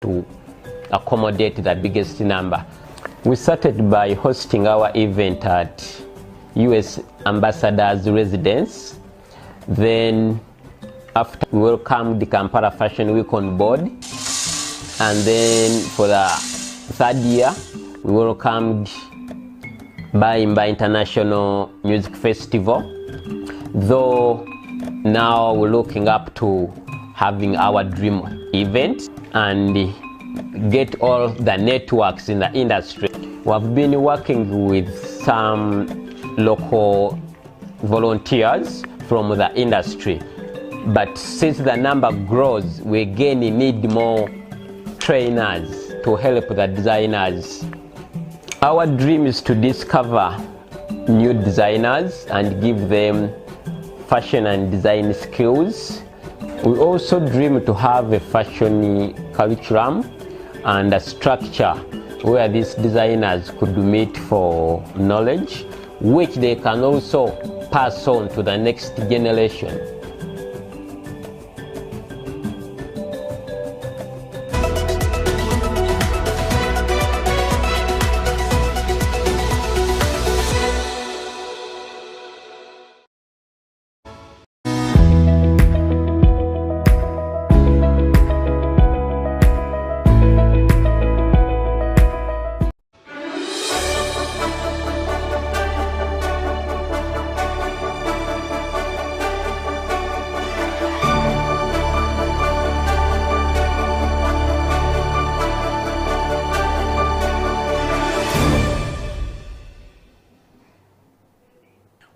to accommodate the biggest number. We started by hosting our event at US Ambassador's residence. Then after, we welcomed the Kampala Fashion Week on board. And then for the third year, we welcomed Bayimba International Music Festival. Though now we're looking up to having our dream event and get all the networks in the industry. We have been working with some local volunteers from the industry, but since the number grows, we again need more trainers to help the designers. Our dream is to discover new designers and give them fashion and design skills. We also dream to have a fashion curriculum and a structure where these designers could meet for knowledge, which they can also pass on to the next generation.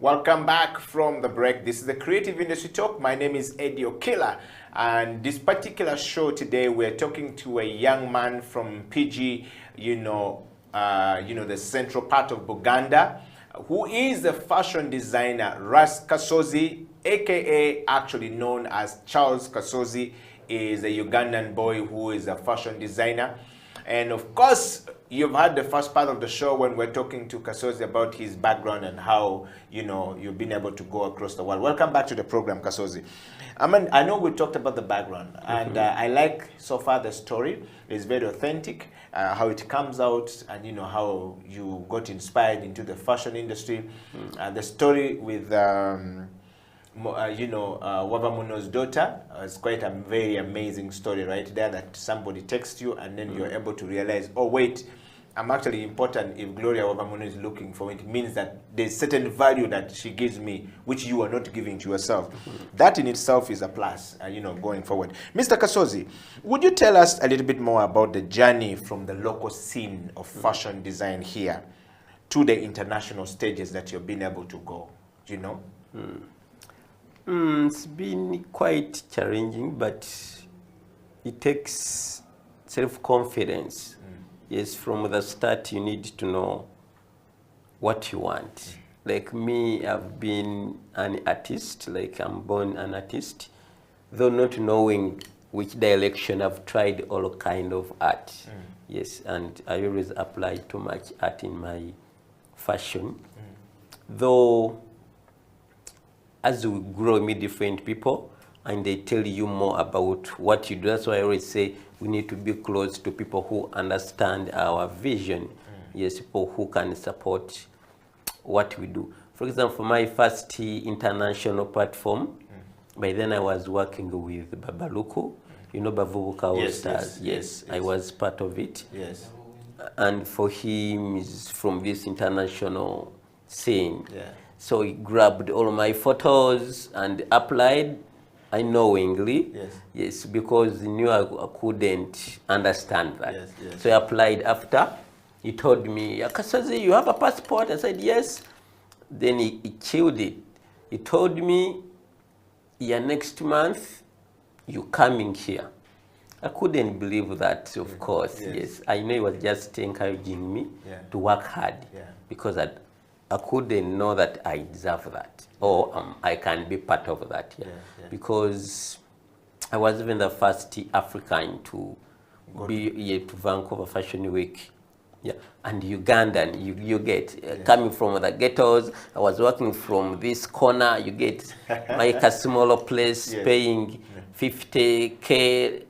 Welcome back from the break. This is the Creative Industry Talk. My name is Eddie Okila, and this particular show today we're talking to a young man from PG, the central part of Uganda, who is a fashion designer. Ras Kasozi, aka actually known as Charles Kasozi, is a Ugandan boy who is a fashion designer. And of course, you've had the first part of the show when we're talking to Kasozi about his background and how, you've been able to go across the world. Welcome back to the program, Kasozi. I know we talked about the background, and I like so far the story. It's very authentic, how it comes out, and how you got inspired into the fashion industry. The story with Wavamuno's daughter is quite a very amazing story right there, that somebody texts you and then you're able to realize, oh wait, I'm actually important. If Gloria Wavamuno is looking for it, it means that there's certain value that she gives me which you are not giving to yourself. That in itself is a plus, going forward. Mr. Kasozi, would you tell us a little bit more about the journey from the local scene of fashion design here to the international stages that you've been able to go, It's been quite challenging, but it takes self-confidence. Yes, from the start you need to know what you want. Like me, I've been an artist, like I'm born an artist, though not knowing which direction. I've tried all kind of art. Yes, and I always apply too much art in my fashion. Though as we grow, we meet different people, and they tell you more about what you do. That's why I always say we need to be close to people who understand our vision. Yes, people who can support what we do. For example, for my first international platform, by then I was working with Babaluku, Bavubuka All Stars. Yes, I was part of it. Yes. And for him, is from this international scene. Yeah. So he grabbed all my photos and applied unknowingly. Yes, because he knew I couldn't understand that. So he applied after. He told me, Kasozi, you have a passport? I said, yes. Then he chilled it. He told me, yeah, next month, you're coming here. I couldn't believe that, of course. Yes, I know he was just encouraging me to work hard, because I couldn't know that I deserve that, or I can be part of that, because I was even the first African to be to Vancouver Fashion Week Yeah, and Ugandan, you get coming from the ghettos. I was working from this corner. You get like a smaller place, paying 50K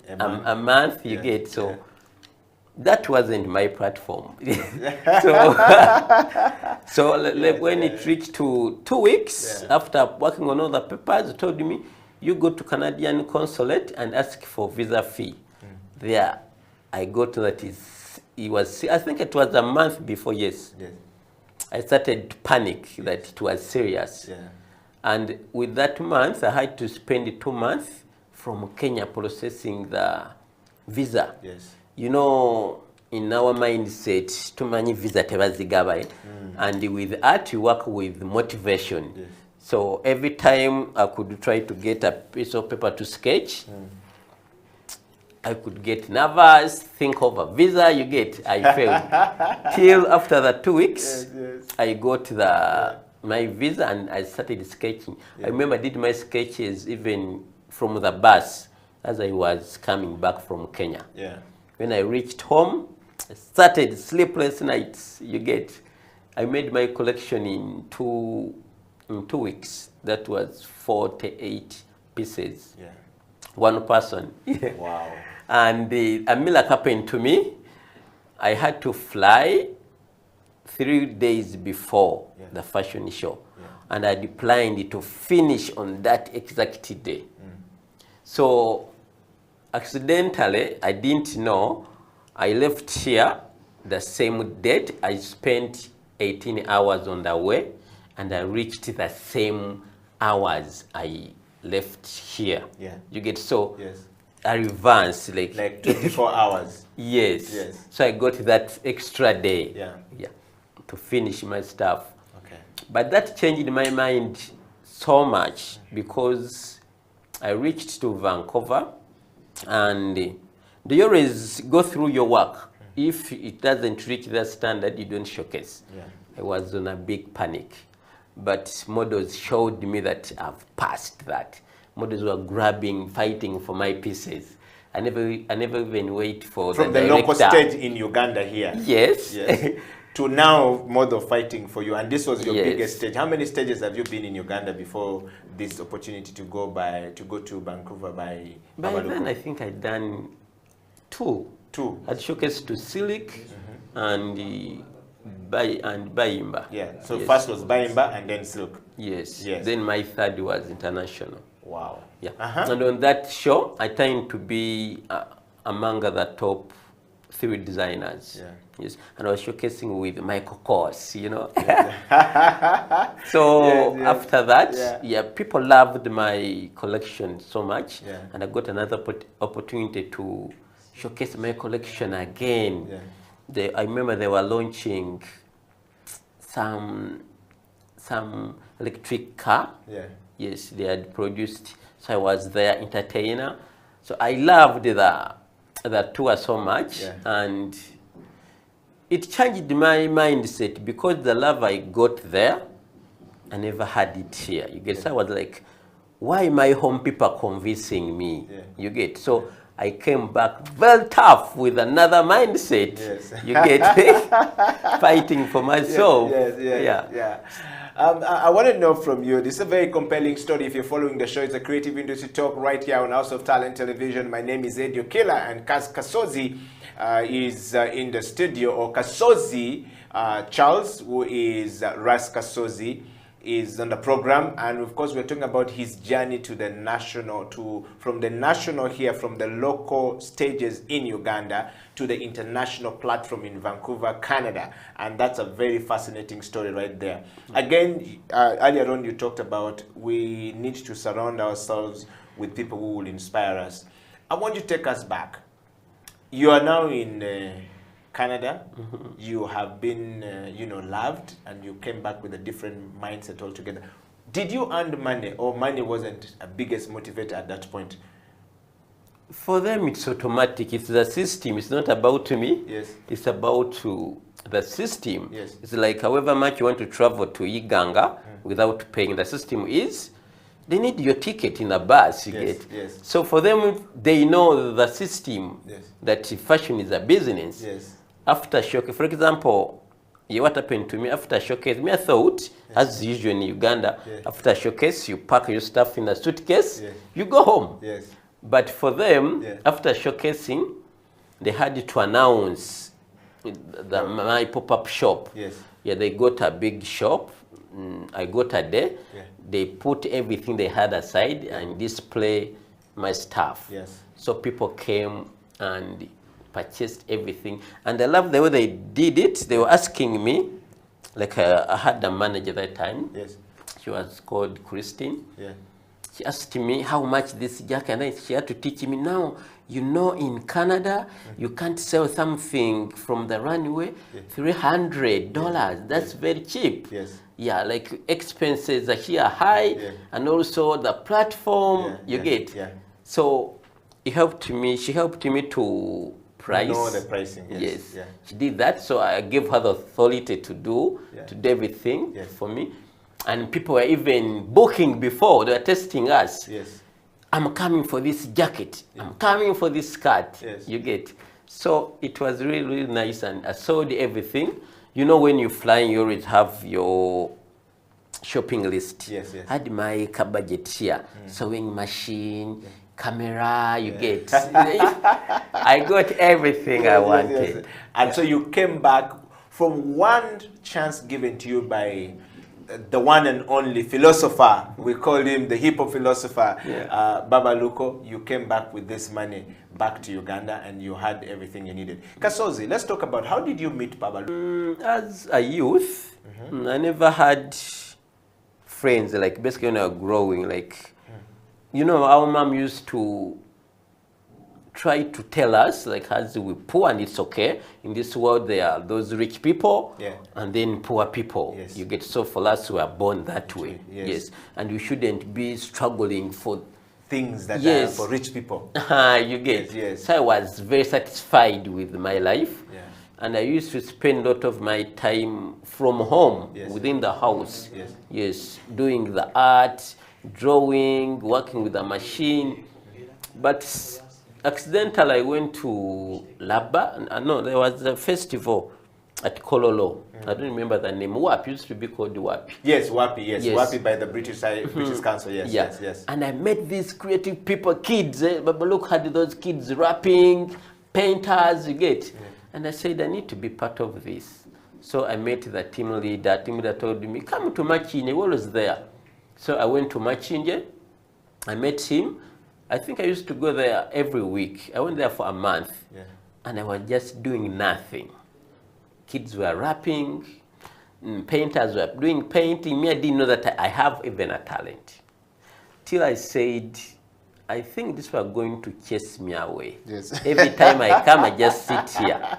a month. You get so. That wasn't my platform. So, when it reached to 2 weeks after working on all the papers, they told me, you go to Canadian consulate and ask for visa fee. There, I got that I think it was a month before, I started to panic that it was serious. And with that month, I had to spend 2 months from Kenya processing the visa. You know, in our mindset, too many visa tebazigaba, and with art, you work with motivation. So every time I could try to get a piece of paper to sketch, I could get nervous, think of a visa, I failed. Till after the 2 weeks, I got my visa and I started sketching. I remember I did my sketches even from the bus as I was coming back from Kenya. When I reached home, I started sleepless nights. I made my collection in two weeks. That was 48 pieces. One person. Wow. And a miracle happened to me. I had to fly 3 days before the fashion show. And I planned to finish on that exact day. So accidentally, I didn't know, I left here the same date. I spent 18 hours on the way, and I reached the same hours I left here. So I advanced like 24 hours. Yes. So I got that extra day. To finish my stuff. But that changed my mind so much because I reached to Vancouver. And you always go through your work. If it doesn't reach that standard, you don't showcase. I was on a big panic. But models showed me that I've passed that. Models were grabbing, fighting for my pieces. I never even wait for from the local stage in Uganda here. Yes. To now model fighting for you, and this was your biggest stage. How many stages have you been in Uganda before this opportunity to go to Vancouver by then I think I'd done two. I'd showcased to Silk and Bayimba. So first was Bayimba and then Silk. Yes. Then my third was international. Wow. And on that show, I tend to be among the top 3 designers. Yes, and I was showcasing with Michael Kors, So after that, people loved my collection so much, and I got another opportunity to showcase my collection again. I remember they were launching some electric car. Yes, they had produced. So I was their entertainer. So I loved the tour so much, and it changed my mindset because the love I got there, I never had it here. So I was like, why my home people convincing me? So I came back very tough with another mindset. Fighting for myself. I want to know from you, this is a very compelling story. If you're following the show, it's a creative industry talk right here on House of Talent Television. My name is Edio Killer, and Kaz Kasozi is in the studio, or Kasozi Charles, who is Ras Kasozi, is on the program. And of course, we're talking about his journey to the national, from the national here, from the local stages in Uganda to the international platform in Vancouver, Canada. And that's a very fascinating story right there. Again, earlier on, you talked about we need to surround ourselves with people who will inspire us. I want you to take us back. You are now in Canada. You have been, loved, and you came back with a different mindset altogether. Did you earn money, or money wasn't a biggest motivator at that point? For them, it's automatic. It's the system. It's not about me. It's about the system. It's like however much you want to travel to Uganda without paying, the system is, they need your ticket in the bus, So for them, they know the system, that fashion is a business. after showcase, for example, what happened to me after showcase, I thought, as usual in Uganda, after showcase, you pack your stuff in a suitcase, you go home. But for them, after showcasing, they had to announce my pop-up shop. Yeah, they got a big shop. I got a day. They put everything they had aside and display my stuff. So people came and purchased everything. And I love the way they did it. They were asking me, like I had a manager that time. She was called Christine. She asked me how much this jacket, and she had to teach me, now, you know, in Canada, you can't sell something from the runway, $300. That's very cheap. Yeah, like expenses are here high, and also the platform, you get. So it helped me, she helped me to price. Know the pricing, She did that, so I gave her the authority to do everything for me. And people were even booking before, they were testing us. I'm coming for this jacket, I'm coming for this skirt, you get. So it was really, really nice, and I sold everything. You know, when you're flying, you always have your shopping list. I had my budget here, sewing machine, camera, you get. I got everything I wanted. And so you came back from one chance given to you by the one and only philosopher. We called him the hip hop philosopher, Baba Luko. You came back with this money back to Uganda, and you had everything you needed. Kasozi, let's talk about how did you meet Baba Luko? As a youth, I never had friends, like basically when I was growing, like, you know, our mom used to try to tell us, like, as we're poor and it's okay. In this world, there are those rich people and then poor people. You get, so for us, we are born that way. And we shouldn't be struggling for things that are for rich people. You get. So I was very satisfied with my life. And I used to spend a lot of my time from home, within the house. Doing the art, drawing, working with a machine. But accidentally, I went to Laba. No, there was a festival at Kololo. I don't remember the name. WAP used to be called WAP. WAPI, WAPI by the British Council. And I met these creative people, kids. But look, had those kids rapping, painters, you get. And I said, I need to be part of this. So I met the team leader. Team leader told me, come to Machinje. What was there? So I went to Machinje. I met him. I think I used to go there every week. I went there for a month. And I was just doing nothing. Kids were rapping. Painters were doing painting. Me, I didn't know that I have even a talent. Till I said, I think this was going to chase me away. Every time I come, I just sit here.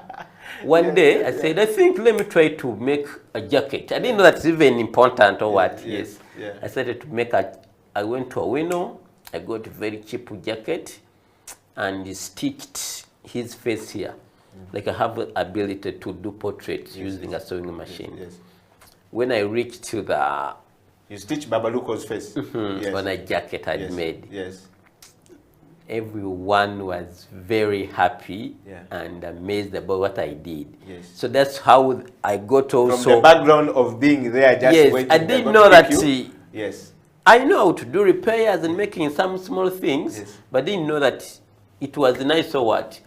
One day, I said, I think let me try to make a jacket. I didn't know that's even important or what. I started to make I went to a window. I got a very cheap jacket and stitched his face here. Like I have the ability to do portraits using a sewing machine. When I reached to the... You stitched Baba Luko's face? On a jacket I'd made. Everyone was very happy and amazed about what I did. So that's how I got also... From the background of being there, just waiting. I didn't know that... I know how to do repairs and making some small things, but didn't know that it was nice or what.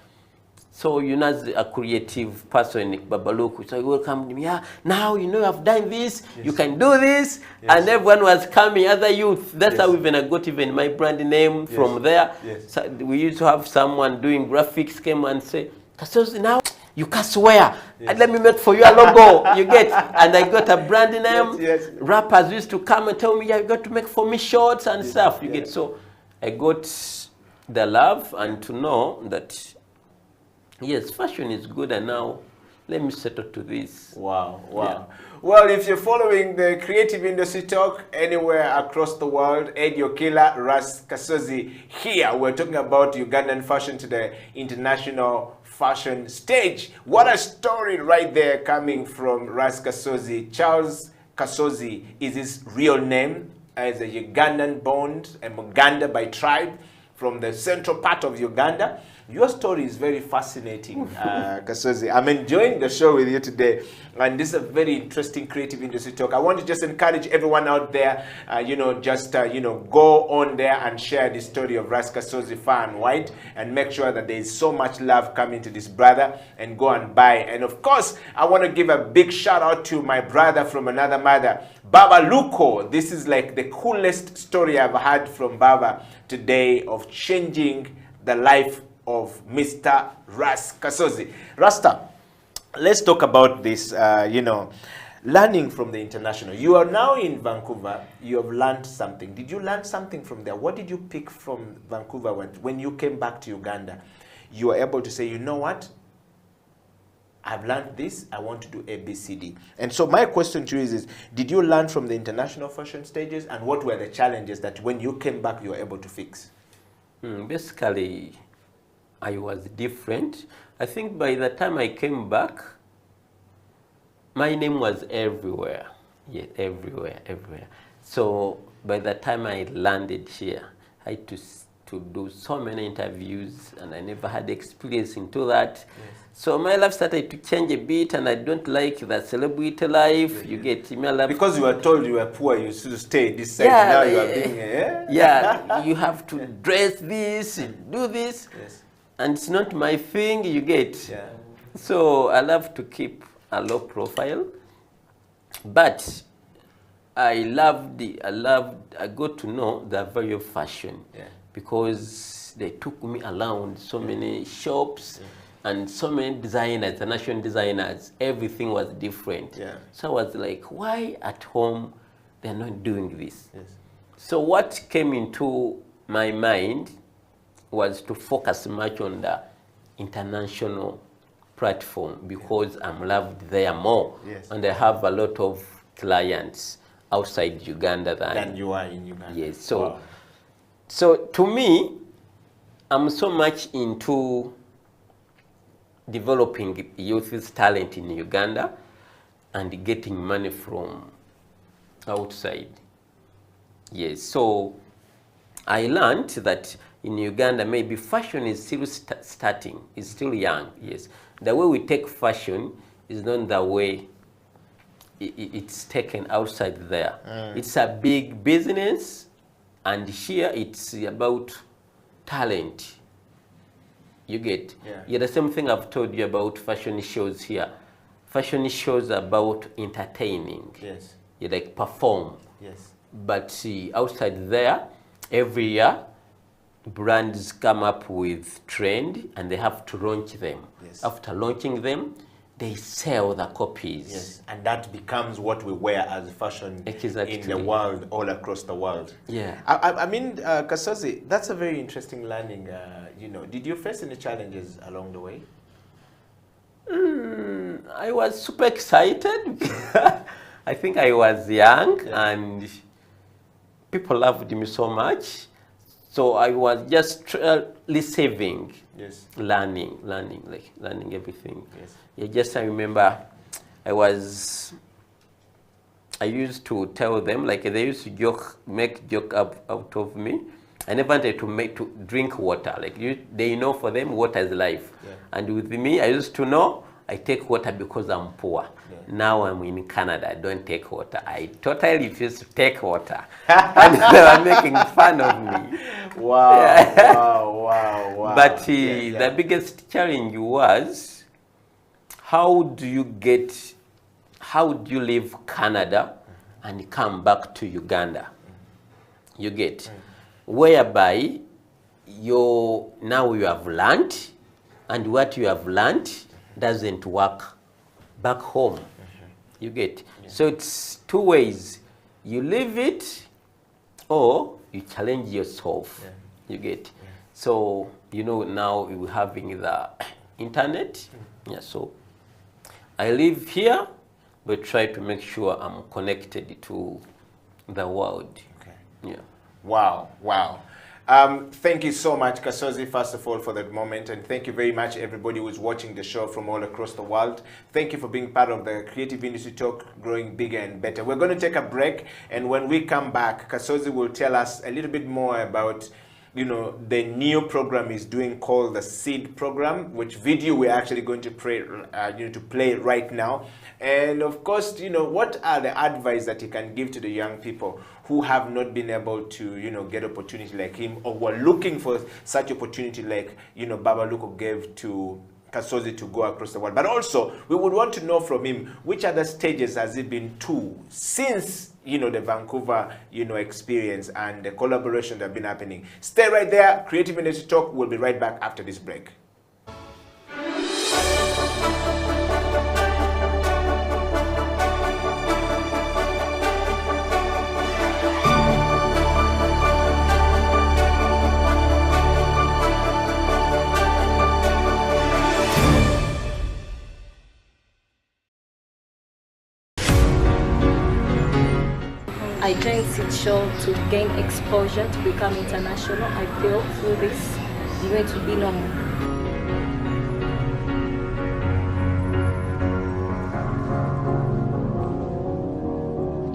So, you know, as a creative person, Babaluku, so he welcomed me, now, you know, I've done this, you can do this, and everyone was coming, other youth. That's how even I got even my brand name from there. So we used to have someone doing graphics came and say, Kasozi, now you can swear, and let me make for you a logo, you get, and I got a brand name. Rappers used to come and tell me, you got to make for me shorts and stuff, you get. So I got the love and to know that, yes, fashion is good, and now let me settle to this. Wow. Well, if you're following the creative industry talk anywhere across the world, Ed Yokila, Ras Kasozi here. We're talking about Ugandan fashion to the international fashion stage. What a story right there coming from Ras Kasozi. Charles Kasozi is his real name, as a Ugandan born, a Muganda by tribe, from the central part of Uganda. Your story is very fascinating, Kasozi. I'm enjoying the show with you today, and this is a very interesting creative industry talk. I want to just encourage everyone out there, go on there and share the story of Ras Kasozi far and wide, and make sure that there is so much love coming to this brother, and go and buy. And of course, I want to give a big shout out to my brother from another mother, Baba Luko. This is like the coolest story I've heard from Baba today of changing the life of Mr. Ras Kasozi. Rasta, let's talk about this, learning from the international. You are now in Vancouver. You have learned something. Did you learn something from there? What did you pick from Vancouver when you came back to Uganda? You were able to say, you know what? I've learned this. I want to do A, B, C, D. And so my question to you is, did you learn from the international fashion stages? And what were the challenges that when you came back, you were able to fix? Basically, I was different. I think by the time I came back, my name was everywhere. Yeah, everywhere. So by the time I landed here, I had to do so many interviews, and I never had experience into that. Yes. So my life started to change a bit, and I don't like the celebrity life. You get email life. Because you were told you were poor, you should stay this side. Yeah, now you are being yeah, you have to dress this, do this. Yes. And it's not my thing, you get. Yeah. So I love to keep a low profile, but I got to know the value of fashion, because they took me around so many shops and so many designers, international designers. Everything was different. Yeah. So I was like, why at home they're not doing this? Yes. So what came into my mind was to focus much on the international platform, because I'm loved there more. Yes. And I have a lot of clients outside Uganda than you are in Uganda. Yes. So to me, I'm so much into developing youth's talent in Uganda and getting money from outside. Yes. So I learned that in Uganda, maybe fashion is still starting, it's still young, yes. The way we take fashion is not the way it's taken outside there. It's a big business, and here it's about talent. You get? Yeah, the same thing I've told you about fashion shows here. Fashion shows about entertaining. Yes. You like perform. Yes. But see, outside there, every year, brands come up with trend and they have to launch them. Yes. After launching them, they sell the copies. Yes. And that becomes what we wear as fashion in the world, all across the world. Yeah. I mean, Kasozi, that's a very interesting learning. Did you face any challenges along the way? I was super excited. I think I was young, and people loved me so much. So I was just receiving, learning everything. Yes. I remember I used to tell them, like they used to make joke out of me. I never wanted to drink water. Like they know, for them water is life. Yeah. And with me, I used to know I take water because I'm poor. Yeah. Now I'm in Canada, I don't take water. I totally refuse to take water. And they were making fun of me. Wow, yeah. wow. But the biggest challenge was, how do you leave Canada and come back to Uganda? You get? Whereby now you have learned, and what you have learned doesn't work back home. You get? Yeah. So it's two ways. You leave it, or you challenge yourself. Yeah. You get? Yeah. So, now we're having the internet. Yeah, so I live here, but try to make sure I'm connected to the world. Okay. Yeah. Wow. Thank you so much, Kasozi, first of all, for that moment. And thank you very much, everybody who's watching the show from all across the world. Thank you for being part of the Creative Industry Talk, growing bigger and better. We're going to take a break. And when we come back, Kasozi will tell us a little bit more about the new program is doing called the Seed program, which video we're actually going to play right now. And of course, what are the advice that he can give to the young people who have not been able to, get opportunity like him, or were looking for such opportunity like, Baba Luko gave to Kasozi to go across the world. But also, we would want to know from him, which other stages has he been to since, the Vancouver, experience and the collaboration that have been happening. Stay right there. Creative Industry Talk. We'll be right back after this break. I joined Seed Show to gain exposure, to become international. I feel through this I'm going to be normal.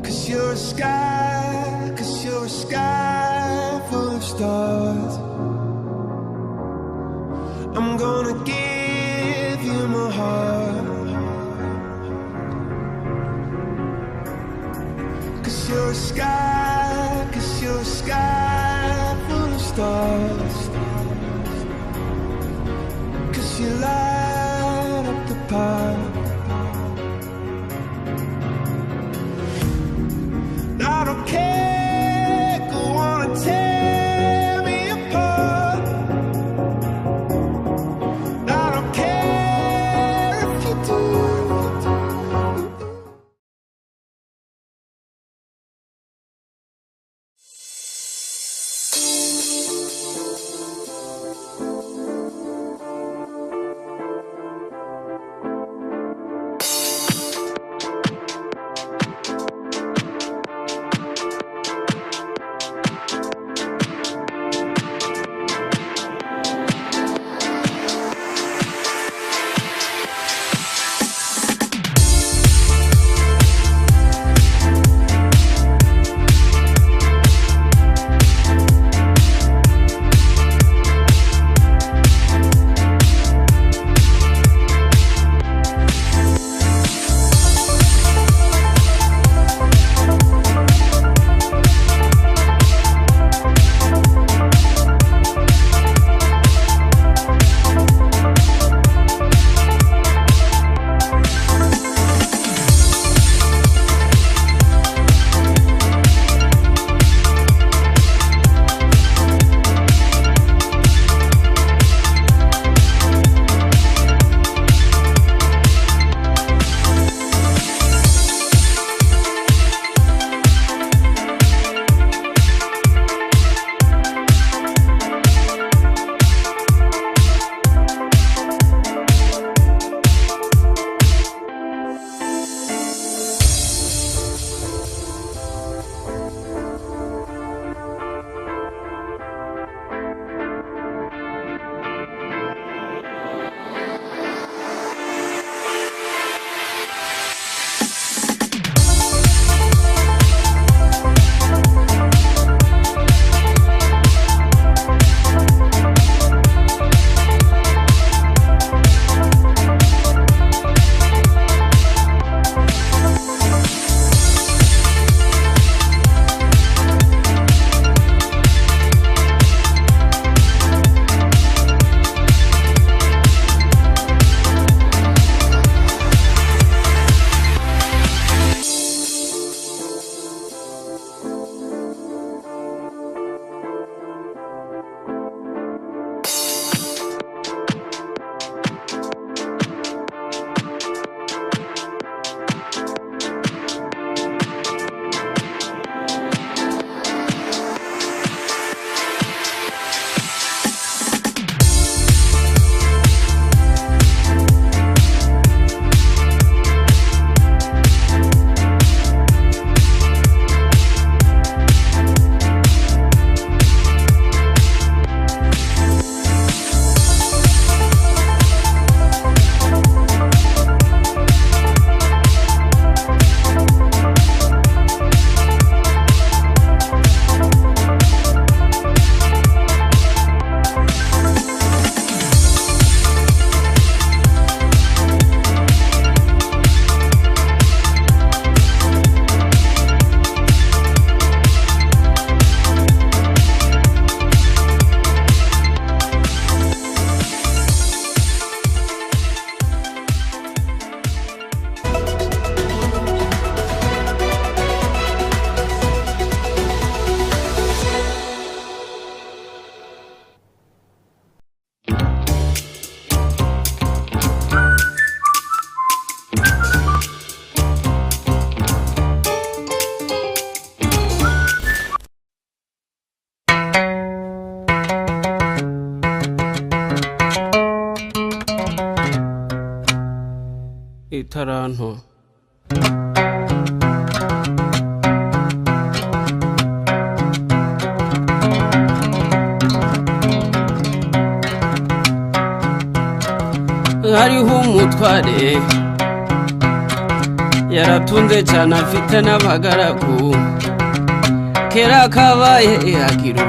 Cause you're a sky full of stars. I'm gonna give you my heart. Cause you're a sky full of stars. Cause you light up the path. I don't care, go on and tear me apart. I don't care if you do. itaranto hariho umutware yaratunze cyane afite n'abagaragu kera kabaye agira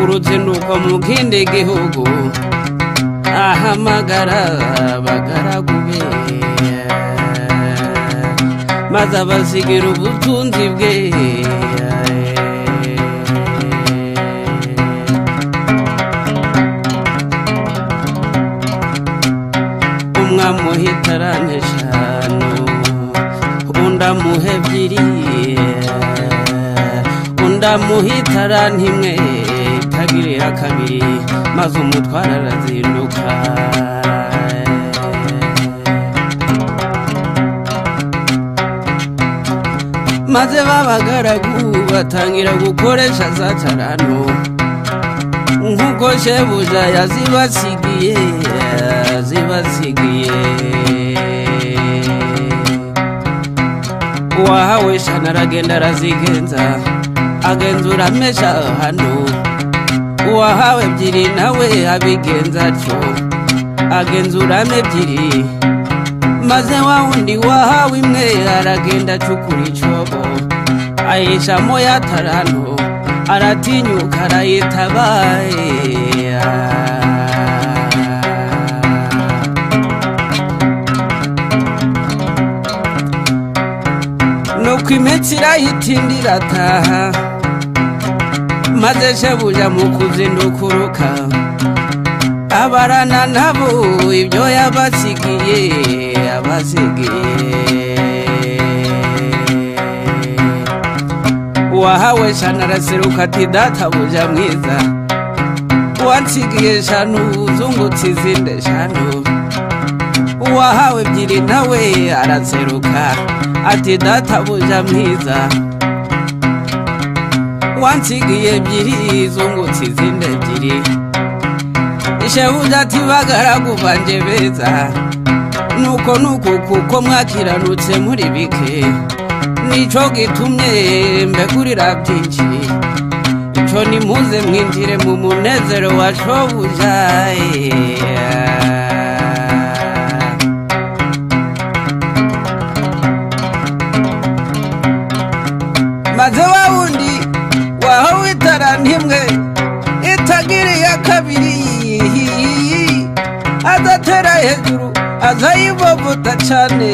uruzinduko mu kindi gihugu ahamagara abagaragu be maze abasigira ubutunzi bwe umwamuhe tarante eshanu undamuhe ebyiri undamuhe tarante imwe itagirira kabiri maze umutware arazinduka maze babagaragu batangira gukoresha za taranto nk'uko shebuja yazibasigiye uwahawe shana aragenda arazigenza agenzura amesha hano uwahawe ebyiri nawe abigenza atyo agenzuramo ebyiri maze wa wundi wahawe imwe aragenda acukura icobo ayishamo ya taranto aratinyuka arayitabaye nuko imitsi irayitindira ataha maze shebuja mu kuzindukuruka abarana nabo ibyo yabasigiye uwahawe shana araseruka ati databuja mwiza wansigiye shanu uzungutse izindi eshanu uwahawe ebyiri nawe araseruka ati databuja mwiza wansigiye ebyiri zungutse izindi ebyiri shebuja ati bagaragu banje beza nuko kuko mwakiranutse muri bike nico gitumye mbegurira byinshi ico nimuze mwinjire mu munezero wa shobuja maze wa wundi wahawe itaranto imwe itagiriye kabiri adatera hejuru azayibovota cane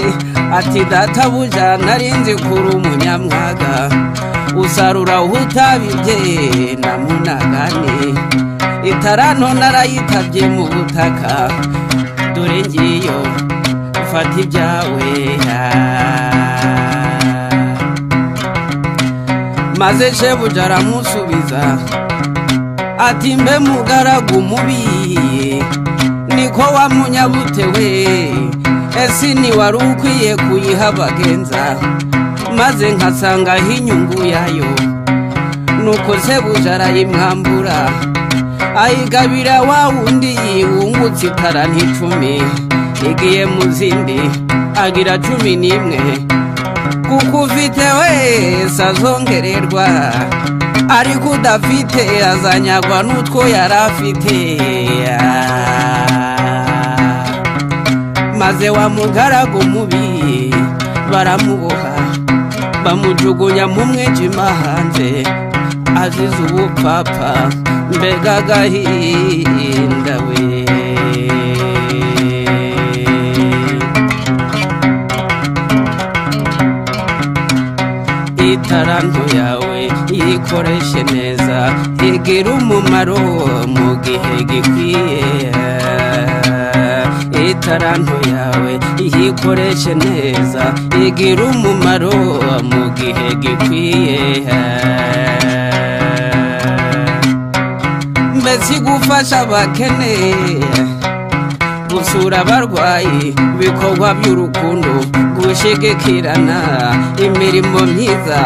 ati databuja narinzi kuri umunyamwaga usarura utabibye na munagane itaranto narayitabye mu butaka dore ngiyo ufata ibyawe maze shebuja aramusubiza ati mbe mugaragu mubi niko wamunyabutewe esi ntiwari ukwiye kuyiha abagenza maze nkasanga inyungu yayo nuko shebuja arayimwambura ayigabira wa wundi wungutse itaranto 10 igiye mu zindi agira 11 kuko ufite wese azongererwa ariko udafite azanyagwa n'utwo yari afite maze wa mugaragu mubi baramuboha bamujugunya mu mwijima hanze azize ubupapa mbega agahinda we itaranto yawe yikoreshe neza igira umumaro mu gihe gikwiye itaranto yawe yikoreshe neza igira umumaro mu gihe gikwiye mbese gufasha abakene gusura abarwayi ibikorwa by'urukundo gushigikirana imirimo myiza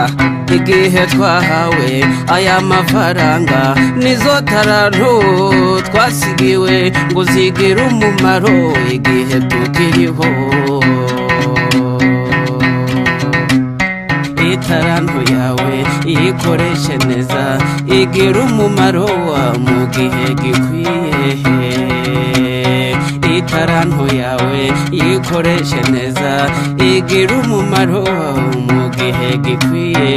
igihe twahawe aya mafaranga nizo tarantu twasigiwe ngo zigire umumaro igihe tukiriho itarantu yawe iyikoreshe neza igira umumaro mu gihe gikwiye itarantu yawe iyikoreshe neza igira umumaro mu gihe gikwiye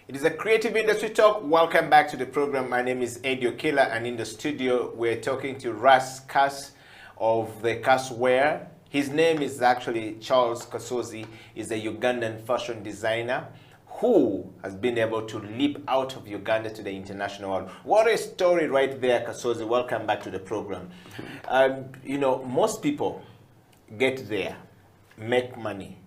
It is a Creative Industry Talk. Welcome back to the program. My name is Eddie Okila, and in the studio we're talking to Ras Kass of the Kass Wear. His name is actually Charles Kasozi. He's a Ugandan fashion designer who has been able to leap out of Uganda to the international world. What a story right there, Kasozi. Welcome back to the program. You know, most people get there, make money,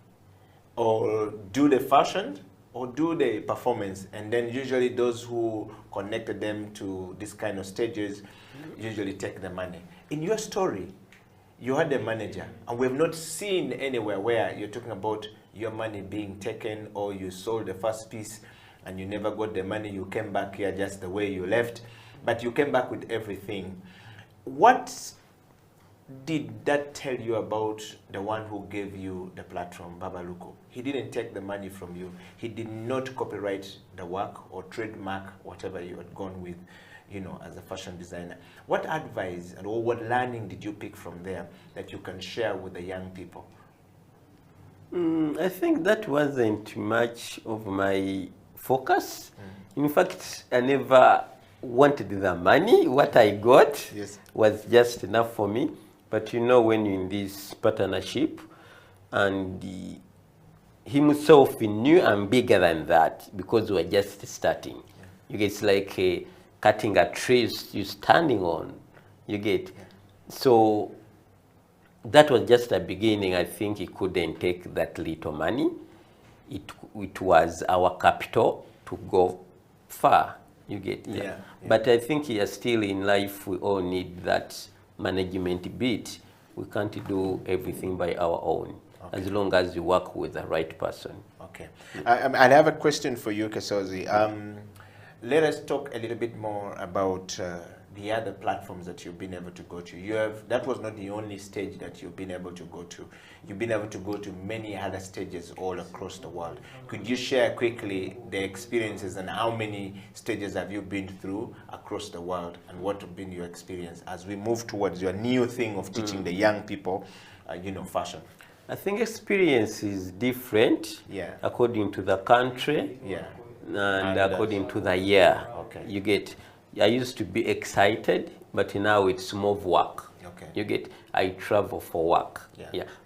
or do the fashion, or do the performance, and then usually those who connected them to this kind of stages usually take the money. In your story, you had a manager, and we have not seen anywhere where you're talking about your money being taken, or you sold the first piece and you never got the money, you came back here just the way you left, but you came back with everything. What did that tell you about the one who gave you the platform, Babaluko? He didn't take the money from you. He did not copyright the work or trademark whatever you had gone with, you know, as a fashion designer. What advice or what learning did you pick from there that you can share with the young people? I think that wasn't much of my focus. In fact, I never wanted the money. What I got was just enough for me. But you know, when you're in this partnership, and himself knew I'm bigger than that because we're just starting. You get, it's like cutting a tree you're standing on. You get, so that was just a beginning. I think he couldn't take that little money. It was our capital to go far. You get, But I think still in life we all need that management bit. We can't do everything by our own, as long as you work with the right person. Okay. I have a question for you, Kasozi. Let us talk a little bit more about the other platforms that you've been able to go to. That was not the only stage that you've been able to go to. You've been able to go to many other stages all across the world. Could you share quickly the experiences and how many stages have you been through across the world, and what have been your experience as we move towards your new thing of teaching the young people, you know, fashion? I think experience is different according to the country and according to the year. You get, I used to be excited, but now it's more of work. You get, I travel for work.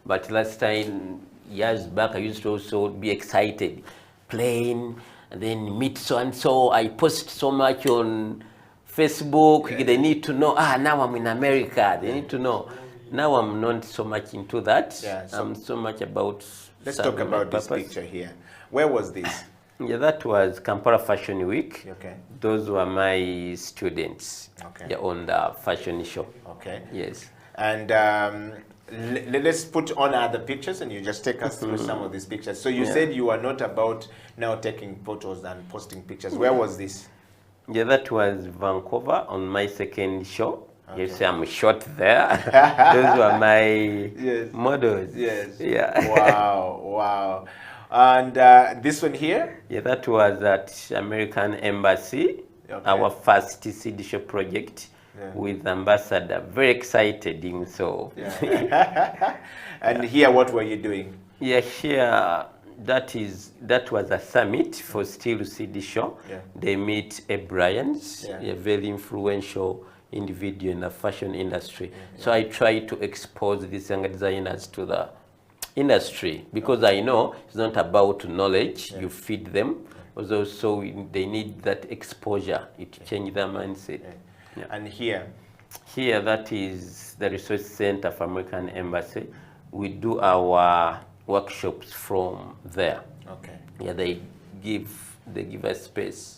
But last time, years back, I used to also be excited, playing, and then meet so and so. I post so much on Facebook. They need to know, now I'm in America. They need to know. Now I'm not so much into that. So I'm so much about. Let's talk about this picture here. Where was this? That was Kampala Fashion Week. Those were my students. On the fashion show. Yes. And let's put on other pictures and you just take us through some of these pictures. So you said you are not about now taking photos and posting pictures. Where was this? Yeah, that was Vancouver on my second show. Okay. Yes, I'm shot there. Those were my models. Yes. Yeah. Wow, wow. And this one here? Yeah, that was at American Embassy, our first seed show project with Ambassador. Very excited himself. Yeah. And here, what were you doing? Yeah, here, that was a summit for Still Seed Show. Yeah. They meet a Bryant, a very influential individual in the fashion industry. So I try to expose these younger designers to the industry because I know it's not about knowledge, you feed them, also they need that exposure to change their mindset. Yeah. And here? Here, that is the Resource Center for American Embassy. We do our workshops from there. Okay. Yeah, they give us space.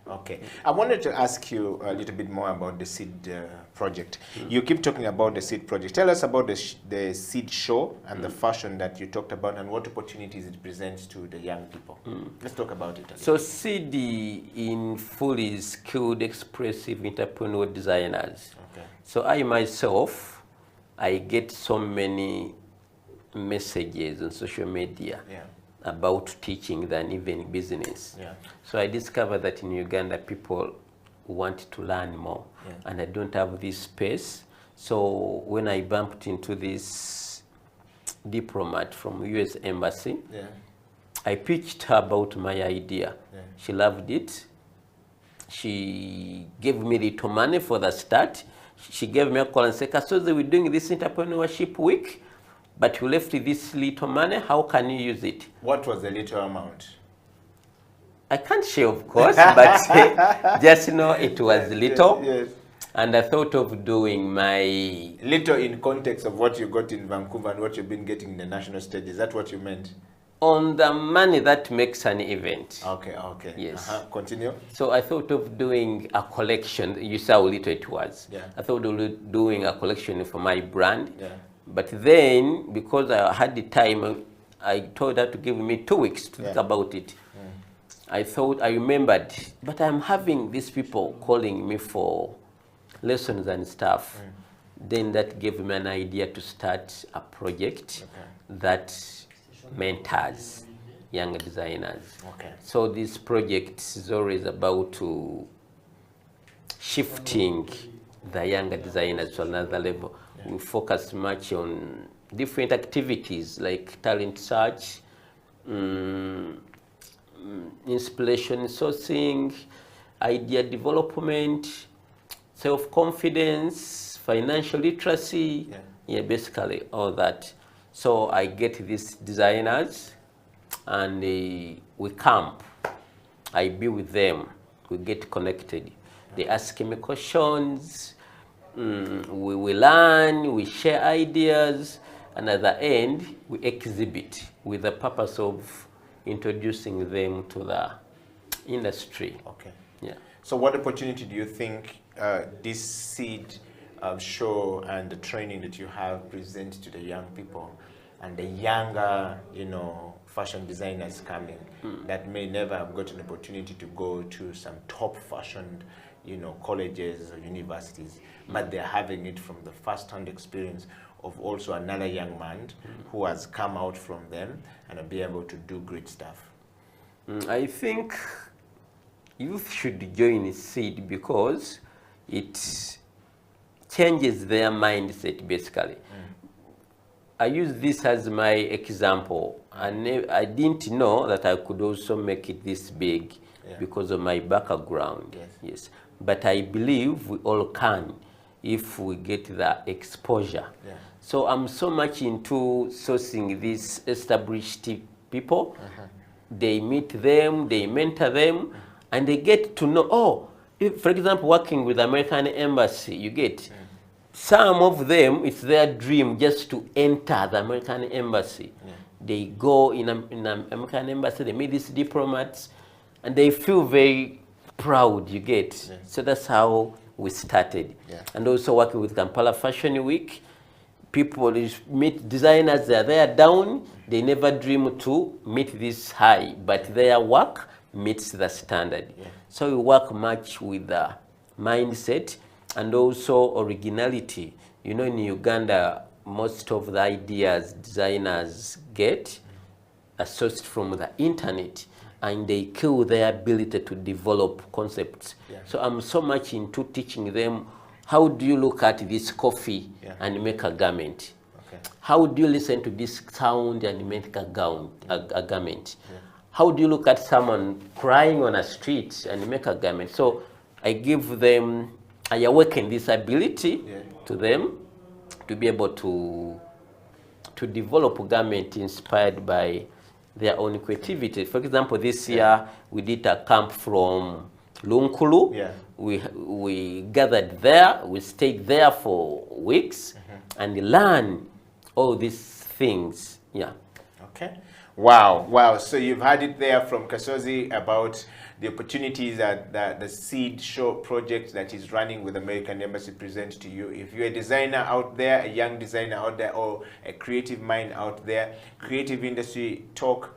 Okay. I wanted to ask you a little bit more about the seed project. You keep talking about the seed project. Tell us about the seed show and the fashion that you talked about and what opportunities it presents to the young people. Let's talk about it. So seed in full is skilled, expressive, entrepreneurial designers. Okay. So I myself, I get so many messages on social media about teaching than even business. Yeah. So I discovered that in Uganda people want to learn more and I don't have this space. So when I bumped into this diplomat from US Embassy, I pitched her about my idea. She loved it. She gave me little money for the start. She gave me a call and said, Kasozi, we're doing this entrepreneurship week, but you left this little money, how can you use it? What was the little amount? I can't share, of course, but just know it was little. Yes. And I thought of doing my... Little in context of what you got in Vancouver and what you've been getting in the national stage. Is that what you meant? On the money that makes an event. Okay, okay. Yes. Continue. So I thought of doing a collection. You saw how little it was. Yeah. I thought of doing a collection for my brand. Yeah. But then, because I had the time, I told her to give me 2 weeks to think about it. I remembered, but I'm having these people calling me for lessons and stuff. Then that gave me an idea to start a project that mentors young designers. So this project is always about shifting the younger designers to another level. We focus much on different activities like talent search, inspiration sourcing, idea development, self-confidence, financial literacy, basically all that. So I get these designers and we camp. I be with them, we get connected. They ask me questions, we learn, we share ideas, and at the end, we exhibit with the purpose of introducing them to the industry. Okay. Yeah. So what opportunity do you think this seed show and the training that you have present to the young people and the younger, fashion designers coming that may never have got an opportunity to go to some top fashion, colleges or universities, but they're having it from the first-hand experience of also another young man who has come out from them and will be able to do great stuff? I think youth should join SEED because it changes their mindset, basically. I use this as my example, and I didn't know that I could also make it this big because of my background. Yes. But I believe we all can if we get the exposure. So I'm so much into sourcing these established people. They meet them, they mentor them, and they get to know, if, for example, working with the American Embassy, you get some of them, it's their dream just to enter the American Embassy. They go in an American Embassy, they meet these diplomats, and they feel very proud, you get. So that's how we started. And also working with Kampala Fashion Week, people meet designers, they are down, they never dream to meet this high, but their work meets the standard. Yeah. So we work much with the mindset and also originality. You know, in Uganda, most of the ideas designers get are sourced from the internet, and they kill their ability to develop concepts. Yeah. So I'm so much into teaching them, how do you look at this coffee and make a garment? Okay. How do you listen to this sound and make a garment? Yeah. How do you look at someone crying on a street and make a garment? So I give them, I awaken this ability to them to be able to develop a garment inspired by their own creativity. For example, this year we did a camp from Lunkulu. Yeah. We gathered there, we stayed there for weeks and learned all these things. Yeah. Okay. Wow, wow. So you've had it there from Kasozi about the opportunities that the Seed Show project that is running with American Embassy presents to you. If you're a designer out there, a young designer out there, or a creative mind out there, Creative Industry Talk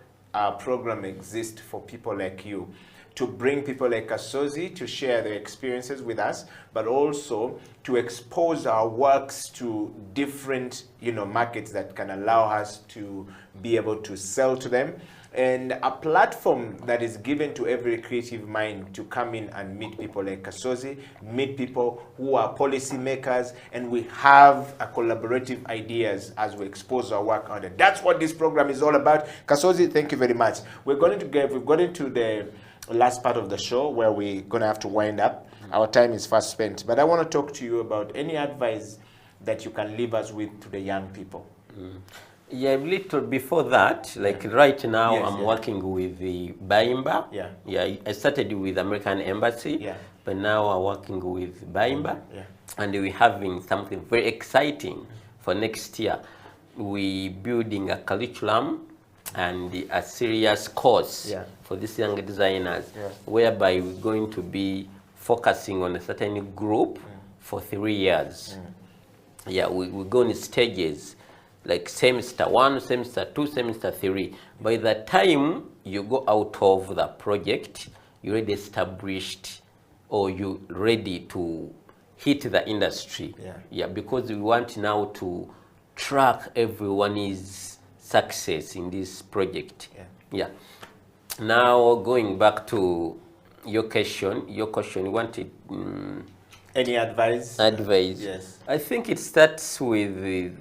program exists for people like you, to bring people like Kasozi to share their experiences with us, but also to expose our works to different, markets that can allow us to be able to sell to them, and a platform that is given to every creative mind to come in and meet people like Kasozi, meet people who are policymakers, and we have a collaborative ideas as we expose our work out there. That's what this program is all about. Kasozi, thank you very much. We've got into the last part of the show where we're going to have to wind up. Our time is fast spent, but I want to talk to you about any advice that you can leave us with to the young people. Yeah, a little before that, like right now, I'm working with the Baimba. Yeah, I started with American Embassy, but now I'm working with Baimba, and we're having something very exciting for next year. We're building a curriculum and a serious course for these young designers, whereby we're going to be focusing on a certain group for 3 years. Yeah, we go in stages, like semester 1, semester 2, semester 3. By the time you go out of the project, you're already established, or you're ready to hit the industry. Yeah, because we want now to track everyone's success in this project. Yeah. Now going back to your question, you wanted any advice? Yes. I think it starts with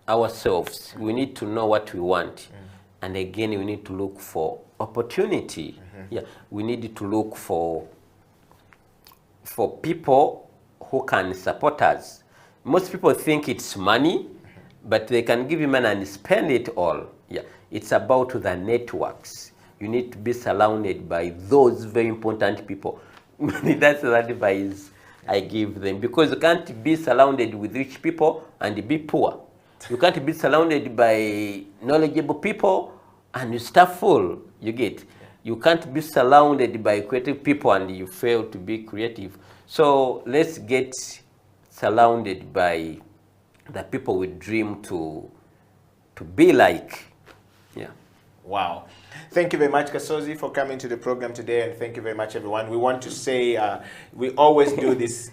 ourselves. We need to know what we want, and again we need to look for opportunity. Yeah, we need to look for people who can support us. Most people think it's money, but they can give you money and spend it all. Yeah, it's about the networks. You need to be surrounded by those very important people. That's the advice I give them, because you can't be surrounded with rich people and be poor. You can't be surrounded by knowledgeable people and you start full. You get? You can't be surrounded by creative people and you fail to be creative. So let's get surrounded by the people we dream to be like. Yeah. Wow. Thank you very much, Kasozi, for coming to the program today, and thank you very much, everyone. We want to say we always do this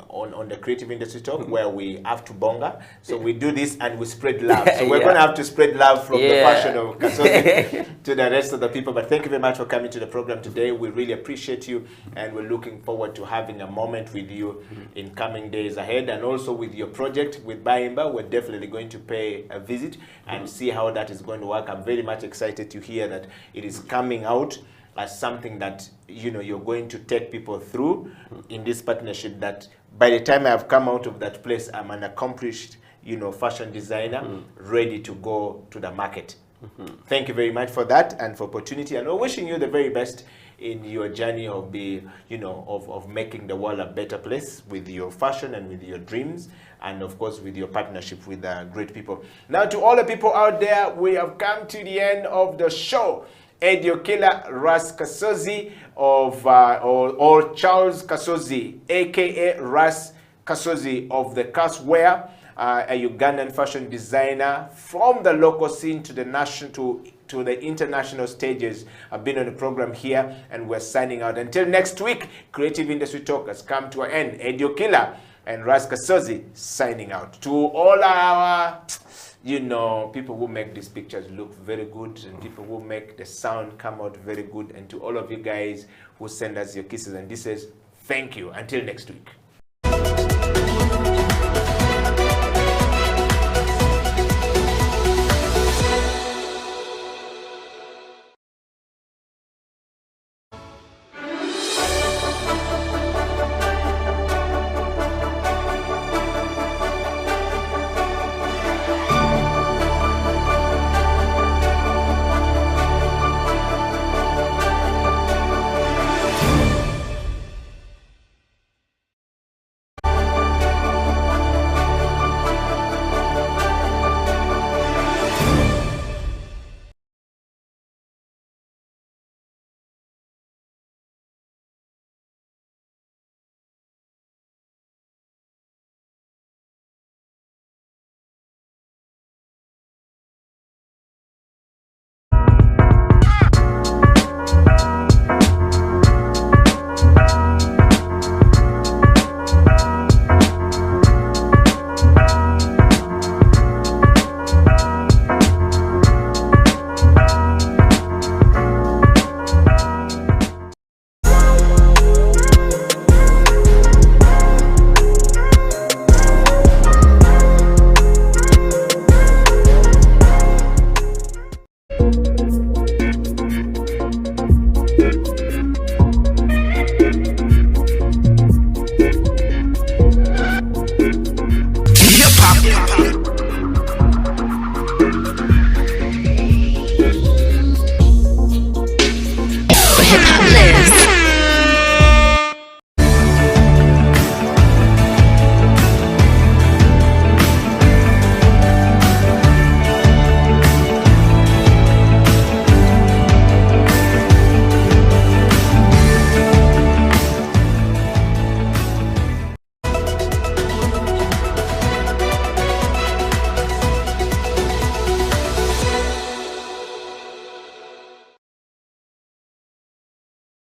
on the Creative Industry Talk, where we have to bonga. So we do this and we spread love. So we're going to have to spread love from the passion of Kasozi to the rest of the people. But thank you very much for coming to the program today. We really appreciate you, and we're looking forward to having a moment with you in coming days ahead, and also with your project with Baimba. We're definitely going to pay a visit and see how that is going to work. I'm very much excited to hear that it is coming out as something that you're going to take people through in this partnership, that by the time I have come out of that place, I'm an accomplished fashion designer ready to go to the market. Thank you very much for that and for opportunity, and we're wishing you the very best in your journey of of making the world a better place with your fashion and with your dreams, and of course with your partnership with great people. Now, to all the people out there, we have come to the end of the show. Ediokela Ras Kasozi or Charles Kasozi, aka Ras Kasozi of the Caswear, a Ugandan fashion designer from the local scene to the national to the international stages. I've been on the program here, and we're signing out. Until next week, Creative Industry Talk has come to an end. Edio Killer and Ras Kasozi signing out. To all our, you know, people who make these pictures look very good, and people who make the sound come out very good, and to all of you guys who send us your kisses and disses, thank you. Until next week.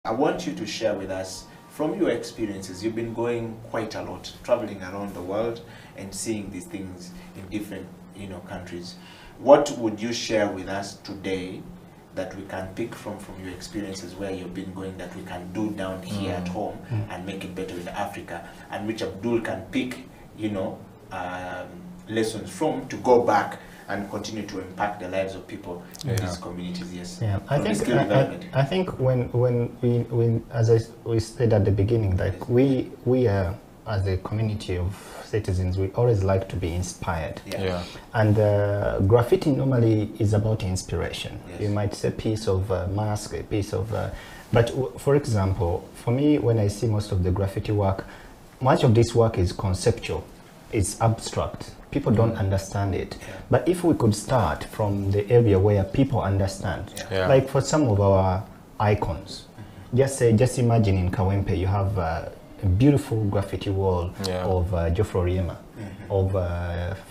I want you to share with us from your experiences. You've been going quite a lot, traveling around the world and seeing these things in different, countries. What would you share with us today that we can pick from your experiences where you've been going, that we can do down here at home and make it better in Africa, and which Abdul can pick, lessons from to go back and continue to impact the lives of people in these communities? Yes. Yeah, I think when as we said at the beginning, like we are, as a community of citizens, we always like to be inspired. And graffiti normally is about inspiration. Yes. You might say a piece of mask, a piece of but for example, for me, when I see most of the graffiti work, much of this work is conceptual, it's abstract. People don't understand it. But if we could start from the area where people understand, like for some of our icons, just imagine in Kawempe you have a beautiful graffiti wall of Geoffrey Riema, of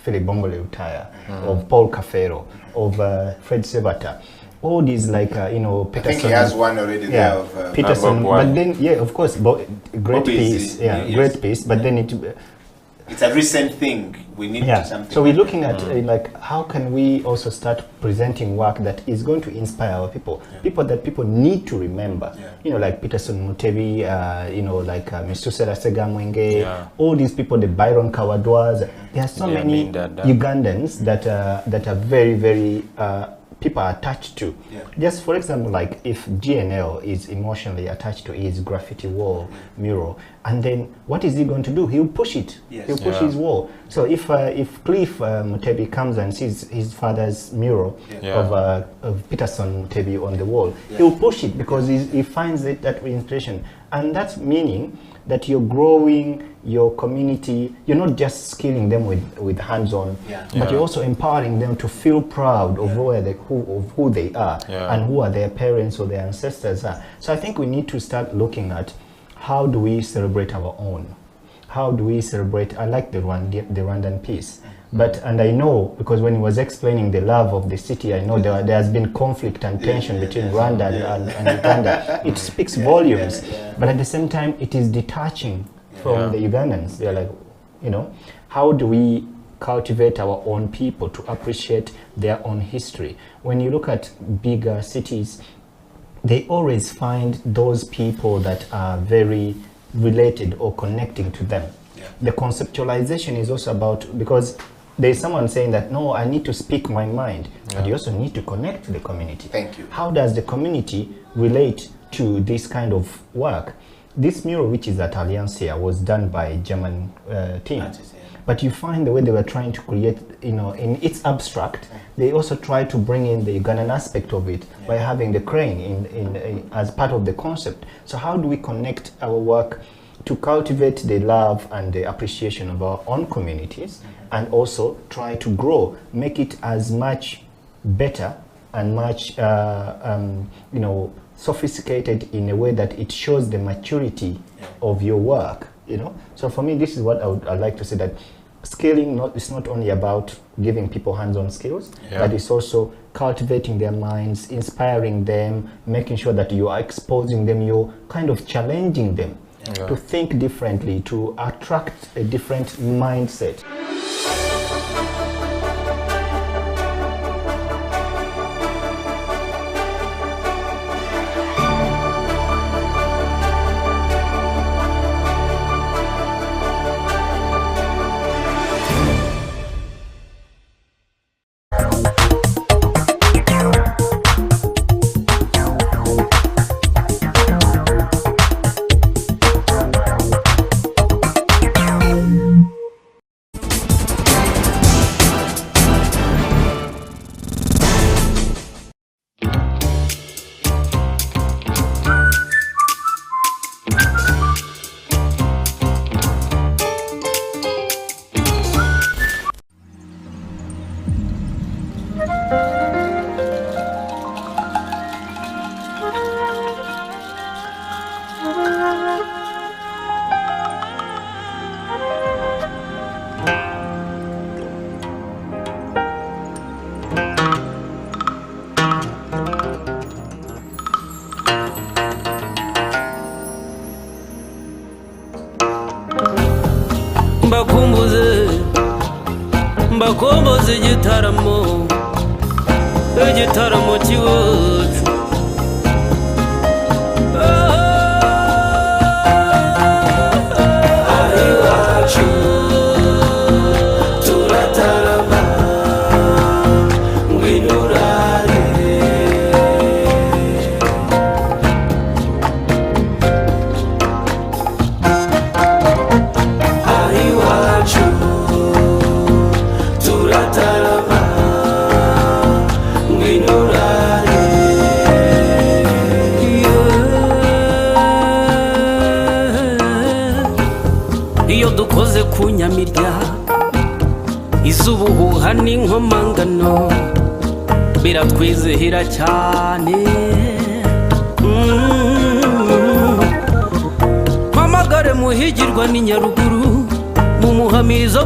Philip Bongole Utaya, of Paul Cafero, of Fred Sebata. All these, like Peterson. I think he has one already there of Peterson. But then, of course, great piece. Great piece. But then it's a recent thing. We need to do something. So we're looking at like how can we also start presenting work that is going to inspire our people, people that people need to remember. Like Peterson Mutebi, like Misusera Segamwenge, all these people, the Byron Kawadwas. There are so many Ugandans that are very, very people are attached to. Just for example, like if GNL is emotionally attached to his graffiti wall mural, and then what is he going to do? He'll push it. He'll push his wall. So if Cliff Mutebi comes and sees his father's mural of Peterson Mutebi on the wall, he'll push it because he finds it that inspiration. And that's meaning that you're growing your community. You're not just skilling them with hands-on, but you're also empowering them to feel proud of who they are and who are their parents or their ancestors are. So I think we need to start looking at how do we celebrate our own? how do we celebrate? I like the Rwandan piece. But, and I know, because when he was explaining the love of the city, I know there has been conflict and tension between Rwanda and Uganda. It speaks volumes. But at the same time, it is detaching from the Ugandans. They're like, you know, how do we cultivate our own people to appreciate their own history? When you look at bigger cities, they always find those people that are very related or connecting to them. The conceptualization is also about, because there's someone saying that, no, I need to speak my mind, but you also need to connect to the community. Thank you. How does the community relate to this kind of work? This mural, which is at Alliance here, was done by a German team. But you find the way they were trying to create, you know, in its abstract, they also try to bring in the Ugandan aspect of it by having the crane in as part of the concept. So how do we connect our work to cultivate the love and the appreciation of our own communities, and also try to grow, make it as much better and much, you know, sophisticated in a way that it shows the maturity of your work, you know? So for me, this is what I'd like to say, that scaling is not only about giving people hands-on skills, but it's also cultivating their minds, inspiring them, making sure that you are exposing them, you're kind of challenging them to think differently, to attract a different mindset. mbakumbuze igitaramo cy'iwacu iwacu turatarama ngwino urare iwacu turatarama ngwino urare iyo dukoze ku nyamirya izubuhuha n'inkomangano biratwizihira cyane mpamagare muhigirwa ni Nyaruguru mu muhamirizo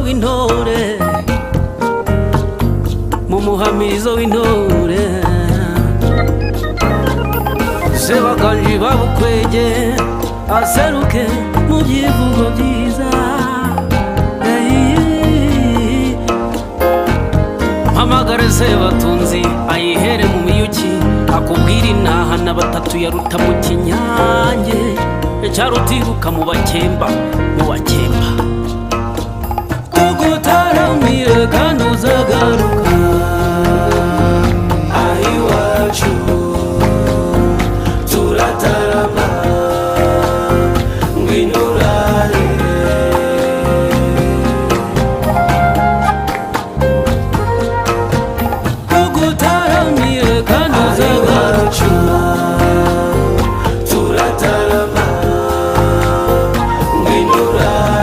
w'intore Sebaganji babukwege aseruke mu byivugo byiza mpamagare Sebatunzi ayihere mu miyuki akubwira intaha na batatu yaruta mu kinyange cyarutibuka mu bakemba tugutaramire kandi uzagaruka iwacu turatarama ngwino urare tugutaramire kandi uzagaruka turatarama ngwino urare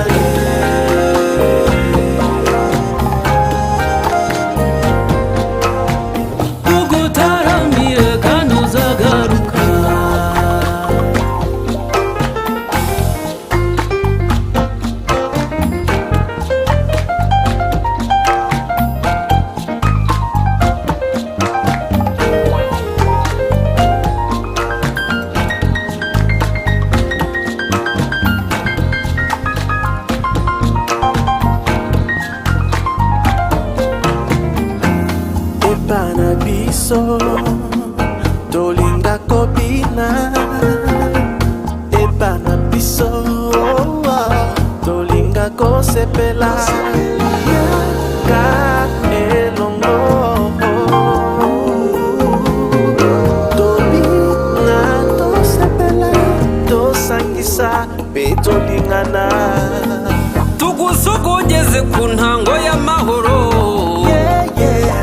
biso tolinga kobina ebana biso tolinga kosepela yaka elongo tolinga tosepela tosangisa pe tolingana tugusugugeze ku ntango y'amahoro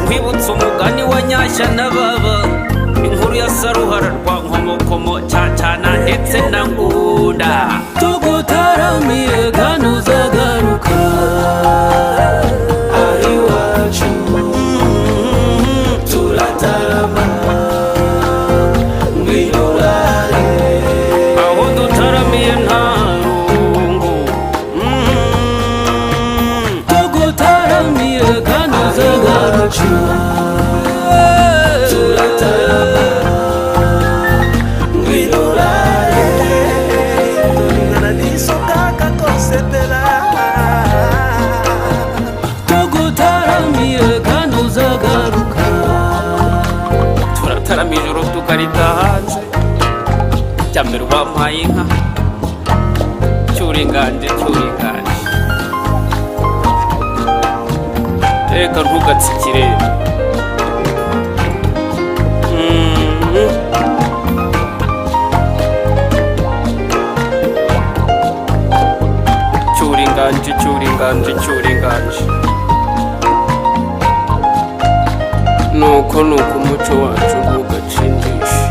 nkwibutsa umugani wa nyashya na baba inkuru ya saruhara rwa nkomokomo cyacana ndetse na ngunda tugutaramiye kandi uzagaruka ari wacu turatarama ngwirurare aho dutaramiye nta rungu tugutaramiye kandi uzagaruka turatarama ngwirurare tolingana nisokaka kosepela tugutaramiye kandi uzagaruka turataramije ijoro tukarita hanze jya mbere wampaye inka cyuringanje cyuringanje reka ntugatsikire cyuringanje cyuringanje cyuringanje nuko umuco wacu ugacindisha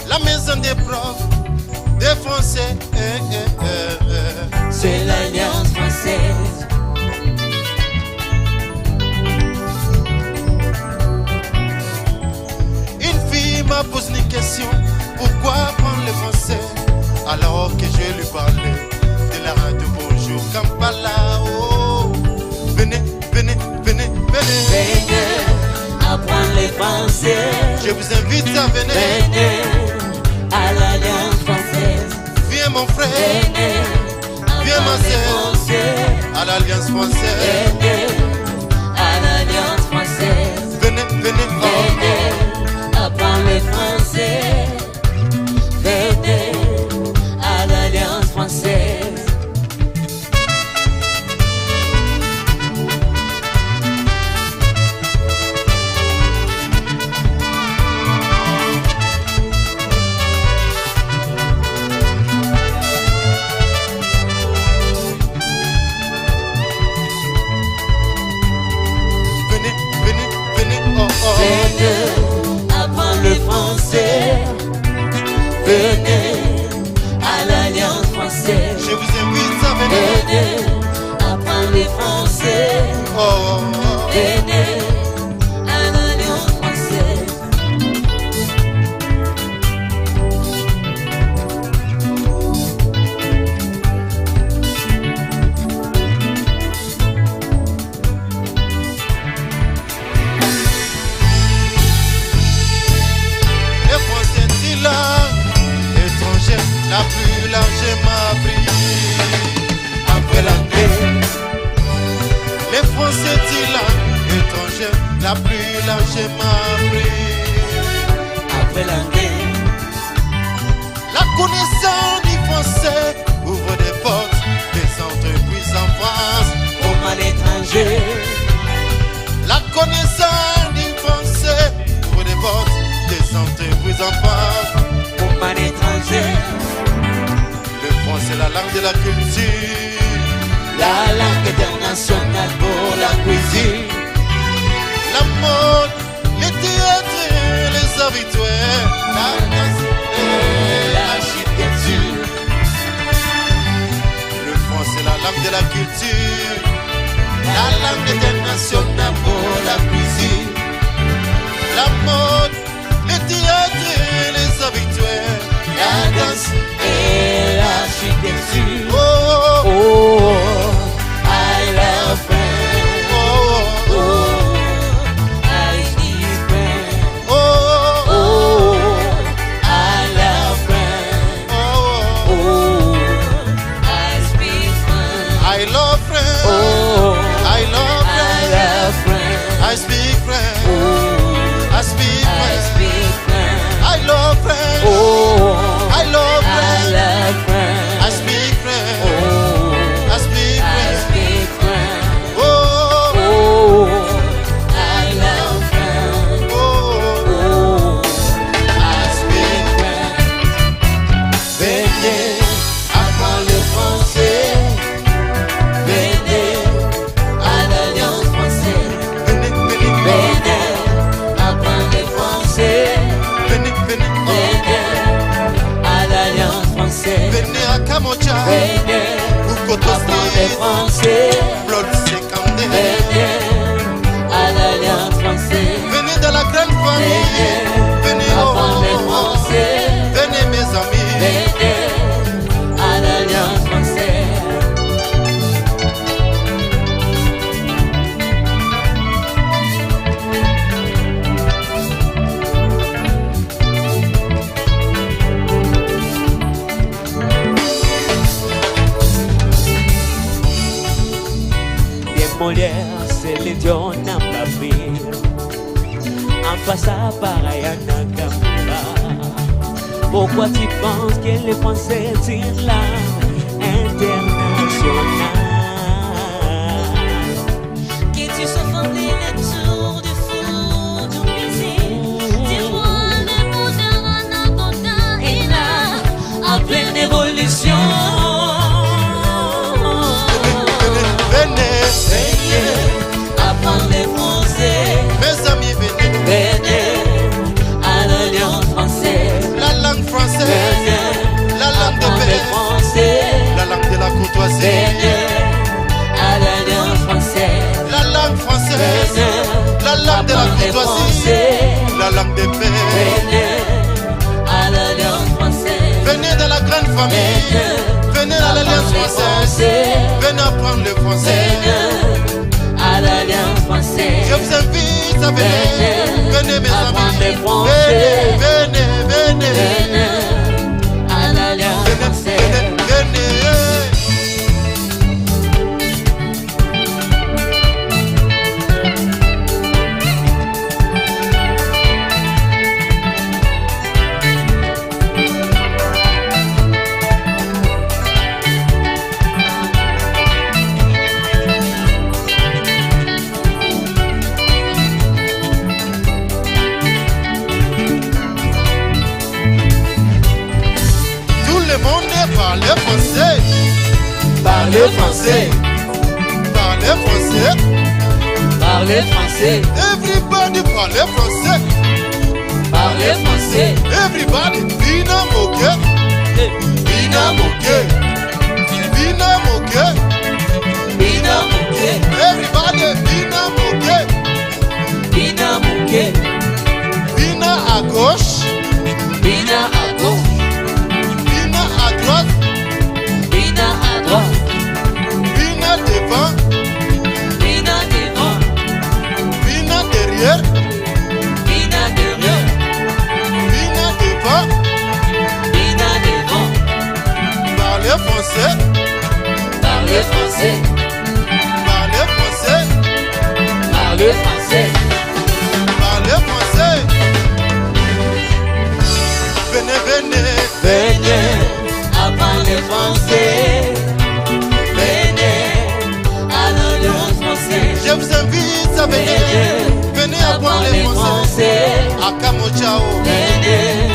La maison des profs des Français, c'est l'Alliance française. Une fille m'a posé une question, pourquoi apprendre le français alors que je lui parlais de la radio bonjour Kampala. Oh, venez, venez, venez, venez. Venez apprendre le français. Je vous invite à venir. Venez à l'Alliance française. Viens mon frère, viens ma soeur, à l'Alliance française. Venez à l'Alliance française. Venez, venez, venez apprendre le français. Venez à l'Alliance française. j'ai m'appris. Après l'anglais, La connaissance du français ouvre des portes, des entreprises en France. comme à l'étranger, La connaissance du français ouvre des portes, des entreprises en France. comme à l'étranger, Le français, la langue de la culture. la langue internationale pour la cuisine. La mode, les théâtres, les habitués, la danse et L'architecture, le français, la langue de la culture. La langue internationale pour la cuisine. La mode, les théâtres, les habitués, la danse et l'architecture. Oh, oh, Oh, I love friends. oh, oh, Oh, I need friends. oh, oh, Oh, I love friends. oh, oh. Oh, I speak French. I love French. Oh, I love I French. love French. I speak French. Oh, I speak I French. speak French. I love French. Oh, I love I French. love French. I speak French. Oh, I speak I French. speak French. Oh, Oh, I love French. oh, Oh, I speak French. Venez, apprends le français. Venez à l'Alliance française. venez, venez, Venez, apprends le français. venez, venez, Venez à l'Alliance française. venez à Kamocha, Venez, ou apprends le Kotosti, français. Blood Sekandé. Venez à l'Alliance française. Venez dans la grande famille, venez, oh, Apprends le oh, oh. français. Venez mes amis, Venez à l'Alliance française. Bien Molière, c'est l'idiot n'a pas pris. En face à pareil à Kampala. Pourquoi tu penses que les Français tirent la internationale? Que tu sois formé le tour du four du cuisine. Dis-moi le mot d'un anaconda et là, En pleine évolution. venez, Venez, apprendre les Français. mes amis, venez. Venez à l'Alliance française. La langue française, Venez, la langue de apprendre les paix, Français. la langue de la courtoisie, Venez à l'Alliance française. la langue française, Venez, la langue de la apprendre les courtoisie, Français. la langue de paix. Venez à l'Alliance française. Venez dans la grande famille, venez à l'Alliance française, venez apprendre le français. Venez à l'Alliance française. Je vous invite à venir, venez mes Apprendre le amis, français. venez, venez, venez, Venez à l'Alliance venez, française. venez. Tout le monde parle français, Parlez français. parle français. Parlez français. Everybody parle français. Parlez français. Everybody, bina moke, bina moke, bina moke. Bina Mouké. Everybody, bina moke, Bina Mouké. bina à gauche, Bina à gauche. bina à droite, Bina à droite. bina devant, Bina devant. bina derrière, Bina derrière. bina devant. Bina devant. Parlez français, Parlez français. parlez français, Parlez français. parlez Akamochao, Venez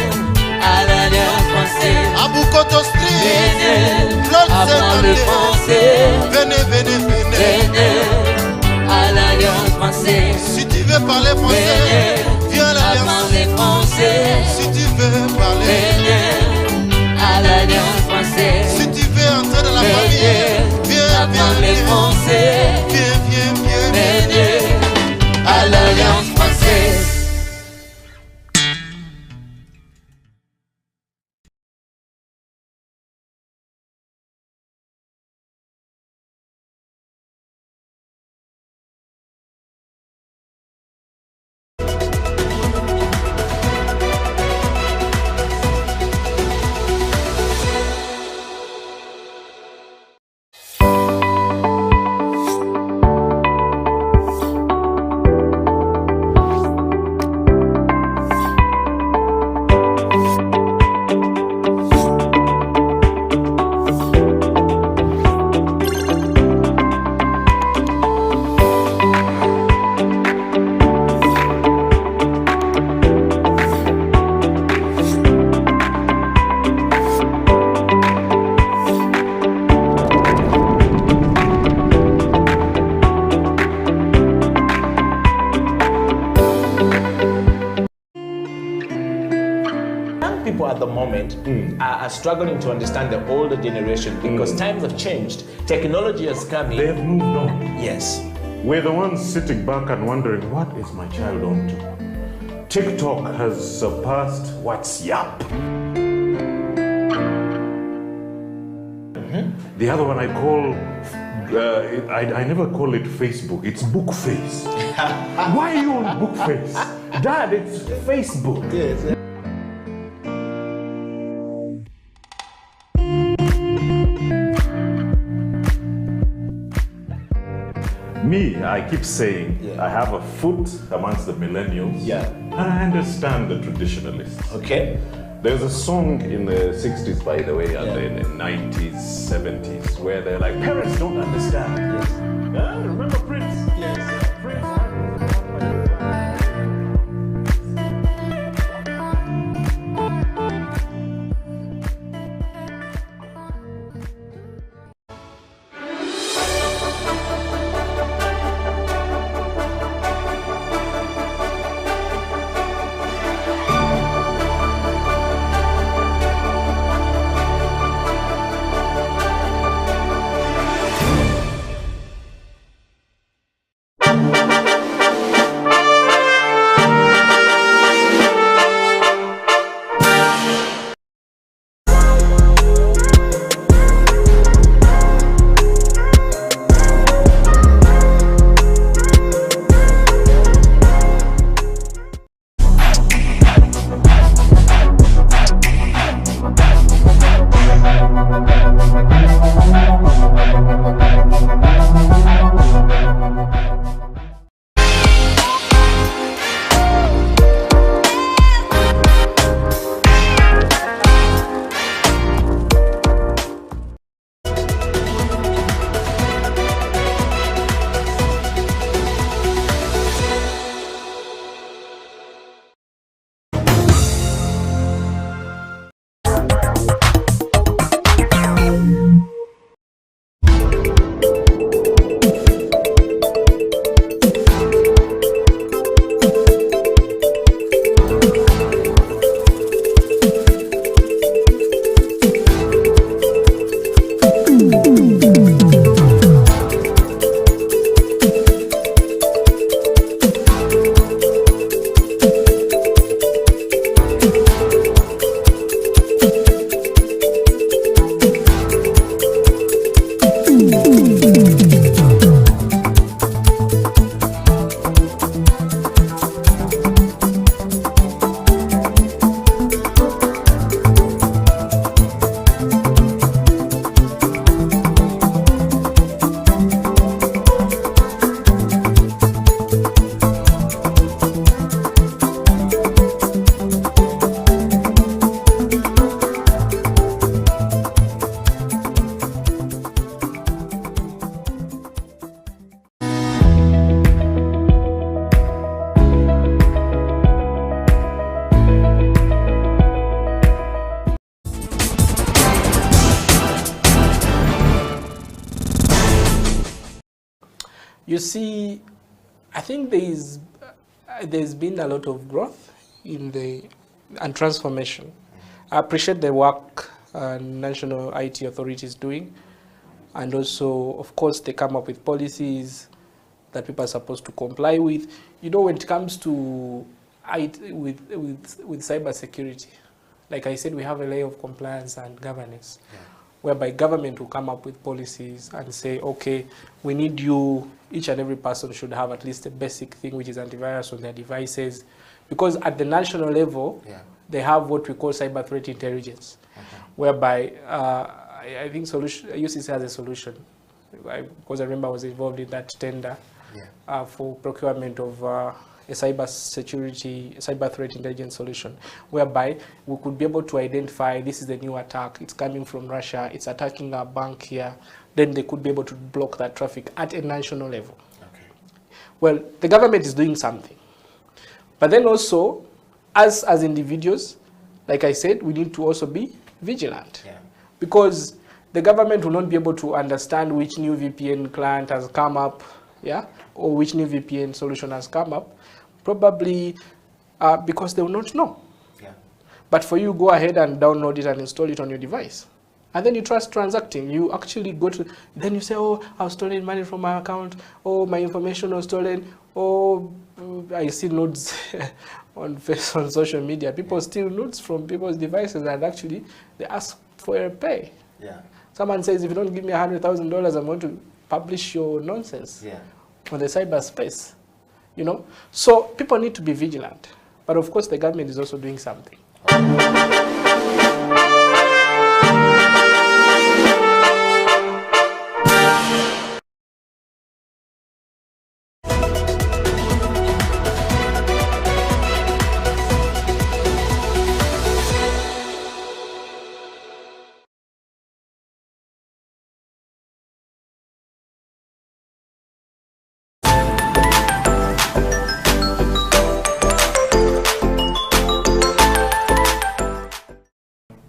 à l'Alliance française. Abukoto Street, Venez, Claude apprends le Saint-André. français. Venez, venez, venez. Venez à l'Alliance française. Si tu veux parler français, Venez, viens à apprends l'Alliance. le français. Si tu veux parler, Venez à l'Alliance française. si tu veux entrer dans la famille, Venez, viens, apprends viens, le viens. français. Viens, viens, viens, viens. Venez à l'Alliance française. Young people at the moment are struggling to understand the older generation because times have changed. Technology has come in. They've moved on. Yes. We're the ones sitting back and wondering, what is my child on to? TikTok has surpassed WhatsApp. The other one I call, I never call it Facebook, it's Bookface. Why are you on Bookface? Dad, it's Facebook. Yes. Me, I keep saying, I have a foot amongst the millennials. Yeah. And I understand the traditionalists. Okay. There's a song in the 60s, by the way, and in the 90s, 70s, where they're like, parents don't understand. Yes. Yeah, remember Prince? Yes. Prince. You see, I think there's been a lot of growth and transformation. I appreciate the work National IT Authority is doing, and also, of course, they come up with policies that people are supposed to comply with. You know, when it comes to with cyber security, like I said, we have a layer of compliance and governance, whereby government will come up with policies and say, okay, we need you, each and every person should have at least a basic thing, which is antivirus on their devices. Because at the national level, they have what we call cyber threat intelligence, whereby I think UCC has a solution. Because I remember I was involved in that tender for procurement of a cyber threat intelligence solution, whereby we could be able to identify this is the new attack, it's coming from Russia, it's attacking our bank here, then they could be able to block that traffic at a national level. Okay. Well, the government is doing something. But then also, as individuals, like I said, we need to also be vigilant. Because the government will not be able to understand which new VPN client has come up, or which new VPN solution has come up, probably because they will not know. But for you, go ahead and download it and install it on your device. And then you trust transacting. You actually go to, then you say, oh, I've stolen money from my account. Oh, my information was stolen. Oh, I see nodes on social media. People steal nodes from people's devices, and actually they ask for a pay. Someone says, if you don't give me $100,000, I'm going to publish your nonsense on the cyberspace. You know, so people need to be vigilant. But of course, the government is also doing something.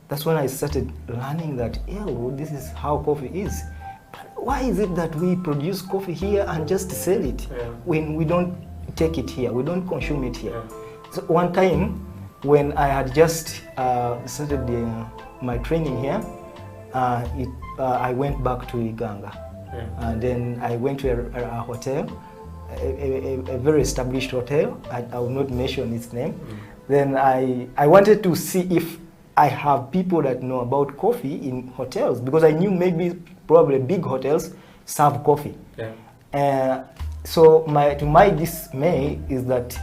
That's when I started learning that, this is how coffee is. But why is it that we produce coffee here and just sell it when we don't take it here, we don't consume it here? So one time, when I had just started my training here, I went back to Uganda. And then I went to a hotel, a very established hotel. I will not mention its name. Then I wanted to see if I have people that know about coffee in hotels, because I knew probably big hotels serve coffee. So to my dismay is that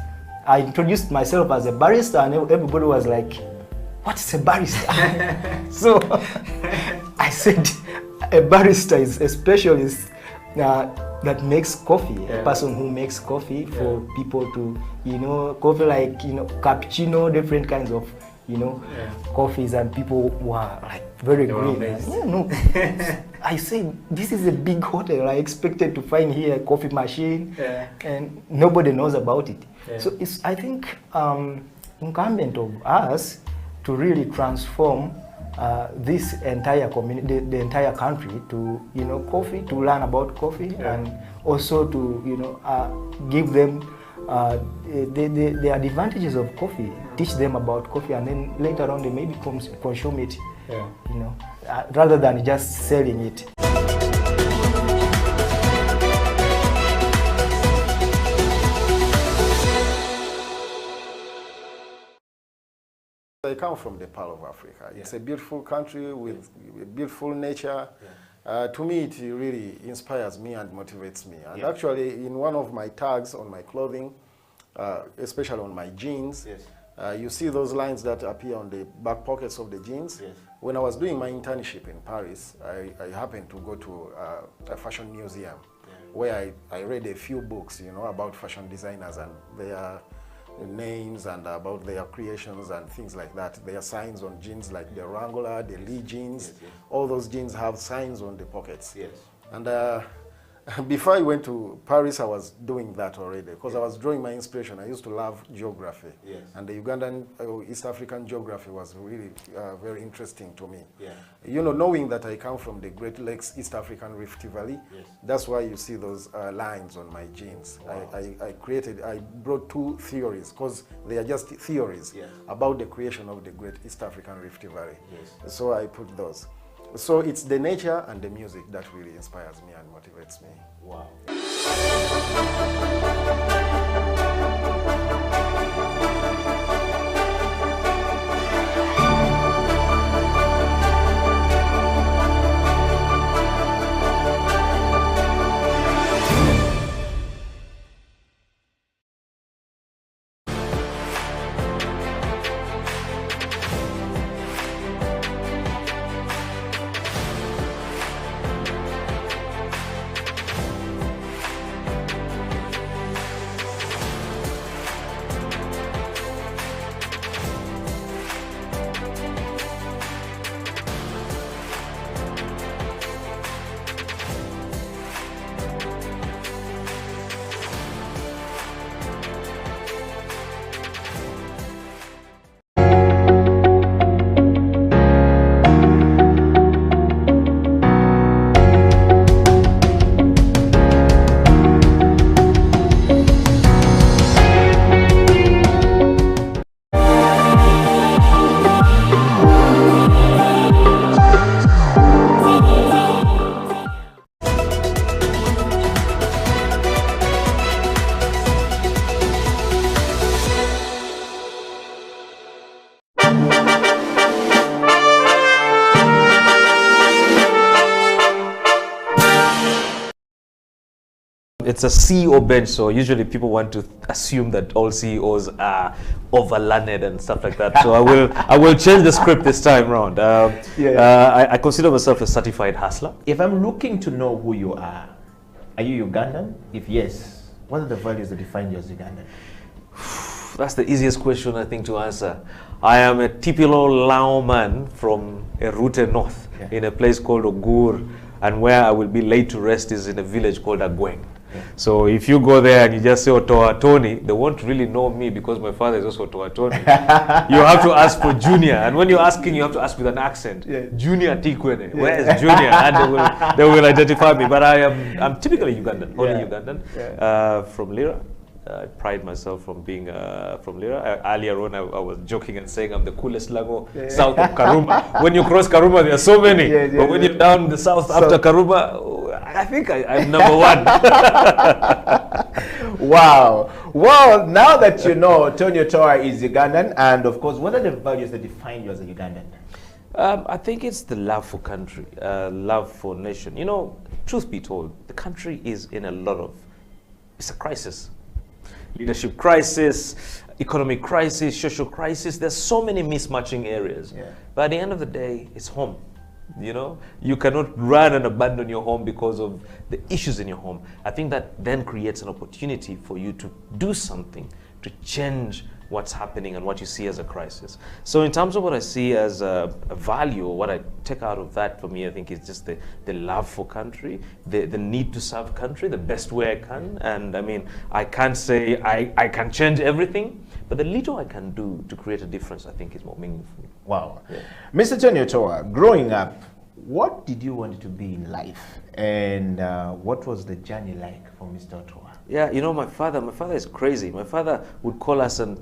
I introduced myself as a barista, and everybody was like, what's a barista? So I said, a barista is a specialist that makes coffee, a person who makes coffee for people to, coffee like, cappuccino, different kinds of, coffees, and people were like very green. I said, this is a big hotel. I expected to find here a coffee machine, and nobody knows about it. So it's, I think, incumbent of us to really transform this entire community, the entire country, to coffee, to learn about coffee, and also to give them the advantages of coffee, teach them about coffee, and then later on they maybe consume it, rather than just selling it. I come from the Pearl of Africa. It's a beautiful country with beautiful nature. To me, it really inspires me and motivates me. And actually, in one of my tags on my clothing, especially on my jeans, you see those lines that appear on the back pockets of the jeans. When I was doing my internship in Paris, I happened to go to a fashion museum where I read a few books, about fashion designers and their names and about their creations and things like that. There are signs on jeans like the Wrangler, the Lee jeans. All those jeans have signs on the pockets. And Before I went to Paris, I was doing that already because I was drawing my inspiration. I used to love geography. Yes. And the Ugandan, East African geography was really very interesting to me. Yeah. You know, knowing that I come from the Great Lakes, East African Rift Valley, Yes. that's why you see those lines on my jeans. Wow. I brought two theories because they are just theories about the creation of the Great East African Rift Valley. Yes. So I put those. So it's the nature and the music that really inspires me and motivates me. Wow. It's a CEO bench, so usually people want to assume that all CEOs are over-learned and stuff like that. So I will change the script this time round. I consider myself a certified hustler. If I'm looking to know who you are you Ugandan? If yes, what are the values that define you as Ugandan? That's the easiest question, I think, to answer. I am a typical Lao man from a Rute North, in a place called Ogur, and where I will be laid to rest is in a village called Agweng. So if you go there and you just say Otoa Tony, they won't really know me because my father is also Otoa Tony. You have to ask for Junior, and when you're asking, you have to ask with an accent. Junior Tikwene, where is Junior? And they will identify me. But I'm typically Ugandan, only Ugandan, from Lira. I pride myself from being from Lira. Earlier on, I was joking and saying I'm the coolest Lango south of Karuma. When you cross Karuma, there are so many. But when you're down the south after Karuma, I think I'm number one. Wow. Well, now that you know Tony Otoa is Ugandan, and of course, what are the values that define you as a Ugandan? I think it's the love for country, love for nation. You know, truth be told, the country is in it's a crisis. Leadership crisis, economic crisis, social crisis. There's so many mismatching areas. But at the end of the day, it's home. You know, you cannot run and abandon your home because of the issues in your home. I think that then creates an opportunity for you to do something to change what's happening and what you see as a crisis. So in terms of what I see as a value, or what I take out of that for me, I think is just the love for country, the need to serve country the best way I can. And I mean, I can't say I can change everything, but the little I can do to create a difference, I think is more meaningful. Wow. Mr. Tony Otoa, growing up, what did you want to be in life? And what was the journey like for Mr. Otoa? Yeah, you know, my father is crazy. My father would call us and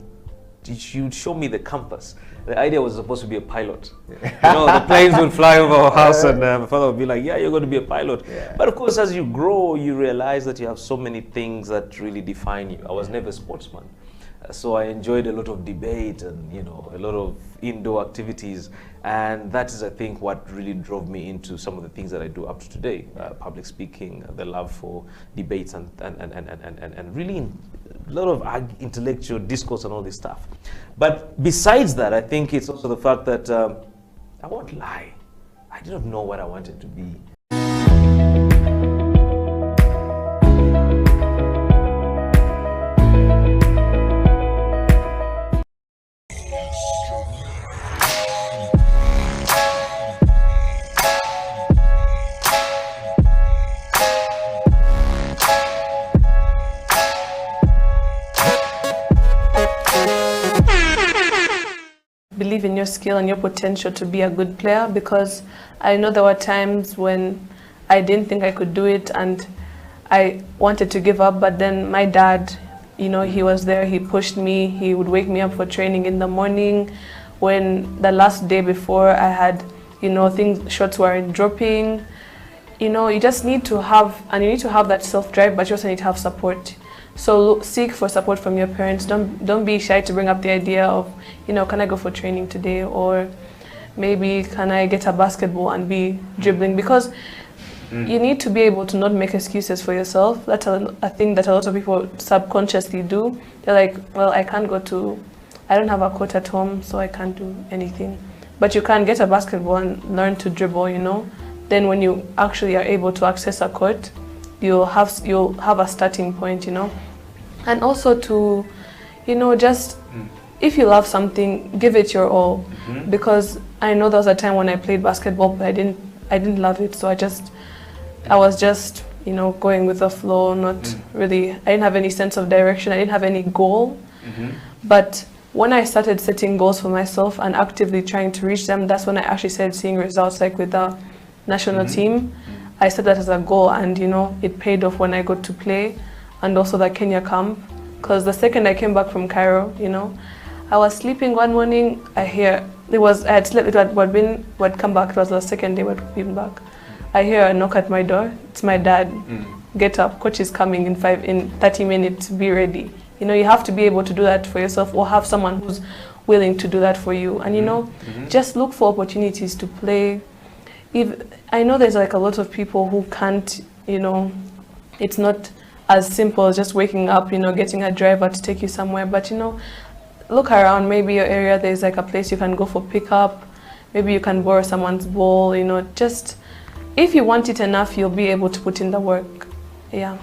he would show me the compass. The idea was supposed to be a pilot. You know, the planes would fly over our house and my father would be like, yeah, you're going to be a pilot. But of course, as you grow, you realize that you have so many things that really define you. I was never a sportsman. So I enjoyed a lot of debate and, you know, a lot of indoor activities. And that is, I think, what really drove me into some of the things that I do up to today. Public speaking, the love for debates and really a lot of intellectual discourse and all this stuff. But besides that, I think it's also the fact that I won't lie. I didn't know what I wanted to be. believe in your skill and your potential to be a good player, because I know there were times when I didn't think I could do it and I wanted to give up, but then my dad, you know, he was there, he pushed me, he would wake me up for training in the morning. When the last day before I had, you know, shots weren't dropping. You know, you just need to have, and you need to have that self-drive, but you also need to have support. So seek for support from your parents. Don't be shy to bring up the idea of, you know, can I go for training today? Or maybe can I get a basketball and be dribbling? Because you need to be able to not make excuses for yourself. That's a thing that a lot of people subconsciously do. They're like, well, I don't have a court at home, so I can't do anything. But you can get a basketball and learn to dribble, you know. Then when you actually are able to access a court, you'll have a starting point, you know. And also to, you know, just if you love something, give it your all. Because I know there was a time when I played basketball, but I didn't love it, so I was just, you know, going with the flow, not really, I didn't have any sense of direction, I didn't have any goal. But when I started setting goals for myself and actively trying to reach them, that's when I actually started seeing results, like with the national team. I set that as a goal, and you know, it paid off when I got to play, and also the Kenya camp. Because the second I came back from Cairo, you know, I was sleeping one morning, I had slept, I'd come back, it was the second day I'd been back. I hear a knock at my door, it's my dad. Get up, coach is coming in 30 minutes, be ready. You know, you have to be able to do that for yourself, or have someone who's willing to do that for you. And you know, just look for opportunities to play. I know there's like a lot of people who can't, you know, it's not as simple as just waking up, you know, getting a driver to take you somewhere. But you know, look around, maybe your area, there's like a place you can go for pickup. Maybe you can borrow someone's ball, you know, just, if you want it enough, you'll be able to put in the work. Yeah.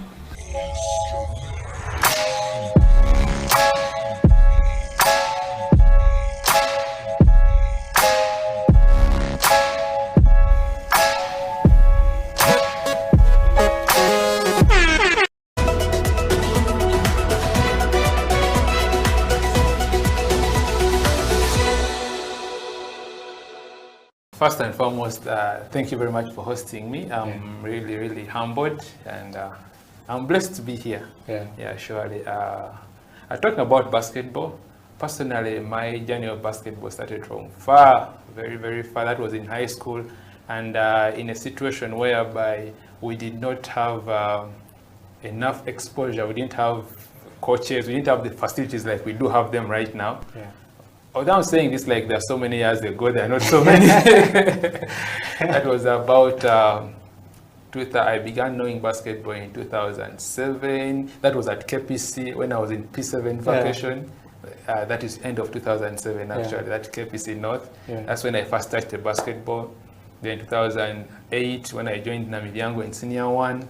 First and foremost, thank you very much for hosting me. I'm really, really humbled, and I'm blessed to be here. Yeah, surely. Talking about basketball, personally, my journey of basketball started from far, very, very far. That was in high school, and in a situation whereby we did not have enough exposure. We didn't have coaches. We didn't have the facilities like we do have them right now. Although I'm saying this like there are so many years ago, there are not so many. That was about, I began knowing basketball in 2007. That was at KPC when I was in P7 vacation. That is end of 2007 actually, that KPC North. That's when I first touched basketball. Then 2008 when I joined Namibyango in Senior 1.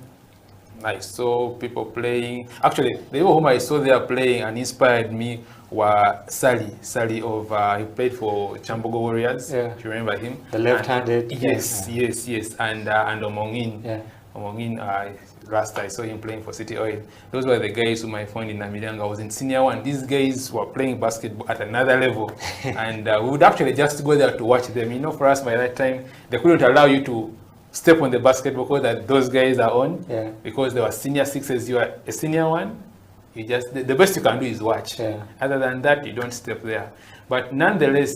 I saw people playing. Actually, the people whom I saw there playing and inspired me were Sally of, he played for Chambogo Warriors. Do you remember him? The left-handed. Yes. And Omongin. Omongin, last I saw him playing for City Oil. Those were the guys whom I found in Namibyango. I was in Senior 1. These guys were playing basketball at another level. And we would actually just go there to watch them. You know, for us by that time, they couldn't allow you to step on the basketball court that those guys are on, because they were senior 6s, you are a senior 1. You just, the best you can do is watch. Other than that, you don't step there. But nonetheless,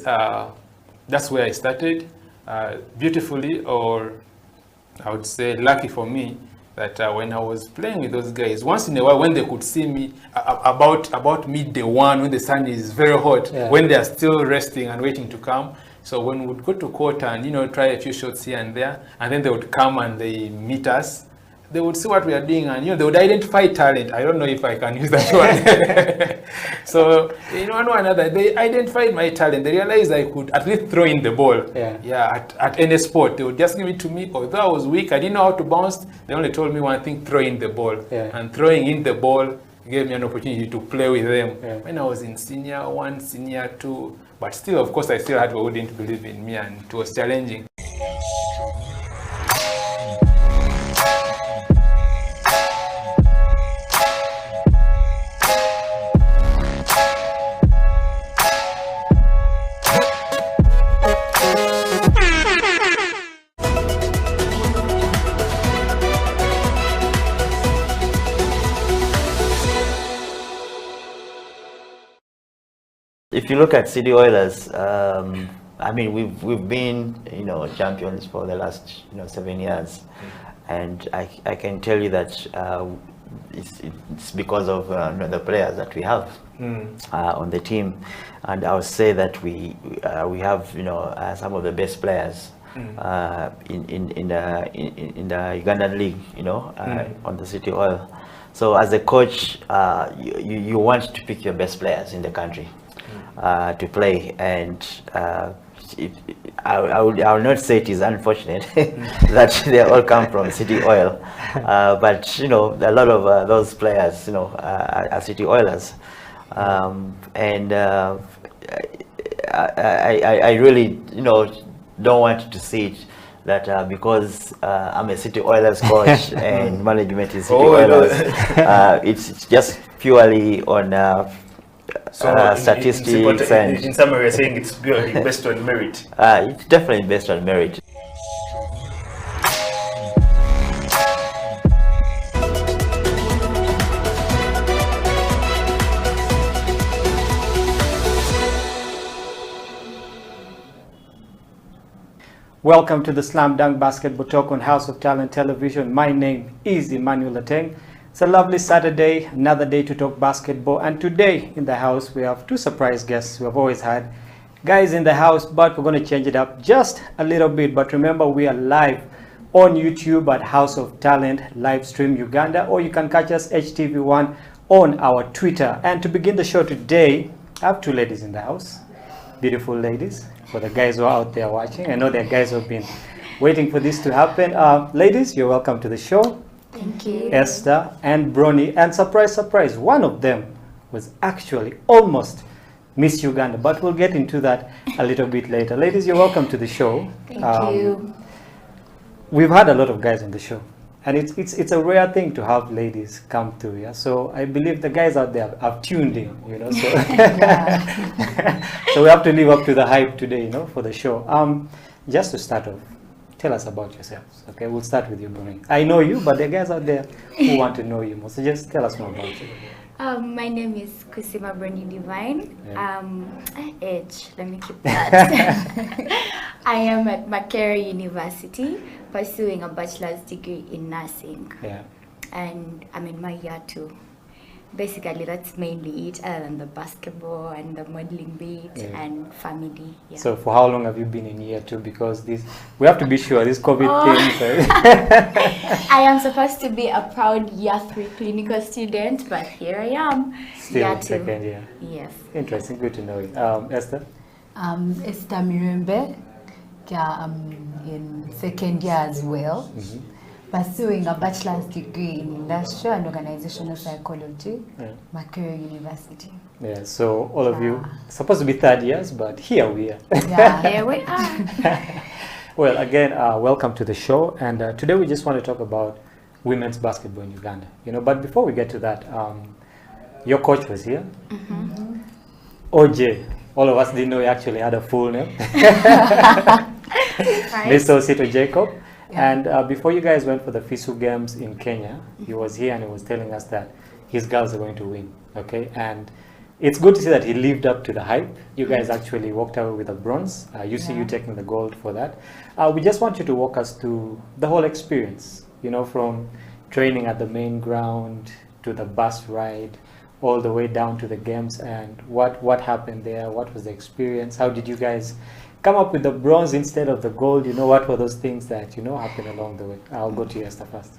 that's where I started. Beautifully, or I would say lucky for me, that when I was playing with those guys, once in a while when they could see me about midday 1, when the sun is very hot, when they are still resting and waiting to come. So when we would go to court and, you know, try a few shots here and there, and then they would come and they meet us, they would see what we are doing, and, you know, they would identify talent. I don't know if I can use that one. So, you know, one or another, they identified my talent. They realized I could at least throw in the ball. At any sport. They would just give it to me. Although I was weak, I didn't know how to bounce. They only told me one thing, throw in the ball. And throwing in the ball gave me an opportunity to play with them. When I was in Senior 1, Senior 2, but still, of course, I still had people who didn't believe in me, and it was challenging. if you look at City Oilers, I mean, we've been, you know, champions for the last, you know, 7 years, and I can tell you that it's because of you know, the players that we have on the team, and I would say that we have, you know, some of the best players in the Ugandan league, you know, on the City Oil. So as a coach, you want to pick your best players in the country to play, and I will not say it is unfortunate that they all come from City Oil, but you know, a lot of those players, you know, are City Oilers, and I really, you know, don't want to see it that because I'm a City Oilers coach and management is City Oilers, it's just purely on statistics, and in summary, you're saying it's purely based on merit. It's definitely based on merit. Welcome to the Slam Dunk Basketball Talk on House of Talent Television. My name is Emmanuel Lateng. It's a lovely Saturday, another day to talk basketball. And today in the house, we have two surprise guests. We have always had guys in the house, but we're going to change it up just a little bit. But remember, we are live on YouTube at House of Talent live stream Uganda, or you can catch us HTV1 on our Twitter. And to begin the show today, I have two ladies in the house, beautiful ladies. For the guys who are out there watching, I know there are guys who have been waiting for this to happen. Ladies, you're welcome to the show. Thank you. Esther and Bronny, and surprise, surprise, one of them was actually almost Miss Uganda, but we'll get into that a little bit later. Ladies, you're welcome to the show. Thank you. We've had a lot of guys on the show, and it's a rare thing to have ladies come through. Yeah, so I believe the guys out there have tuned in, you know. So, so we have to live up to the hype today, you know, for the show. Just to start off, tell us about yourselves. Okay, we'll start with you, Bronny. I know you, but there are guys out there who want to know you more. So just tell us more about you. My name is Kusima Bronny Divine. Age, let me keep that. I am at Makerere University pursuing a bachelor's degree in nursing. Yeah. And I'm in my year 2. Basically, that's mainly it, other than the basketball and the modeling bit and family. Yeah. So for how long have you been in year 2? Because this, we have to be sure, this COVID thing. I am supposed to be a proud year 3 clinical student, but here I am. Still year in 2. second year. Yes. Interesting, good to know you. Esther? Esther Mirembe. I'm in second year as well. Pursuing a bachelor's degree in industrial and organizational psychology, Makerere University. Yeah, so all of you supposed to be third years, but here we are. Yeah, here we are. Well, again, welcome to the show, and today we just want to talk about women's basketball in Uganda. You know, but before we get to that, your coach was here. OJ. All of us didn't know he actually had a full name. Mr. Osito Jacob. And before you guys went for the FISU games in Kenya, he was here and he was telling us that his girls are going to win. Okay, and it's good to see that he lived up to the hype. You guys actually walked away with a bronze. You see you taking the gold for that. We just want you to walk us through the whole experience, you know, from training at the main ground to the bus ride, all the way down to the games, and what happened there, what was the experience, how did you guys come up with the bronze instead of the gold, you know, what were those things that, you know, happened along the way? I'll go to you, Esther, first.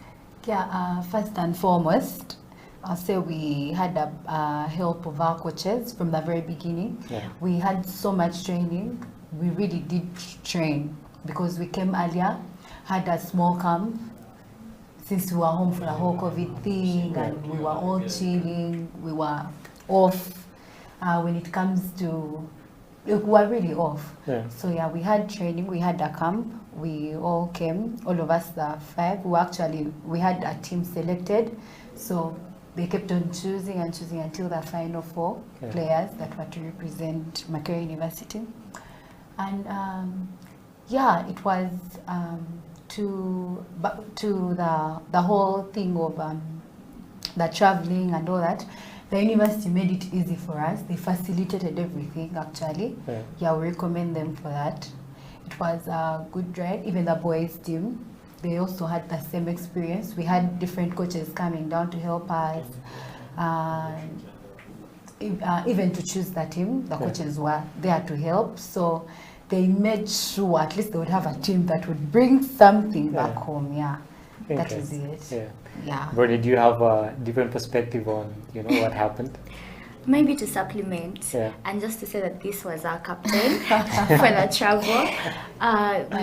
Yeah, first and foremost, I'll say we had a help of our coaches from the very beginning. Yeah. We had so much training. We really did train because we came earlier, had a small camp, since we were home for the whole COVID thing, and we were all chilling, we were off. When it comes to, we were really off. Yeah. So yeah, we had training, we had a camp, we all came, all of us, the 5. We had a team selected, so they kept on choosing and choosing until the final 4 players that were to represent Makerere University. And yeah, it was to the whole thing of the traveling and all that. The university made it easy for us. They facilitated everything, actually. Yeah, we recommend them for that. It was a good ride. Even the boys' team, they also had the same experience. We had different coaches coming down to help us. Even to choose the team, the coaches were there to help. So they made sure at least they would have a team that would bring something back home. Yeah, that is it. Yeah. Bernie, do you have a different perspective on what happened? Maybe to supplement, and just to say that this was our captain for the travel.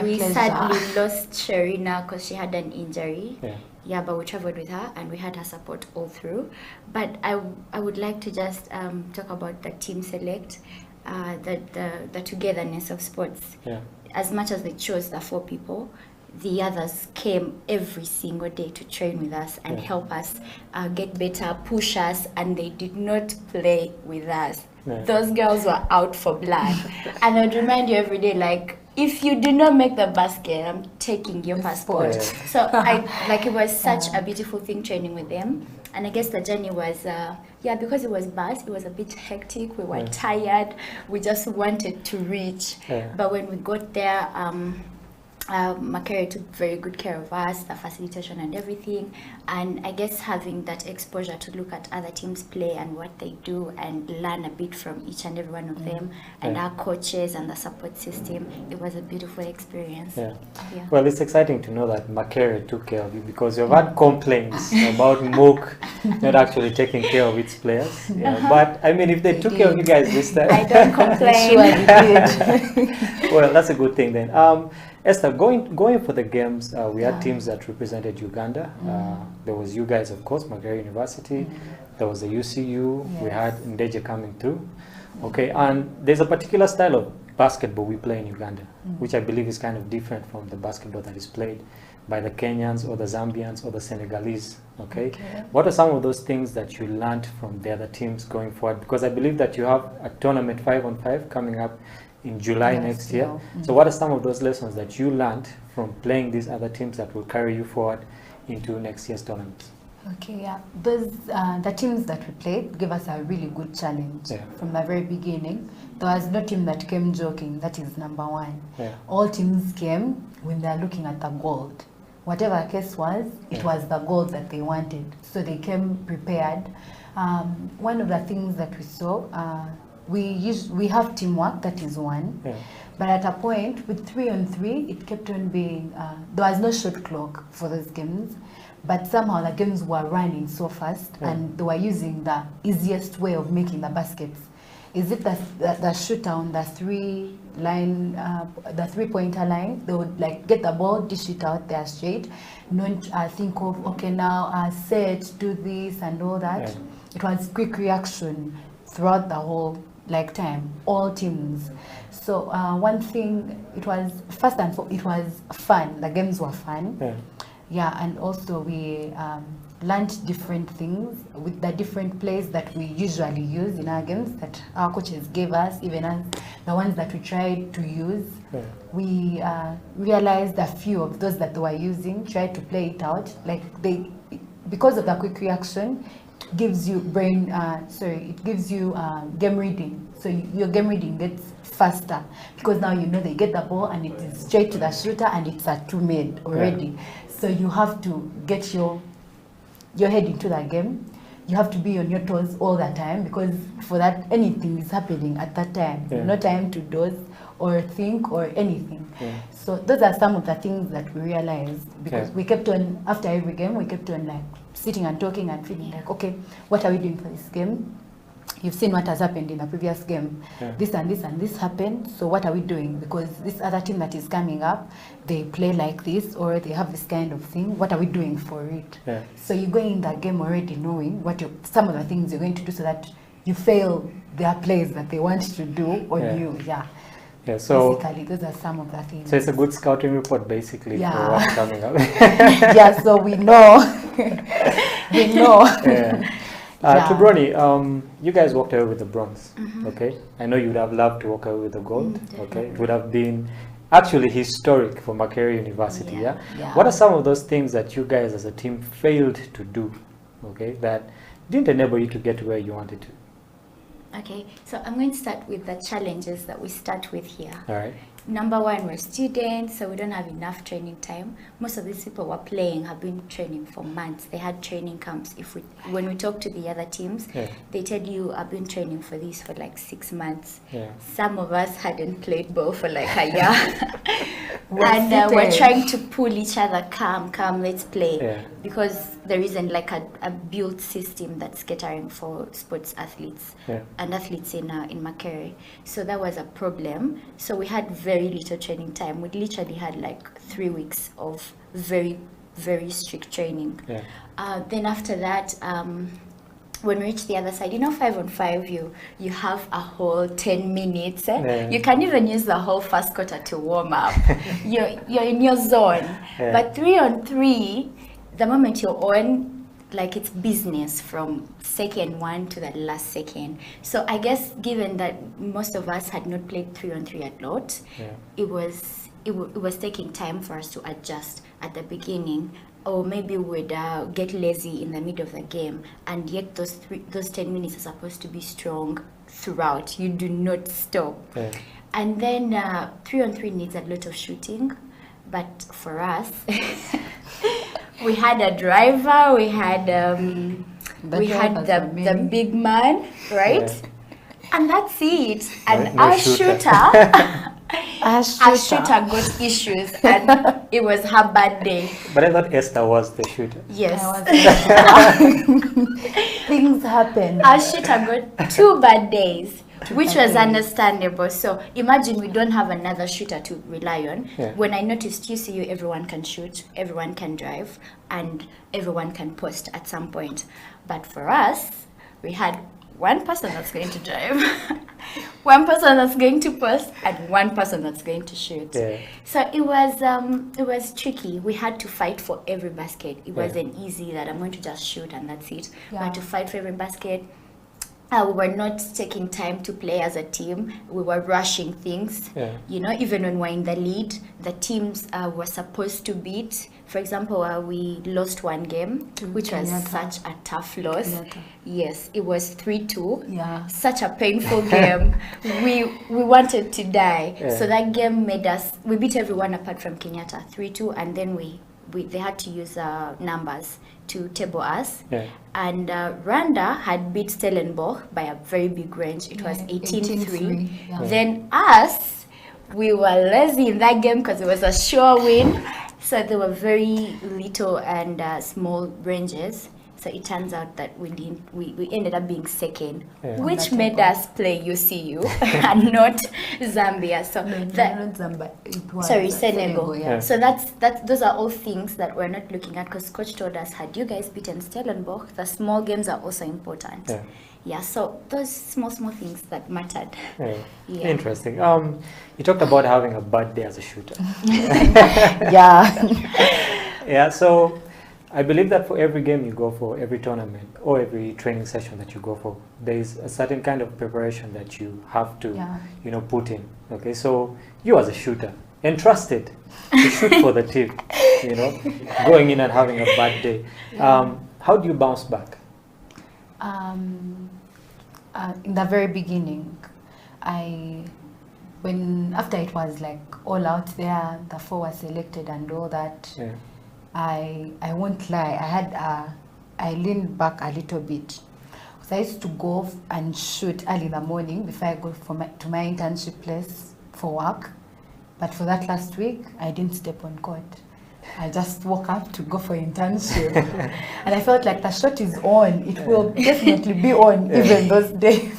We sadly lost Sharina because she had an injury. Yeah, but we traveled with her and we had her support all through. But I would like to just talk about the team select, the togetherness of sports. As much as they chose the 4 people, the others came every single day to train with us and help us get better, push us, and they did not play with us. Those girls were out for blood. And I'd remind you every day, like, if you do not make the basket, I'm taking your passport. So it was such a beautiful thing training with them. And I guess the journey was, because it was bus, it was a bit hectic. We were tired. We just wanted to reach. But when we got there, Makere took very good care of us, the facilitation and everything, and I guess having that exposure to look at other teams play and what they do and learn a bit from each and every one of them, and our coaches and the support system, it was a beautiful experience. Well, it's exciting to know that Makere took care of you, because you've had complaints about Mook not actually taking care of its players. But I mean, if they took care of you guys this time, I don't complain. Well, that's a good thing then. Esther, going for the games, we had teams that represented Uganda. There was you guys, of course, Makerere University. There was the UCU. We had Ndeje coming through. Okay, and there's a particular style of basketball we play in Uganda, which I believe is kind of different from the basketball that is played by the Kenyans or the Zambians or the Senegalese. Okay, what are some of those things that you learned from the other teams going forward? Because I believe that you have a tournament 5-on-5 coming up in July next year. So what are some of those lessons that you learned from playing these other teams that will carry you forward into next year's tournament? Okay, those the teams that we played gave us a really good challenge from the very beginning. There was no team that came joking. That is number one. All teams came when they are looking at the gold. Whatever the case was, it was the gold that they wanted. So they came prepared. One of the things that we saw, we have teamwork, that is one. But at a point with 3-on-3, it kept on being, there was no shot clock for those games, but somehow the games were running so fast and they were using the easiest way of making the baskets. Is it the shooter on the 3-pointer line, they would like get the ball, dish it out there straight, not think of, okay, now set, do this and all that. It was quick reaction throughout the whole time, all teams. So one thing, it was first and foremost, it was fun. The games were fun. And also we learned different things with the different plays that we usually use in our games that our coaches gave us, even as the ones that we tried to use. We realized a few of those that they were using, tried to play it out. Because of the quick reaction, gives you it gives you game reading. So your game reading gets faster because now you know they get the ball and it is straight to the shooter and it's a two-made already. So you have to get your head into the game. You have to be on your toes all the time because for that anything is happening at that time. No time to doze or think or anything. So those are some of the things that we realized because we kept on, after every game, we kept on sitting and talking and feeling like, okay, what are we doing for this game? You've seen what has happened in a previous game. This and this and this happened, so what are we doing? Because this other team that is coming up, they play like this or they have this kind of thing. What are we doing for it? So you go in that game already knowing what some of the things you're going to do so that you fail their plays that they want to do on you. So basically, those are some of the things. So it's a good scouting report, basically, for what's coming up. So we know. To Bronny, you guys walked away with the bronze, okay? I know you would have loved to walk away with the gold, okay? It would have been actually historic for Makerere University, What are some of those things that you guys as a team failed to do, okay? That didn't enable you to get to where you wanted to? Okay, so I'm going to start with the challenges that we start with here. All right. Number one, we're students, so we don't have enough training time. Most of these people who are playing have been training for months. They had training camps. When we talk to the other teams, they tell you I've been training for this for like 6 months. Some of us hadn't played ball for like a year. And we're trying to pull each other, come, let's play. Because there isn't like a built system that's catering for sports athletes and athletes in Makerere. So that was a problem. So we had very little training time. We literally had like 3 weeks of very, very strict training. Then after that, when we reach the other side, 5-on-5, you have a whole 10 minutes. You can even use the whole first quarter to warm up. You're in your zone. But 3-on-3, the moment you're on, like it's business from second one to the last second. So I guess given that most of us had not played 3-on-3 a lot, it was taking time for us to adjust at the beginning. Or maybe we'd get lazy in the middle of the game, and yet those 10 minutes are supposed to be strong throughout. You do not stop. And then 3-on-3 needs a lot of shooting, but for us, we had a driver, we had the big man, right? And that's it. And our shooter. Our shooter got issues, and it was her bad day. But I thought Esther was the shooter. Yes. Things happen. Our shooter got 2 bad days, which was understandable. So imagine we don't have another shooter to rely on. When I noticed UCU, everyone can shoot, everyone can drive, and everyone can post at some point. But for us, we had one person that's going to drive, one person that's going to post, and one person that's going to shoot. So it was tricky. We had to fight for every basket. It wasn't easy that I'm going to just shoot and that's it. We had to fight for every basket. We were not taking time to play as a team. We were rushing things. Even when we're in the lead, the teams were supposed to beat. For example, we lost one game, which was such a tough loss. Yes, it was 3-2. Such a painful game. We wanted to die. So that game made us, we beat everyone apart from Kenyatta, 3-2, and then they had to use numbers to table us. And Rwanda had beat Stellenbosch by a very big range. It was 18-3. Then us, we were lazy in that game because it was a sure win. So there were very little and small ranges. So it turns out that we ended up being second, which made us play UCU and not Zambia. So not Zambia. It was Senegal. So those are all things that we're not looking at, because coach told us, had you guys beaten Stellenbosch, the small games are also important. So those small things that mattered. Interesting. You talked about having a bad day as a shooter. So I believe that for every game you go for, every tournament or every training session that you go for, there is a certain kind of preparation that you have to, put in. Okay, so you as a shooter, entrusted to shoot for the team, going in and having a bad day. How do you bounce back? In the very beginning, after it was like all out there, the 4 were selected and all that. I won't lie, I leaned back a little bit. So I used to go and shoot early in the morning before I go to my internship place for work. But for that last week, I didn't step on court. I just woke up to go for internship. And I felt like the shot is on. It will definitely be on even those days.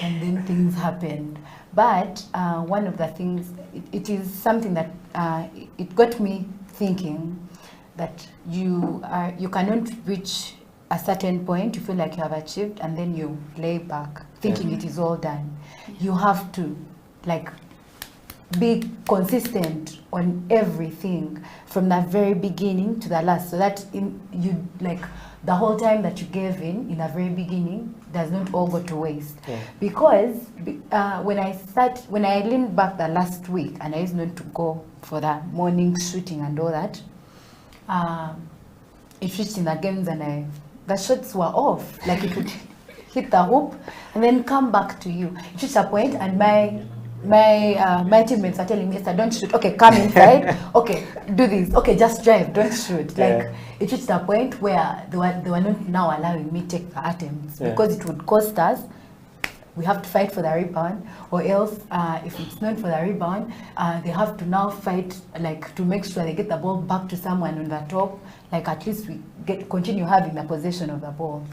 And then things happened. But one of the things, it is something that it got me thinking that you cannot reach a certain point, you feel like you have achieved, and then you lay back thinking it is all done. You have to be consistent on everything from the very beginning to the last, so that the whole time that you gave in the very beginning does not all go to waste. Because when I leaned back the last week and I used not to go for the morning shooting and all that, it reached in the games and the shots were off. Like it would hit the hoop and then come back to you. It reached a point, and my teammates are telling me, Esther, don't shoot. Okay, come inside. Okay, do this. Okay, just drive. Don't shoot. Like it reached a point where they were not now allowing me take the attempts because it would cost us. We have to fight for the rebound, or else if it's not for the rebound, they have to now fight like to make sure they get the ball back to someone on the top. Like at least we continue having the possession of the ball.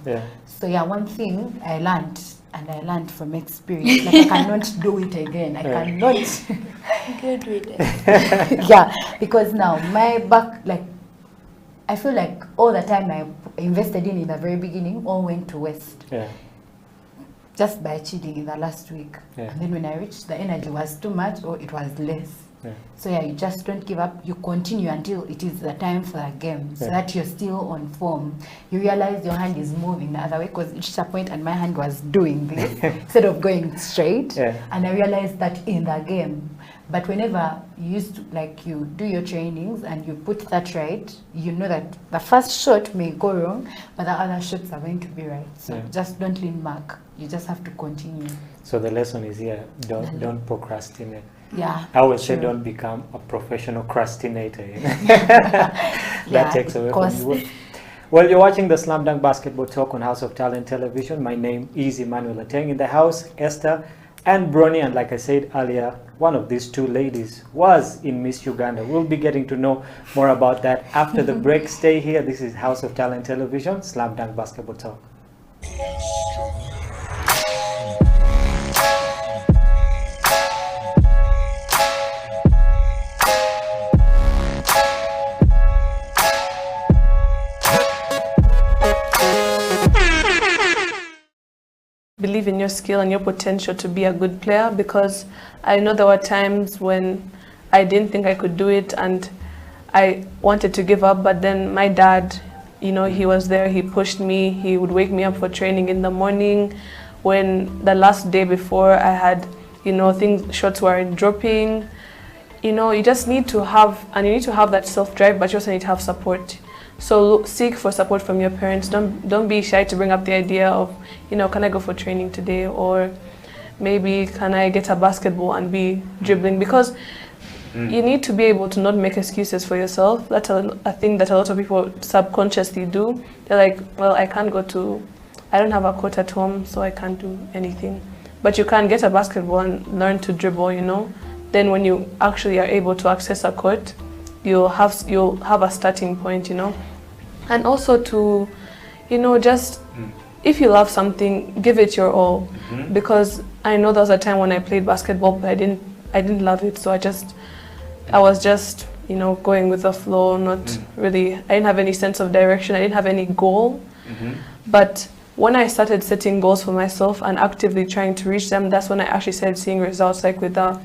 So one thing I learned from experience, like I cannot do it again. I cannot. Good riddance. Because now my back, like I feel like all the time I invested in the very beginning all went to waste. Just by cheating in the last week. And then when I reached, the energy was too much or it was less. So you just don't give up. You continue until it is the time for the game, so that you're still on form. You realize your hand is moving the other way, because each point and my hand was doing this instead of going straight. And I realized that in the game. But whenever you used to, like, you do your trainings and you put that right, you know that the first shot may go wrong, but the other shots are going to be right. So just don't lean back. You just have to continue. So the lesson is here: don't procrastinate. Yeah. I always say don't become a professional procrastinator. That takes away from you. Well, you're watching the Slam Dunk Basketball Talk on House of Talent Television. My name is Emmanuel Ateng. In the house, Esther and Bronnie, and like I said earlier, one of these two ladies was in Miss Uganda. We'll be getting to know more about that after the break. Stay here. This is House of Talent Television, Slam Dunk Basketball Talk. Believe in your skill and your potential to be a good player, because I know there were times when I didn't think I could do it and I wanted to give up, but then my dad, he was there, he pushed me, he would wake me up for training in the morning. When the last day before I had, shots were dropping, you just need to have, and you need to have that self-drive, but you also need to have support. So seek for support from your parents. Don't be shy to bring up the idea of, can I go for training today, or maybe can I get a basketball and be dribbling, because you need to be able to not make excuses for yourself. That's a thing that a lot of people subconsciously do. They're like, well, I don't have a court at home, so I can't do anything. But you can get a basketball and learn to dribble, Then when you actually are able to access a court, you'll have a starting point, And also to, just if you love something, give it your all. Because I know there was a time when I played basketball, but I didn't love it. So I was just, going with the flow, not really, I didn't have any sense of direction. I didn't have any goal. But when I started setting goals for myself and actively trying to reach them, that's when I actually started seeing results, like with the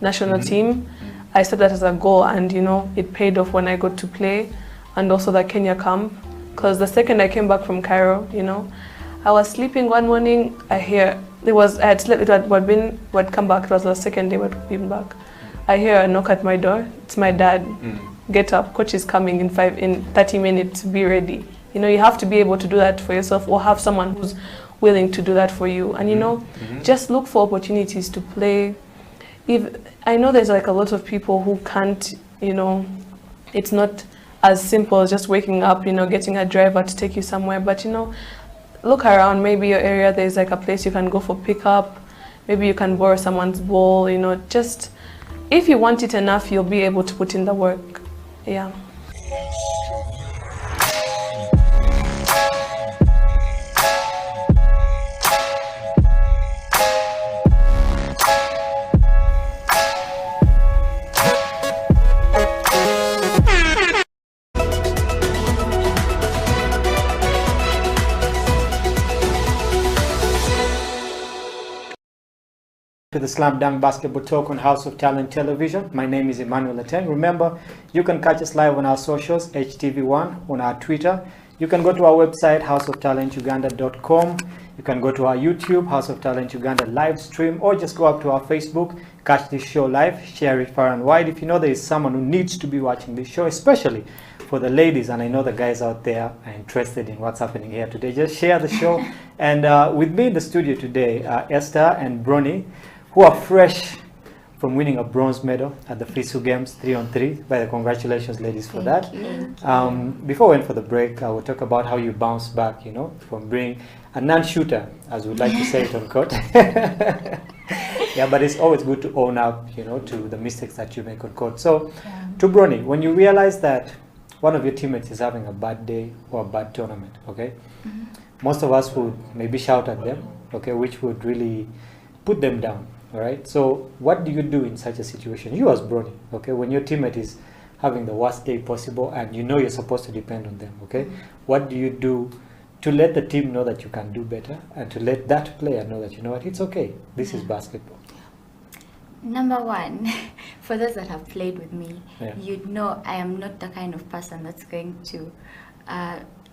national team. I set that as a goal, and it paid off when I got to play, and also the Kenya camp. Because the second I came back from Cairo, I was sleeping one morning. I had slept. I'd come back. It was the second day we'd been back. I hear a knock at my door. It's my dad. Get up, coach is coming in 30 minutes. Be ready. You have to be able to do that for yourself, or have someone who's willing to do that for you. And just look for opportunities to play. I know there's like a lot of people who can't, it's not as simple as just waking up, getting a driver to take you somewhere. But, look around, maybe your area, there's like a place you can go for pickup. Maybe you can borrow someone's ball, just if you want it enough, you'll be able to put in the work. Yeah. To the Slam Dunk Basketball Talk on House of Talent Television. My name is Emmanuel Ateng. Remember, you can catch us live on our socials, HTV1, on our Twitter. You can go to our website, houseoftalentuganda.com. You can go to our YouTube, House of Talent Uganda live stream, or just go up to our Facebook, catch this show live, share it far and wide. If you know there is someone who needs to be watching this show, especially for the ladies, and I know the guys out there are interested in what's happening here today, just share the show. And with me in the studio today are Esther and Bronny, who are fresh from winning a bronze medal at the FISU Games 3-on-3. By the congratulations, ladies, for that. Before we went for the break, I will talk about how you bounce back, you know, from being a non-shooter, as we'd like to say it on court. Yeah, but it's always good to own up, you know, to the mistakes that you make on court. So, to Bronny, when you realize that one of your teammates is having a bad day or a bad tournament, okay, most of us would maybe shout at them, okay, which would really put them down. All right. So what do you do in such a situation? You as Bronny, okay, when your teammate is having the worst day possible and you know you're supposed to depend on them, okay, what do you do to let the team know that you can do better and to let that player know that, you know what, it's okay, this is basketball? Number one, for those that have played with me, Yeah. you'd know I am not the kind of person that's going to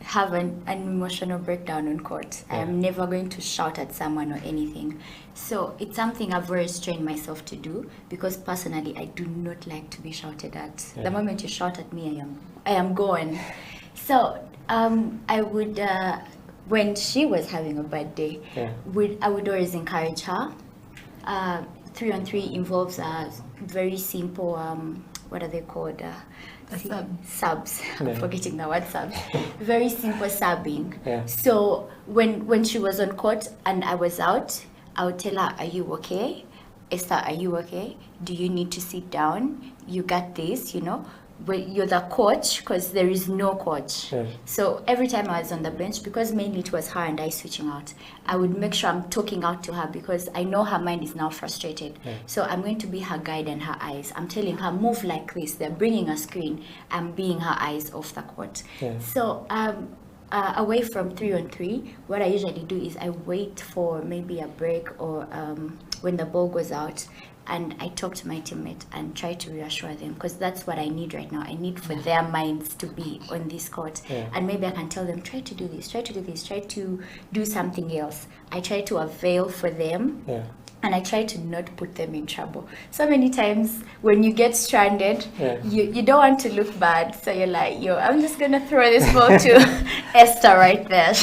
have an emotional breakdown on court. I am never going to shout at someone or anything. So it's something I've always trained myself to do, because personally I do not like to be shouted at. Yeah. The moment you shout at me, I am gone. So I would, when she was having a bad day, I would always encourage her. 3-on-3 involves a very simple, what are they called? Subs. I'm Yeah. forgetting the word subs. Very simple subbing. Yeah. So when she was on court and I was out, I would tell her, are you okay? Esther, are you okay? Do you need to sit down? You got this, you know? But you're the coach, because there is no coach. Yeah. So every time I was on the bench, because mainly it was her and I switching out, I would make sure I'm talking out to her, because I know her mind is now frustrated. Yeah. So I'm going to be her guide and her eyes. I'm telling her, move like this. They're bringing a screen. I'm being her eyes off the court. Yeah. So away from 3-on-3, what I usually do is I wait for maybe a break or when the ball goes out, and I talk to my teammate and try to reassure them, because that's what I need right now. I need for their minds to be on this court. Yeah. And maybe I can tell them, try to do this, try to do this, try to do something else. I try to avail for them. Yeah. And I try to not put them in trouble. So many times when you get stranded, Yeah. you don't want to look bad. So you're like, yo, I'm just going to throw this ball to Esther right there.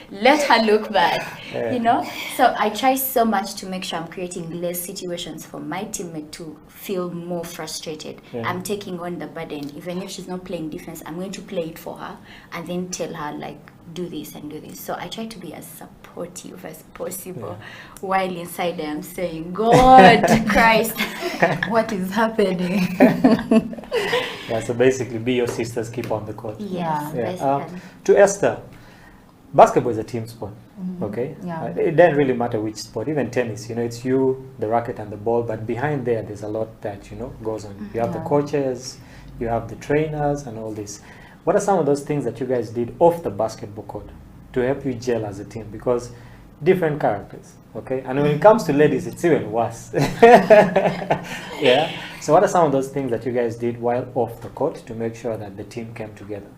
Let her look bad, Yeah. you know? So I try so much to make sure I'm creating less situations for my teammate to feel more frustrated. Yeah. I'm taking on the burden. Even if she's not playing defense, I'm going to play it for her and then tell her, like, do this and do this. So I try to be as supportive as possible, while inside I'm saying, God, Christ, what is happening? Yeah, so basically be your sister's keeper on the court. Yes, Yeah. basically. To Esther, basketball is a team sport, Mhm. okay? Yeah. It doesn't really matter which sport, even tennis, you know, it's you, the racket and the ball, but behind there's a lot that, you know, goes on. You have the Yeah. coaches, you have the trainers and all this. What are some of those things that you guys did off the basketball court to help you gel as a team? Because different characters, okay? And when it comes to ladies, it's even worse. Yeah. So what are some of those things that you guys did while off the court to make sure that the team came together?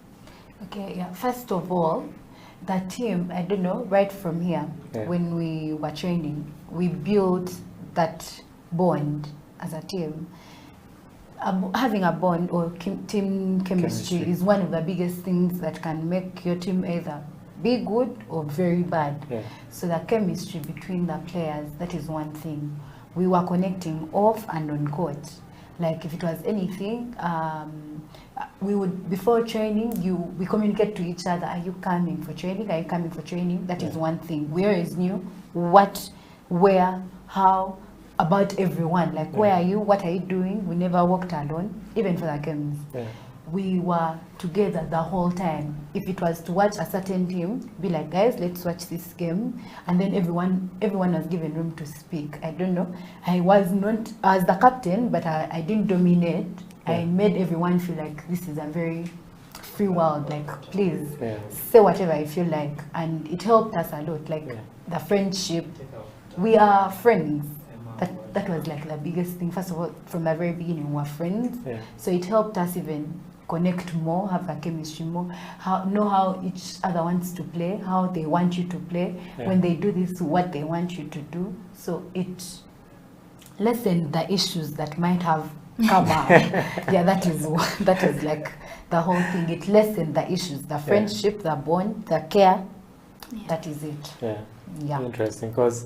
Okay, yeah. First of all, the team, I don't know, right from here, Yeah. when we were training, we built that bond as a team. Having a bond or team chemistry is one of the biggest things that can make your team either be good or very bad. Yeah. So the chemistry between the players, that is one thing. We were connecting off and on court. Like if it was anything, we would, before training, we communicate to each other. Are you coming for training? Are you coming for training? That is one thing. We always knew what, where, how, about everyone. Like, where are you? What are you doing? We never walked alone, even for the games. Yeah. We were together the whole time. If it was to watch a certain team, be like, guys, let's watch this game. And then everyone was given room to speak. I don't know. I was the captain, but I didn't dominate. I made everyone feel like this is a very free world. Like, please say whatever you feel like. And it helped us a lot. Like the friendship. We are friends. That was like the biggest thing. First of all, from the very beginning, we were friends. Yeah. So it helped us even connect more, have a chemistry more, know how each other wants to play, how they want you to play. Yeah. When they do this, what they want you to do. So it lessened the issues that might have Come on. Yeah, that is like the whole thing. It lessens the issues, the friendship, the bond, the care. That is it. Yeah. Interesting, because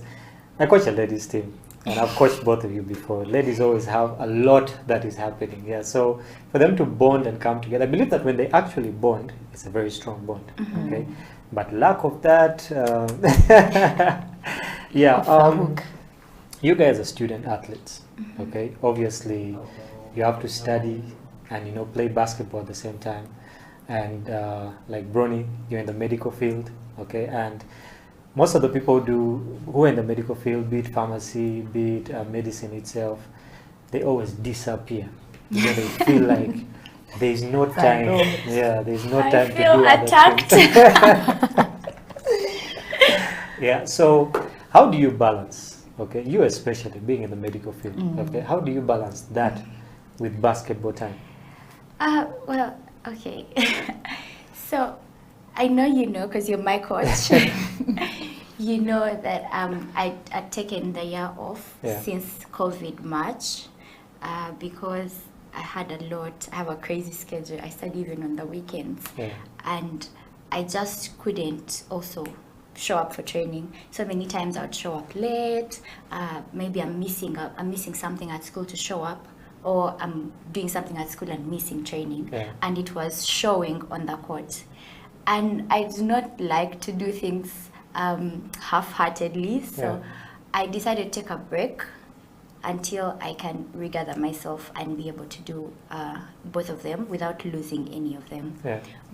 I coach a ladies team, and I've coached both of you before. Ladies always have a lot that is happening. Yeah. So for them to bond and come together, I believe that when they actually bond, it's a very strong bond. Okay. But lack of that, you guys are student athletes. Okay. Obviously, you have to study and play basketball at the same time. And like Bronny, you're in the medical field. Okay. And most of the people who are in the medical field, be it pharmacy, be it medicine itself, they always disappear. They feel like there's no time. There's no time to do attacked. other things. So how do you balance? Okay, you especially being in the medical field. Okay, how do you balance that with basketball time? Well, okay. So I know you know, because you're my coach. You know that I'd taken the year off since COVID March because I had a lot. I have a crazy schedule. I study even on the weekends, and I just couldn't also show up for training. So many times I would show up late. Maybe I'm missing something at school to show up, or I'm doing something at school and missing training, and it was showing on the court. And I do not like to do things half-heartedly, so I decided to take a break until I can regather myself and be able to do both of them without losing any of them.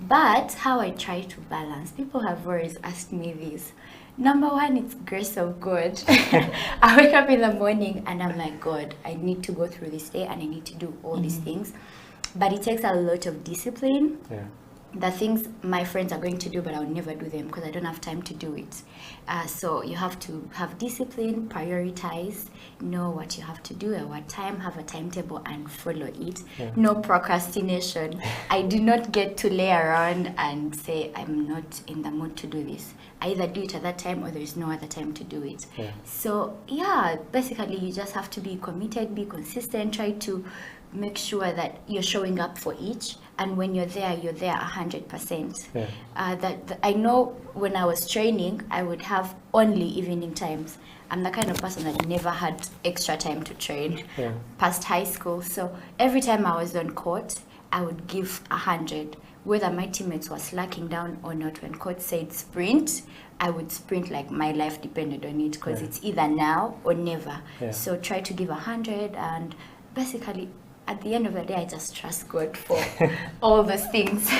But how I try to balance, people have always asked me this. Number one, it's grace of God. I wake up in the morning and I'm like, God, I need to go through this day and I need to do all these things. But it takes a lot of discipline. The things my friends are going to do, but I'll never do them because I don't have time to do it. So you have to have discipline, prioritize, know what you have to do at what time, have a timetable and follow it. No procrastination. I do not get to lay around and say, I'm not in the mood to do this. I either do it at that time or there is no other time to do it. So basically you just have to be committed, be consistent, try to make sure that you're showing up for each, and when you're there 100%. I know when I was training, I would have only evening times. I'm the kind of person that never had extra time to train past high school. So every time I was on court, I would give 100. Whether my teammates were slacking down or not, when coach said sprint, I would sprint like my life depended on it, because it's either now or never. So try to give 100, and basically at the end of the day, I just trust God for all those things.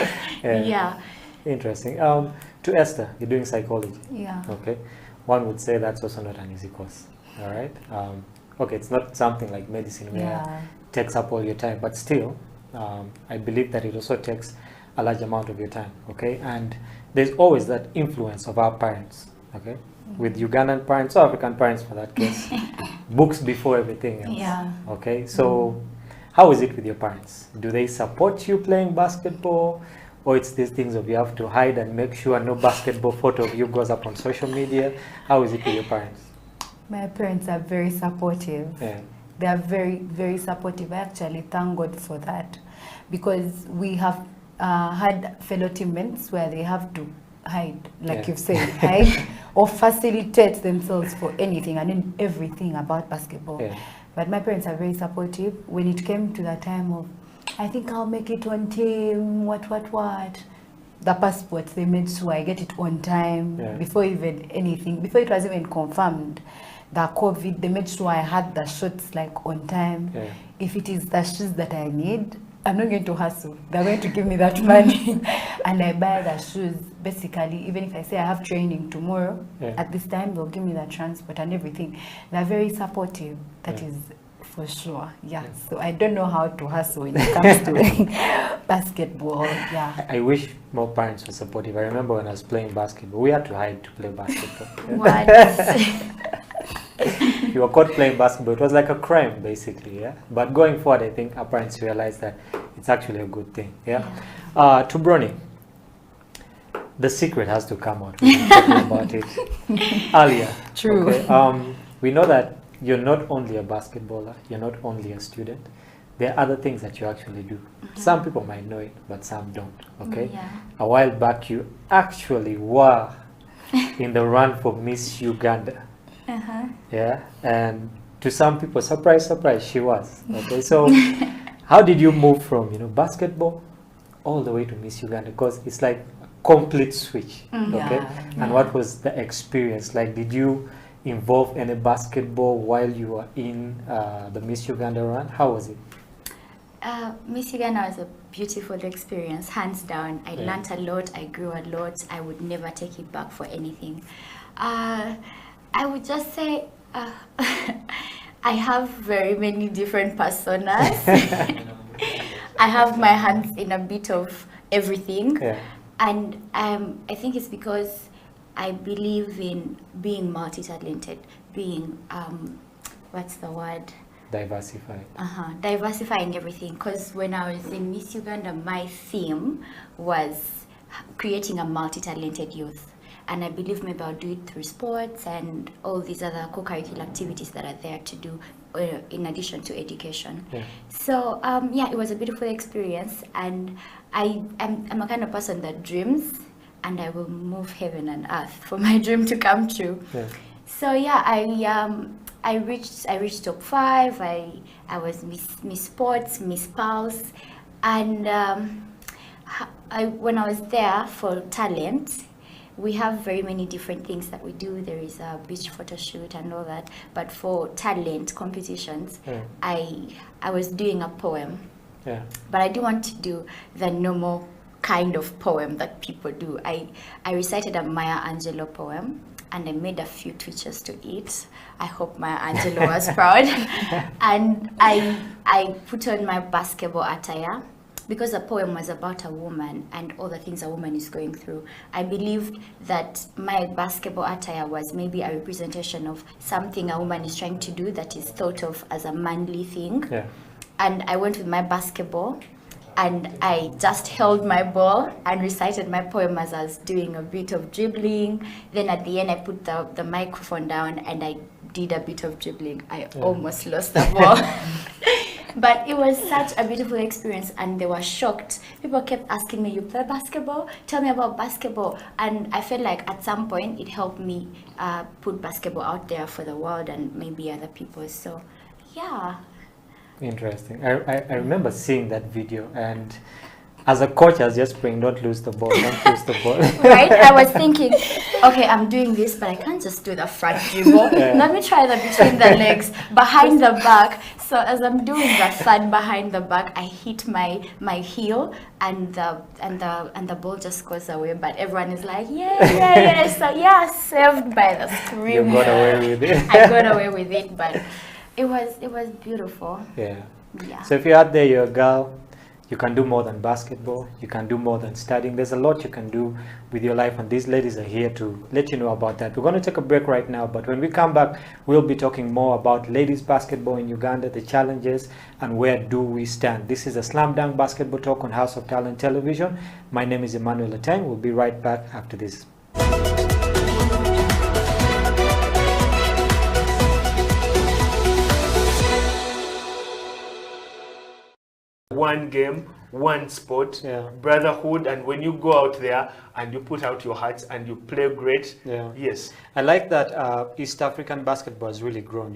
Interesting. To Esther, you're doing psychology. Okay. One would say that's also not an easy course. All right. Okay, it's not something like medicine where it takes up all your time, but still, I believe that it also takes a large amount of your time. Okay. And there's always that influence of our parents. Okay. With Ugandan parents or African parents for that case, books before everything else. Okay. So how is it with your parents? Do they support you playing basketball, or it's these things of you have to hide and make sure no basketball photo of you goes up on social media? How is it with your parents? My parents are very supportive. They are very, very supportive. I actually thank God for that, because we have had fellow teammates where they have to hide, like you've said, hide or facilitate themselves for anything and everything about basketball. But my parents are very supportive. When it came to the time of, I think I'll make it on team, what, the passports, they made sure I get it on time before even anything, before it was even confirmed. The COVID, they made sure I had the shots like on time. If it is the shoes that I need, I'm not going to hustle. They're going to give me that money and I buy the shoes. Basically, even if I say I have training tomorrow, at this time, they'll give me the transport and everything. They're very supportive. That is for sure. So I don't know how to hustle when it comes to basketball. I wish more parents were supportive. I remember when I was playing basketball, we had to hide to play basketball. If you were caught playing basketball, it was like a crime, basically. But going forward, I think our parents realized that it's actually a good thing. To Bronny, the secret has to come out. We've been talking about it earlier. True. We know that you're not only a basketballer, you're not only a student, there are other things that you actually do. Some people might know it, but some don't. Okay. Yeah. A while back, you actually were in the run for Miss Uganda. Yeah, and to some people, surprise, surprise, she was. Okay, so how did you move from basketball all the way to Miss Uganda? Because it's like a complete switch. Okay, and what was the experience like? Did you involve any basketball while you were in the Miss Uganda run? How was it? Miss Uganda was a beautiful experience, hands down. I learned a lot, I grew a lot. I would never take it back for anything. I would just say I have very many different personas. I have my hands in a bit of everything. And I think it's because I believe in being multi-talented, being, what's the word? Diversified. Diversifying everything. Because when I was in Miss Uganda, my theme was creating a multi-talented youth. And I believe maybe I'll do it through sports and all these other co-curricular activities that are there to do in addition to education. So yeah, it was a beautiful experience, and I'm a kind of person that dreams, and I will move heaven and earth for my dream to come true. So yeah, I reached top 5. I was Miss Sports, Miss Pulse, and when I was there for talent, we have very many different things that we do. There is a beach photo shoot and all that. But for talent competitions, I was doing a poem. But I didn't want to do the normal kind of poem that people do. I recited a Maya Angelou poem, and I made a few tweets to it. I hope Maya Angelou was proud. And I put on my basketball attire, because the poem was about a woman and all the things a woman is going through. I believed that my basketball attire was maybe a representation of something a woman is trying to do that is thought of as a manly thing. And I went with my basketball, and I just held my ball and recited my poem as I was doing a bit of dribbling. Then at the end, I put the microphone down and I did a bit of dribbling. I almost lost the ball. But it was such a beautiful experience, and they were shocked. People kept asking me, "You play basketball? Tell me about basketball." And I felt like at some point it helped me put basketball out there for the world and maybe other people. So, yeah. Interesting. I remember seeing that video, and as a coach, I was just praying, don't lose the ball, don't lose the ball. Right? I was thinking, okay, I'm doing this, but I can't just do the front dribble. Let me try the between the legs, behind the back. So as I'm doing the third behind the back, I hit my heel, and the ball just goes away. But everyone is like, yeah. So yeah, saved by the scream. You got away with it. I got away with it, but it was beautiful. Yeah. Yeah. So if you're out there, you're a girl, you can do more than basketball, you can do more than studying. There's a lot you can do with your life, and these ladies are here to let you know about that. We're going to take a break right now, but when we come back, we'll be talking more about ladies basketball in Uganda, the challenges, and where do we stand. This is a Slam Dunk Basketball Talk on House of Talent Television. My name is Emmanuel Ateng. We'll be right back after this. One game, one sport, brotherhood, and when you go out there and you put out your hearts and you play great, yes. I like that East African basketball has really grown,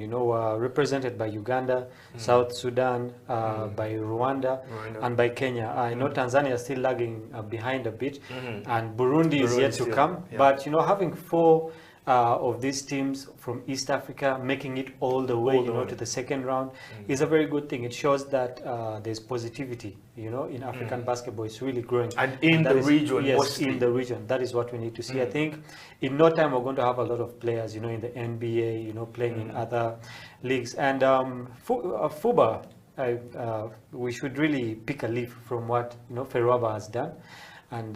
represented by Uganda, South Sudan, by Rwanda, and by Kenya. I know Tanzania is still lagging behind a bit, and Burundi is yet to come, but having 4 of these teams from East Africa making it all the way, to the second round is a very good thing. It shows that there's positivity, in African basketball. It's really growing. And in the region, yes, mostly. in the region. That is what we need to see. I think in no time we're going to have a lot of players, in the NBA, playing in other leagues. And FUBA, we should really pick a leaf from what, Ferwaba has done. And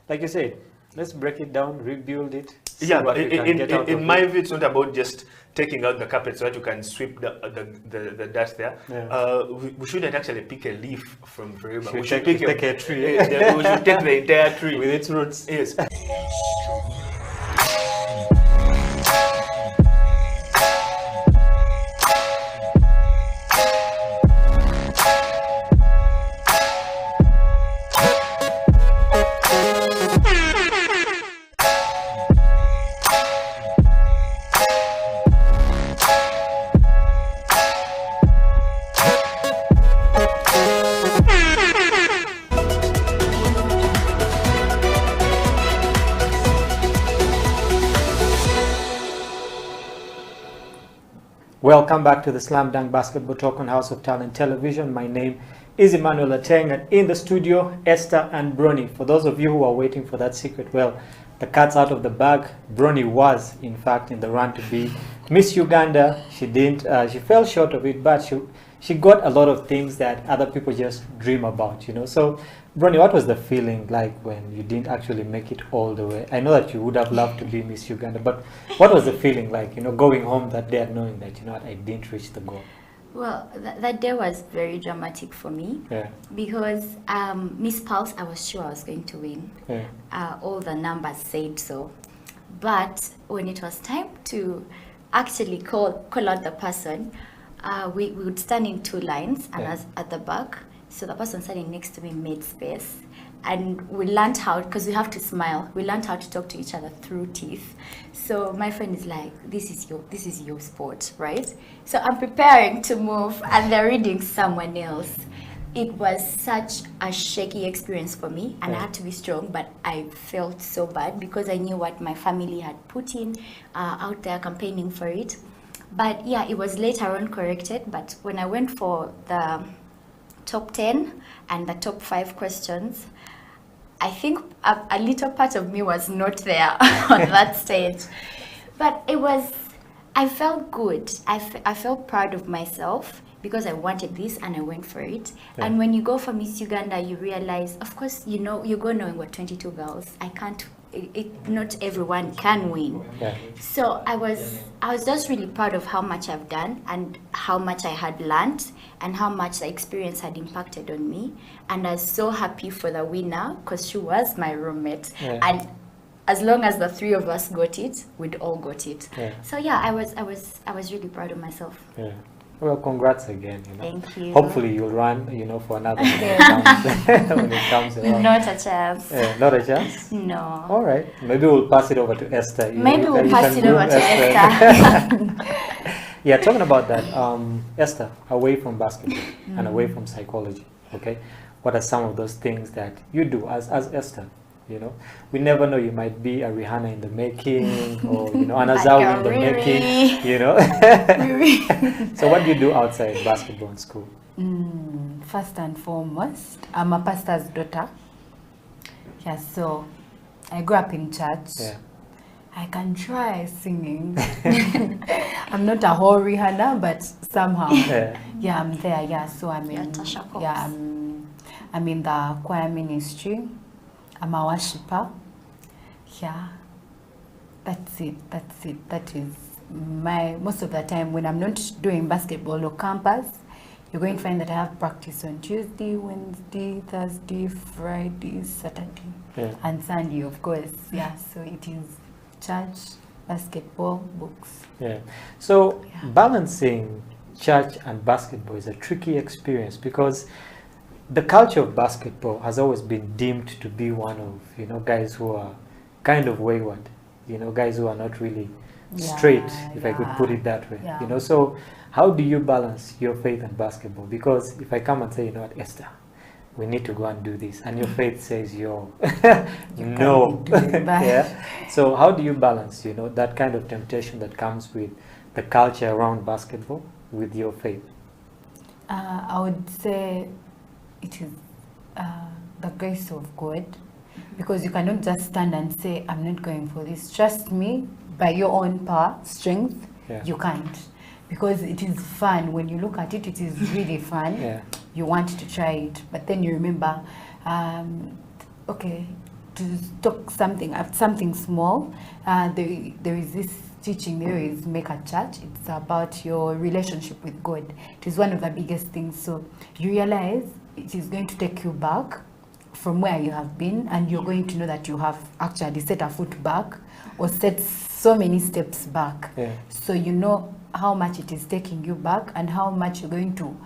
like you said, let's break it down, rebuild it. Yeah, in my view, it's not about just taking out the carpet so that you can sweep the dust there. We shouldn't actually pick a leaf from Ferwaba. We should take a tree. We should take the entire tree with its roots. Yes. Welcome back to the Slam Dunk Basketball Talk on House of Talent Television. My name is Emmanuel Ateng, and in the studio, Esther and Brony. For those of you who are waiting for that secret, well, the cat's out of the bag. Brony was, in fact, in the run to be Miss Uganda. She didn't. She fell short of it, but she got a lot of things that other people just dream about, you know. So, Brony, what was the feeling like when you didn't actually make it all the way? I know that you would have loved to be Miss Uganda, but what was the feeling like, you know, going home that day and knowing that, you know what, I didn't reach the goal? Well, that day was very dramatic for me, because Miss Pulse, I was sure I was going to win. All the numbers said so. But when it was time to actually call out the person, we would stand in two lines, and I was at the back. So the person standing next to me made space. And we learned how, because we have to smile, we learned how to talk to each other through teeth. So my friend is like, this is your sport, right? So I'm preparing to move and they're reading someone else. It was such a shaky experience for me, and I had to be strong, but I felt so bad because I knew what my family had put in out there campaigning for it. But yeah, it was later on corrected. But when I went for the top 10 and the top 5 questions, I think a little part of me was not there on that stage. But I felt good. I felt proud of myself because I wanted this and I went for it. And when you go for Miss Uganda, you realize, of course, you know, you go knowing we're 22 girls. Not everyone can win. So I was just really proud of how much I've done and how much I had learned and how much the experience had impacted on me. And I was so happy for the winner because she was my roommate. And as long as the three of us got it, we'd all got it. So yeah, I was really proud of myself. Well, congrats again. You know. Thank you. Hopefully you'll run, you know, for another when it comes around. Not a chance. Not a chance? No. All right. Maybe we'll pass it over to Esther. Maybe we'll pass it over to Esther. Yeah, talking about that, Esther, away from basketball and away from psychology, okay? What are some of those things that you do as Esther? You know, we never know, you might be a Rihanna in the making, or, you know, an Azawi in the making, you know. So what do you do outside basketball and school? First and foremost, I'm a pastor's daughter. Yeah, so I grew up in church. I can try singing. I'm not a whole Rihanna, but somehow, yeah, I'm there. Yeah, so I'm in the choir ministry. I'm a worshiper. Yeah, that's it. That is most of the time when I'm not doing basketball or campus, you're going to find that I have practice on Tuesday, Wednesday, Thursday, Friday, Saturday, and Sunday, of course. Yeah, so it is church, basketball, books. So balancing church and basketball is a tricky experience because the culture of basketball has always been deemed to be one of, you know, guys who are kind of wayward, you know, guys who are not really straight, if I could put it that way, you know. So how do you balance your faith and basketball? Because if I come and say, you know what, Esther, we need to go and do this, and your faith says no. So how do you balance, you know, that kind of temptation that comes with the culture around basketball with your faith? I would say it is the grace of God, because you cannot just stand and say, I'm not going for this. Trust me, by your own power, strength, you can't. Because it is fun. When you look at it, it is really fun. You want to try it, but then you remember, okay, to talk something small, there is this teaching, there is Make a Church. It's about your relationship with God. It is one of the biggest things. So you realize it is going to take you back from where you have been, and you're going to know that you have actually set a foot back or set so many steps back. So you know how much it is taking you back and how much you're going to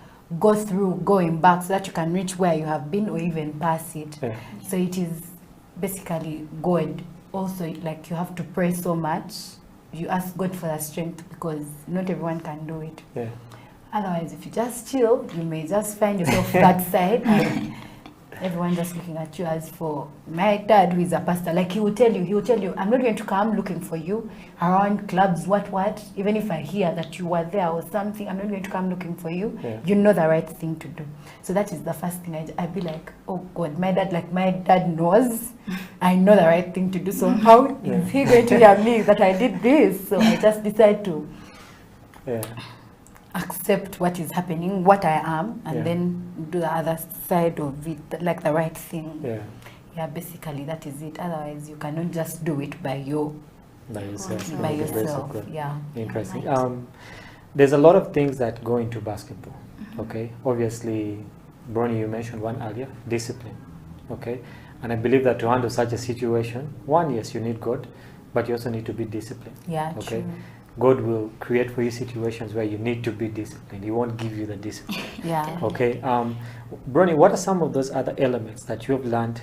go through going back so that you can reach where you have been or even pass it. So it is basically God. Also, like, you have to pray so much. You ask God for the strength because not everyone can do it. Otherwise, if you just chill, you may just find yourself that side and everyone just looking at you. As for my dad, who is a pastor, like he will tell you, I'm not going to come looking for you around clubs, what. Even if I hear that you were there or something, I'm not going to come looking for you. Yeah. You know the right thing to do. So that is the first thing I'd be like, oh God, my dad knows I know the right thing to do. So how is he going to hear me that I did this? So I just decide to accept what is happening, what I am, and then do the other side of it, like the right thing. Yeah, basically that is it. Otherwise, you cannot just do it by yourself. Yeah. Interesting. There's a lot of things that go into basketball. Okay. Obviously, Bronnie, you mentioned one earlier, discipline. Okay. And I believe that to handle such a situation, one, yes, you need God, but you also need to be disciplined. Yeah. Okay. True. God will create for you situations where you need to be disciplined. He won't give you the discipline. Yeah. Okay. Bronnie, what are some of those other elements that you have learned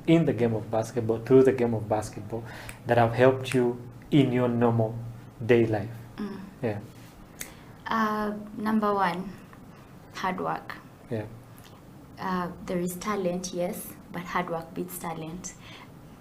in the game of basketball, through the game of basketball, that have helped you in your normal day life? Yeah. Number one, hard work. Yeah. There is talent, yes, but hard work beats talent.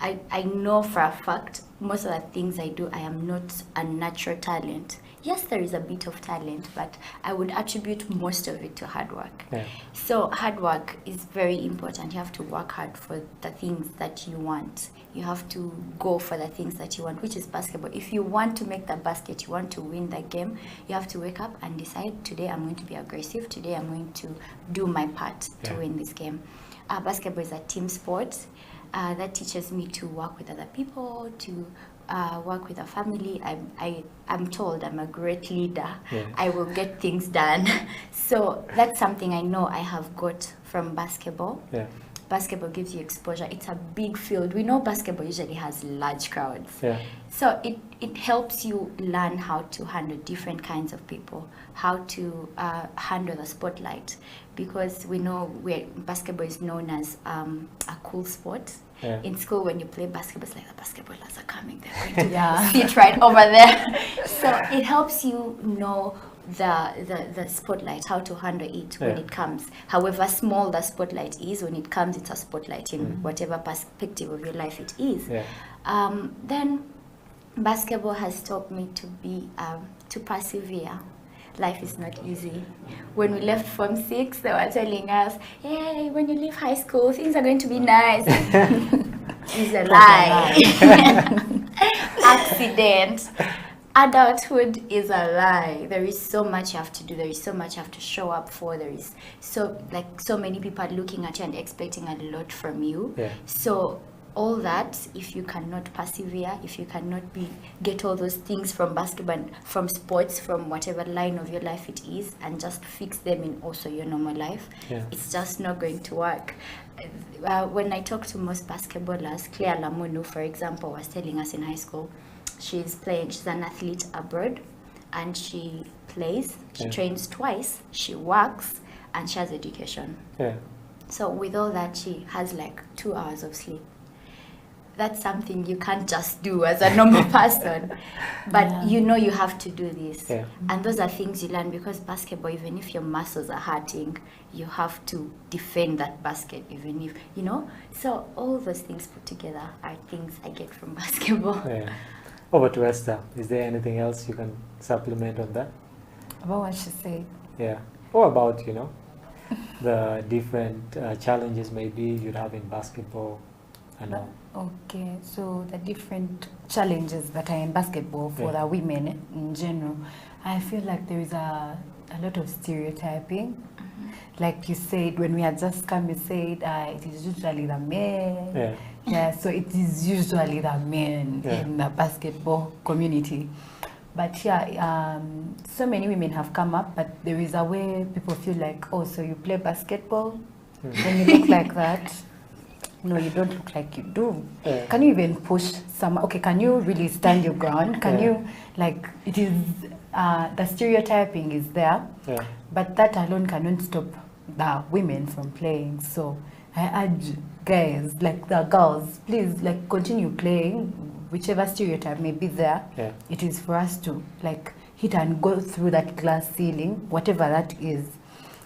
I know for a fact most of the things I do, I am not a natural talent. Yes, there is a bit of talent, but I would attribute most of it to hard work. Yeah. So hard work is very important. You have to work hard for the things that you want. You have to go for the things that you want, which is basketball. If you want to make the basket, you want to win the game, you have to wake up and decide, today I'm going to be aggressive, today I'm going to do my part to win this game. Basketball is a team sport. That teaches me to work with other people, to work with a family. I'm told I'm a great leader. Yeah. I will get things done. So that's something I know I have got from basketball. Yeah. Basketball gives you exposure. It's a big field. We know basketball usually has large crowds. Yeah. So it helps you learn how to handle different kinds of people, how to handle the spotlight, because we know basketball is known as a cool sport. Yeah. In school, when you play basketball, it's like the basketballers are coming. They're going to sit right over there. So it helps you know the spotlight, how to handle it when it comes. However small the spotlight is, when it comes, it's a spotlight in whatever perspective of your life it is. Yeah. Then basketball has taught me to persevere. Life is not easy. When we left Form 6, they were telling us, hey, when you leave high school, things are going to be nice. It's a lie. Accident. Adulthood is a lie. There is so much you have to do. There is so much you have to show up for. There is so many people are looking at you and expecting a lot from you. Yeah. So all that, if you cannot persevere, if you cannot get all those things from basketball, from sports, from whatever line of your life it is, and just fix them in also your normal life, it's just not going to work. When I talk to most basketballers, Claire Lamunu, for example, was telling us in high school, she's an athlete abroad, and she plays, she trains twice, she works, and she has education. Yeah. So with all that, she has like 2 hours of sleep. That's something you can't just do as a normal person, but you know you have to do this. Yeah. And those are things you learn, because basketball, even if your muscles are hurting, you have to defend that basket, even if, so all those things put together are things I get from basketball. Yeah. Over to Esther. Is there anything else you can supplement on that? About what she said. Yeah. Or about, the different challenges maybe you'd have in basketball and all. Okay, so the different challenges that are in basketball for the women in general, I feel like there is a lot of stereotyping. Like you said, when we had just come, you said it is usually the men. Yeah, so it is usually the men in the basketball community. But so many women have come up, but there is a way people feel like, oh, so you play basketball? When you look like that? No, you don't look like you do. Can you even push someone? Okay, can you really stand your ground? Can you, it is, the stereotyping is there, but that alone cannot stop the women from playing. So I urge guys, the girls, please, continue playing. Whichever stereotype may be there, it is for us to, hit and go through that glass ceiling, whatever that is,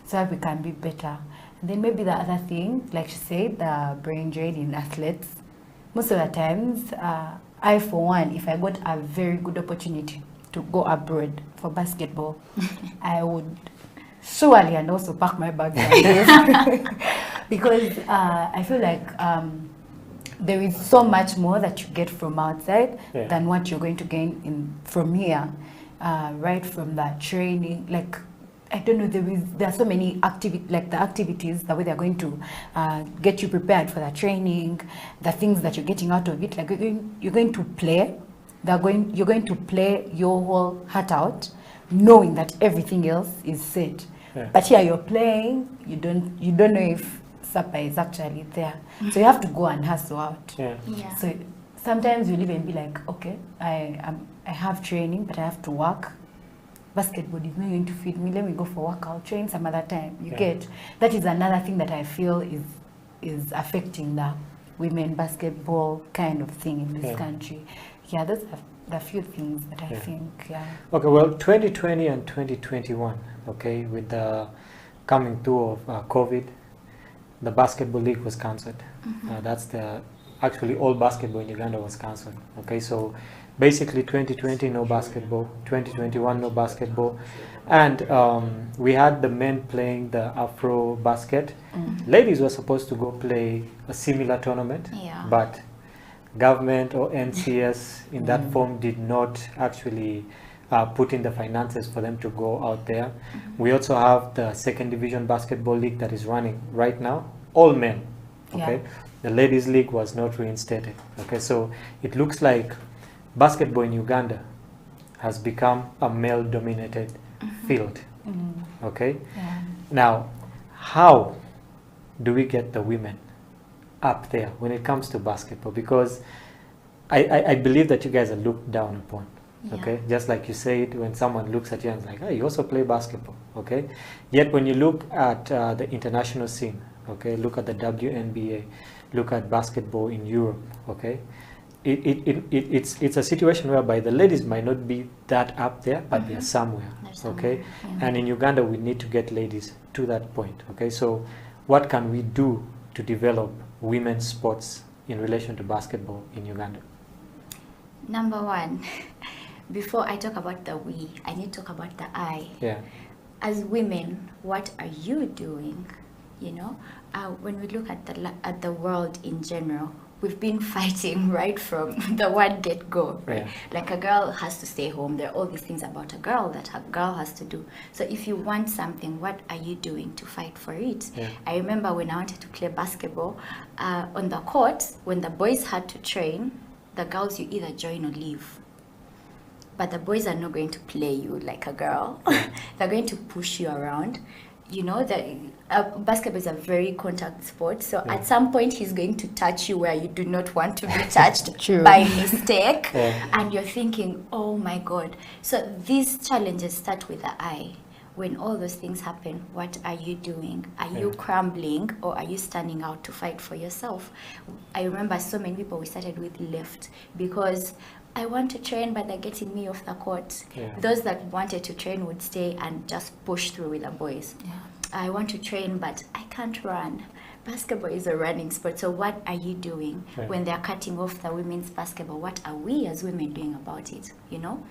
so that we can be better. Then maybe the other thing, like she said, the brain drain in athletes. Most of the times, I for one, if I got a very good opportunity to go abroad for basketball, I would surely and also pack my bag because I feel like there is so much more that you get from outside than what you're going to gain from here, right from that training. Like, I don't know, there are so many activities, the way they're going to get you prepared for the training, the things that you're getting out of it. Like you're going to play, you're going to play your whole heart out, knowing that everything else is set. Yeah. But here you're playing, you don't know if supper is actually there. So you have to go and hustle out. Yeah. Yeah. So sometimes you'll even be like, okay, I have training, but I have to work. Basketball is not going to feed me. Let me go for workout, train some other time. You get that is another thing that I feel is affecting the women basketball kind of thing in this country. Yeah, those are the few things that I think. Yeah. Okay. Well, 2020 and 2021. Okay, with the coming through of COVID, the basketball league was cancelled. That's actually all basketball in Uganda was cancelled. Okay, so basically 2020 no basketball, 2021 no basketball, and we had the men playing the Afro basket. Ladies were supposed to go play a similar tournament, but government or NCS in that form did not actually put in the finances for them to go out there. We also have the second division basketball league that is running right now, all men. Okay, the ladies league was not reinstated. Okay, so it looks like basketball in Uganda has become a male-dominated field. Okay, now how do we get the women up there when it comes to basketball? Because I believe that you guys are looked down upon. Okay, just like you said, when someone looks at you and is like, hey, you also play basketball. Okay, yet when you look at the international scene, okay, look at the WNBA, look at basketball in Europe. Okay, it's a situation whereby the ladies might not be that up there, but they're somewhere. Okay, and in Uganda we need to get ladies to that point. Okay, so what can we do to develop women's sports in relation to basketball in Uganda? Number one, before I talk about the we, I need to talk about the I. Yeah. As women, what are you doing? You know, when we look at the world in general, we've been fighting right from the word get-go. Right? Yeah. Like a girl has to stay home. There are all these things about a girl that a girl has to do. So if you want something, what are you doing to fight for it? Yeah. I remember when I wanted to play basketball, on the court, when the boys had to train, the girls, you either join or leave. But the boys are not going to play you like a girl. They're going to push you around. You know, that basketball is a very contact sport. So at some point, he's going to touch you where you do not want to be touched by mistake. And you're thinking, oh my God. So these challenges start with the I. When all those things happen, what are you doing? Are you crumbling, or are you standing out to fight for yourself? I remember so many people, we started with left because I want to train, but they're getting me off the court. Those that wanted to train would stay and just push through with the boys. I want to train, but I can't run. Basketball is a running sport, so what are you doing when they're cutting off the women's basketball? What are we as women doing about it, you know?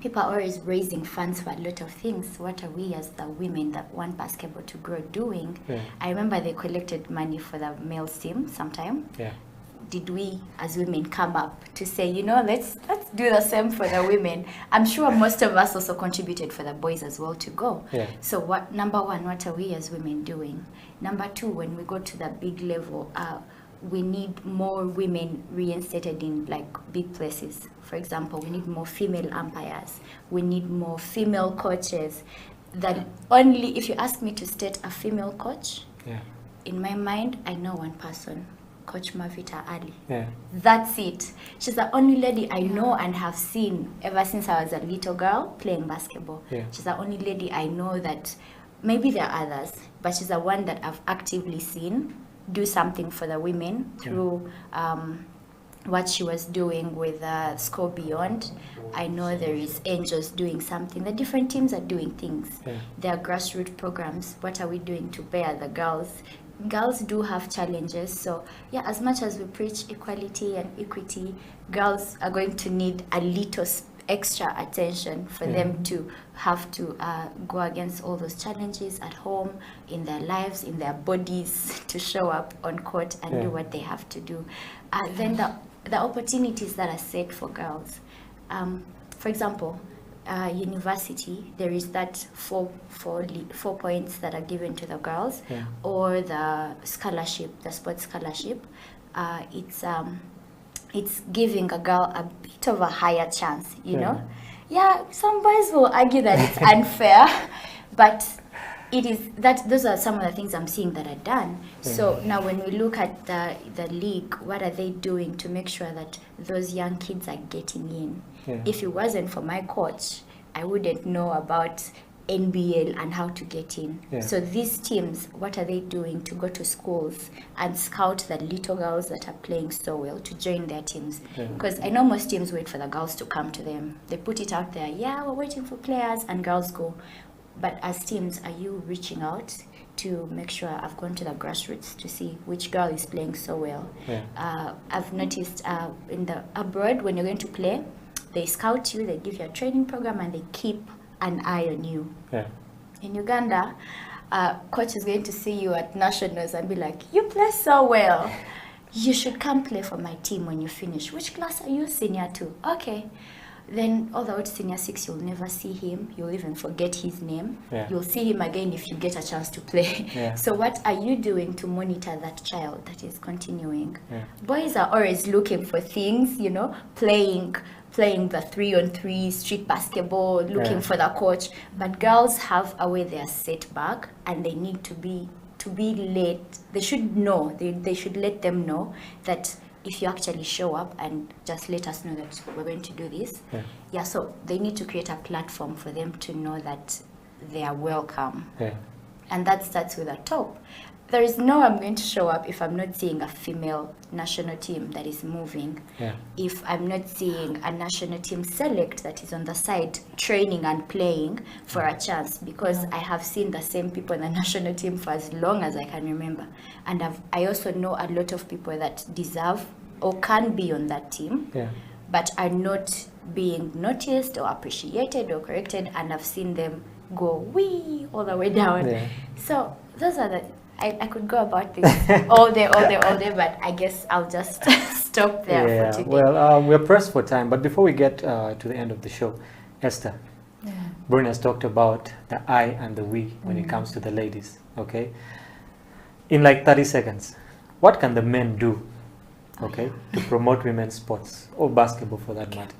People are always raising funds for a lot of things. What are we as the women that want basketball to grow doing? I remember they collected money for the males team sometime. Did we as women come up to say, you know, let's do the same for the women? I'm sure most of us also contributed for the boys as well to go. So number one, what are we as women doing? Number two, when we go to the big level, we need more women reinstated in like big places. For example, we need more female umpires. We need more female coaches. That only, if you ask me to state a female coach, in my mind, I know one person. Coach Mavita Ali. That's it. She's the only lady I know and have seen ever since I was a little girl playing basketball. She's the only lady I know that, maybe there are others, but she's the one that I've actively seen do something for the women through what she was doing with Score Beyond. I know there is Angels doing something. The different teams are doing things. Yeah. There are grassroots programs. What are we doing to bear the girls? Girls do have challenges. So yeah, as much as we preach equality and equity, girls are going to need a little extra attention for them to have to go against all those challenges at home, in their lives, in their bodies, to show up on court and do what they have to do. Then the opportunities that are set for girls. For example, university, there is that four points that are given to the girls, or the scholarship, the sports scholarship. It's giving a girl a bit of a higher chance, you know. Yeah, some boys will argue that it's unfair, but it is that those are some of the things I'm seeing that are done. So now when we look at the league, what are they doing to make sure that those young kids are getting in? If it wasn't for my coach, I wouldn't know about NBL and how to get in. So these teams, what are they doing to go to schools and scout the little girls that are playing so well to join their teams? Because I know most teams wait for the girls to come to them. They put it out there, yeah, we're waiting for players, and girls go. But as teams, are you reaching out to make sure I've gone to the grassroots to see which girl is playing so well? I've noticed in the abroad, when you're going to play, they scout you, they give you a training program, and they keep an eye on you. In Uganda, coach is going to see you at nationals and be like, you play so well. You should come play for my team when you finish. Which class are you senior to? Okay. Then all the way to senior 6, you'll never see him. You'll even forget his name. You'll see him again if you get a chance to play. So what are you doing to monitor that child that is continuing? Boys are always looking for things, you know, playing the 3-on-3 street basketball, looking for the coach. But girls have a way they are set back, and they need to be late. They should know. They should let them know that if you actually show up and just let us know that we're going to do this. So they need to create a platform for them to know that they are welcome. And that starts with the top. There is no I'm going to show up if I'm not seeing a female national team that is moving. If I'm not seeing a national team select that is on the side training and playing for a chance, because I have seen the same people in the national team for as long as I can remember. And I also know a lot of people that deserve or can be on that team, but are not being noticed or appreciated or corrected, and I've seen them go wee all the way down. So those are the I could go about this all day, but I guess I'll just stop there for today. Well, we're pressed for time, but before we get to the end of the show, Esther, Bryn has talked about the I and the we when it comes to the ladies, okay? In like 30 seconds, what can the men do, okay, to promote women's sports, or basketball for that matter?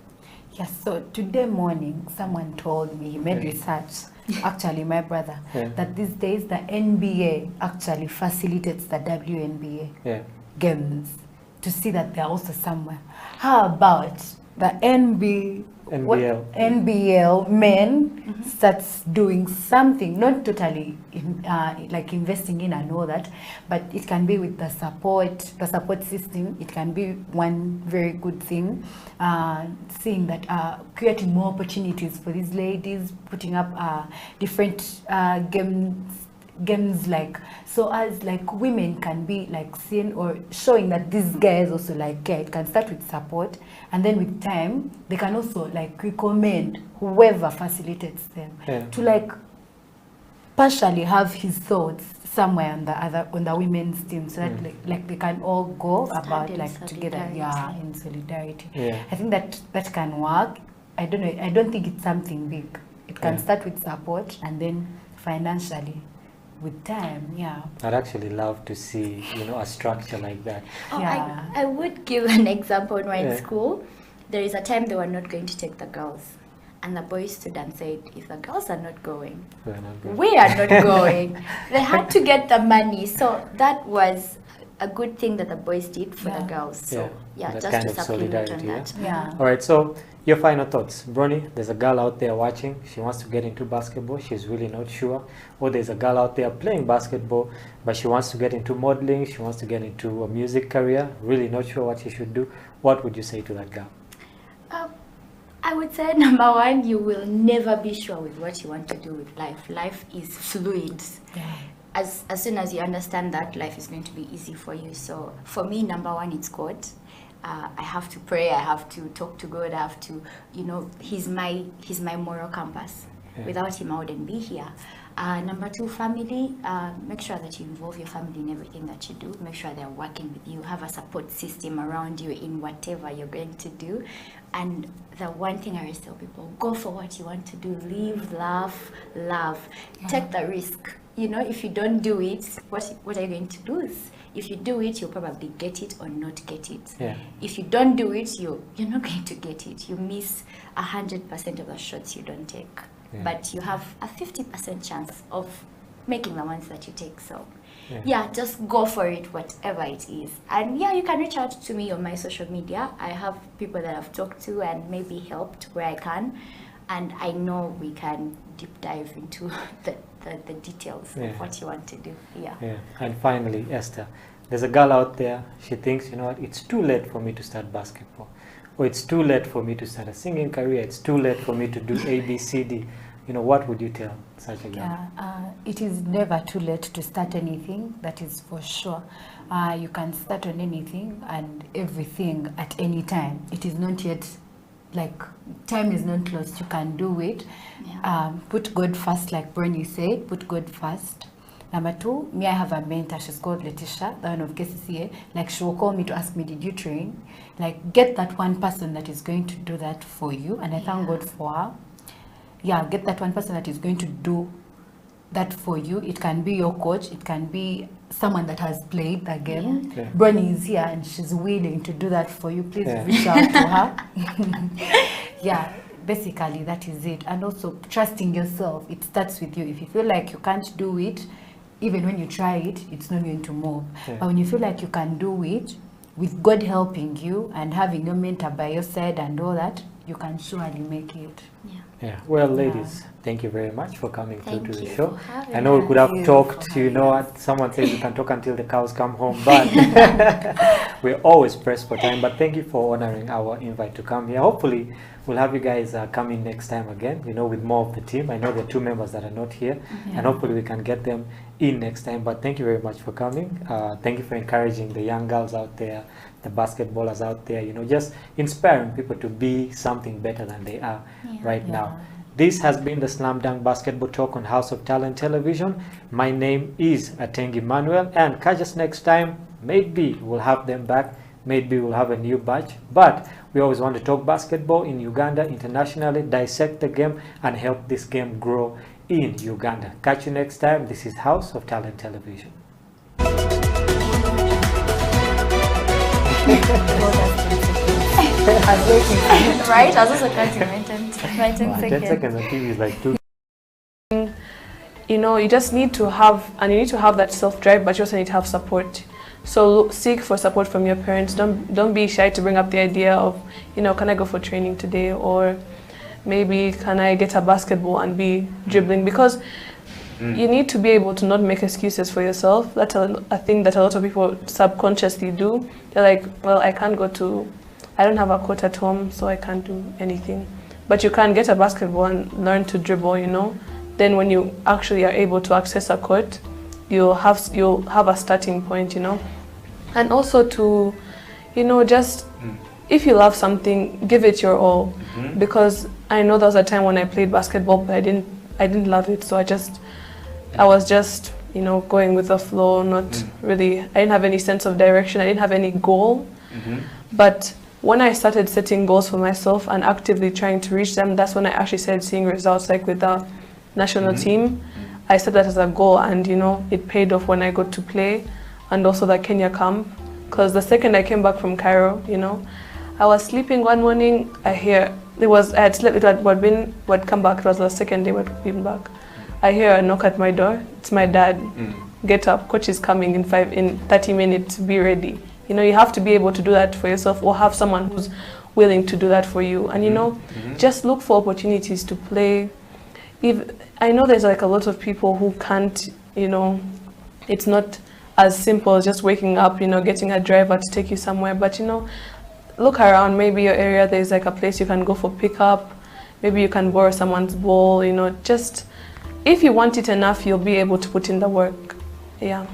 Yes, so today morning, someone told me, he made research, actually my brother, that these days the NBA actually facilitates the WNBA games to see that they're also somewhere. How about the NBL men starts doing something, not totally like investing in and all that, but it can be with the support system. It can be one very good thing, seeing that creating more opportunities for these ladies, putting up different games like, so as like women can be like seen or showing that these guys also like care. It can start with support, and then with time they can also like recommend whoever facilitates them to like partially have his thoughts somewhere on the women's team, so that like they can all go about like together in solidarity. I think that can work. I don't know, I don't think it's something big. It can start with support and then financially with time. I'd actually love to see, you know, a structure like that. I would give an example. When we're in school, there is a time they were not going to take the girls, and the boys stood and said, if the girls are not going, we are not going. They had to get the money. So that was a good thing that the boys did for the girls. So yeah, that just kind to of supplement on solidarity. that. Yeah. All right, so your final thoughts. Bronnie, there's a girl out there watching. She wants to get into basketball. She's really not sure. Or there's a girl out there playing basketball, but she wants to get into modeling. She wants to get into a music career. Really not sure what she should do. What would you say to that girl? I would say, number one, you will never be sure with what you want to do with life. Life is fluid. As soon as you understand that, life is going to be easy for you. So for me, number one, it's God. I have to pray. I have to talk to God. I have to, He's my moral compass. Yeah. Without Him, I wouldn't be here. Number two, family. Make sure that you involve your family in everything that you do. Make sure they're working with you. Have a support system around you in whatever you're going to do. And the one thing I always tell people, go for what you want to do. Live, laugh, love. Take the risk. If you don't do it, what are you going to lose? If you do it, you'll probably get it or not get it. Yeah. If you don't do it, you're not going to get it. You miss 100% of the shots you don't take. Yeah. But you have a 50% chance of making the ones that you take. So Yeah. just go for it, whatever it is. And you can reach out to me on my social media. I have people that I've talked to and maybe helped where I can. And I know we can deep dive into the details Yeah. of what you want to do. Yeah. And finally, Esther, there's a girl out there, she thinks, it's too late for me to start basketball. Or it's too late for me to start a singing career. It's too late for me to do A, B, C, D. What would you tell such a girl? Yeah, it is never too late to start anything, that is for sure. You can start on anything and everything at any time. It is not yet, time is not closed. You can do it. Put God first, like Bronnie said, put God first. Number two, I have a mentor, she's called Letitia, the one of KCCA. She will call me to ask me, did you train? Get that one person that is going to do that for you, and I thank God for her. Get that one person that is going to do that for you. It can be your coach, it can be someone that has played the game. Yeah. Bronnie is here and she's willing to do that for you. Please Yeah. reach out to her. Basically that is it. And also trusting yourself. It starts with you. If you feel like you can't do it, even when you try it, it's not going to move. Yeah. But when you feel like you can do it, with God helping you and having your mentor by your side and all that, you can surely make it. Yeah. Well, ladies, thank you very much for coming through to the you show. for having I know we could us. have talked, someone says we can talk until the cows come home, but we're always pressed for time. But thank you for honoring our invite to come here. Hopefully, we'll have you guys come in next time again, with more of the team. I know there are 2 members that are not here, and hopefully we can get them in next time. But thank you very much for coming. Thank you for encouraging the young girls out there, the basketballers out there, just inspiring people to be something better than they are right now. This has been the Slam Dunk Basketball Talk on House of Talent Television. My name is Atengi Manuel, and catch us next time. Maybe we'll have them back. Maybe we'll have a new batch. But we always want to talk basketball in Uganda internationally, dissect the game, and help this game grow in Uganda. Catch you next time. This is House of Talent Television. Right? I was also counting my 10 10 seconds on TV is like 2. You just need to have, that self-drive, but you also need to have support. So seek for support from your parents. Don't be shy to bring up the idea of, can I go for training today, or maybe can I get a basketball and be dribbling, because you need to be able to not make excuses for yourself. That's a thing that a lot of people subconsciously do. They're like, well, I don't have a court at home, so I can't do anything. But you can get a basketball and learn to dribble, Then when you actually are able to access a court, you'll have a starting point, And also to, just if you love something, give it your all. Because I know there was a time when I played basketball, but I didn't love it, so I was just going with the flow, not really. I didn't have any sense of direction. I didn't have any goal. But when I started setting goals for myself and actively trying to reach them, that's when I actually started seeing results, like with the national team. I set that as a goal, and it paid off when I got to play, and also the Kenya camp. Because the second I came back from Cairo, I was sleeping one morning. I had slept. It come back. It was the second day we'd been back. I hear a knock at my door. It's my dad. get up, coach is coming in 30 minutes, be ready. You know, you have to be able to do that for yourself, or have someone who's willing to do that for you. And you know, just look for opportunities to play. If I know there's like a lot of people who can't, you know, it's not as simple as just waking up, you know, getting a driver to take you somewhere. But you know, look around, maybe your area, there's like a place you can go for pickup. Maybe you can borrow someone's ball, you know, just if you want it enough, you'll be able to put in the work. Yeah.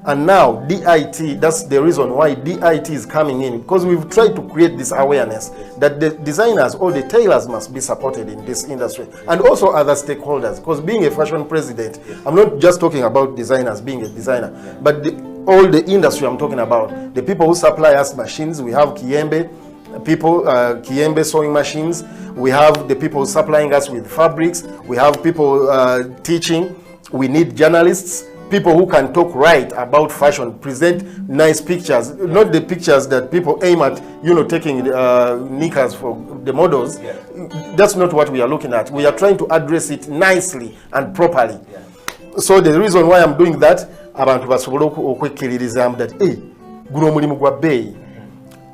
And now DIT, that's the reason why DIT is coming in, because we've tried to create this awareness that the designers or the tailors must be supported in this industry, and also other stakeholders, because being a fashion president, I'm not just talking about designers being a designer, but all the industry I'm talking about, the people who supply us machines. We have Kiembe people, Kiembe sewing machines. We have the people supplying us with fabrics. We have people teaching. We need journalists, people who can talk right about fashion, present nice pictures, not the pictures that people aim at, you know, taking knickers for the models. Yeah. That's not what we are looking at. We are trying to address it nicely and properly. Yeah. So the reason why I'm doing that, abantu basobola okwekkiririza that guno mulimu gwa bay.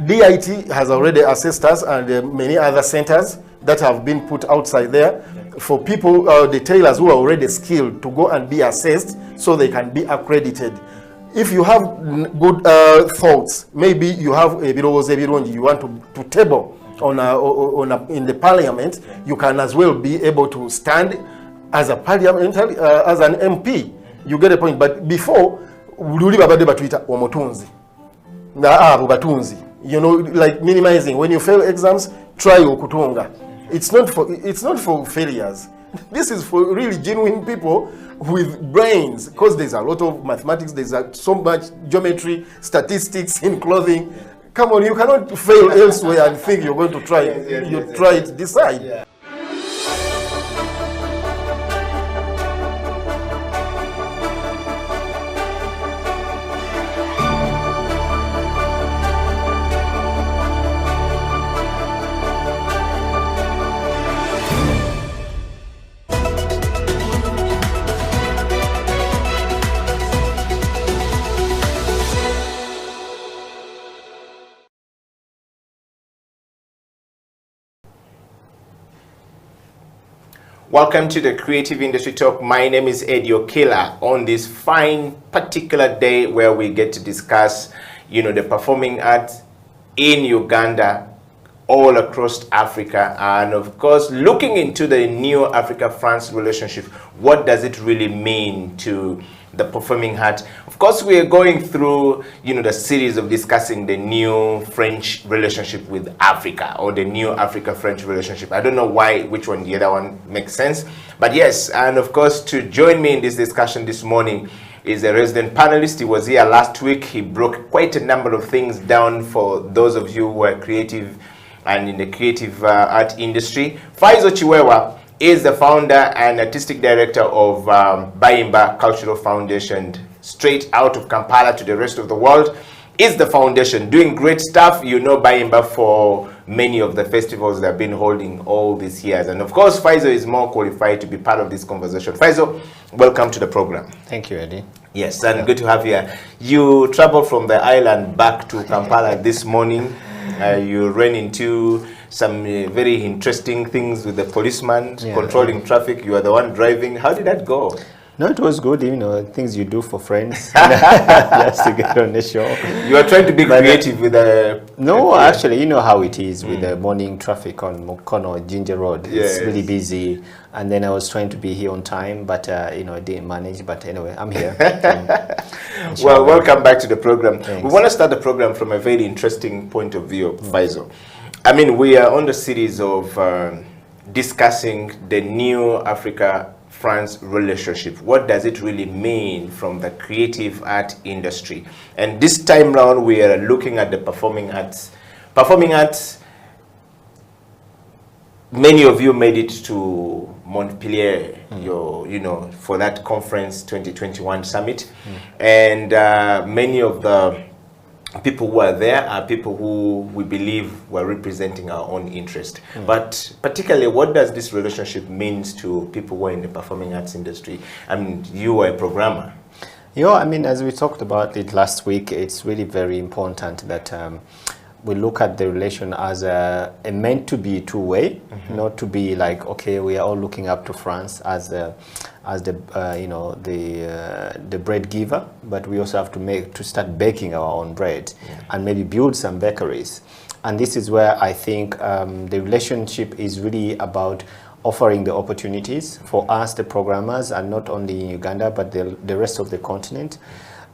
DIT has already assessed us, and many other centers that have been put outside there for people, the tailors who are already skilled, to go and be assessed so they can be accredited. If you have good thoughts, maybe you have a you want to table in the parliament, you can as well be able to stand as a parliamentary, as an MP. You get a point. But before, you know, like minimizing. When you fail exams, try okutunga. It's not for failures. This is for really genuine people with brains, because there's a lot of mathematics, there's so much geometry, statistics in clothing. Come on, you cannot fail elsewhere and think you're going to try it. You try it, decide. Yeah. Welcome to the Creative Industry Talk. My name is Eddie Okila on this fine particular day where we get to discuss, the performing arts in Uganda, all across Africa, and of course, looking into the new Africa-France relationship. What does it really mean to the performing art? Of course, we are going through, the series of discussing the new French relationship with Africa, or the new Africa-French relationship. I don't know which one the other one makes sense, but yes. And of course, to join me in this discussion this morning is a resident panelist. He was here last week. He broke quite a number of things down for those of you who are creative and in the creative art industry. Faizo Chiwewa is the founder and artistic director of Bayimba Cultural Foundation, straight out of Kampala to the rest of the world. Is the foundation doing great stuff? You know Bayimba for many of the festivals they've been holding all these years. And of course, Faizo is more qualified to be part of this conversation. Faizo, welcome to the program. Thank you, Eddie. Yes, and good to have you here. You traveled from the island back to Kampala this morning. You ran into some very interesting things with the policeman controlling traffic. You are the one driving. How did that go? No, it was good. Things you do for friends, just to get on the show. You are trying to be creative with the... No, actually, you know how it is with the morning traffic on Mokono, Ginger Road. Yes. It's really busy. And then I was trying to be here on time, but, I didn't manage. But anyway, I'm here. Well, welcome back to the program. Thanks. We want to start the program from a very interesting point of view, Faizo. I mean, we are on the series of discussing the new Africa-France relationship. What does it really mean from the creative art industry? And this time round, we are looking at the performing arts. Performing arts, many of you made it to Montpellier, for that conference 2021 summit. And many of the people who are there are people who we believe were representing our own interest. But particularly, what does this relationship mean to people who are in the performing arts industry? I mean, you are a programmer. As we talked about it last week, it's really very important that we look at the relation as a meant to be two-way, not to be like, okay, we are all looking up to France as the bread giver, but we also have to start baking our own bread and maybe build some bakeries. And this is where I think the relationship is really about offering the opportunities for us, the programmers, and not only in Uganda, but the rest of the continent.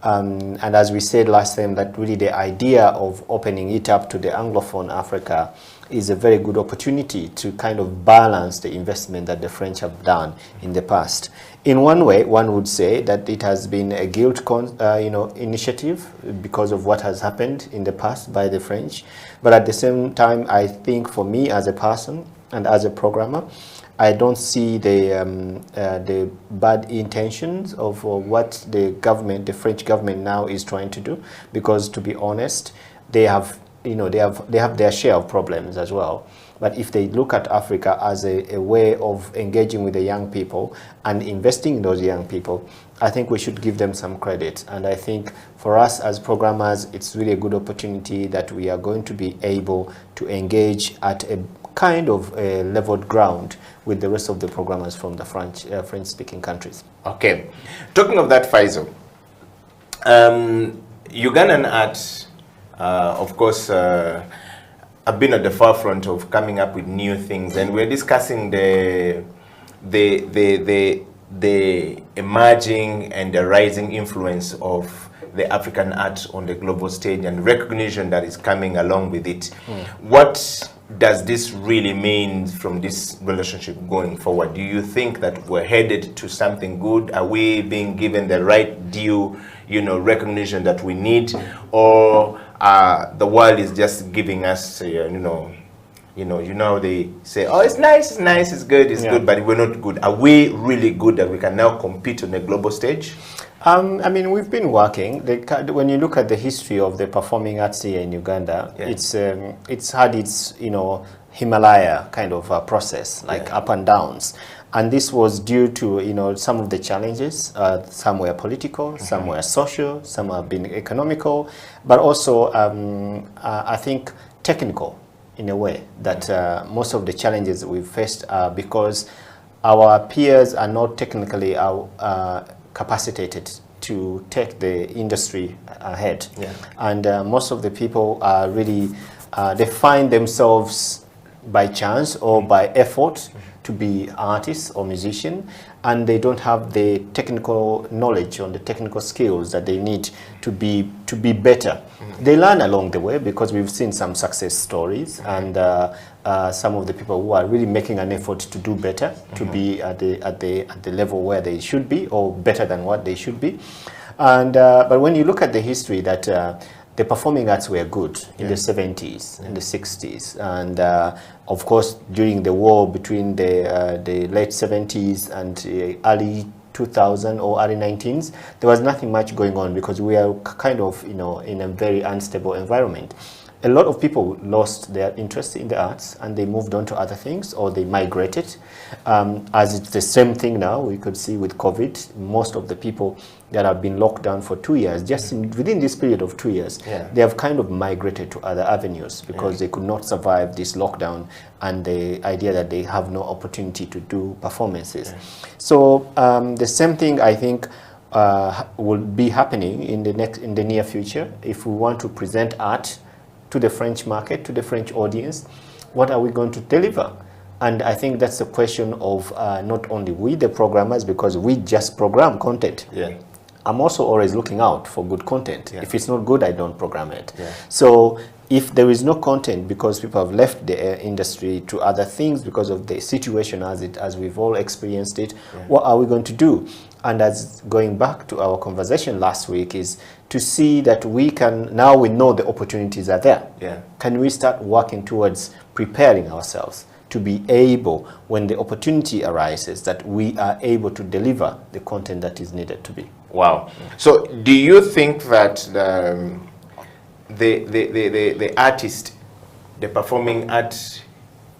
And as we said last time, that really the idea of opening it up to the Anglophone Africa is a very good opportunity to kind of balance the investment that the French have done in the past. In one way, one would say that it has been a guilt initiative because of what has happened in the past by the French. But at the same time, I think for me as a person and as a programmer, I don't see the bad intentions of what the French government now is trying to do, because to be honest, they have their share of problems as well. But if they look at Africa as a way of engaging with the young people and investing in those young people, I think we should give them some credit. And I think for us as programmers, it's really a good opportunity that we are going to be able to engage at a kind of a leveled ground with the rest of the programmers from the French-speaking countries. Okay. Talking of that, Faizo, Ugandan art, of course, have been at the forefront of coming up with new things, and we're discussing the emerging and the rising influence of the African art on the global stage and recognition that is coming along with it. What does this really mean from this relationship going forward? Do you think that we're headed to something good? Are we being given the right due, recognition that we need, or the world is just giving us, they say, oh, it's nice, it's good, good, but we're not good. Are we really good that we can now compete on the global stage? We've been working. When you look at the history of the performing arts here in Uganda, it's had its Himalaya kind of process, like up and downs, and this was due to some of the challenges. Some were political, some were social, some have been economical, but also I think technical in a way. That most of the challenges that we've faced are because our peers are not technically capacitated to take the industry ahead. Yeah. And most of the people are really, they find themselves by chance or by effort to be artists or musicians, and they don't have the technical knowledge or the technical skills that they need to be better. They learn along the way, because we've seen some success stories, and some of the people who are really making an effort to do better, to be at the level where they should be, or better than what they should be. And but when you look at the history, that the performing arts were good in the 70s, in the 60s, and of course during the war between the late 70s and early 2000 or early 19s, there was nothing much going on, because we are kind of, you know, in a very unstable environment. A lot of people lost their interest in the arts, and they moved on to other things, or they migrated. As it's the same thing now, we could see with COVID, most of the people that have been locked down for 2 years, just within this period of 2 years, they have kind of migrated to other avenues, because they could not survive this lockdown and the idea that they have no opportunity to do performances. So the same thing, I think, will be happening in the near future. If we want to present art to the French market, to the French audience, what are we going to deliver? And I think that's the question of not only we, the programmers, because we just program content. I'm also always looking out for good content. If it's not good, I don't program it. So if there is no content, because people have left the industry to other things because of the situation as we've all experienced it, what are we going to do? And as going back to our conversation last week, is to see that we can, now we know the opportunities are there. Can we start working towards preparing ourselves to be able, when the opportunity arises, that we are able to deliver the content that is needed to be. Wow. So do you think that the artist, the performing art,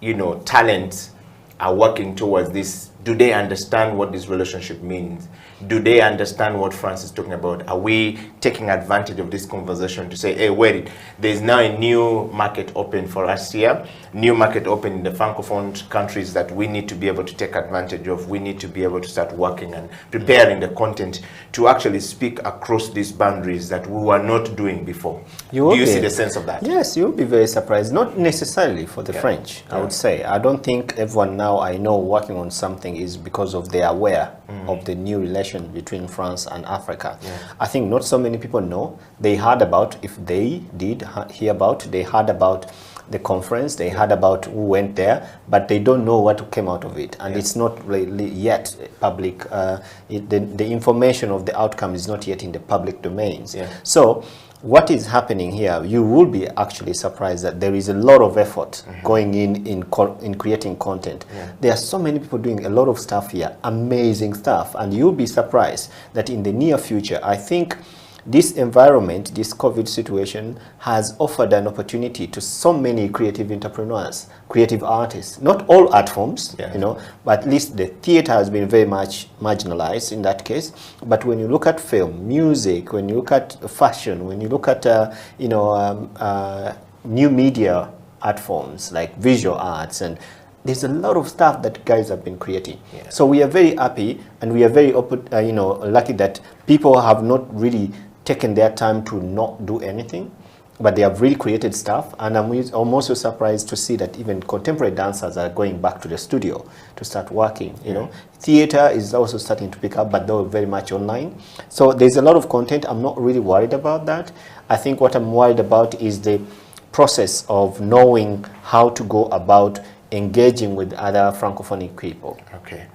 you know, talents are working towards this? Do they understand what this relationship means? Do they understand what France is talking about? Are we taking advantage of this conversation to say, hey, wait, there's now a new market open for us here, new market open in the Francophone countries that we need to be able to take advantage of. We need to be able to start working and preparing the content to actually speak across these boundaries that we were not doing before. Do you see the sense of that? Yes, you'll be very surprised. Not necessarily for the French, I would say. I don't think everyone now I know working on something is because of they are aware of the new relation between France and Africa. I think not so many people know. They heard about, if they did hear about, they heard about the conference, they heard about who went there, but they don't know what came out of it. And it's not really yet public. The information of the outcome is not yet in the public domains. So what is happening here, you will be actually surprised that there is a lot of effort going in creating content. There are so many people doing a lot of stuff here, amazing stuff, and you'll be surprised that in the near future, I think this environment, this COVID situation, has offered an opportunity to so many creative entrepreneurs, creative artists, not all art forms, you know, but at least the theater has been very much marginalized in that case. But when you look at film, music, when you look at fashion, when you look at, you know, new media art forms like visual arts, and there's a lot of stuff that guys have been creating. So we are very happy, and we are very you know, lucky that people have not really taken their time to not do anything, but they have really created stuff. And I'm also surprised to see that even contemporary dancers are going back to the studio to start working. You know, theater is also starting to pick up, but they're very much online. So there's a lot of content. I'm not really worried about that. I think what I'm worried about is the process of knowing how to go about engaging with other francophonic people. Okay.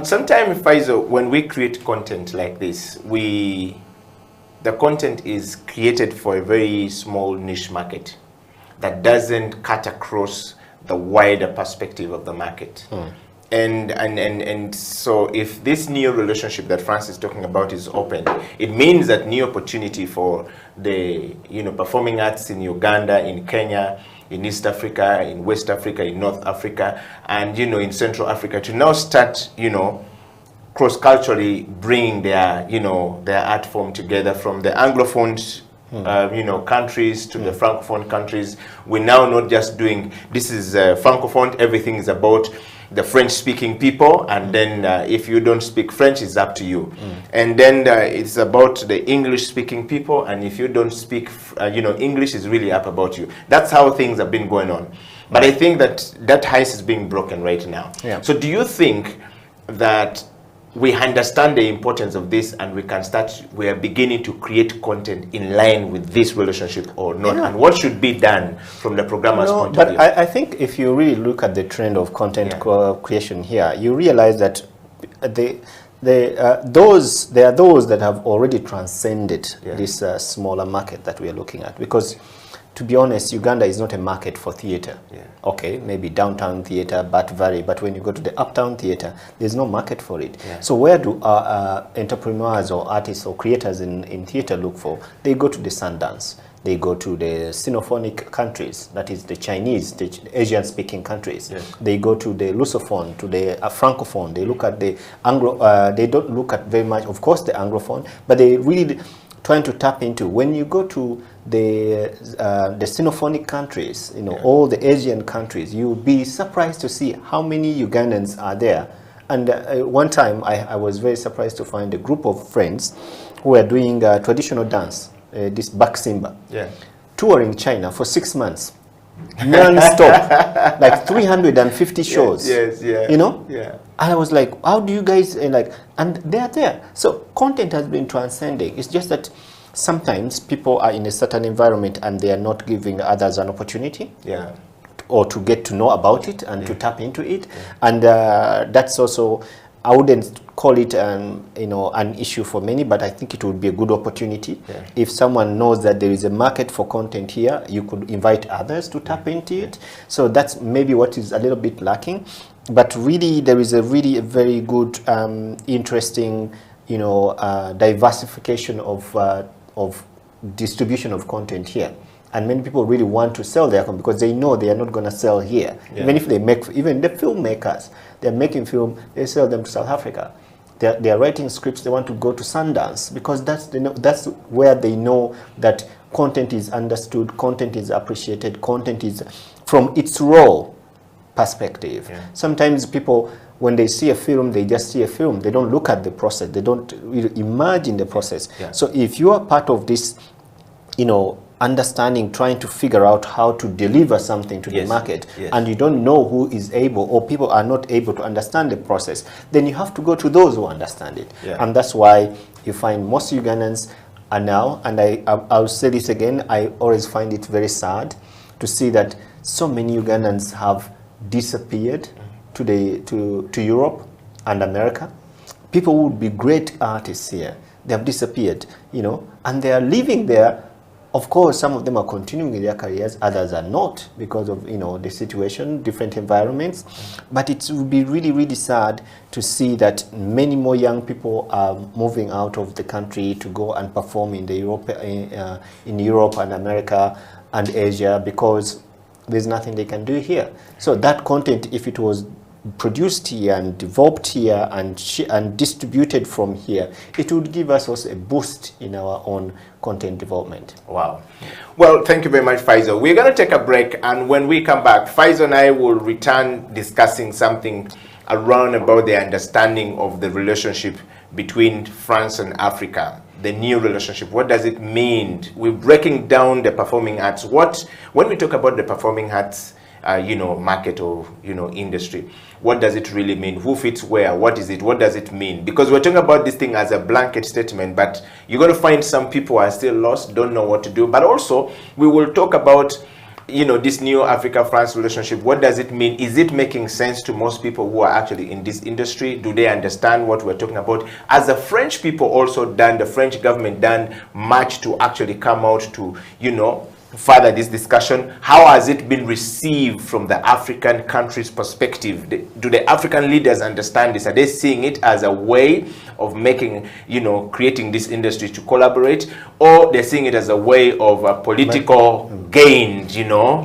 Sometimes, Faisal, when we create content like this, the content is created for a very small niche market that doesn't cut across the wider perspective of the market. And so if this new relationship that France is talking about is open, it means that new opportunity for the, you know, performing arts in Uganda, in Kenya, in East Africa, in West Africa, in North Africa, and, you know, in Central Africa, to now start, you know, cross-culturally bringing their, you know, their art form together, from the Anglophone you know, countries to the Francophone countries. We're now not just doing, this is Francophone, everything is about, the French-speaking people, and then if you don't speak French, it's up to you. And then it's about the English-speaking people, and if you don't speak, English is really up about you. That's how things have been going on. But I think that ice is being broken right now. Yeah. So do you think that we understand the importance of this, and we are beginning to create content in line with this relationship or not? Yeah. And what should be done from the programmer's point of view? But I think if you really look at the trend of content creation here, you realize that there are those that have already transcended this smaller market that we are looking at. Because, to be honest, Uganda is not a market for theater. Okay, maybe downtown theater, but when you go to the uptown theater, there's no market for it. So where do entrepreneurs or artists or creators in theater look for? They go to the Sundance. They go to the Sinophonic countries, that is the Chinese, the Asian-speaking countries. They go to the Lusophone, to the Francophone. They look at the Anglo. They don't look at very much, of course, the Anglophone, but they really trying to tap into. When you go to the Sinophonic countries, all the Asian countries, you'll be surprised to see how many Ugandans are there. And one time, I was very surprised to find a group of friends who were doing traditional dance, this Baksimba, touring China for 6 months, non-stop, like 350 shows. And I was like, how do you guys, and they're there. So content has been transcending. It's just that sometimes people are in a certain environment and they are not giving others an opportunity. Or to get to know about it and to tap into it. And that's also, I wouldn't call it an issue for many, but I think it would be a good opportunity. If someone knows that there is a market for content here, you could invite others to tap into it. So that's maybe what is a little bit lacking. But really, there is a very good, interesting, diversification of distribution of content here. And many people really want to sell their content because they know they are not going to sell here. Even if they even the filmmakers, they're making film, they sell them to South Africa. They're writing scripts, they want to go to Sundance because that's where they know that content is understood, content is appreciated, content is from its raw perspective. Sometimes people, when they see a film, they just see a film. They don't look at the process. They don't really imagine the process. So if you are part of this, understanding, trying to figure out how to deliver something to the market, and you don't know who is able, or people are not able to understand the process, then you have to go to those who understand it. And that's why you find most Ugandans are now, and I'll say this again, I always find it very sad to see that so many Ugandans have disappeared to Europe and America. People who would be great artists here, they have disappeared, and they are living there. Of course, some of them are continuing their careers, others are not because of the situation, different environments. But it would be really, really sad to see that many more young people are moving out of the country to go and perform in Europe and America and Asia because there's nothing they can do here. So that content, if it was produced here and developed here and distributed from here, it would give us also a boost in our own content development. Wow. Well, thank you very much, Faisal. We're going to take a break, and when we come back, Faisal and I will return discussing something around about the understanding of the relationship between France and Africa, the new relationship. What does it mean? We're breaking down the performing arts. When we talk about the performing arts, market or, industry, what does it really mean? Who fits where? What is it? What does it mean? Because we're talking about this thing as a blanket statement, but you're going to find some people are still lost, don't know what to do. But also, we will talk about, this new Africa-France relationship. What does it mean? Is it making sense to most people who are actually in this industry? Do they understand what we're talking about? As the French people also done, the French government done much to actually come out to, further this discussion. How has it been received from the African countries' perspective? Do the African leaders understand this? Are they seeing it as a way of making, creating this industry to collaborate, or they're seeing it as a way of political gain,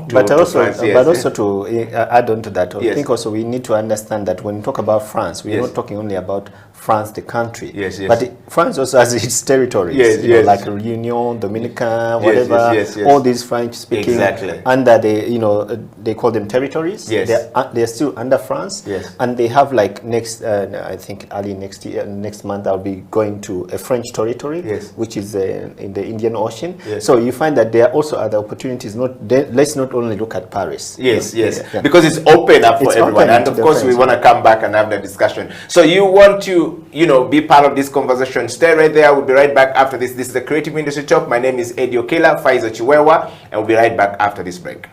But also to add on to that, I think also we need to understand that when we talk about France, we're not talking only about France, the country. Yes, yes. But France also has its territories. Yes, you know, yes. like Réunion, Dominican, whatever. Yes, yes. All these French-speaking Exactly. under the, you know, they call them territories. Yes. They're still under France. Yes. And they have like next, I think early next month, I'll be going to a French territory, Yes. which is in the Indian Ocean. Yes. So you find that there are also other opportunities. Let's not only look at Paris. Yes, Yeah, yes, yeah. because it's open up for It's everyone, open and to of the course we friends. want to come back and have the discussion. So you want to, you know, be part of this conversation? Stay right there. We'll be right back after this. This is the Creative Industry Talk. My name is Eddie Okela, Faizo Chiwewa, and we'll be right back after this break.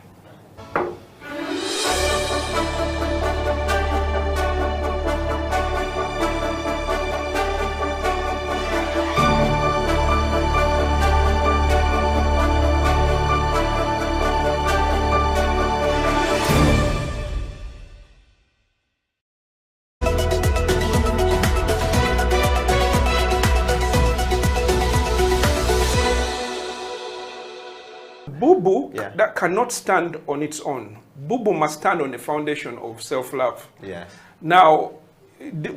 Bubu that cannot stand on its own. Bubu must stand on a foundation of self-love. Yeah. Now,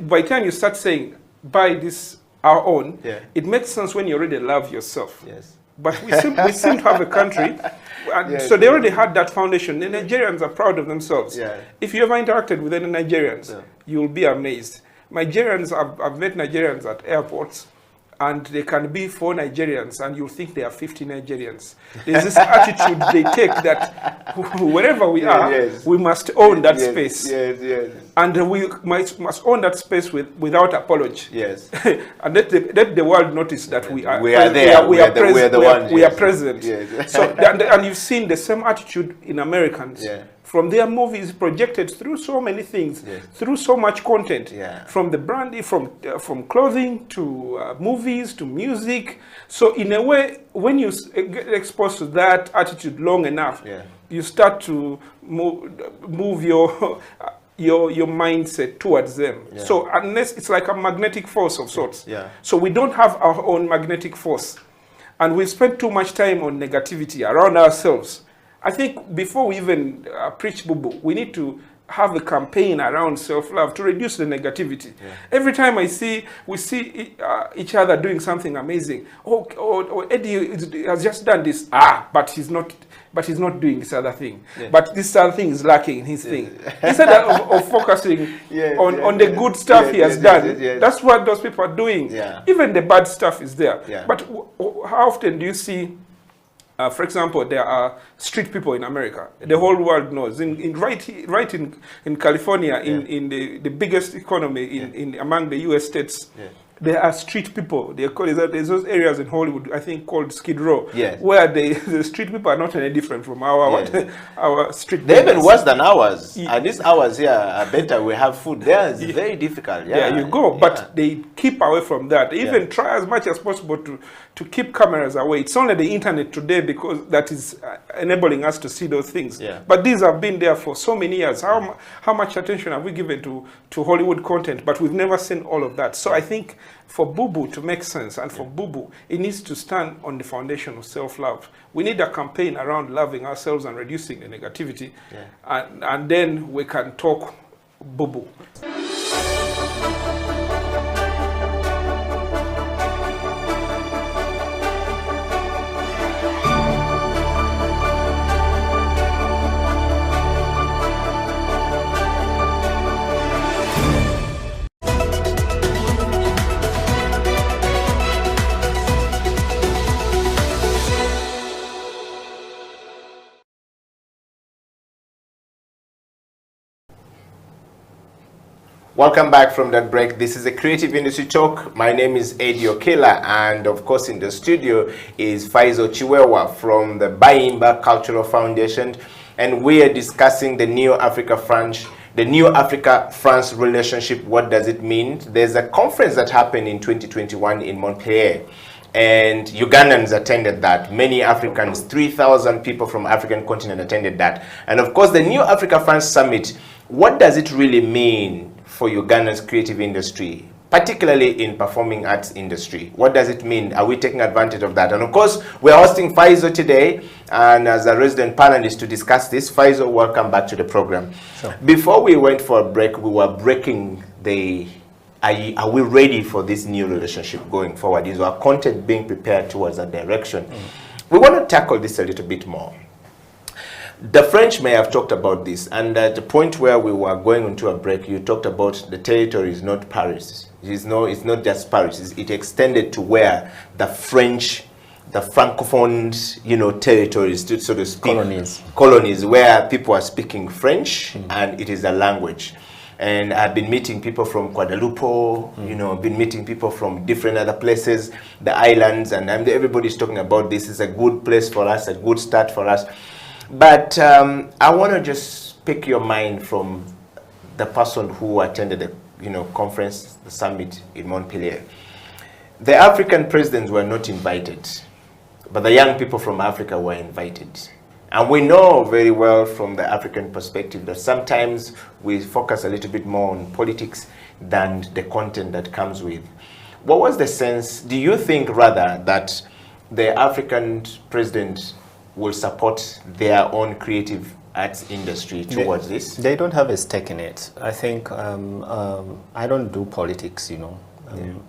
by the time you start saying, buy this our own, Yeah. it makes sense when you already love yourself. Yes. But we seem to have a country, and Yes, so they already had that foundation. The Nigerians are proud of themselves. Yeah. If you ever interacted with any Nigerians, you'll be amazed. Nigerians, I've met Nigerians at airports, and they can be 4 Nigerians, and you'll think there are 50 Nigerians. There's this attitude they take that wherever we are, we must own that space. Yes, yes. And we must own that space without apology. Yes. And let the world notice that we are there. We are Yes. present. Yes. So and you've seen the same attitude in Americans. Yeah. From their movies projected through so many things, through so much content, from the branding, from clothing to movies to music. So in a way, when you get exposed to that attitude long enough, you start to move your mindset towards them. Yeah. So unless it's like a magnetic force of sorts. Yeah. So we don't have our own magnetic force, and we spend too much time on negativity around ourselves. I think before we even preach Bubu, we need to have a campaign around self-love to reduce the negativity. Every time we see each other doing something amazing, Eddie has just done this, but he's not doing this other thing. But this other thing is lacking in his thing. Instead of focusing on the good stuff he has done, that's what those people are doing. Even the bad stuff is there. But how often do you see, for example, there are street people in America. The whole world knows. Right in California, in the biggest economy in among the U.S. states, there are street people. They call it, there's those areas in Hollywood, I think, called Skid Row, where the street people are not any different from our street. They're even worse than ours. And these hours here are better. We have food. There is very difficult. Yeah, you go. But they keep away from that. They even try as much as possible to keep cameras away. It's only the internet today because that is enabling us to see those things. But these have been there for so many years. How much attention have we given to Hollywood content? But we've never seen all of that. So I think for Bubu to make sense, and for Bubu, it needs to stand on the foundation of self-love. We need a campaign around loving ourselves and reducing the negativity. And then we can talk Bubu. Welcome back from that break. This is a Creative Industry Talk. My name is Eddie Okela, and of course in the studio is Faizo Chiwewa from the Bayimba Cultural Foundation, and we are discussing the New Africa-France relationship. What does it mean? There's a conference that happened in 2021 in Montpellier, and Ugandans attended that. Many Africans, 3,000 people from African continent attended that. And of course the New Africa-France Summit, what does it really mean for Uganda's creative industry, particularly in performing arts industry? What does it mean? Are we taking advantage of that? And of course, we're hosting Faizo today, and as a resident panelist to discuss this. Faizo, welcome back to the program. Before we went for a break, we were breaking the are we ready for this new relationship going forward? Is our content being prepared towards that direction? We want to tackle this a little bit more. The French may have talked about this, and at the point where we were going into a break, you talked about the territory is not Paris. It's not just Paris. It extended to where the French, the Francophone, territories, so to speak. Colonies, where people are speaking French, and it is a language. And I've been meeting people from Guadalupe, I've been meeting people from different other places, the islands, and everybody's talking about this is a good place for us, a good start for us. But I want to just pick your mind from the person who attended the conference, the summit in Montpellier. The African presidents were not invited, but the young people from Africa were invited. And we know very well from the African perspective that sometimes we focus a little bit more on politics than the content that comes with. What was the sense? Do you think rather that the African president will support their own creative arts industry towards this? They don't have a stake in it. I think I don't do politics,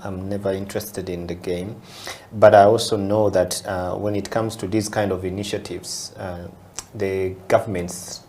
I'm never interested in the game, but I also know that when it comes to these kind of initiatives, the government's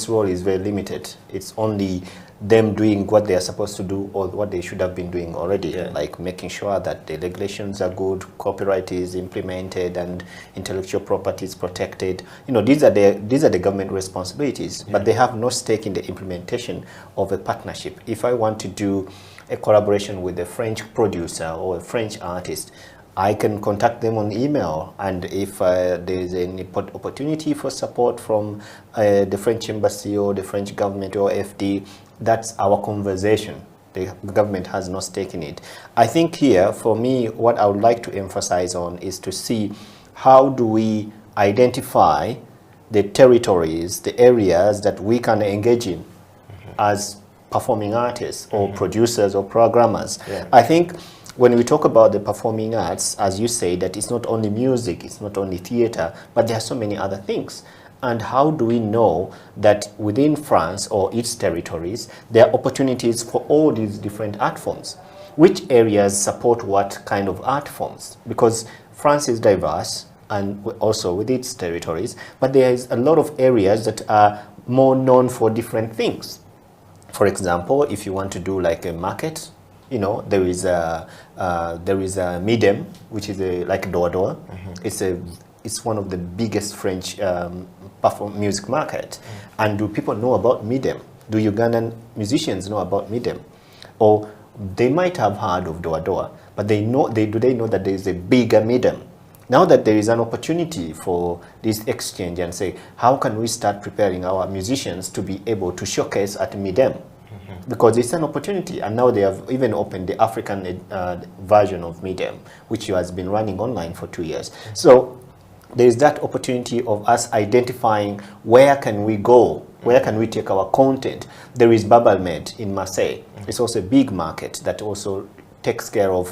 role is very limited. It's only them doing what they are supposed to do or what they should have been doing already, like making sure that the regulations are good, copyright is implemented, and intellectual property is protected. These are the government responsibilities, but they have no stake in the implementation of a partnership. If I want to do a collaboration with a French producer or a French artist, I can contact them on email, and if there is any opportunity for support from the French embassy or the French government or FD, that's our conversation. The government has no stake in it. I think here, for me, what I would like to emphasize on is to see how do we identify the territories, the areas that we can engage in as performing artists or producers or programmers. I think when we talk about the performing arts, as you say, that it's not only music, it's not only theater, but there are so many other things. And how do we know that within France or its territories, there are opportunities for all these different art forms? Which areas support what kind of art forms? Because France is diverse, and also with its territories, but there is a lot of areas that are more known for different things. For example, if you want to do like a market, there is a Midem, which is like Doa. It's one of the biggest French music market. And do people know about Midem? Do Ugandan musicians know about Midem? Or they might have heard of Doa, but do they know that there is a bigger Midem? Now that there is an opportunity for this exchange and say, how can we start preparing our musicians to be able to showcase at Midem? Because it's an opportunity, and now they have even opened the African version of Midem, which has been running online for 2 years. So there is that opportunity of us identifying where can we go, where can we take our content. There is Babalmed in Marseille. It's also a big market that also takes care of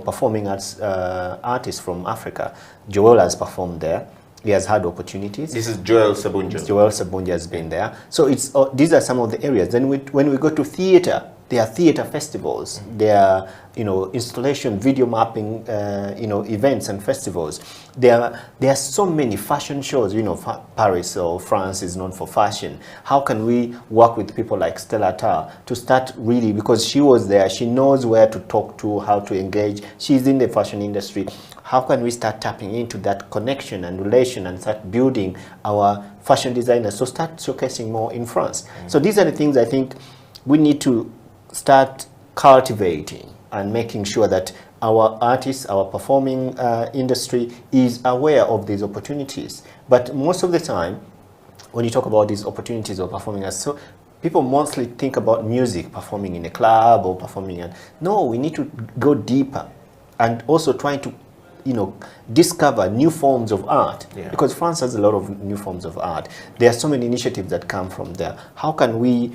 performing arts artists from Africa. Joel has performed there. He has had opportunities. This is Joel Sabunja. Joel Sabunja has been there. So it's these are some of the areas. Then when we go to theater, there are theater festivals. There are installation, video mapping, events and festivals. There are so many fashion shows. Paris or France is known for fashion. How can we work with people like Stella Tar to start really, because she was there, she knows where to talk to, how to engage. She's in the fashion industry. How can we start tapping into that connection and relation and start building our fashion designers? So start showcasing more in France. So these are the things I think we need to start cultivating and making sure that our artists, our performing industry is aware of these opportunities. But most of the time, when you talk about these opportunities of performing arts, so people mostly think about music, performing in a club or performing. No, we need to go deeper and also trying to discover new forms of art, because France has a lot of new forms of art. There are so many initiatives that come from there. How can we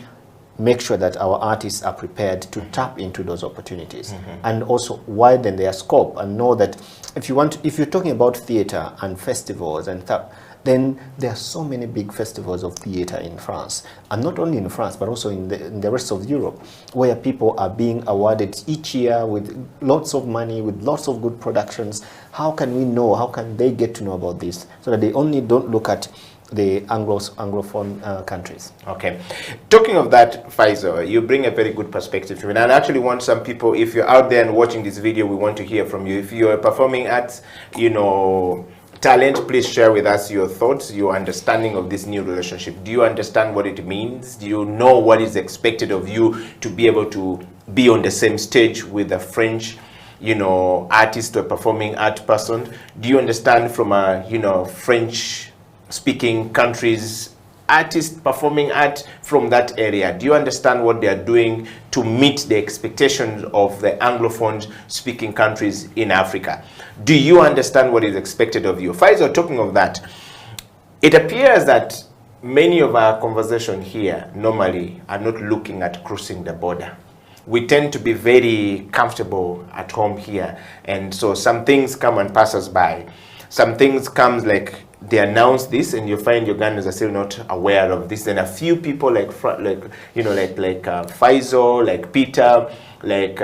make sure that our artists are prepared to tap into those opportunities and also widen their scope and know that if you're talking about theater and festivals and stuff, then there are so many big festivals of theater in France, and not only in France, but also in the rest of Europe, where people are being awarded each year with lots of money, with lots of good productions. How can we know, how can they get to know about this, so that they only don't look at the Anglophone countries? Okay. Talking of that, Faisal, you bring a very good perspective to it. And I actually want some people, if you're out there and watching this video, we want to hear from you. If you're performing arts, you know, talent, please share with us your thoughts, your understanding of this new relationship. Do you understand what it means? Do you know what is expected of you to be able to be on the same stage with a French, you know, artist or performing art person? Do you understand from a, you know, French speaking countries artists performing art from that area? Do you understand what they are doing to meet the expectations of the Anglophone speaking countries in Africa? Do you understand what is expected of you? Faisal, talking of that, it appears that many of our conversation here normally are not looking at crossing the border. We tend to be very comfortable at home here, and so some things come and pass us by. Some things comes like they announce this, and you find Ugandans are still not aware of this. And a few people like Faisal, like Peter, like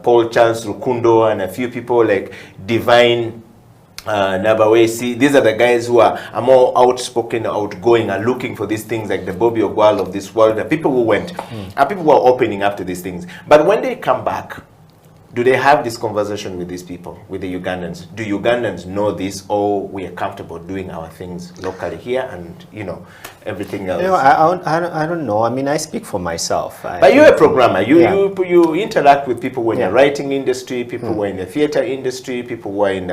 Paul Charles Rukundo, and a few people like Divine Nabawesi. These are the guys who are more outspoken, outgoing, and looking for these things, like the Bobby Ogwal of this world. The people who went, and people who are opening up to these things. But when they come back, do they have this conversation with these people, with the Ugandans? Do Ugandans know this, or we are comfortable doing our things locally here and, you know, everything else? You know, I don't know. I mean, I speak for myself. But you're a programmer. You interact with people who are in the writing industry, people who are in the theater industry, people who are in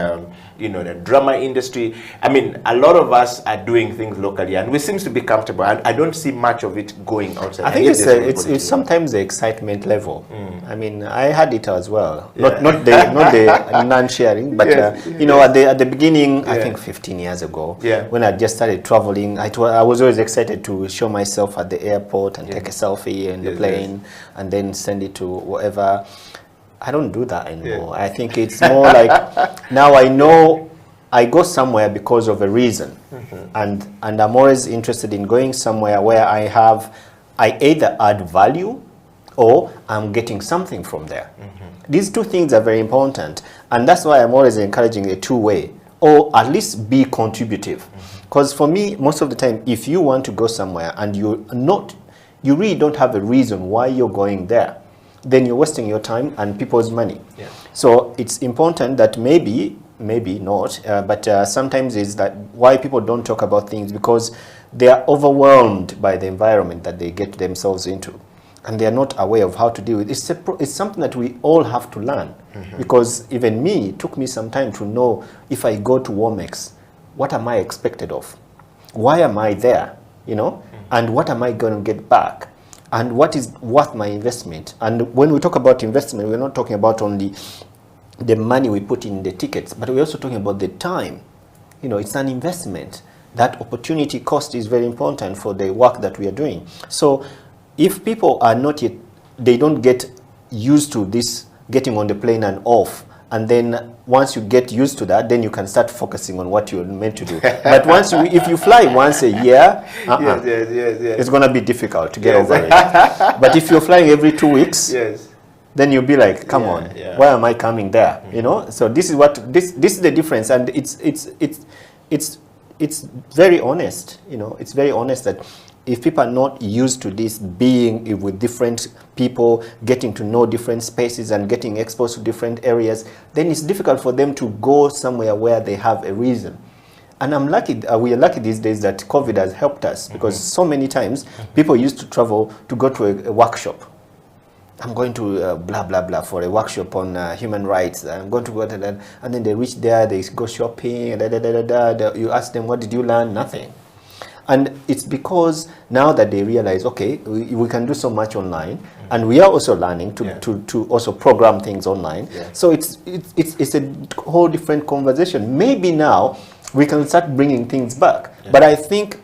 you know, the drama industry. I mean, a lot of us are doing things locally, and we seem to be comfortable. I don't see much of it going outside. I think it's sometimes the excitement level. I mean, I had it as well. Yeah. Not the non-sharing, but you know, at the beginning, I think 15 years ago, when I just started traveling, I was always excited to show myself at the airport and take a selfie in the plane and then send it to whatever. I don't do that anymore. I think it's more like now I know I go somewhere because of a reason, and I'm always interested in going somewhere where I either add value or I'm getting something from there. These two things are very important, and that's why I'm always encouraging a two-way, or at least be contributive. Because for me, most of the time, if you want to go somewhere and you really don't have a reason why you're going there, then you're wasting your time and people's money. So it's important that maybe not, but sometimes is that why people don't talk about things, because they are overwhelmed by the environment that they get themselves into, and they are not aware of how to deal with it. It's something that we all have to learn, because even me, it took me some time to know, if I go to Womex, what am I expected of? Why am I there? You know, and what am I going to get back? And what is worth my investment? And when we talk about investment, we're not talking about only the money we put in the tickets, but we're also talking about the time. You know, it's an investment. That opportunity cost is very important for the work that we are doing. So if people are not yet, they don't get used to this, getting on the plane and off, and then once you get used to that, then you can start focusing on what you're meant to do. But if you fly once a year, it's going to be difficult to get over it. But if you're flying every 2 weeks, then you'll be like, come on, why am I coming there? You know, so this is what this is the difference, and it's very honest. You know, it's very honest that if people are not used to this, being with different people, getting to know different spaces and getting exposed to different areas, then it's difficult for them to go somewhere where they have a reason. And I'm lucky, we are lucky these days that COVID has helped us, because so many times people used to travel to go to a workshop. I'm going to blah, blah, blah for a workshop on human rights. I'm going to go to that. And then they reach there, they go shopping, you ask them, what did you learn? Nothing. And it's because now that they realize, okay, we can do so much online, and we are also learning to also program things online. So it's a whole different conversation. Maybe now we can start bringing things back. But I think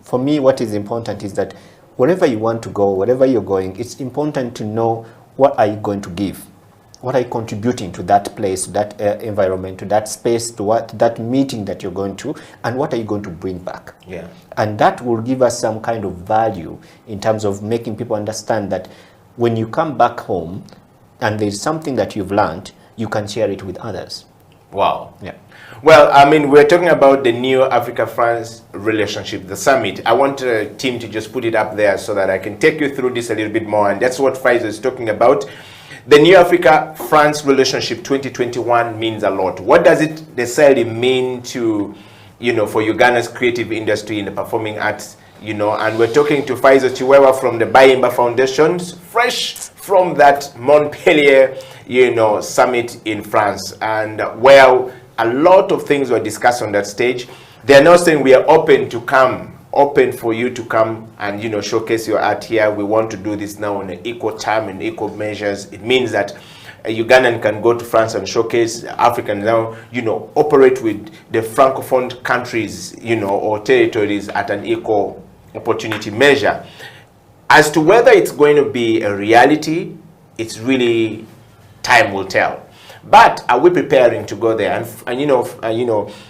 for me, what is important is that wherever you want to go, wherever you're going, it's important to know what are you going to give. what are you contributing to that place, to that environment, to that space, to that meeting that you're going to, and what are you going to bring back? Yeah. And that will give us some kind of value in terms of making people understand that when you come back home and there's something that you've learned, you can share it with others. Wow. Yeah. Well, I mean, we're talking about the new Africa-France relationship, the summit. I want the team to just put it up there so that I can take you through this a little bit more. And that's what Faisal is talking about. The new Africa-France relationship 2021 means a lot. What does it necessarily mean to, for Uganda's creative industry in the performing arts, and we're talking to Faisal Chiwewa from the Bayimba Foundations, fresh from that Montpellier, summit in France. And well, a lot of things were discussed on that stage. They're now saying we are open for you to come and showcase your art here. We want to do this now on an equal time and equal measures. It means that a Ugandan can go to France and showcase. Africans now, operate with the francophone countries, or territories at an equal opportunity measure. As to whether it's going to be a reality, it's really time will tell. But are we preparing to go there? And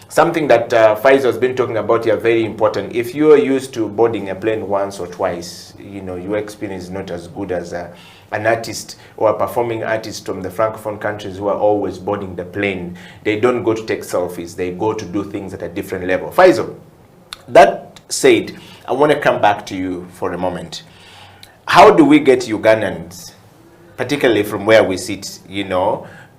something that Faisal has been talking about here, very important. If you are used to boarding a plane once or twice, your experience is not as good as an artist or a performing artist from the francophone countries who are always boarding the plane. They don't go to take selfies. They go to do things at a different level. Faisal, that said, I want to come back to you for a moment. How do we get Ugandans, particularly from where we sit,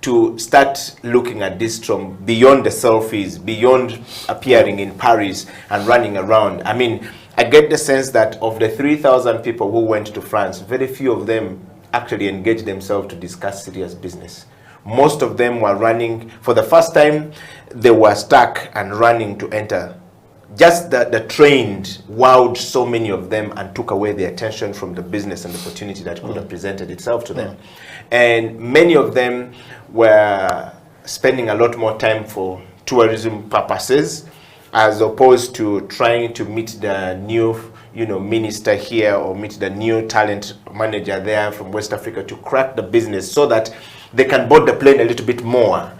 to start looking at this from beyond the selfies, beyond appearing in Paris and running around? I mean, I get the sense that of the 3,000 people who went to France, very few of them actually engaged themselves to discuss serious business. Most of them were running, for the first time, they were stuck and running to enter. Just the trend wowed so many of them and took away the attention from the business and the opportunity that could have presented itself to them. And many of them were spending a lot more time for tourism purposes as opposed to trying to meet the new minister here or meet the new talent manager there from West Africa to crack the business so that they can board the plane a little bit more,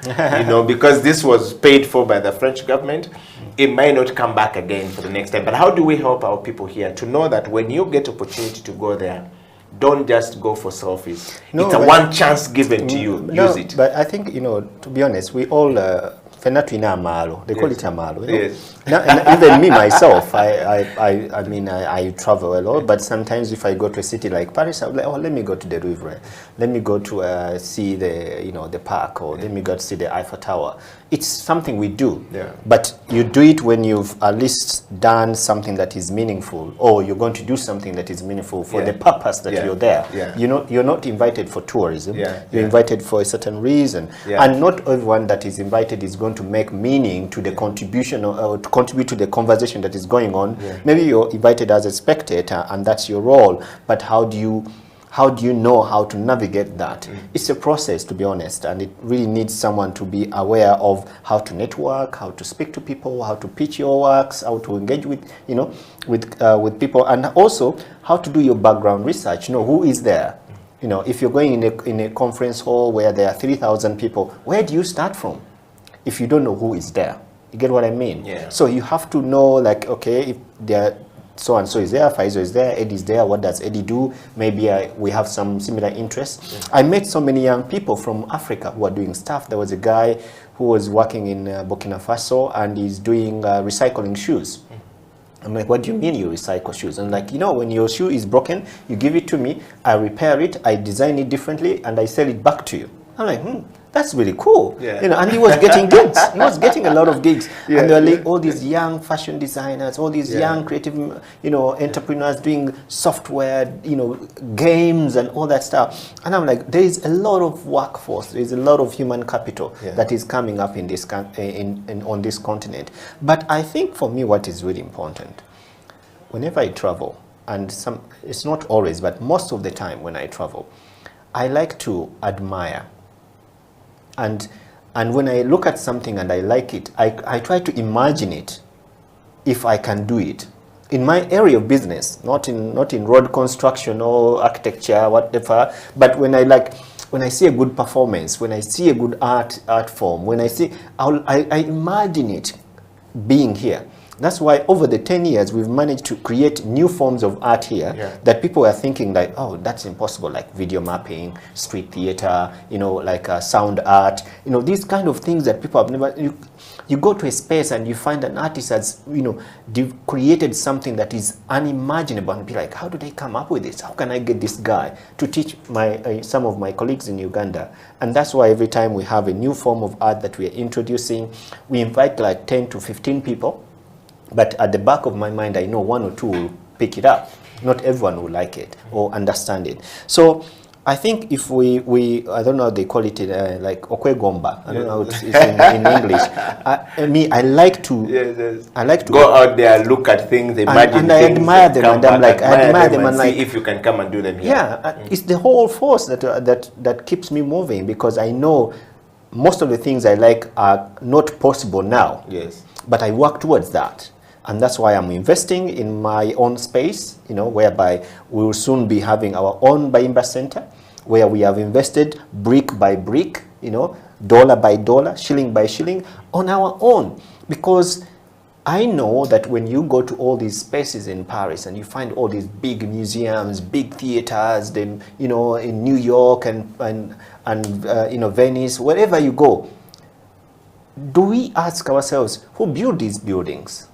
because this was paid for by the French government. It might not come back again for the next time. But how do we help our people here to know that when you get opportunity to go there, don't just go for selfies. No, it's a one chance given to you. Use it. But I think, to be honest, we all they call it amalo. Yes. Now, and even me myself, I mean, I travel a lot, but sometimes if I go to a city like Paris, I'm like, oh, let me go to the Louvre, let me go to see the the park, or let me go to see the Eiffel Tower. It's something we do, but you do it when you've at least done something that is meaningful, or you're going to do something that is meaningful for the purpose that you're there. You're not invited for tourism. You're invited for a certain reason, and not everyone that is invited is going to make meaning to the contribution or to contribute to the conversation that is going on. Maybe you're invited as a spectator, and that's your role. But how do you know how to navigate that? It's a process, to be honest, and it really needs someone to be aware of how to network, how to speak to people, how to pitch your works, how to engage with with people, and also how to do your background research. Who is there? If you're going in a conference hall where there are 3,000 people, where do you start from? If you don't know who is there, you get what I mean? So you have to know, like, okay, if there so and so is there, Faisal is there, Eddie is there, what does Eddie do? Maybe we have some similar interests. I met so many young people from Africa who are doing stuff. There was a guy who was working in Burkina Faso, and he's doing recycling shoes. I'm like, what do you mean you recycle shoes? I'm like, when your shoe is broken, you give it to me, I repair it, I design it differently, and I sell it back to you. I'm like, that's really cool. And he was getting gigs. He was getting a lot of gigs. And there were like all these young fashion designers, all these young creative, entrepreneurs doing software, games and all that stuff. And I'm like, there is a lot of workforce. There is a lot of human capital that is coming up in this on this continent. But I think for me, what is really important, whenever I travel, and it's not always, but most of the time when I travel, I like to admire. And when I look at something and I like it, I try to imagine it, if I can do it. In my area of business, not in road construction or architecture, whatever, but when I when I see a good performance, when I see a good art form, when I see, I imagine it being here. That's why over the 10 years, we've managed to create new forms of art here that people are thinking like, oh, that's impossible, like video mapping, street theater, you know, like sound art, you know, these kind of things that people have never, you go to a space and you find an artist has, you know, created something that is unimaginable and be like, how do they come up with this? How can I get this guy to teach some of my colleagues in Uganda? And that's why every time we have a new form of art that we are introducing, we invite like 10 to 15 people. But at the back of my mind, I know 1 or 2 will pick it up. Not everyone will like it or understand it. So I think if we I don't know how they call it, like okwegomba. I don't know how it's in English. I like to go out there, look at things, imagine and I admire them, and I'm like, I admire them and see if you can come and do them here. Yeah, it's the whole force that keeps me moving, because I know most of the things I like are not possible now. Yes. But I work towards that. And that's why I'm investing in my own space, you know, whereby we will soon be having our own Bayimba Center, where we have invested brick by brick, you know, dollar by dollar, shilling by shilling on our own. Because I know that when you go to all these spaces in Paris and you find all these big museums, big theaters, then, you know, in New York and you know, Venice, wherever you go, do we ask ourselves, who built these buildings?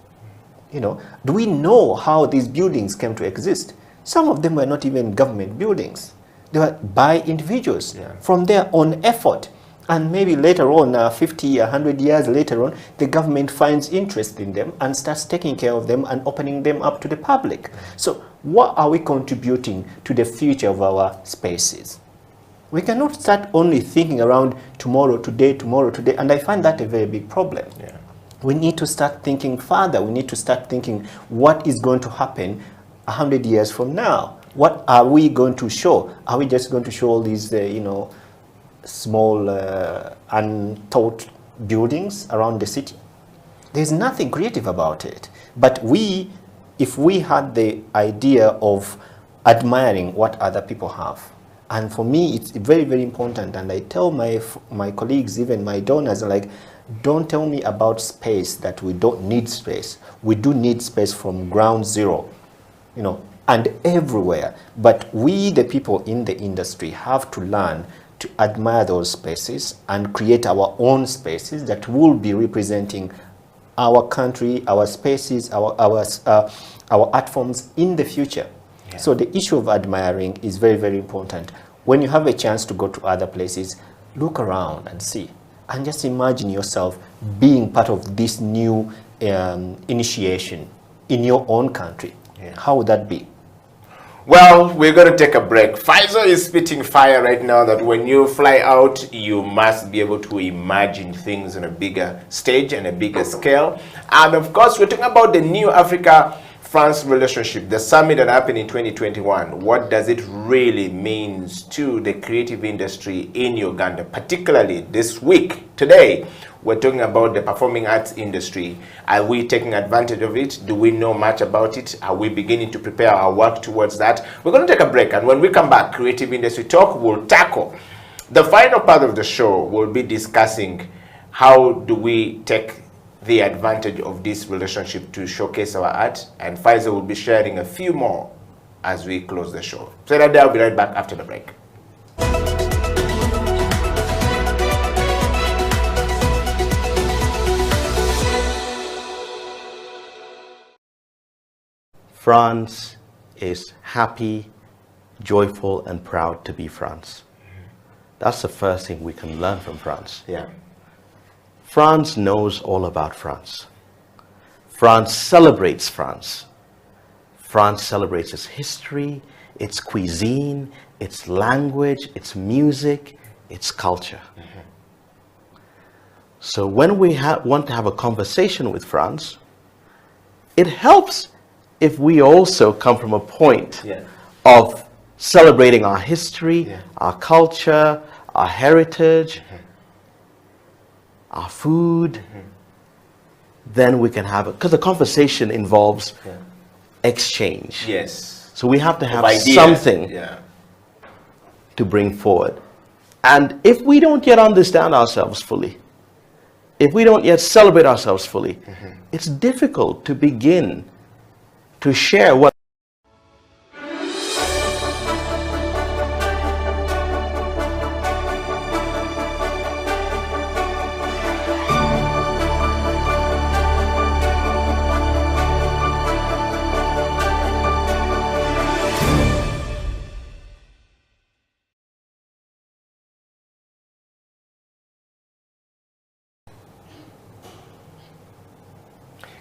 You know, do we know how these buildings came to exist? Some of them were not even government buildings. They were by individuals from their own effort. And maybe later on, 50, 100 years later on, the government finds interest in them and starts taking care of them and opening them up to the public. So what are we contributing to the future of our spaces? We cannot start only thinking around tomorrow, today, and I find that a very big problem. Yeah. We need to start thinking further. We need to start thinking what is going to happen 100 years from now. What are we going to show? Are we just going to show all these, you know, small, untaught buildings around the city? There's nothing creative about it. But if we had the idea of admiring what other people have, and for me, it's very, very important. And I tell my colleagues, even my donors, like, don't tell me about space that we don't need space. We do need space from ground zero, you know, and everywhere. But we, the people in the industry, have to learn to admire those spaces and create our own spaces that will be representing our country, our spaces, our art forms in the future. Yeah. So the issue of admiring is very, very important. When you have a chance to go to other places, look around and see. And just imagine yourself being part of this new initiation in your own country. Yeah. How would that be? Well, we're going to take a break. Pfizer is spitting fire right now that when you fly out, you must be able to imagine things on a bigger stage and a bigger scale. And of course, we're talking about the new Africa-France relationship, the summit that happened in 2021. What does it really mean to the creative industry in Uganda, particularly this week, today? We're talking about the performing arts industry. Are we taking advantage of it? Do we know much about it? Are we beginning to prepare our work towards that? We're going to take a break, and when we come back, Creative Industry Talk will tackle the final part of the show. We'll be discussing how do we take the advantage of this relationship to showcase our art, and Pfizer will be sharing a few more as we close the show. So that I'll be right back after the break. France is happy, joyful, and proud to be France. That's the first thing we can learn from France. Yeah. France knows all about France. France celebrates France. France celebrates its history, its cuisine, its language, its music, its culture. Mm-hmm. So when we want to have a conversation with France, it helps if we also come from a point of celebrating our history, our culture, our heritage, our food, then we can have it. Because the conversation involves exchange. Yes. So we have to have something to bring forward. And if we don't yet understand ourselves fully, if we don't yet celebrate ourselves fully, it's difficult to begin to share what.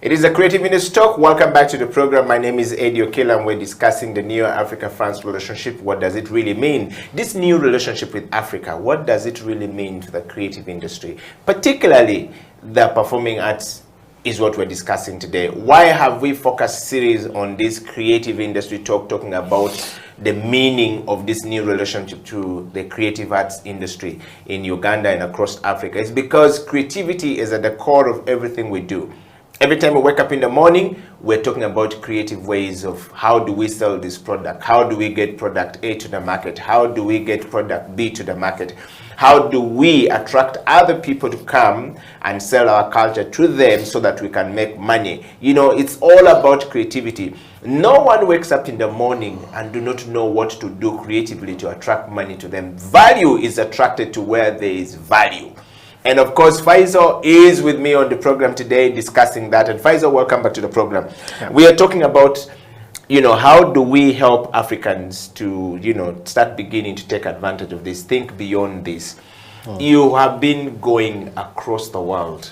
It is a Creative Industry Talk. Welcome back to the program. My name is Eddie Okela and we're discussing the new Africa-France relationship. What does it really mean? This new relationship with Africa, what does it really mean to the creative industry? Particularly the performing arts is what we're discussing today. Why have we focused series on this creative industry talk, talking about the meaning of this new relationship to the creative arts industry in Uganda and across Africa? It's because creativity is at the core of everything we do. Every time we wake up in the morning, we're talking about creative ways of how do we sell this product? How do we get product A to the market? How do we get product B to the market? How do we attract other people to come and sell our culture to them so that we can make money? You know, it's all about creativity. No one wakes up in the morning and do not know what to do creatively to attract money to them. Value is attracted to where there is value. And of course, Faisal is with me on the program today discussing that. And Faisal, welcome back to the program. Yeah. We are talking about, you know, how do we help Africans to, you know, start beginning to take advantage of this, think beyond this. You have been going across the world,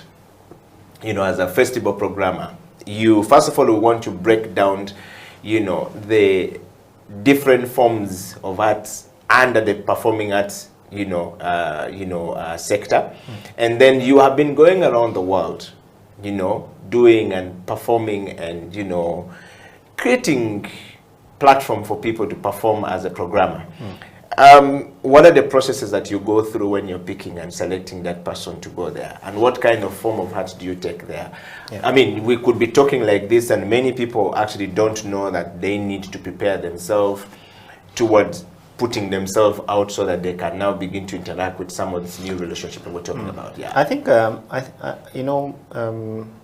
you know, as a festival programmer. You, first of all, we want to break down, you know, the different forms of arts under the performing arts sector. And then you have been going around the world, you know, doing and performing and, you know, creating platform for people to perform as a programmer. What are the processes that you go through when you're picking and selecting that person to go there? And what kind of form of art do you take there? Yeah. I mean, we could be talking like this and many people actually don't know that they need to prepare themselves towards putting themselves out so that they can now begin to interact with some of this new relationship that we're talking about. Yeah, I think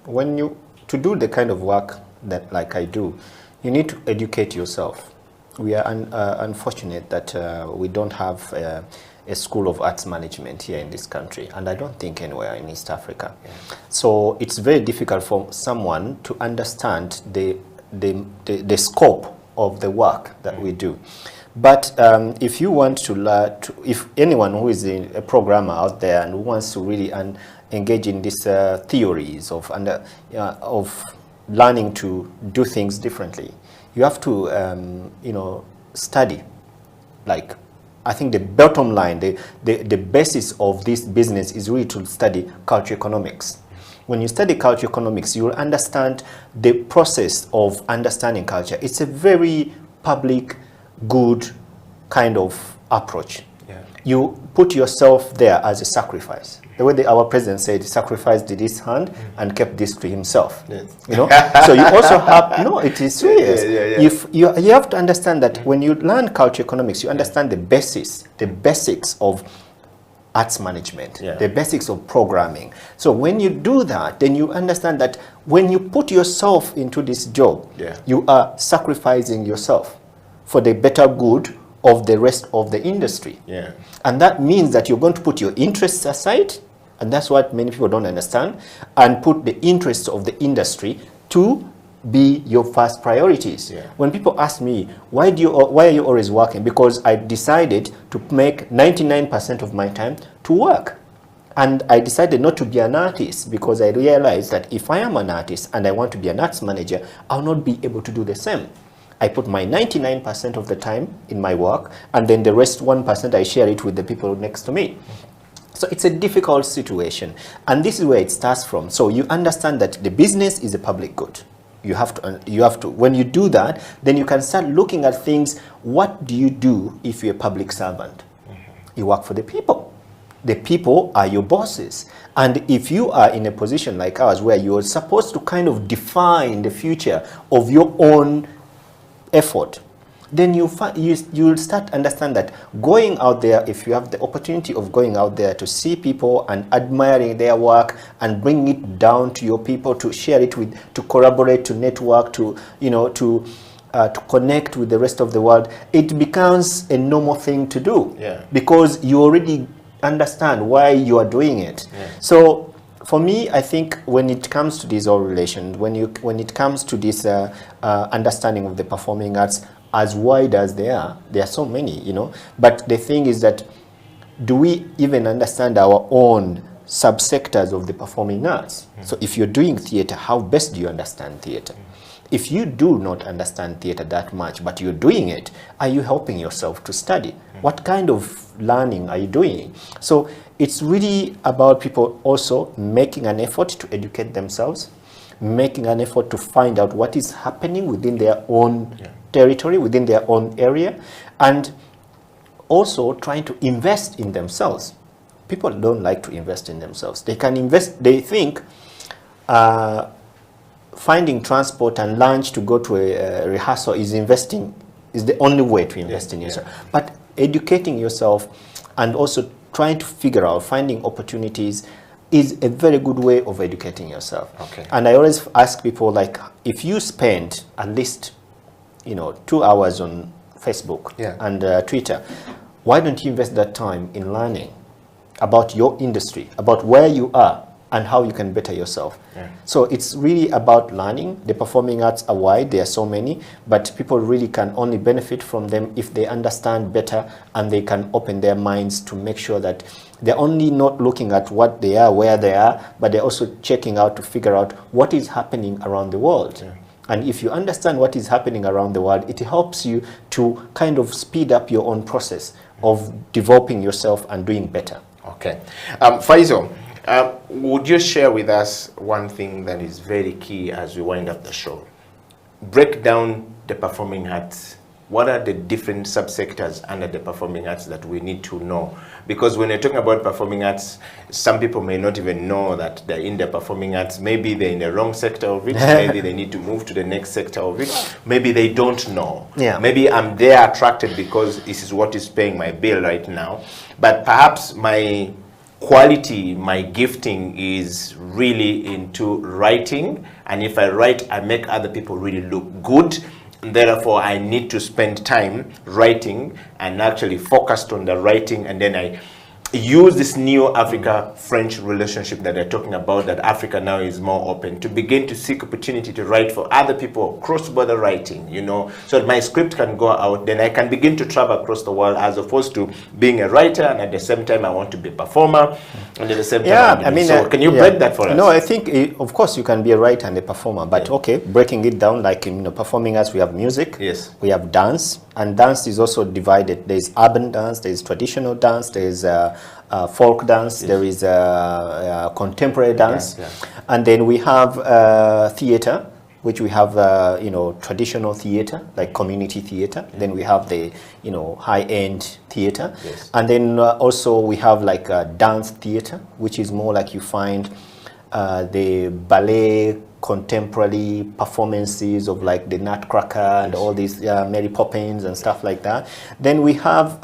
when you to do the kind of work that like I do, you need to educate yourself. We are unfortunate that we don't have a school of arts management here in this country, and I don't think anywhere in East Africa. Yeah. So it's very difficult for someone to understand the scope of the work that we do. But if you want to learn, if anyone who is a programmer out there and who wants to really engage in these theories of learning to do things differently, you have to study. Like, I think the bottom line, the basis of this business is really to study culture economics. When you study culture economics, you will understand the process of understanding culture. It's a very public, good kind of approach. Yeah. You put yourself there as a sacrifice. The way our president said, he sacrificed his hand and kept this to himself. Yes. You know, so you also have it is serious. If you have to understand that when you learn culture economics, you understand the basics of arts management, the basics of programming. So when you do that, then you understand that when you put yourself into this job, you are sacrificing yourself for the better good of the rest of the industry. Yeah. And that means that you're going to put your interests aside, and that's what many people don't understand, and put the interests of the industry to be your first priorities. Yeah. When people ask me, why are you always working? Because I decided to make 99% of my time to work. And I decided not to be an artist because I realized that if I am an artist and I want to be an arts manager, I'll not be able to do the same. I put my 99% of the time in my work, and then the rest 1% I share it with the people next to me. So it's a difficult situation, and this is where it starts from. So you understand that the business is a public good. You have to, when you do that, then you can start looking at things. What do you do if you're a public servant? You work for the people. The people are your bosses. And if you are in a position like ours where you're supposed to kind of define the future of your own effort, then you'll start to understand that going out there, if you have the opportunity of going out there to see people and admiring their work and bring it down to your people, to share it with, to collaborate, to network, to connect with the rest of the world, it becomes a normal thing to do, because you already understand why you are doing it. So for me, I think when it comes to these all relations, when it comes to this understanding of the performing arts, as wide as there are so many, but the thing is that, do we even understand our own subsectors of the performing arts? So if you're doing theater, how best do you understand theater? If you do not understand theater that much, but you're doing it, are you helping yourself to study? What kind of learning are you doing? So it's really about people also making an effort to educate themselves, making an effort to find out what is happening within their own territory, within their own area, and also trying to invest in themselves. People don't like to invest in themselves. They can invest, they think finding transport and lunch to go to a rehearsal is the only way to invest in yourself. But educating yourself and also trying to figure out, finding opportunities, is a very good way of educating yourself. And I always ask people, like, if you spend at least 2 hours on Facebook and Twitter, why don't you invest that time in learning about your industry, about where you are and how you can better yourself? So it's really about learning. The performing arts are wide, there are so many, but people really can only benefit from them if they understand better and they can open their minds to make sure that they're only not looking at what they are, where they are, but they're also checking out to figure out what is happening around the world. And if you understand what is happening around the world, it helps you to kind of speed up your own process of developing yourself and doing better. Okay. Faisal, would you share with us one thing that is very key as we wind up the show? Break down the performing arts. What are the different subsectors under the performing arts that we need to know? Because when you're talking about performing arts, some people may not even know that they're in the performing arts. Maybe they're in the wrong sector of it. Maybe they need to move to the next sector of it. Maybe they don't know. Maybe I'm there attracted because this is what is paying my bill right now. But perhaps my quality, my gifting is really into writing. And if I write, I make other people really look good. Therefore, I need to spend time writing and actually focused on the writing, and then I use this new Africa-French relationship that they're talking about, that Africa now is more open, to begin to seek opportunity to write for other people, cross-border writing, so that my script can go out, then I can begin to travel across the world, as opposed to being a writer and at the same time I want to be a performer, and at the same time so can you break that for us? No, I think, of course, you can be a writer and a performer, but okay, breaking it down, like in performing arts, we have music, we have dance, and dance is also divided. There's urban dance, there's traditional dance, there's folk dance, there is contemporary dance, and then we have theater, which we have traditional theater, like community theater. Then we have the high-end theater, and then also we have like dance theater, which is more like you find the ballet contemporary performances of like the Nutcracker and all these Mary Poppins and stuff like that. Then we have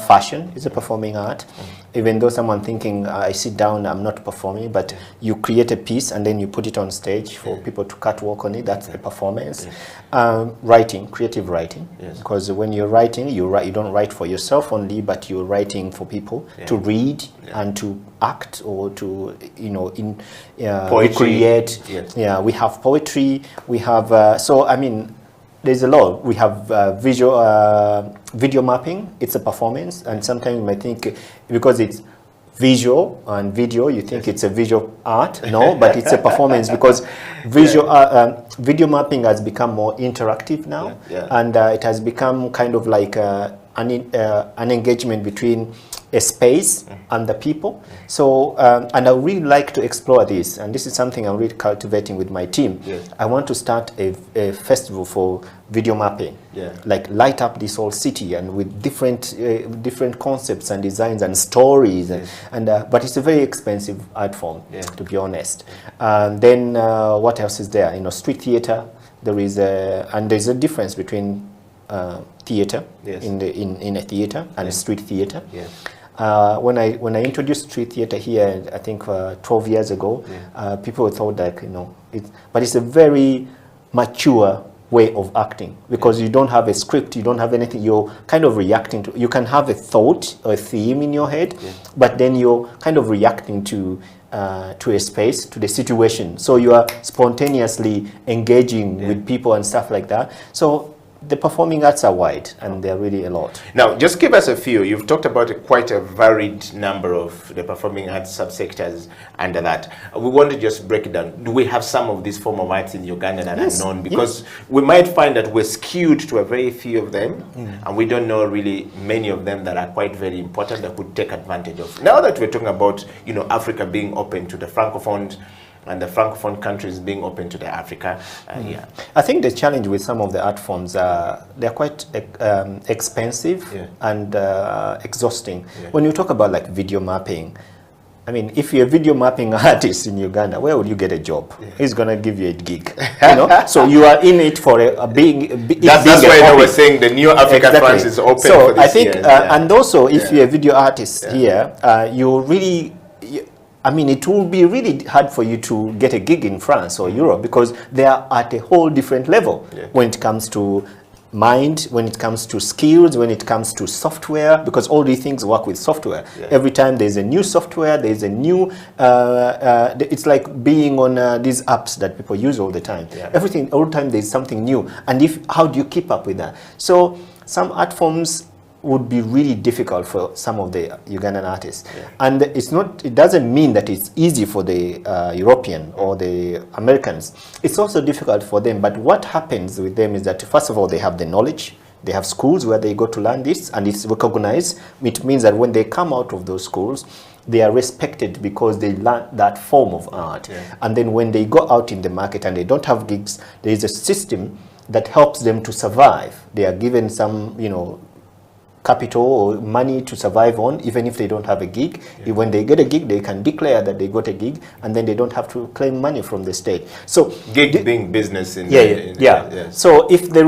fashion is a performing art. Even though someone thinking, I sit down, I'm not performing, but you create a piece and then you put it on stage for people to catwalk on it. That's a performance. Writing, creative writing, because when you're writing, you don't write for yourself only, but you're writing for people to read and to act or to recreate. We have poetry. We have so I mean, there's a lot. We have video mapping. It's a performance, and sometimes you might think because it's visual and video, you think it's a visual art. No, but it's a performance because video mapping has become more interactive now, and it has become kind of like an engagement between a space and the people. So, and I really like to explore this, and this is something I'm really cultivating with my team. I want to start a festival for video mapping, like light up this whole city and with different concepts and designs and stories, and but it's a very expensive art form, to be honest. And then what else is there? Street theater. There is and there's a difference between theater, Yes. in a theater and a street theater. Yeah. When I introduced street theater here, I think 12 years ago, people thought that, but it's a very mature way of acting, because you don't have a script, you don't have anything, you're kind of reacting to, you can have a thought or a theme in your head, but then you're kind of reacting to a space, to the situation. So you are spontaneously engaging with people and stuff like that. So the performing arts are wide, and they're really a lot. Now, just give us a few. You've talked about quite a varied number of the performing arts subsectors under that. We want to just break it down. Do we have some of these form of arts in Uganda that are known? Because we might find that we're skewed to a very few of them, and we don't know really many of them that are quite very important that could take advantage of. Now that we're talking about, Africa being open to the Francophones, and the Francophone countries being open to the Africa. I think the challenge with some of the art forms, they're quite expensive and exhausting. When you talk about like video mapping, I mean, if you're a video mapping artist in Uganda, where would you get a job? He's going to give you a gig, So you are in it for a big. That's why we're saying the new Africa France is open for this I think, and also if you're a video artist here, you really. I mean, it will be really hard for you to get a gig in France or Europe, because they are at a whole different level when it comes to mind, when it comes to skills, when it comes to software, because all these things work with software. Every time there's a new software, there's a new, it's like being on these apps that people use all the time. All the time there's something new. And how do you keep up with that? So some art forms would be really difficult for some of the Ugandan artists. And it doesn't mean that it's easy for the European or the Americans. It's also difficult for them, but what happens with them is that, first of all, they have the knowledge, they have schools where they go to learn this, and it's recognized. It means that when they come out of those schools, they are respected because they learn that form of art. And then when they go out in the market and they don't have gigs, there is a system that helps them to survive. They are given some, capital or money to survive on, even if they don't have a gig. When they get a gig, they can declare that they got a gig, and then they don't have to claim money from the state. So gig being business in So if there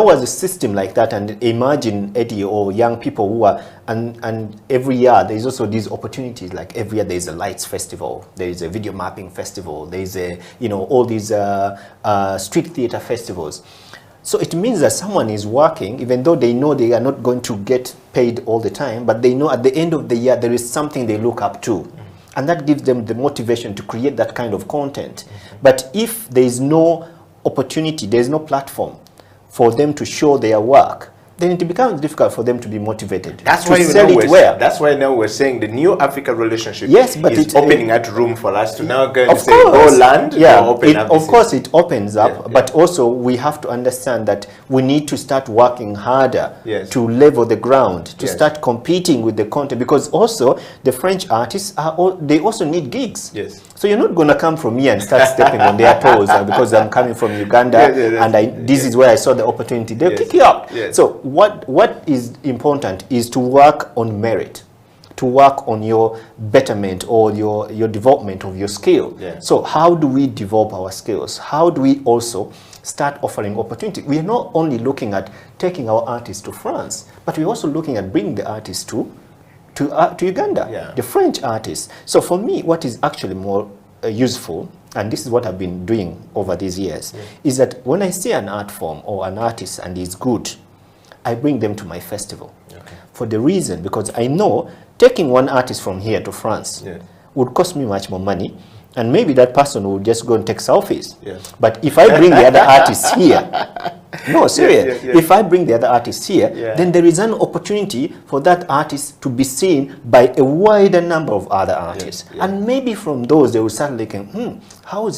was a system like that, and imagine Eddie or young people who are, and every year there's also these opportunities, like every year there's a lights festival, there is a video mapping festival, there's a all these street theater festivals. So it means that someone is working, even though they know they are not going to get paid all the time, but they know at the end of the year there is something they look up to. And that gives them the motivation to create that kind of content. But if there is no opportunity, there is no platform for them to show their work, then it becomes difficult for them to be motivated. That's why That's why now we're saying the new Africa relationship is opening that room for us to now go and say, go land, open up. Of course, it opens up, but also we have to understand that we need to start working harder to level the ground, to start competing with the content, because also the French artists they also need gigs. So you're not going to come from here and start stepping on their toes because I'm coming from Uganda and this is where I saw the opportunity. They'll kick you up. So what is important is to work on merit, to work on your betterment or your development of your skill. So how do we develop our skills? How do we also start offering opportunity? We are not only looking at taking our artists to France, but we're also looking at bringing the artists to Uganda, the French artists. So for me, what is actually more useful, and this is what I've been doing over these years, is that when I see an art form or an artist and he's good, I bring them to my festival. For the reason, because I know taking one artist from here to France would cost me much more money, and maybe that person would just go and take selfies. But if I bring the other artists here, no, serious. If I bring the other artists here, then there is an opportunity for that artist to be seen by a wider number of other artists. And maybe from those, they will start looking, how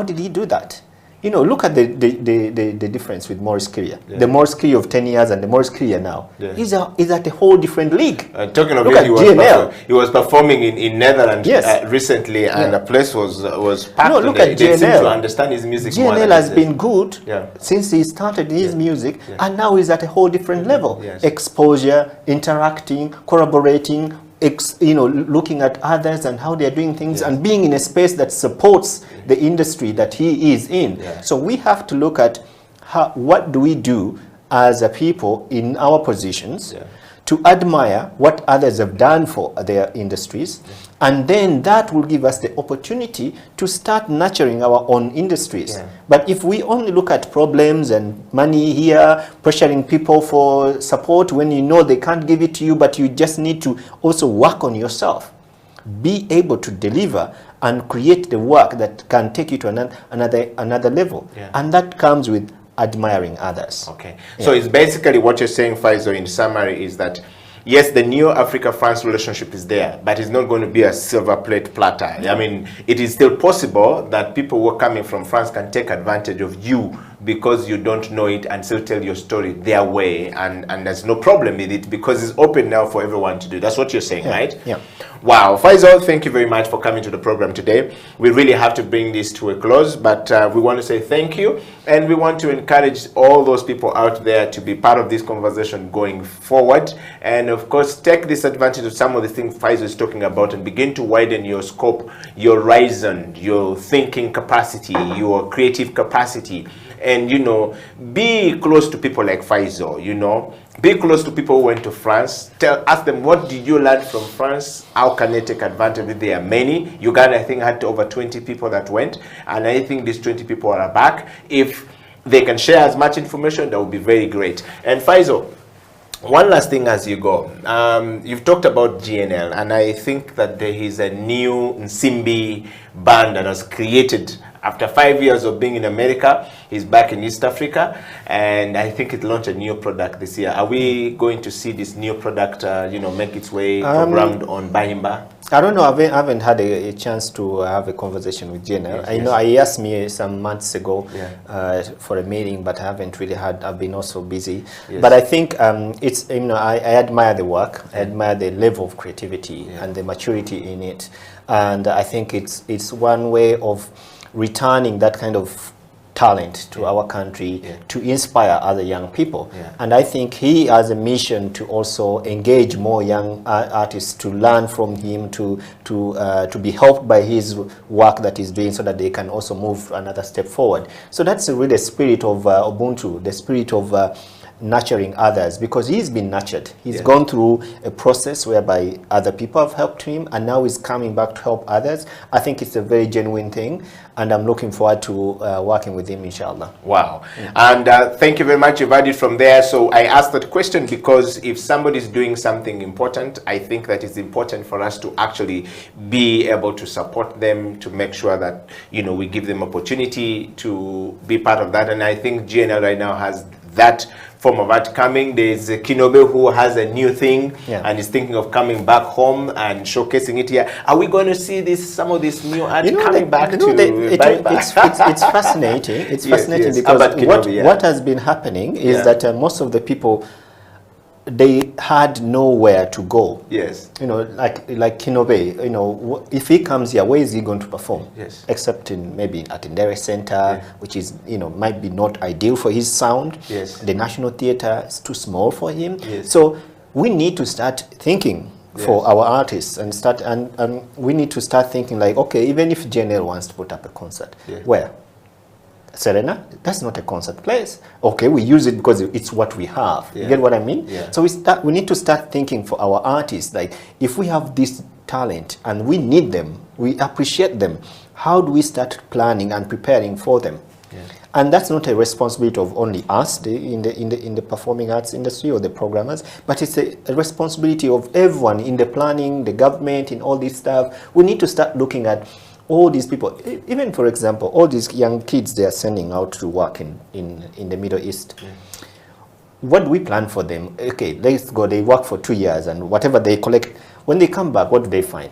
did he do that? Look at the difference with Maurice Kiria. The Maurice Kiria of 10 years and the Maurice Kiria now is at a whole different league. Talking of Look it, he was performing in Netherlands recently, and the place was packed. No, look at GNL. They seem to understand his music more. GNL has been good since he started his music, and now he's at a whole different level. Exposure, interacting, collaborating, looking at others and how they're doing things, and being in a space that supports the industry that he is in. So we have to look at what do we do as a people in our positions to admire what others have done for their industries, and then that will give us the opportunity to start nurturing our own industries. But if we only look at problems and money here, pressuring people for support when you know they can't give it to you, but you just need to also work on yourself, be able to deliver and create the work that can take you to another level. And that comes with admiring others. Okay. So it's basically what you're saying, Faizo, in summary, is that yes, the new Africa-France relationship is there, but it's not going to be a silver plate platter. I mean, it is still possible that people who are coming from France can take advantage of you because you don't know it and still tell your story their way, and there's no problem with it because it's open now for everyone to do. That's what you're saying, right? Yeah. Wow, Faisal, thank you very much for coming to the program today. We really have to bring this to a close, but we want to say thank you, and we want to encourage all those people out there to be part of this conversation going forward, and of course take this advantage of some of the things Faisal is talking about and begin to widen your scope, your horizon, your thinking capacity, your creative capacity, and you know, be close to people like Faisal, you know. Be close to people who went to France. Ask them, what did you learn from France? How can they take advantage of it? There are many. Uganda, I think, had over 20 people that went. And I think these 20 people are back. If they can share as much information, that would be very great. And Faisal, one last thing as you go. You've talked about GNL, and I think that there is a new Nsimbi band that was created after 5 years of being in America. He's back in East Africa, and I think it launched a new product this year. Are we going to see this new product, you know, make its way programmed on Bahimba? I don't know. I haven't had a chance to have a conversation with GNL. I know he asked me some months ago for a meeting, but I haven't really had. I've been also busy. But I think it's, you know, I admire the work. I admire the level of creativity and the maturity in it, and I think it's one way of returning that kind of talent to our country to inspire other young people. And I think he has a mission to also engage more young artists to learn from him, to be helped by his work that he's doing so that they can also move another step forward. So that's really the spirit of Ubuntu, the spirit of nurturing others, because he's been nurtured. He's gone through a process whereby other people have helped him, and now he's coming back to help others. I think it's a very genuine thing, and I'm looking forward to working with him, inshallah. Wow. And thank you very much. You've had it from there. So I asked that question because if somebody's doing something important, I think that it's important for us to actually be able to support them, to make sure that, you know, we give them opportunity to be part of that. And I think GNL right now has that form of art coming. There's Kinobe who has a new thing and is thinking of coming back home and showcasing it here. Are we going to see some of this new art coming back to it's fascinating. It's fascinating because what has been happening is that most of the people, they had nowhere to go. You know, like Kinobe, you know, if he comes here, where is he going to perform? Except in maybe at Indere Center, which is, you know, might be not ideal for his sound. The National Theatre is too small for him. So we need to start thinking for our artists and start, and we need to start thinking like, okay, even if JNL wants to put up a concert, where? Serena, that's not a concert place. Okay, we use it because it's what we have. You get what I mean? So we need to start thinking for our artists, like if we have this talent and we need them, we appreciate them, how do we start planning and preparing for them? And that's not a responsibility of only us in the performing arts industry or the programmers, but it's a responsibility of everyone in the planning, the government, in all this stuff. We need to start looking at all these people, even for example, all these young kids they are sending out to work in the Middle East. What do we plan for them? Okay, let's go, they work for 2 years and whatever they collect, when they come back, what do they find?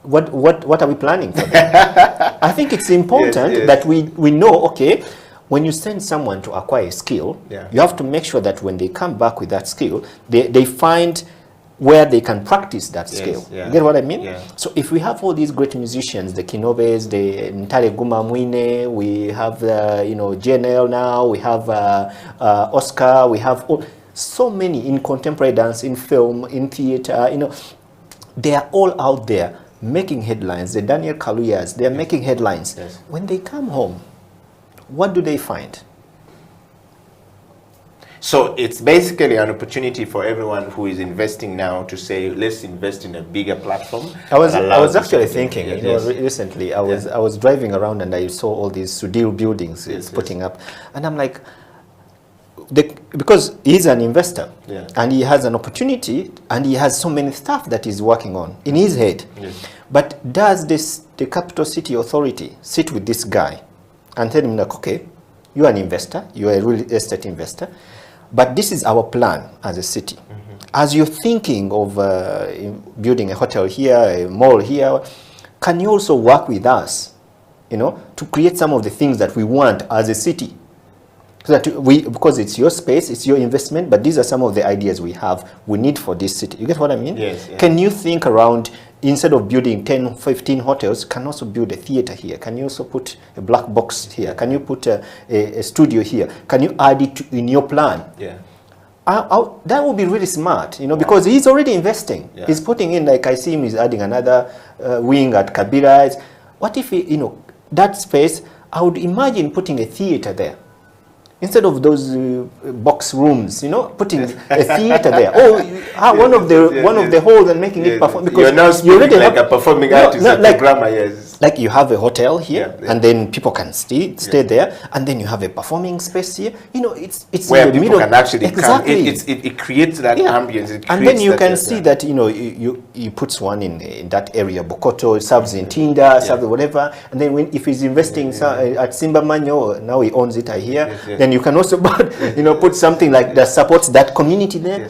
What are we planning for them? I think it's important that we know, okay, when you send someone to acquire a skill, you have to make sure that when they come back with that skill, they find where they can practice that skill. You get what I mean? So if we have all these great musicians, the Kinobes, the Ntare Guma Mwine, we have you know, JNL now, we have Oscar, we have so many in contemporary dance, in film, in theater, you know, they are all out there making headlines. The Daniel Kaluyas, they are making headlines. When they come home, what do they find? So it's basically an opportunity for everyone who is investing now to say, let's invest in a bigger platform. I was actually thinking, recently, I Yes. was driving around and I saw all these Sudil buildings it's putting up, and I'm like, because he's an investor, and he has an opportunity, and he has so many stuff that he's working on in his head. But does the capital city authority sit with this guy and tell him, like, okay, you're an investor, you're a real estate investor, but this is our plan as a city. As you're thinking of building a hotel here, a mall here, can you also work with us, to create some of the things that we want as a city? So that because it's your space, it's your investment, but these are some of the ideas we need for this city. You get what I mean? Yes. Can you think around, instead of building 10, 15 hotels, can also build a theater here? Can you also put a black box here? Can you put a studio here? Can you add it in your plan? Yeah. That would be really smart, because he's already investing. Yeah. He's putting in, like I see him, he's adding another wing at Kabira's. What if, that space, I would imagine putting a theater there. Instead of those box rooms, putting a theater there. One of the halls and making it perform. Because you're now speaking like a performing artist, a programmer, yes. Like you have a hotel here, and then people can stay there, and then you have a performing space here. It's where in the people middle. can actually exactly. come. It creates that ambience. And then you can see that you puts one in that area. Bokoto serves in Tinda, serves whatever, and then if he's investing at Simba Manyo, now he owns it. I hear. Then you can also put something like that supports that community there.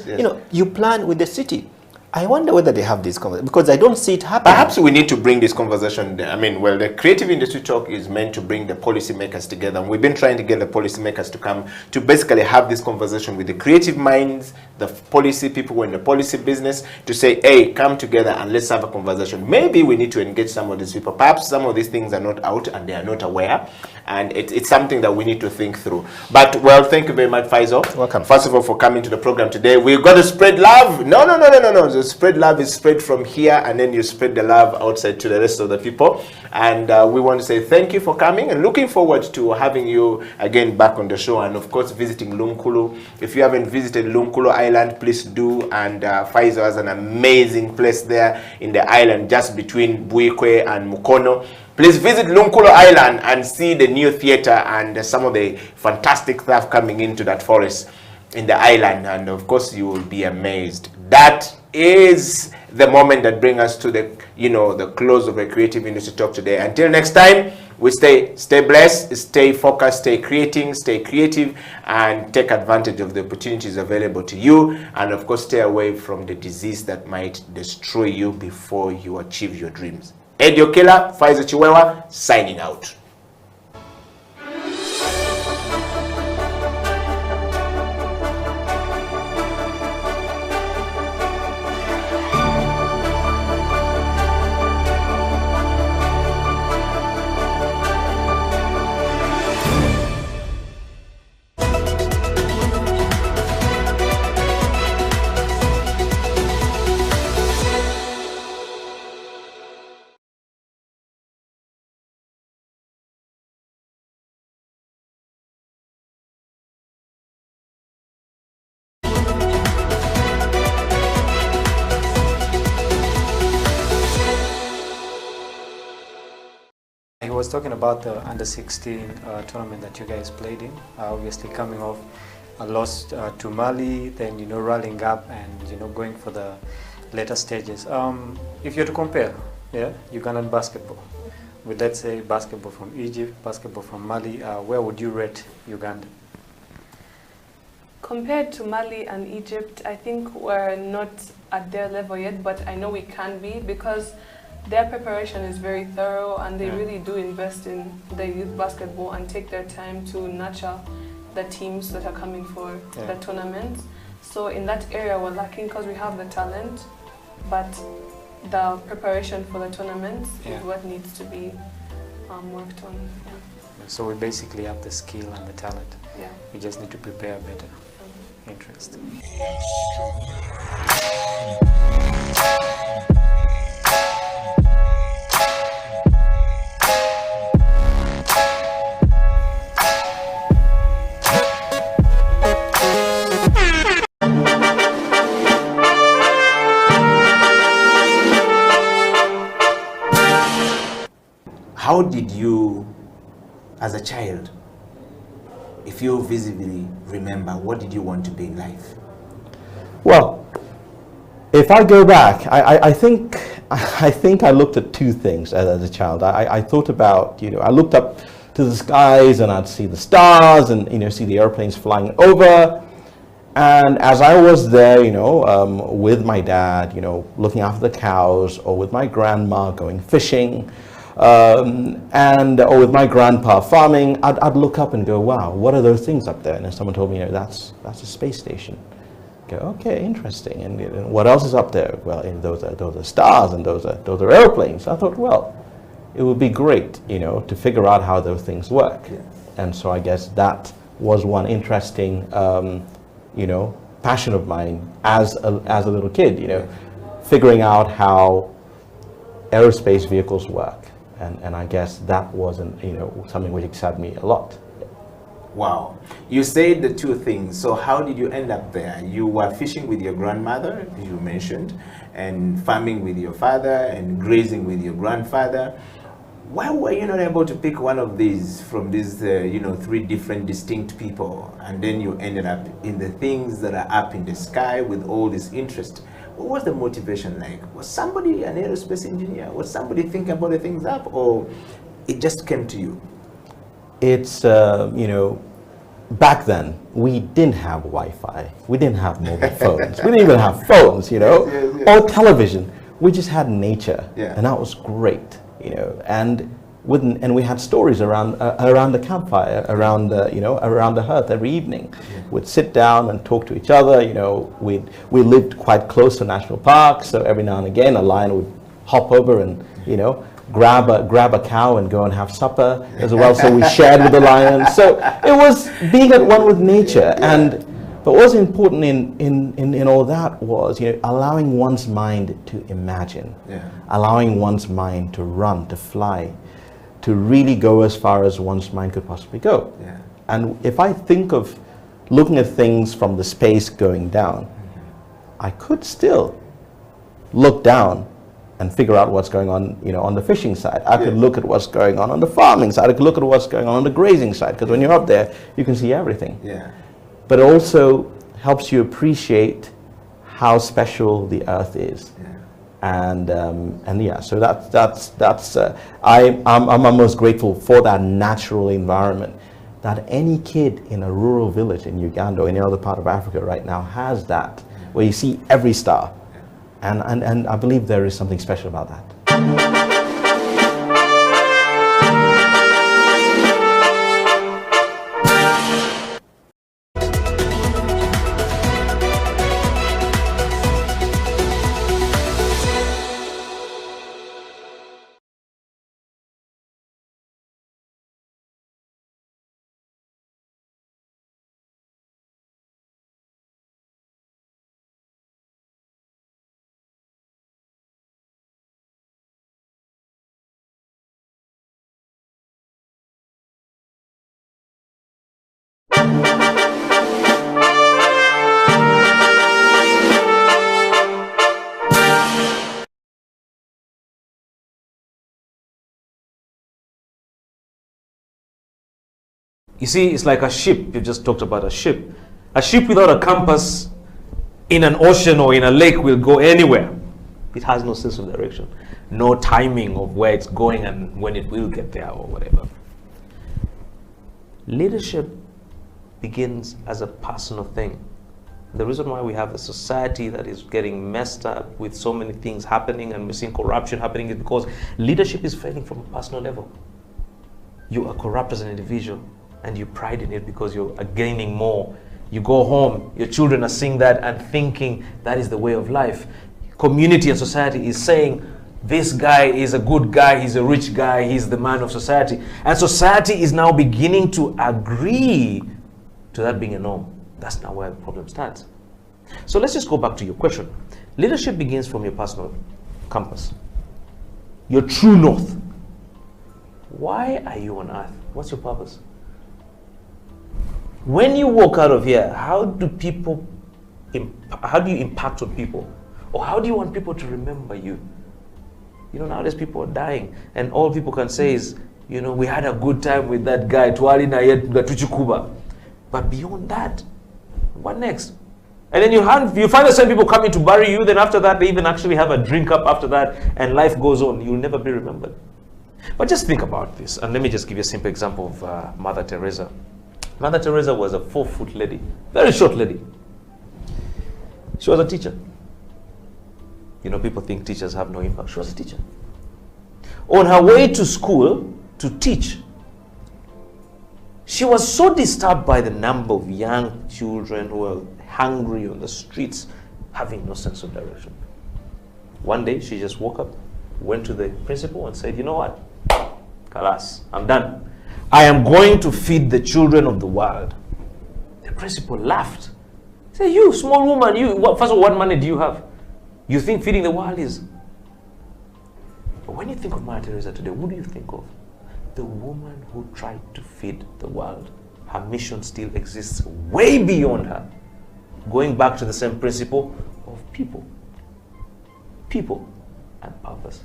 You plan with the city. I wonder whether they have this conversation, because I don't see it happening. Perhaps we need to bring this conversation there. I mean, well, the Creative Industry Talk is meant to bring the policymakers together. And we've been trying to get the policymakers to come to basically have this conversation with the creative minds, the policy people who are in the policy business, to say, hey, come together and let's have a conversation. Maybe we need to engage some of these people. Perhaps some of these things are not out and they are not aware. And it's something that we need to think through. But, well, thank you very much, Faisal. Welcome. First of all, for coming to the program today. We've got to spread love. No. The spread love is spread from here, and then you spread the love outside to the rest of the people. And we want to say thank you for coming, and looking forward to having you again back on the show, and of course visiting Lunkulu. If you haven't visited Lunkulu Island, please do. And Faisal has an amazing place there in the island just between Buikwe and Mukono. Please visit Lunkulu Island and see the new theater and some of the fantastic stuff coming into that forest in the island. And of course, you will be amazed. That is the moment that brings us to the, the close of the Creative Industry Talk today. Until next time, we stay blessed, stay focused, stay creating, stay creative, and take advantage of the opportunities available to you. And of course, stay away from the disease that might destroy you before you achieve your dreams. Edio Killer, Faisal Chiwewa, signing out. He was talking about the under-16 tournament that you guys played in, obviously coming off a loss to Mali, then rallying up and going for the later stages. If you're to compare, Ugandan basketball with, let's say, basketball from Egypt, basketball from Mali, where would you rate Uganda? Compared to Mali and Egypt, I think we're not at their level yet, but I know we can be, because their preparation is very thorough, and they really do invest in the youth basketball and take their time to nurture the teams that are coming for the tournaments. So in that area we're lacking, because we have the talent, but the preparation for the tournaments is what needs to be worked on. So we basically have the skill and the talent. Yeah. We just need to prepare better. Interesting. how did you, as a child, if you visibly remember, what did you want to be in life? Well, if I go back, I think I looked at two things as a child. I thought about, I looked up to the skies and I'd see the stars and, see the airplanes flying over. And as I was there, with my dad, looking after the cows, or with my grandma going fishing, or with my grandpa farming, I'd look up and go, wow, what are those things up there? And if someone told me, that's a space station. Go, okay, interesting. And what else is up there? Well, those are stars, and those are airplanes. I thought, well, it would be great, to figure out how those things work. Yeah. And so I guess that was one interesting, passion of mine as a little kid. Figuring out how aerospace vehicles work, and I guess that wasn't something which excited me a lot. Wow. You said the two things. So how did you end up there? You were fishing with your grandmother, you mentioned, and farming with your father, and grazing with your grandfather. Why were you not able to pick one of these from these, three different distinct people, and then you ended up in the things that are up in the sky with all this interest? What was the motivation like? Was somebody an aerospace engineer? Was somebody thinking about the things up, or it just came to you? It's, back then, we didn't have Wi-Fi. We didn't have mobile phones. We didn't even have phones, or television. We just had nature, and that was great, And we had stories around the campfire, around the hearth every evening. We'd sit down and talk to each other. We lived quite close to national parks, so every now and again a lion would hop over and grab a cow and go and have supper as well. So we shared with the lion. So it was being at one with nature. But what was important in all that was allowing one's mind to imagine, allowing one's mind to run, to fly, to really go as far as one's mind could possibly go. And if I think of looking at things from the space going down, I could still look down and figure out what's going on, on the fishing side. I could look at what's going on the farming side. I could look at what's going on the grazing side, because when you're up there, you can see everything. But it also helps you appreciate how special the earth is. And so I'm most grateful for that natural environment, that any kid in a rural village in Uganda or any other part of Africa right now has that, where you see every star. And I believe there is something special about that. You see, it's like a ship. You just talked about a ship. A ship without a compass in an ocean or in a lake will go anywhere. It has no sense of direction, no timing of where it's going and when it will get there or whatever. Leadership begins as a personal thing. The reason why we have a society that is getting messed up with so many things happening and we're seeing corruption happening is because leadership is failing from a personal level. You are corrupt as an individual and you pride in it because you're gaining more. You go home, your children are seeing that and thinking that is the way of life. Community and society is saying, this guy is a good guy, he's a rich guy, he's the man of society. And society is now beginning to agree to that being a norm. That's now where the problem starts. So let's just go back to your question. Leadership begins from your personal compass, your true north. Why are you on earth? What's your purpose? When you walk out of here, how do you impact on people? Or how do you want people to remember you? You know, nowadays people are dying, and all people can say is, you know, we had a good time with that guy, Twali na yet Gatuchikuba. But beyond that, what next? And then you find the same people coming to bury you, then after that they even actually have a drink up after that, and life goes on. You'll never be remembered. But just think about this, and let me just give you a simple example of Mother Teresa. Mother Teresa was a 4-foot lady, very short lady. She was a teacher. You know, people think teachers have no impact. She was a teacher. On her way to school to teach, she was so disturbed by the number of young children who were hungry on the streets, having no sense of direction. One day, she just woke up, went to the principal and said, you know what? Kalas, I'm done. I am going to feed the children of the world. The principal laughed. He said, you small woman, first of all, what money do you have? You think feeding the world is? But when you think of Mother Teresa today, what do you think of? The woman who tried to feed the world. Her mission still exists way beyond her. Going back to the same principle of people. People and purpose.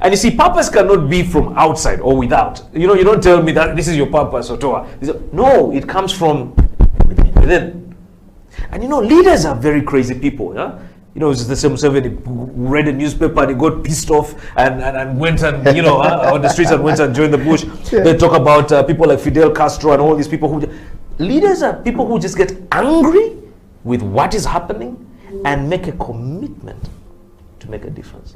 And you see, purpose cannot be from outside or without. You know, you don't tell me that this is your purpose, Otoa. No, it comes from within. And you know, leaders are very crazy people. Yeah? You know, it's the same Museveni who read a newspaper and he got pissed off and went and, you know, on the streets and went and joined the bush. Yeah. They talk about people like Fidel Castro and all these people who... Leaders are people who just get angry with what is happening and make a commitment to make a difference.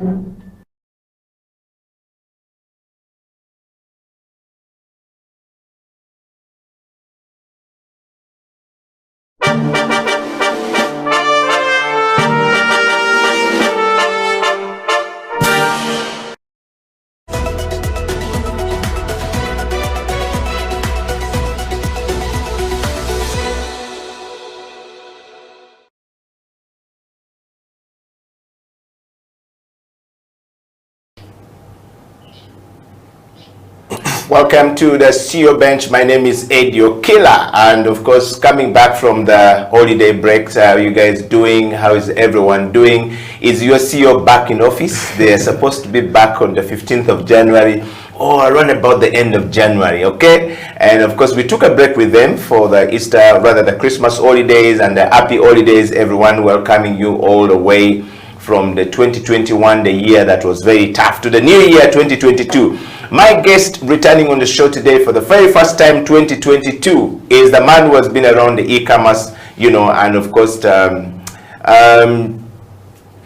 Welcome to the CEO Bench. My name is Eddie Okila, and of course, coming back from the holiday breaks, how are you guys doing? How is everyone doing? Is your CEO back in office? They're supposed to be back on the 15th of January or around about the end of January, okay? And of course, we took a break with them for the Easter, rather the Christmas holidays and the happy holidays. Everyone welcoming you all the way from the 2021, the year that was very tough, to the new year 2022. My guest returning on the show today for the very first time 2022 is the man who has been around the e-commerce, you know, and of course, you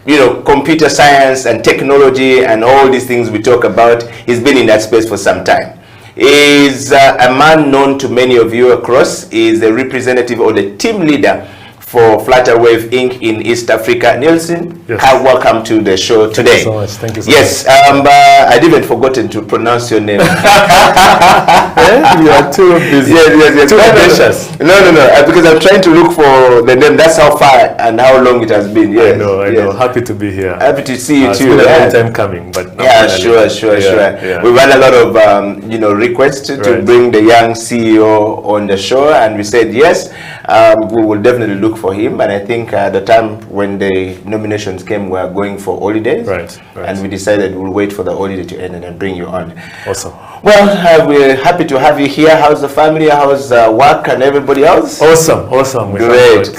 know, computer science and technology and all these things we talk about. He's been in that space for some time. He's a man known to many of you across. He's the representative or the team leader for Flutterwave Inc. in East Africa. Nielsen, yes. Welcome to the show today. Thank you so much. Thank you so much. I'd even forgotten to pronounce your name. You are too busy. Yes. Too ambitious. No, because I'm trying to look for the name. That's how far and how long it has been. Yes. I know. Happy to be here. Happy to see you too. It's been a long time coming, but yeah, sure. Yeah. We've had a lot of requests to bring the young CEO on the show, and we said yes. We will definitely look for him, and I think at the time when the nominations came, we were going for holidays, right. And we decided we'll wait for the holiday to end and then bring you on. Awesome. Well, we're happy to have you here. How's the family? How's work and everybody else? Awesome. Great.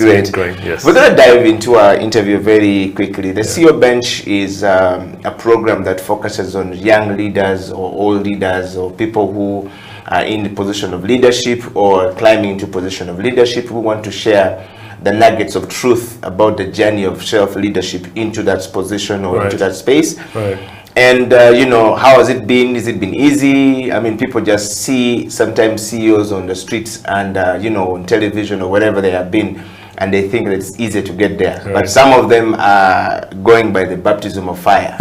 Yes. We're going to dive into our interview very quickly. The CEO Bench is a program that focuses on young leaders or old leaders or people who are in the position of leadership or climbing into position of leadership. We want to share the nuggets of truth about the journey of self-leadership into that position or into that space. Right. And, how has it been? Has it been easy? I mean, people just see sometimes CEOs on the streets and, on television or wherever they have been, and they think that it's easy to get there. Right. But some of them are going by the baptism of fire.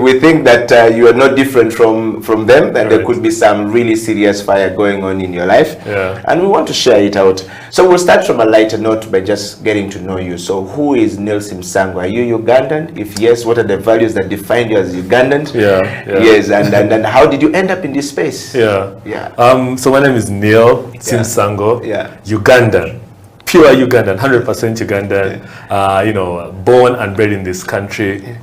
We think that you are not different from them, and there could be some really serious fire going on in your life. Yeah. And we want to share it out. So we'll start from a lighter note by just getting to know you. So who is Nelson Msango? Are you Ugandan? If yes, what are the values that define you as Ugandan? Yeah. Yes, and how did you end up in this space? Yeah. So my name is Neil Msango. Yeah. Ugandan, pure Ugandan, 100% Ugandan. Born and bred in this country.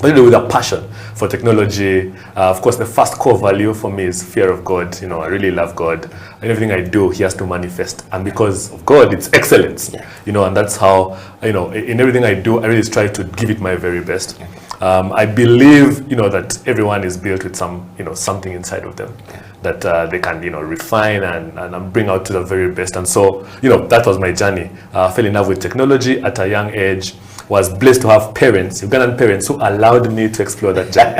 with a passion for technology. Of course, the first core value for me is fear of God. You know, I really love God. And everything I do, He has to manifest. And because of God, it's excellence. You know, and that's how, you know, in everything I do, I really try to give it my very best. I believe, you know, that everyone is built with some, you know, something inside of them that they can, you know, refine and bring out to the very best. And so, you know, that was my journey. Fell in love with technology at a young age. Was blessed to have parents, Ugandan parents, who allowed me to explore that journey.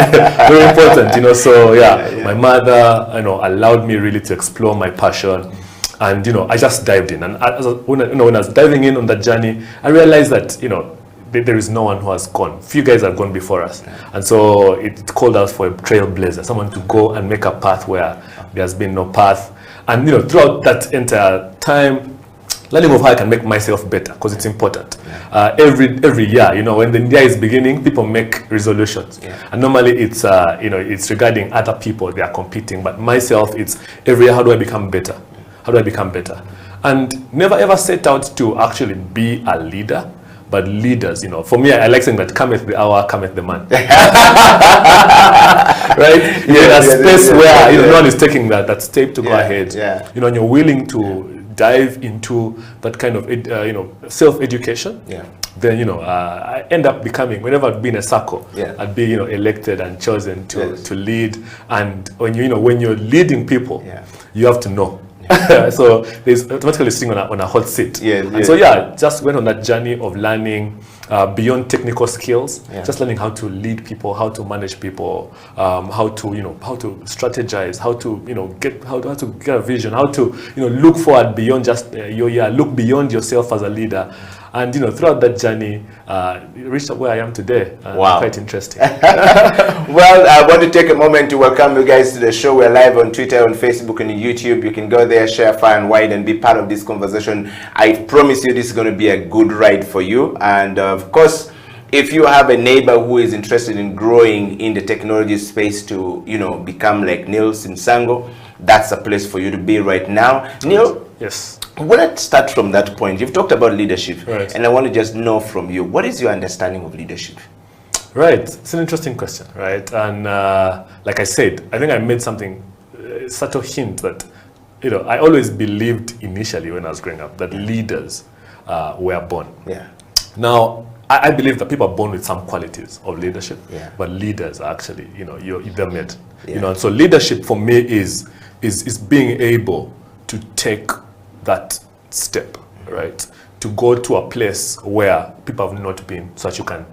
Very important, you know. So my mother, you know, allowed me really to explore my passion, and you know, I just dived in. And when I was diving in on that journey, I realized that, you know, there is no one who has gone. Few guys have gone before us, and so it called us for a trailblazer, someone to go and make a path where there has been no path. And you know, throughout that entire time, learning of how I can make myself better, because it's important. Every year, you know, when the year is beginning, people make resolutions, and normally it's you know, it's regarding other people, they are competing. But myself, it's every year, how do I become better? How do I become better? And never ever set out to actually be a leader, but leaders. You know, for me, I like saying that cometh the hour, cometh the man. Right? A space where you know, no one is taking that step to go ahead. You know, and you're willing to dive into that kind of you know, self-education, then you know, I end up becoming, whenever I'd be in a circle, I'd be, you know, elected and chosen to lead. And when you know, when you're leading people, you have to know. So there's automatically sitting on a hot seat. So just went on that journey of learning beyond technical skills, just learning how to lead people, how to manage people, how to, you know, how to strategize, how to, you know, get to get a vision, how to, you know, look forward beyond just look beyond yourself as a leader. And you know, throughout that journey, reached where I am today. Wow. Quite interesting. Well, I want to take a moment to welcome you guys to the show. We're live on Twitter, on Facebook, and YouTube. You can go there, share far and wide, and be part of this conversation. I promise you this is going to be a good ride for you. And of course, if you have a neighbor who is interested in growing in the technology space to, you know, become like Neil Simsango, that's a place for you to be right now. Neil? Yes. I want to start from that point. You've talked about leadership, and I want to just know from you, what is your understanding of leadership? Right, it's an interesting question, right? And like I said, I think I made something, subtle hint that, you know, I always believed initially when I was growing up that leaders were born. Now, I believe that people are born with some qualities of leadership, but leaders are actually, you know, they're made. You know, and so leadership for me is being able to take that step, right? To go to a place where people have not been, so that you can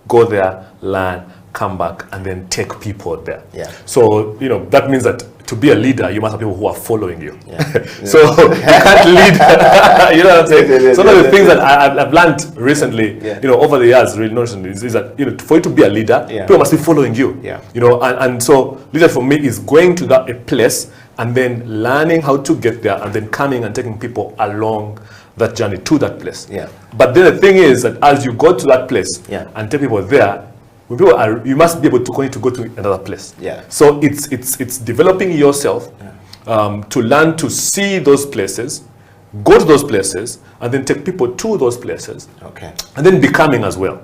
go there, learn, come back, and then take people there. So, you know, that means that to be a leader, you must have people who are following you. So you can't lead. You know what I'm saying? Some of the things that I've learned recently, you know, over the years, really recently, is that, you know, for you to be a leader, people must be following you. You know, and so leader for me is going to a place and then learning how to get there, and then coming and taking people along that journey to that place. But then the thing is that as you go to that place and take people there, when people are, you must be able to go to another place. So it's developing yourself to learn to see those places, go to those places, and then take people to those places. And then becoming as well.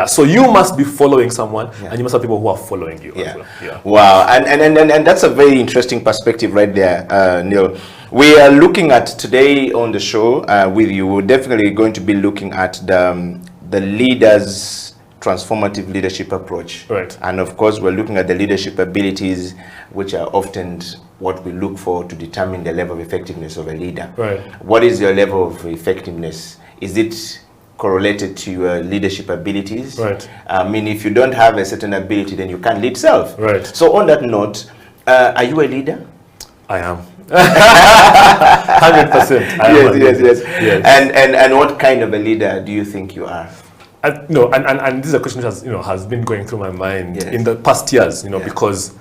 So you must be following someone, and you must have people who are following you as well. Wow, and that's a very interesting perspective right there, Neil. We are looking at today on the show with you. We're definitely going to be looking at the leaders' transformative leadership approach. And of course, we're looking at the leadership abilities, which are often what we look for to determine the level of effectiveness of a leader. What is your level of effectiveness? Is it correlated to your leadership abilities? I mean, if you don't have a certain ability, then you can't lead self. So on that note, are you a leader? I am. 100%. Yes. And what kind of a leader do you think you are? No, and this is a question that has been going through my mind in the past years, because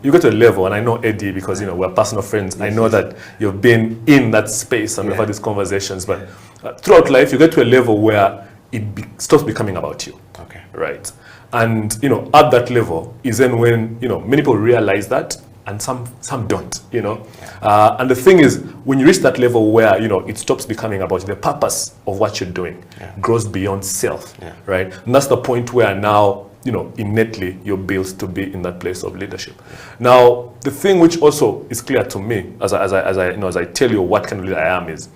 you get to a level, and I know Eddie because we're personal friends. I know that you've been in that space and we've had these conversations, but throughout life you get to a level where it stops becoming about you. Right? And at that level is then when many people realize that, and some don't, and the thing is, when you reach that level where it stops becoming about you, the purpose of what you're doing grows beyond self, right? And that's the point where now innately you're built to be in that place of leadership. Now, the thing which also is clear to me as I tell you what kind of leader I am is,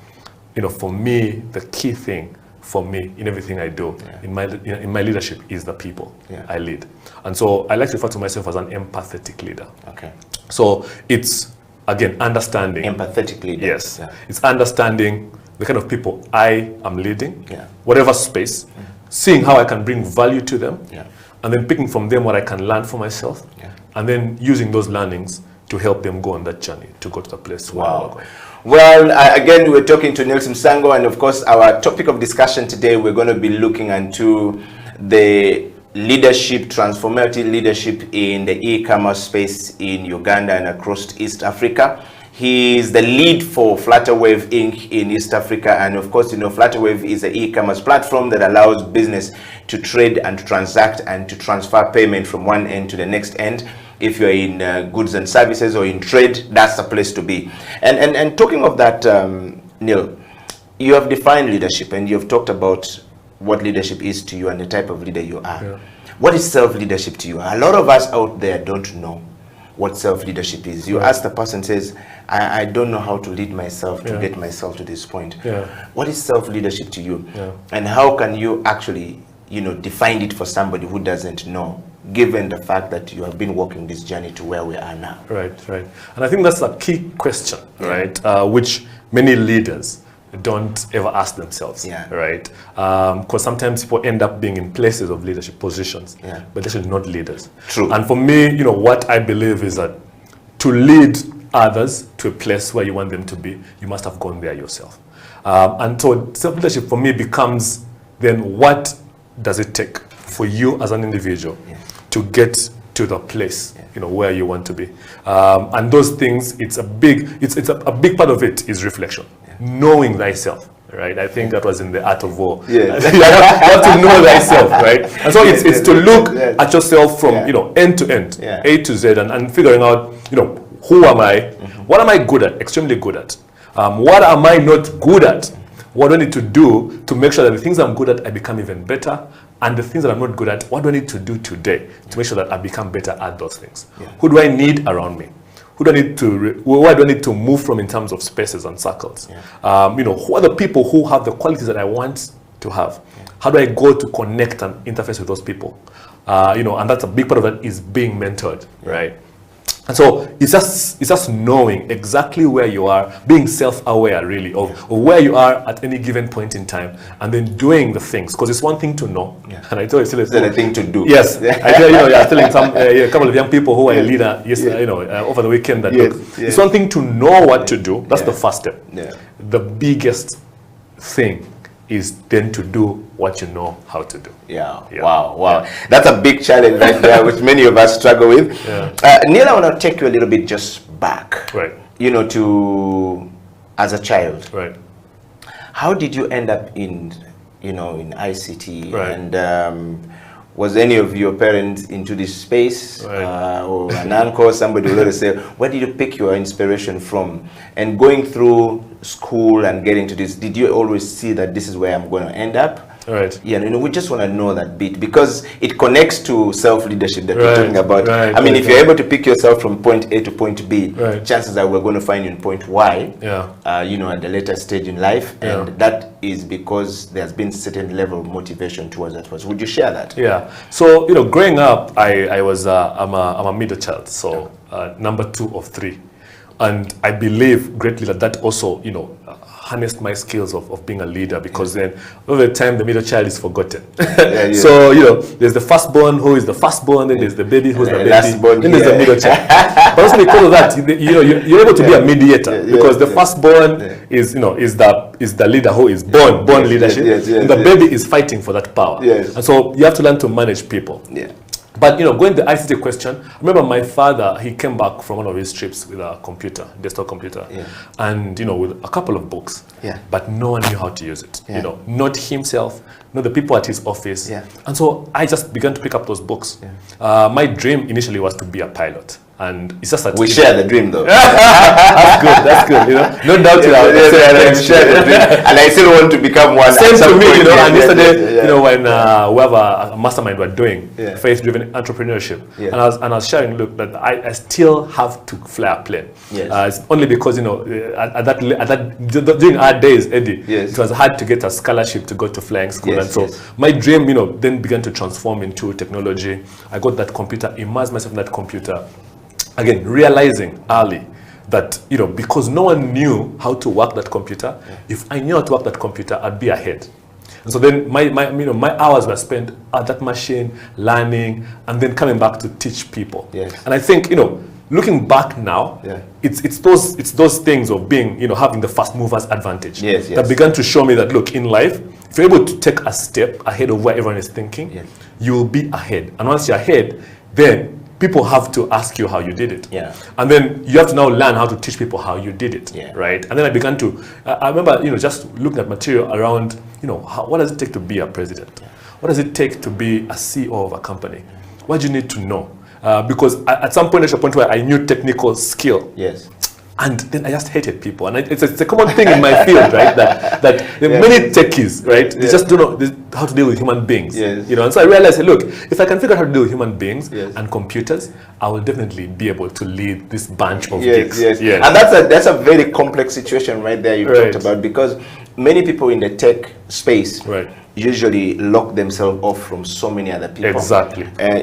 for me, the key thing for me in everything I do in my leadership is the people I lead. And so I like to refer to myself as an empathetic leader. Okay. So it's, again, understanding. Empathetic leader. Yes. It's understanding the kind of people I am leading, whatever space, seeing how I can bring value to them, and then picking from them what I can learn for myself, and then using those learnings to help them go on that journey to go to the place where we're going. Well, again, we're talking to Nils Msango, and of course, our topic of discussion today, we're going to be looking into the leadership, transformative leadership in the e-commerce space in Uganda and across East Africa. He is the lead for Flutterwave Inc. in East Africa, and of course, Flutterwave is an e-commerce platform that allows business to trade and to transact and to transfer payment from one end to the next end. If you're in goods and services or in trade, that's the place to be. And talking of that, Neil, you have defined leadership and you've talked about what leadership is to you and the type of leader you are. What is self-leadership to you? A lot of us out there don't know what self-leadership is. You ask the person, says, I don't know how to lead myself to get myself to this point. What is self-leadership to you? And how can you actually, define it for somebody who doesn't know, given the fact that you have been walking this journey to where we are now? Right. And I think that's a key question, right? Which many leaders don't ever ask themselves, right? Because sometimes people end up being in places of leadership positions, but they're actually not leaders. True. And for me, what I believe is that to lead others to a place where you want them to be, you must have gone there yourself. And so self-leadership for me becomes then what does it take for you as an individual to get to the place where you want to be, and those things, it's a big part of it is reflection, knowing thyself, right? I think that was in the Art of War. You have to know thyself, right? And so it's to look at yourself from end to end, A to Z, and figuring out who am I, what am I good at, extremely good at, what am I not good at, what do I need to do to make sure that the things I'm good at I become even better, and the things that I'm not good at, what do I need to do today to make sure that I become better at those things? Who do I need around me? Who do I need to, where do I need to move from in terms of spaces and circles? Who are the people who have the qualities that I want to have? How do I go to connect and interface with those people? And that's a big part of that is being mentored, right? And so it's just knowing exactly where you are, being self-aware really of where you are at any given point in time, and then doing the things. Because it's one thing to know, and I tell you, it's a thing to do. Yes, I tell you, I was telling a couple of young people who were a leader yesterday, over the weekend that look, it's one thing to know what to do. That's the first step. The biggest thing is then to do what you know how to do. Wow. That's a big challenge right there, which many of us struggle with. Neil, I want to take you a little bit just back, to as a child. Right. How did you end up in ICT? And was any of your parents into this space, or an uncle, somebody will always say, where did you pick your inspiration from? And going through school and getting to this, did you always see that this is where I'm going to end up? Right. We just want to know that bit, because it connects to self-leadership that we're talking about. I mean, if you're able to pick yourself from point A to point B, chances are we're going to find you in point Y, at the later stage in life, and that is because there's been certain level of motivation towards that. Would you share that? Yeah. So, growing up, I'm a middle child, so number 2 of 3. And I believe greatly that also, harnessed my skills of being a leader, because then over the time the middle child is forgotten. So there's the firstborn who is the firstborn, then there's the baby who's the baby, then there's the middle child. But also because of that, you're able to be a mediator, because the firstborn is the leader who is born leadership, and the baby is fighting for that power. And so you have to learn to manage people. But going to the ICT question, I remember my father, he came back from one of his trips with a computer, desktop computer, and with a couple of books, but no one knew how to use it. Not himself, not the people at his office. And so I just began to pick up those books. My dream initially was to be a pilot. And it's just that we share the dream, though. That's good. You know, no doubt. Share the dream, and I still want to become one. Same to me, you know. And yesterday, you know, when we have a mastermind we're doing, faith-driven entrepreneurship, and I was sharing, look, that I still have to fly a plane. It's only because, you know, at that during our days, Eddie, it was hard to get a scholarship to go to flying school, and so my dream, you know, then began to transform into technology. I got that computer, immersed myself in that computer. Again, realizing early that, you know, because no one knew how to work that computer, if I knew how to work that computer, I'd be ahead. And so then my hours were spent at that machine, learning, and then coming back to teach people. And I think, you know, looking back now, it's those things of being, you know, having the first movers advantage that began to show me that, look, in life, if you're able to take a step ahead of where everyone is thinking, you will be ahead. And once you're ahead, then people have to ask you how you did it. And then you have to now learn how to teach people how you did it, right? And then I began to, I remember, you know, just looking at material around, you know, what does it take to be a president? What does it take to be a CEO of a company? What do you need to know? Because at some point, there's a point where I knew technical skill. And then I just hated people, and it's a common thing in my field, right? That many techies, right? They just don't know how to deal with human beings, you know. And so I realized, hey, look, if I can figure out how to deal with human beings and computers, I will definitely be able to lead this bunch of gigs. And that's a very complex situation right there you talked about, because many people in the tech space usually lock themselves off from so many other people.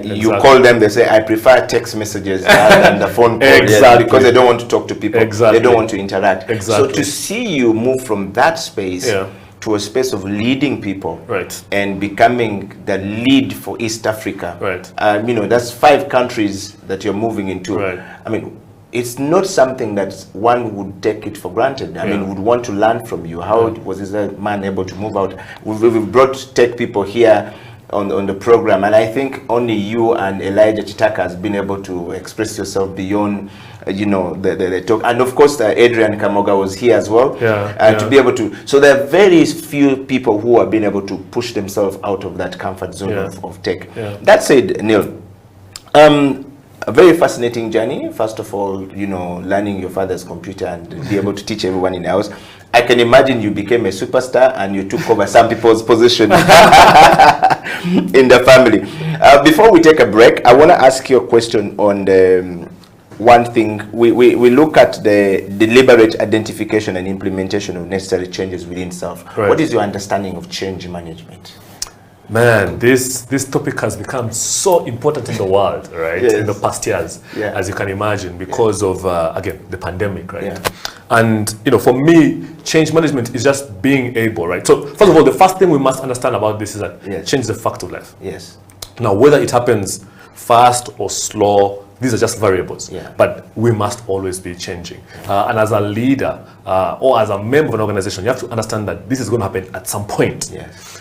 You call them, they say, I prefer text messages than the phone call, because they don't want to talk to people. They don't want to interact. So to see you move from that space to a space of leading people and becoming the lead for East Africa, you know, that's 5 countries that you're moving into. I mean, it's not something that one would take it for granted. I mean, would want to learn from you. How was this man able to move out? We've brought tech people here on the program, and I think only you and Elijah Chitaka has been able to express yourself beyond, you know, the talk. And of course, Adrian Kamoga was here as well, to be able to. So there are very few people who have been able to push themselves out of that comfort zone of tech. That said, Neil, a very fascinating journey. First of all, you know, learning your father's computer and be able to teach everyone in the house. I can imagine you became a superstar and you took over some people's position in the family. Before we take a break, I want to ask you a question on the one thing. We look at the deliberate identification and implementation of necessary changes within self. What is your understanding of change management? Man, this topic has become so important in the world, right? In the past years, as you can imagine, because of, again, the pandemic, right? And, you know, for me, change management is just being able, right? So, first of all, the first thing we must understand about this is that change is a fact of life. Now, whether it happens fast or slow, these are just variables, but we must always be changing. And as a leader or as a member of an organization, you have to understand that this is going to happen at some point.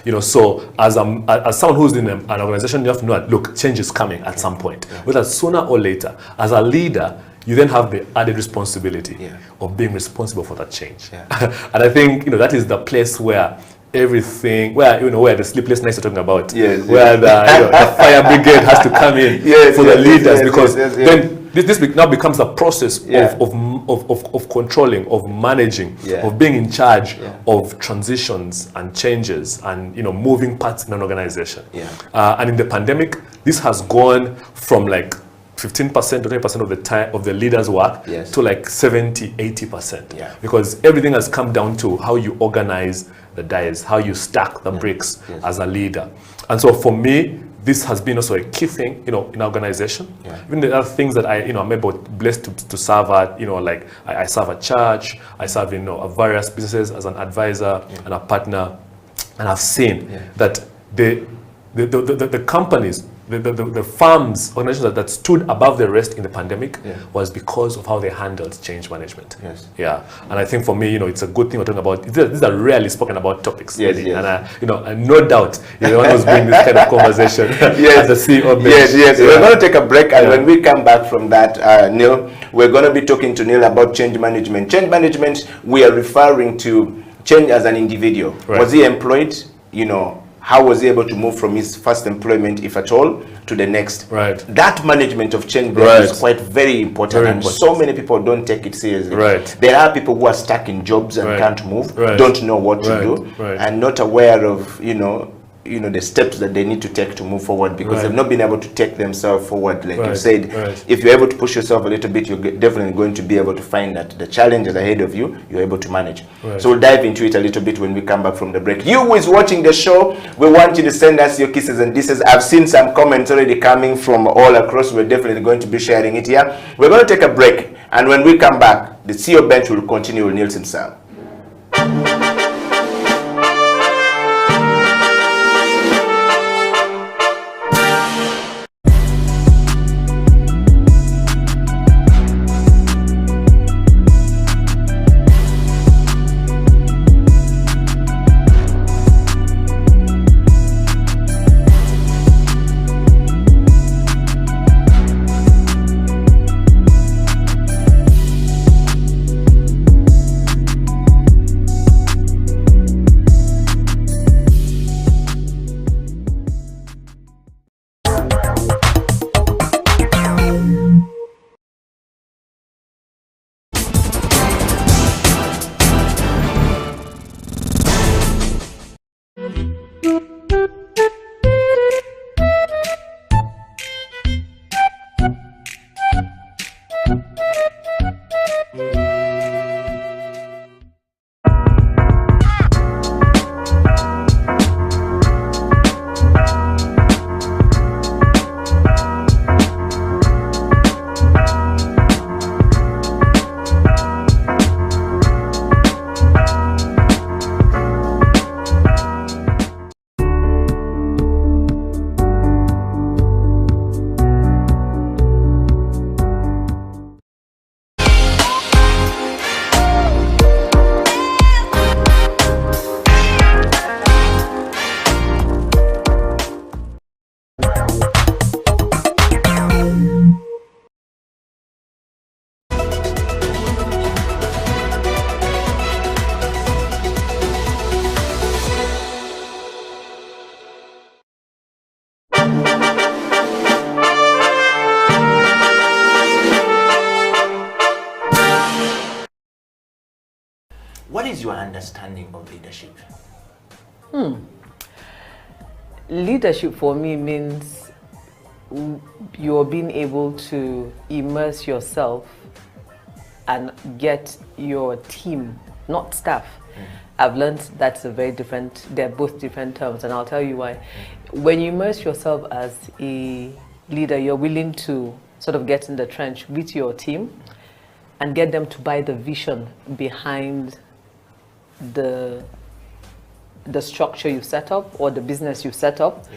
You know, so as someone who's in an organization, you have to know that, look, change is coming at some point, whether sooner or later. As a leader, you then have the added responsibility of being responsible for that change. And I think, you know, that is the place where everything, where, you know, where the sleepless nights are talking about, where the fire brigade has to come in for the leaders, because then this now becomes a process of controlling, of managing, of being in charge of transitions and changes and, you know, moving parts in an organization. And in the pandemic, this has gone from like 15% to 20% of the time of the leaders' work to like 70-80%, because everything has come down to how you organize the dice, how you stack the bricks as a leader. And so for me, this has been also a key thing, you know, in organization. Even the other things that I, you know, I'm able blessed to serve at, you know, like I serve at church, I serve, you know, various businesses as an advisor and a partner, and I've seen that the companies, the firms, organizations that stood above the rest in the pandemic was because of how they handled change management. And I think for me, you know, it's a good thing we're talking about. These are rarely spoken about topics. And you know, and no doubt you're the one who's bringing this kind of conversation as the CEO of We're going to take a break, and when we come back from that, Neil, we're going to be talking to Neil about change management. Change management, we are referring to change as an individual. Was he employed? You know, How was he able to move from his first employment, if at all, to the next? Right. That management of change is quite very important, and so many people don't take it seriously. Right. There are people who are stuck in jobs and can't move, don't know what to do, and not aware of, you know, the steps that they need to take to move forward, because they've not been able to take themselves forward. Like you said, if you're able to push yourself a little bit, you're definitely going to be able to find that the challenges ahead of you, you're able to manage. So we'll dive into it a little bit when we come back from the break. You who is watching the show, we want you to send us your kisses and disses. I've seen some comments already coming from all across. We're definitely going to be sharing it here. We're going to take a break, and when we come back, the CEO bench will continue with Nielsen Sam. What is your understanding of leadership? Leadership for me means you're being able to immerse yourself and get your team, not staff. I've learned that's a very different, they're both different terms, and I'll tell you why. When you immerse yourself as a leader, you're willing to sort of get in the trench with your team and get them to buy the vision behind the structure you set up or the business you set up.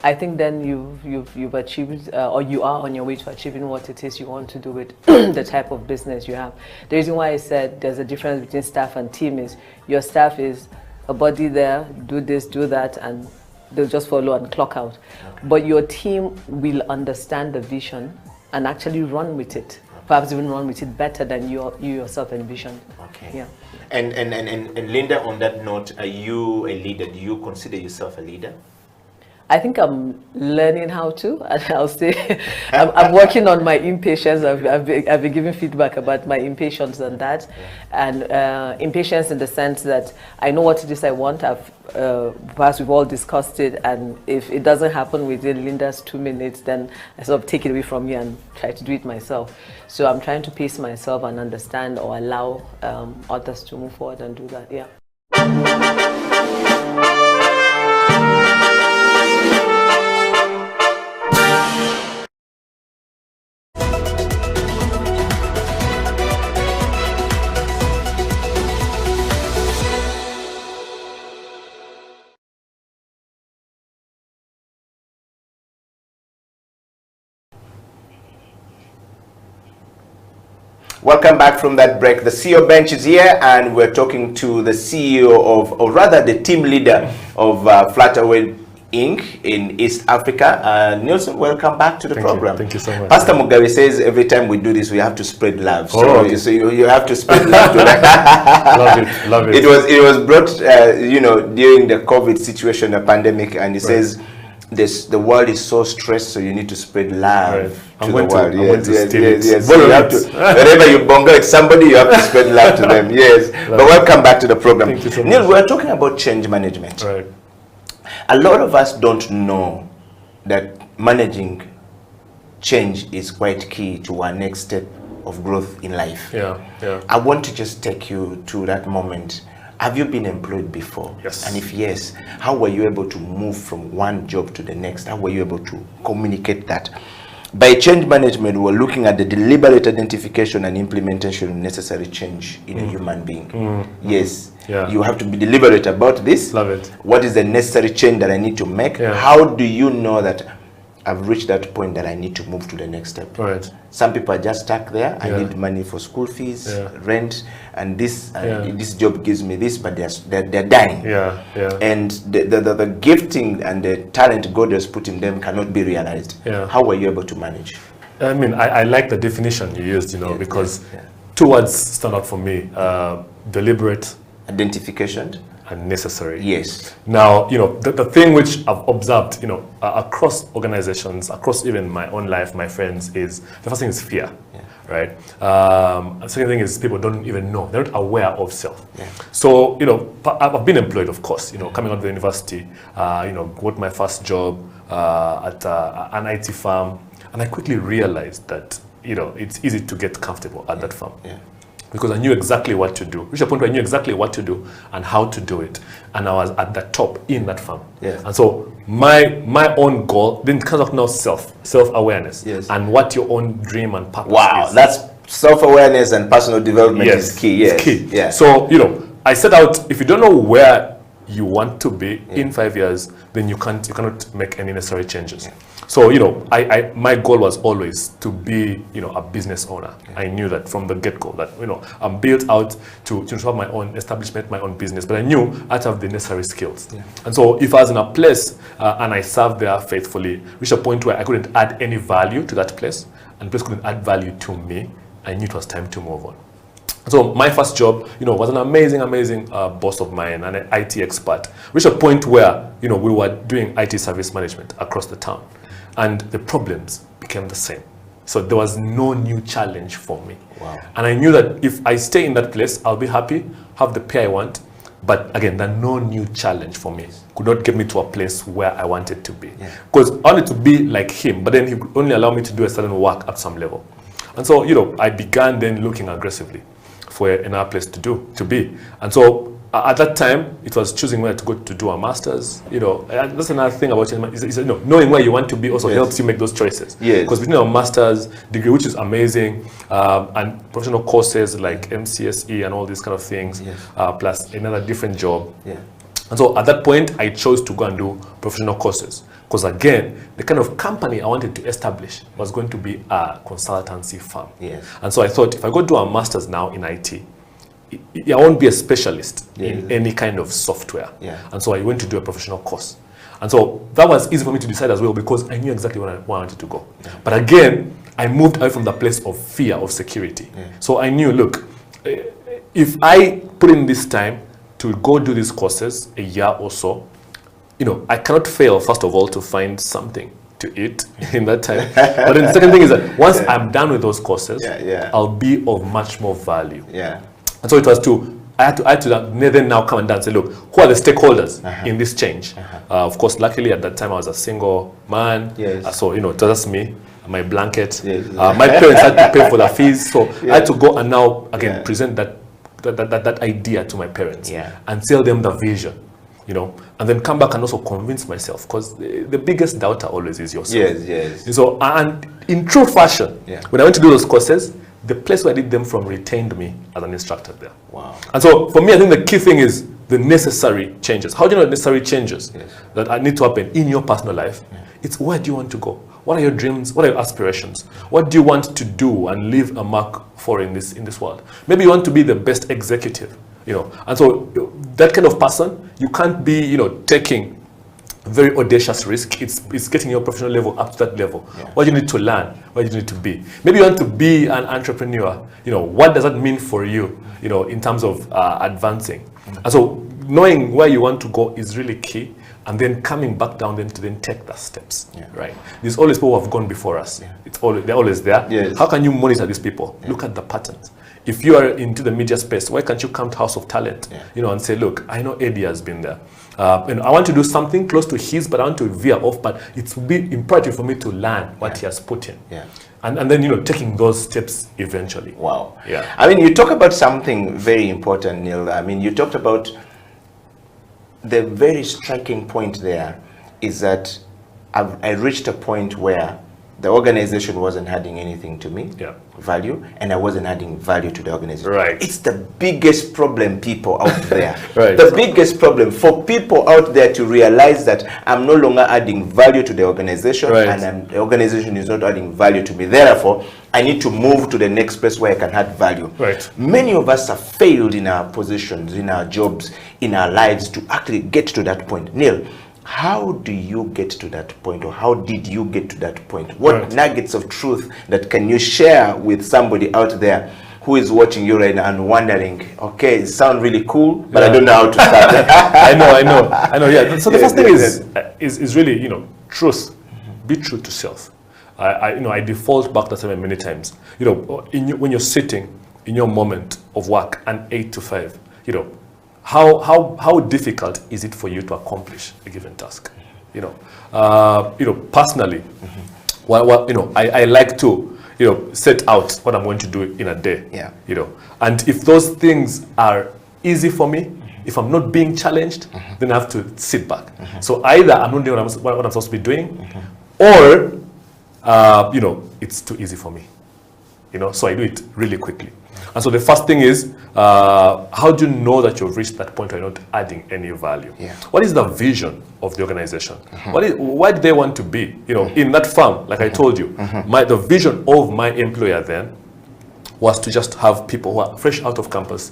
I think then you've achieved or you are on your way to achieving what it is you want to do with the type of business you have. The reason why I said there's a difference between staff and team is your staff is a body there, do this, do that, and they'll just follow and clock out. But your team will understand the vision and actually run with it. Perhaps even run with it better than you yourself envisioned. Okay. Yeah. And Linda, on that note, are you a leader? Do you consider yourself a leader? I think I'm learning how to, and I'll say I'm working on my impatience. I've been giving feedback about my impatience on that, and impatience in the sense that I know what it is I want. Perhaps we've all discussed it, and if it doesn't happen within Linda's 2 minutes, then I sort of take it away from you and try to do it myself. So I'm trying to pace myself and understand or allow others to move forward and do that. Yeah. Welcome back from that break. The CEO bench is here, and we're talking to the CEO of, or rather the team leader of Flutterway Inc. in East Africa. Nielsen, welcome back to the program. Thank you so much. Pastor Mugabe says every time we do this, we have to spread love. So, Oh, okay. so you have to spread love to them. Love it, love it. It was brought, during the COVID situation, the pandemic, and he says, the world is so stressed, so you need to spread love to the world. Yes. So you have to, whenever you bongo at somebody, you have to spread love to them. Yes. But welcome back to the program. Thank you so Neil, much. we're talking about change management. Right. A lot of us don't know that managing change is quite key to our next step of growth in life. Yeah. I want to just take you to that moment. Have you been employed before? Yes. And if yes, how were you able to move from one job to the next? How were you able to communicate that? By change management, we're looking at the deliberate identification and implementation of necessary change in a human being. Yes. Yeah. You have to be deliberate about this. Love it. What is the necessary change that I need to make? Yeah. How do you know that I've reached that point that I need to move to the next step? Right. Some people are just stuck there. I Yeah. need money for school fees, Yeah. rent, and this Yeah. this job gives me this, but they're dying. Yeah. And the gifting and the talent God has put in them cannot be realized. Yeah. How were you able to manage? I mean, I like the definition you used, because two words stand out for me: deliberate identification and necessary. Yes. Now, the thing which I've observed, across organizations, across even my own life, my friends, is the first thing is fear, right? The second thing is people don't even know; they're not aware of self. Yeah. So, I've been employed, of course. Coming out of the university, got my first job at an IT firm, and I quickly realized that it's easy to get comfortable at that firm. Yeah. Because I knew exactly what to do. Reached a point where I knew exactly what to do and how to do it, and I was at the top in that firm. Yeah. And so my own goal then comes up now self-awareness, and what your own dream and purpose is. That's self-awareness and personal development is key. Yes. It's key. Yeah. So I set out. If you don't know where you want to be in 5 years, then you cannot make any necessary changes. So my goal was always to be a business owner. I knew that from the get-go that I'm built out to have my own establishment, my own business, but I knew I had to have the necessary skills. And so if I was in a place and I served there faithfully, reached a point where I couldn't add any value to that place and the place couldn't add value to me, I knew it was time to move on. So my first job, was an amazing boss of mine, an IT expert. Reached a point where, we were doing IT service management across the town, and the problems became the same. So there was no new challenge for me. Wow. And I knew that if I stay in that place, I'll be happy, have the pay I want. But again, there's no new challenge for me. Could not get me to a place where I wanted to be. Because I wanted to be like him, but then he could only allow me to do a certain work at some level. And so, I began then looking aggressively for another place to be. And so at that time, it was choosing where to go to do a master's. And that's another thing about it, is knowing where you want to be also helps you make those choices. Yes. Because between a master's degree, which is amazing, and professional courses like MCSE and all these kind of things, plus another different job. And so at that point, I chose to go and do professional courses. Because again, the kind of company I wanted to establish was going to be a consultancy firm. Yes. And so I thought, if I go do a master's now in IT, I won't be a specialist in any kind of software. And so I went to do a professional course. And so that was easy for me to decide as well, because I knew exactly where I wanted to go. But again, I moved away from the place of fear of security. So I knew, look, if I put in this time to go do these courses, a year or so, I cannot fail, first of all, to find something to eat in that time. But then the second thing is that once I'm done with those courses, I'll be of much more value. And so it was I had to then now come and down and say, look, who are the stakeholders in this change? Of course, luckily at that time I was a single man. So, it was just me, my blanket. My parents had to pay for the fees. So I had to go and now, again, present that idea to my parents and tell them the vision. And then come back and also convince myself, because the biggest doubter always is yourself. Yes. So, and in true fashion, when I went to do those courses, the place where I did them from retained me as an instructor there. Wow. And so for me, I think the key thing is the necessary changes. How do you know the necessary changes that need to happen in your personal life? It's where do you want to go? What are your dreams? What are your aspirations? What do you want to do and leave a mark for in this world? Maybe you want to be the best executive, And so that kind of person, you can't be, taking very audacious risk. It's getting your professional level up to that level. What do you need to learn? What do you need to be? Maybe you want to be an entrepreneur. You know, what does that mean for you? You know, in terms of advancing. And so knowing where you want to go is really key. And then coming back down then to then take the steps, right? There's always people who have gone before us. They're always there. How can you monitor these people? Look at the patterns. If you are into the media space, why can't you come to House of Talent, you know, and say, look, I know Eddie has been there. And I want to do something close to his, but I want to veer off. But it will be imperative for me to learn what he has put in. And then, you know, taking those steps eventually. Wow. Yeah. I mean, you talk about something very important, Neil. I mean, you talked about the very striking point there is that I reached a point where the organization wasn't adding anything to me, value, and I wasn't adding value to the organization. Right. It's the biggest problem, people out there. The biggest problem for people out there to realize that I'm no longer adding value to the organization, and the organization is not adding value to me. Therefore, I need to move to the next place where I can add value. Many of us have failed in our positions, in our jobs, in our lives to actually get to that point. Neil, how do you get to that point, or how did you get to that point? What nuggets of truth that can you share with somebody out there who is watching you right now and wondering, okay, it sounds really cool, but I don't know how to start. I know. Yeah. So the first thing is really, you know, truth. Be true to self. I default back to that many times. You know, when you're sitting in your moment of work, an 8 to 5, you know, how difficult is it for you to accomplish a given task? You know, personally, you know, I like to, you know, set out what I'm going to do in a day. You know, and if those things are easy for me, if I'm not being challenged, then I have to sit back. So either I'm not doing what I'm supposed to be doing, or you know, it's too easy for me. You know, so I do it really quickly. And so the first thing is, how do you know that you've reached that point where you're not adding any value? What is the vision of the organization? What do they want to be? You know, in that firm, like I told you, the vision of my employer then was to just have people who are fresh out of campus,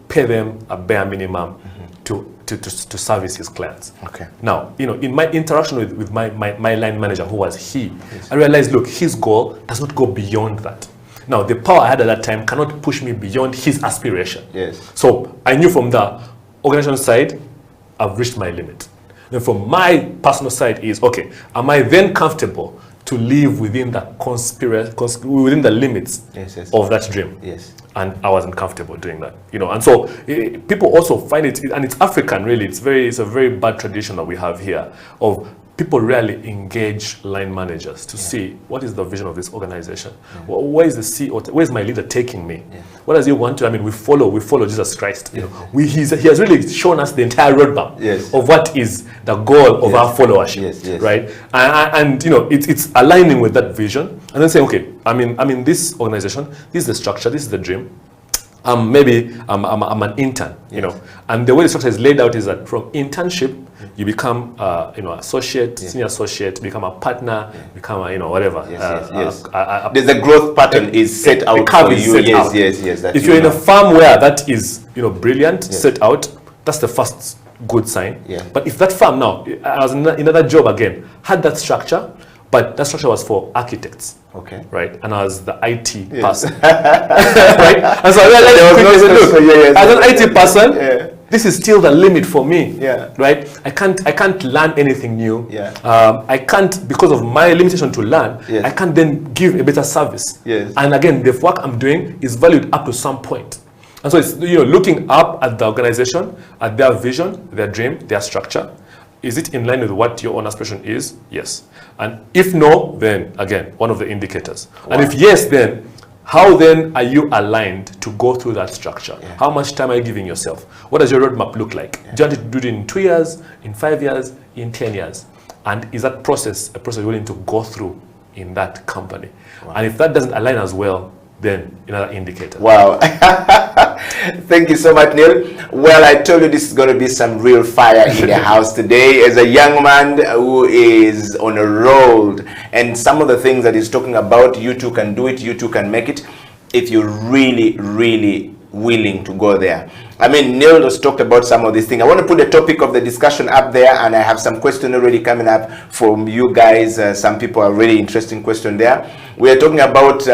pay them a bare minimum to service his clients. Now, you know, in my interaction with my line manager, who was he, I realized, look, his goal does not go beyond that. Now, the power I had at that time cannot push me beyond his aspiration. So I knew from the organization side, I've reached my limit. Then from my personal side is, okay, am I then comfortable to live within the within the limits of that dream? And I wasn't comfortable doing that, you know. And so people also find it, and it's African really. It's a very bad tradition that we have here of people rarely engage line managers to see what is the vision of this organization. Where is the CEO? Where is my leader taking me? What does he want to? I mean, we follow Jesus Christ. You know, he has really shown us the entire roadmap of what is the goal of our followership, right? And you know, it's aligning with that vision, and then saying, okay, I'm in this organization. This is the structure. This is the dream. Maybe I'm an intern, you know, and the way the structure is laid out is that from internship you become you know, associate, senior associate, become a partner, become a, you know, whatever. There's a growth pattern is set out for you. If you're in a firm where that is, you know, brilliant, set out, that's the first good sign. But if that firm now, I was in another job again, had that structure, but that structure was for architects. Right, and I was the IT person, right? And so I realized quickly, look, as an IT person, this is still the limit for me, right? I can't learn anything new. I can't, because of my limitation to learn, I can't then give a better service. And again, the work I'm doing is valued up to some point. And so it's, you know, looking up at the organization, at their vision, their dream, their structure. Is it in line with what your own aspiration is? Yes. And if no, then again, one of the indicators. And if yes, then how then are you aligned to go through that structure? How much time are you giving yourself? What does your roadmap look like? Do you want to do it in 2 years, in 5 years, in 10 years? And is that process a process you're willing to go through in that company? And if that doesn't align as well, then another indicator. Wow. Thank you so much, Neil. Well, I told you this is going to be some real fire in the house today. As a young man who is on a roll, and some of the things that he's talking about, you too can do it, you too can make it, if you really, really willing to go there. I mean, Neil has talked about some of these things. I want to put the topic of the discussion up there, and I have some questions already coming up from you guys. Some people are really interesting question there. We are talking about,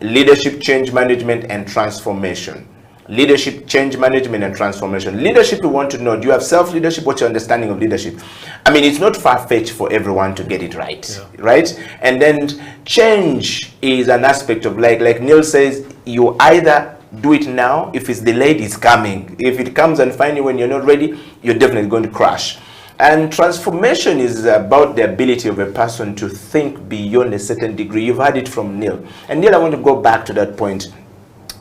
leadership, change management, and transformation. Leadership, change management, and transformation. Leadership, we want to know, do you have self-leadership? What's your understanding of leadership? I mean, it's not far-fetched for everyone to get it right, right? And then change is an aspect of, like Neil says, you either do it now. If it's delayed, it's coming. If it comes and find you when you're not ready, you're definitely going to crash. And transformation is about the ability of a person to think beyond a certain degree. You've heard it from Neil. And Neil, I want to go back to that point.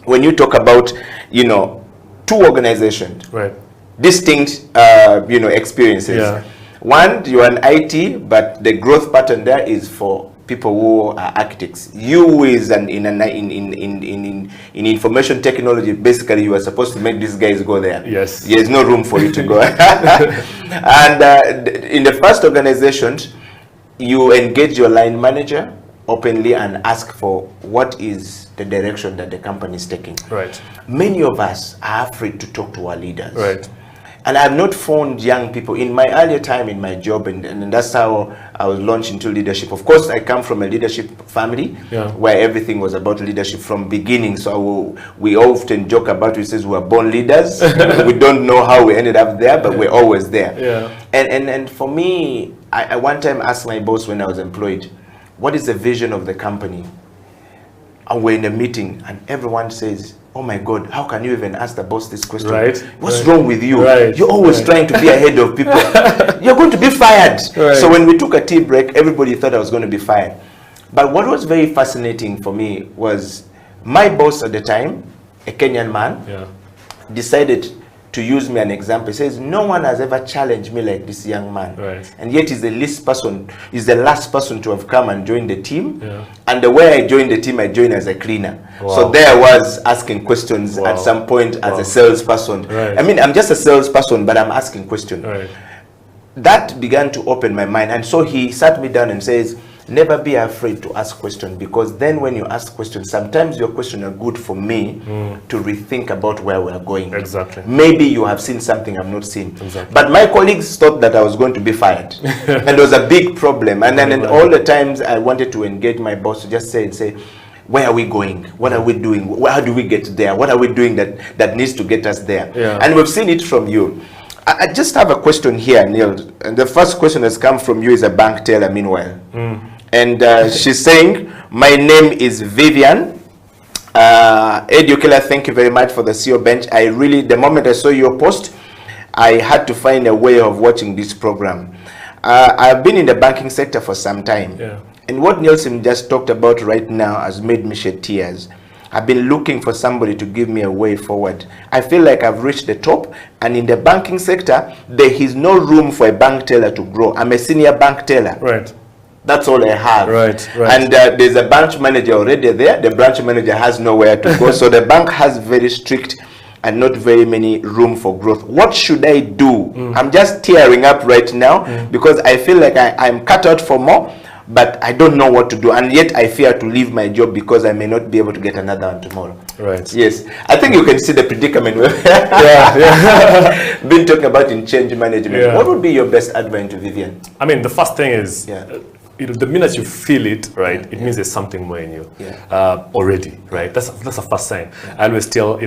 When you talk about, two organizations, right, distinct, experiences. Yeah. One, you're an IT, but the growth pattern there is for people who are architects. You is in information technology. Basically, you are supposed to make these guys go there. Yes. There's no room for you to go. And in the first organization, you engage your line manager openly and ask for what is the direction that the company is taking. Right. Many of us are afraid to talk to our leaders. Right. And I have not found young people in my earlier time in my job, and that's how I was launched into leadership. Of course, I come from a leadership family where everything was about leadership from beginning. So we often joke about, we says we were born leaders. We don't know how we ended up there, but we're always there. Yeah. And for me, I one time asked my boss when I was employed, what is the vision of the company? And we're in a meeting and everyone says, oh my God, how can you even ask the boss this question? Right. What's wrong with you? Right. You're always trying to be ahead of people. You're going to be fired. Right. So when we took a tea break, everybody thought I was going to be fired. But what was very fascinating for me was my boss at the time, a Kenyan man, decided to use me an example. He says, no one has ever challenged me like this young man. Right. And yet he's the last person to have come and joined the team. Yeah. And the way I joined the team, I joined as a cleaner. Wow. So there I was asking questions at some point as a salesperson. Right. I mean, I'm just a salesperson, but I'm asking questions. Right. That began to open my mind. And so he sat me down and says, never be afraid to ask questions, because then when you ask questions, sometimes your questions are good for me to rethink about where we are going. Exactly. Maybe you have seen something I've not seen. Exactly. But my colleagues thought that I was going to be fired. And it was a big problem. And then all the times I wanted to engage my boss to just say, where are we going? What are we doing? How do we get there? What are we doing that needs to get us there? Yeah. And we've seen it from you. I just have a question here, Neil. And the first question that's come from you is a bank teller, meanwhile. And she's saying, my name is Vivian. Educala, thank you very much for the CEO bench. The moment I saw your post, I had to find a way of watching this program. I've been in the banking sector for some time. Yeah. And what Nielsen just talked about right now has made me shed tears. I've been looking for somebody to give me a way forward. I feel like I've reached the top, and in the banking sector, there is no room for a bank teller to grow. I'm a senior bank teller. Right. That's all I have. Right. And there's a branch manager already there. The branch manager has nowhere to go. So the bank has very strict and not very many room for growth. What should I do? I'm just tearing up right now because I feel like I'm cut out for more, but I don't know what to do. And yet I fear to leave my job because I may not be able to get another one tomorrow. Right. Yes. I think you can see the predicament we've been talking about in change management. Yeah. What would be your best advice to Vivian? I mean, the first thing is, the minute you feel it, right, it means there's something more in you already, right? That's the first sign. I always tell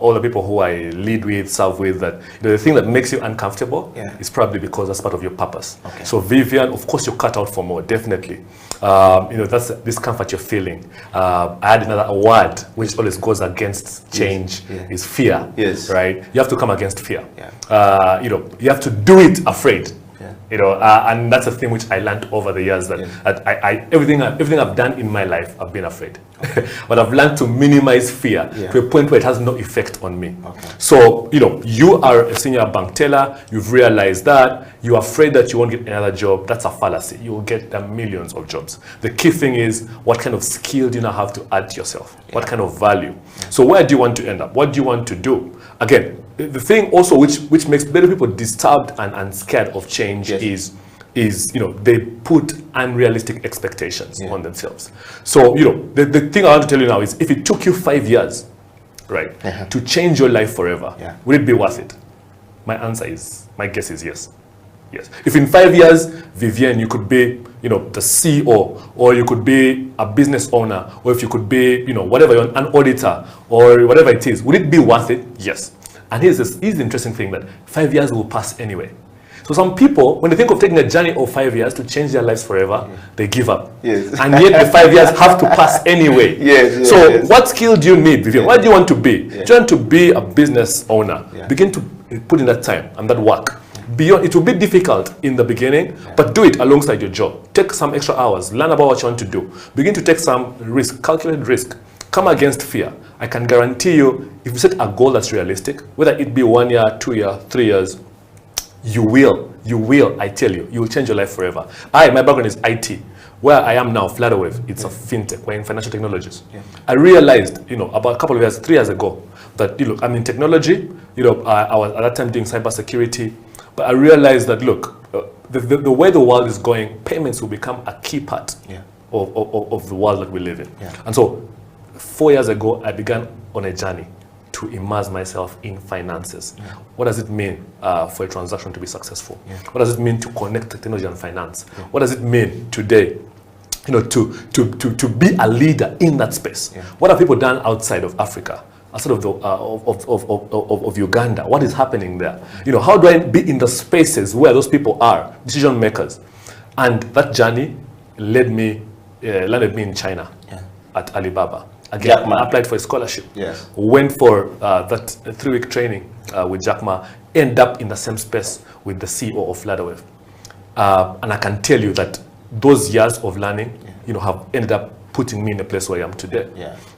all the people who I lead with, serve with, that the thing that makes you uncomfortable is probably because that's part of your purpose. Okay. So Vivian, of course, you're cut out for more, definitely. That's discomfort you're feeling. I had another word which always goes against change is fear. Yes. Right. You have to come against fear. Yeah. You have to do it afraid. And that's a thing which I learned over the years, that everything I've done in my life, I've been afraid. But I've learned to minimize fear to a point where it has no effect on me. Okay. So, you are a senior bank teller, you've realized that, you're afraid that you won't get another job. That's a fallacy. You will get millions of jobs. The key thing is, what kind of skill do you now have to add to yourself? What kind of value? So where do you want to end up? What do you want to do? Again, the thing also which makes many people disturbed and scared of change is they put unrealistic expectations on themselves. So the thing I want to tell you now is, if it took you 5 years right, to change your life forever, would it be worth it? My guess is yes. Yes. If in 5 years, Vivienne, you could be, the CEO, or you could be a business owner, or if you could be, whatever, an auditor, or whatever it is, would it be worth it? Yes. And here's the interesting thing, that 5 years will pass anyway. So some people, when they think of taking a journey of 5 years to change their lives forever, they give up. Yes. And yet the 5 years have to pass anyway. What skill do you need, Vivienne? What do you want to be? Do you want to be a business owner? Begin to put in that time and that work. Beyond, it will be difficult in the beginning, but do it alongside your job. Take some extra hours, learn about what you want to do. Begin to take some risk, calculated risk. Come against fear. I can guarantee you, if you set a goal that's realistic, whether it be 1 year, 2 years, 3 years, you will, I tell you, you will change your life forever. My background is IT. Where I am now, Flutterwave, it's a fintech, we're in financial technologies. I realized, about a couple of years, 3 years ago, that, I'm in technology, I was at that time doing cybersecurity, but I realized that, the way the world is going, payments will become a key part of the world that we live in. And so, 4 years ago, I began on a journey to immerse myself in finances. What does it mean for a transaction to be successful? What does it mean to connect technology and finance? What does it mean today, to be a leader in that space? What have people done outside of Africa? Outside of Uganda, what is happening there? How do I be in the spaces where those people are, decision makers? And that journey landed me in China at Alibaba. Again, I applied for a scholarship. Went for that 3-week training with Jack Ma. End up in the same space with the CEO of Flutterwave. And I can tell you that those years of learning, have ended up putting me in a place where I am today.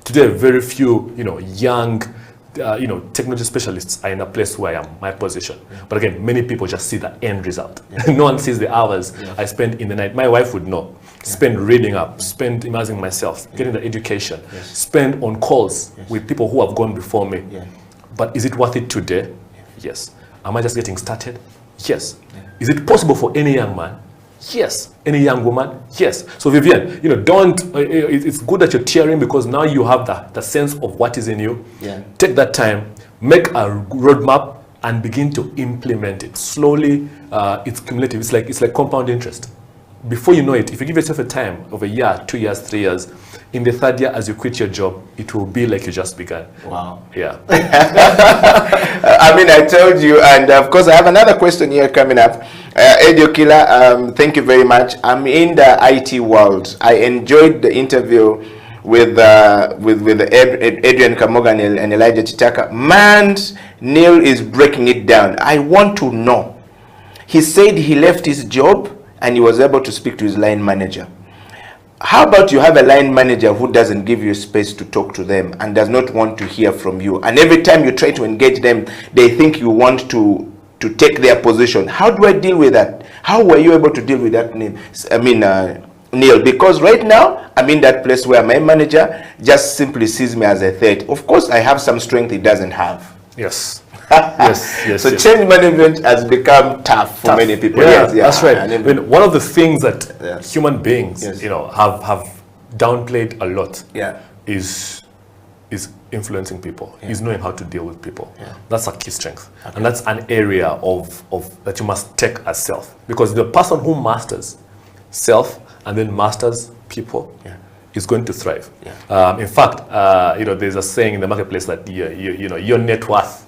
Today, very few, young, technology specialists are in a place where I am, my position. But again, many people just see the end result. No one sees the hours I spend in the night. My wife would know. Spend reading up, spend immersing myself, getting the education, spend on calls with people who have gone before me. But is it worth it today? Yes. Am I just getting started? Yes. Is it possible for any young man? Yes. Any young woman? Yes. So Vivienne, it's good that you're tearing, because now you have the sense of what is in you. Take that time, make a roadmap, and begin to implement it. Slowly, it's cumulative. It's like compound interest. Before you know it, if you give yourself a time of 1 year, 2 years, 3 years, in the 3rd year, as you quit your job, it will be like you just began. Wow. Yeah. I told you, and of course, I have another question here coming up. Edio Killer, thank you very much. I'm in the IT world. I enjoyed the interview with Adrian Kamoga and Elijah Chitaka. Man, Neil is breaking it down. I want to know. He said he left his job and he was able to speak to his line manager. How about you have a line manager who doesn't give you space to talk to them and does not want to hear from you, and every time you try to engage them, they think you want to take their position? How do I deal with that? How were you able to deal with that, Neil? Because right now, I'm in that place where my manager just simply sees me as a threat. Of course, I have some strength he doesn't have. Yes. yes. So change management has become tough for many people. That's right. One of the things that human beings, have downplayed a lot, is influencing people, is knowing how to deal with people. That's a key strength, and that's an area of that you must take as self, because the person who masters self and then masters people is going to thrive. In fact, there's a saying in the marketplace that your net worth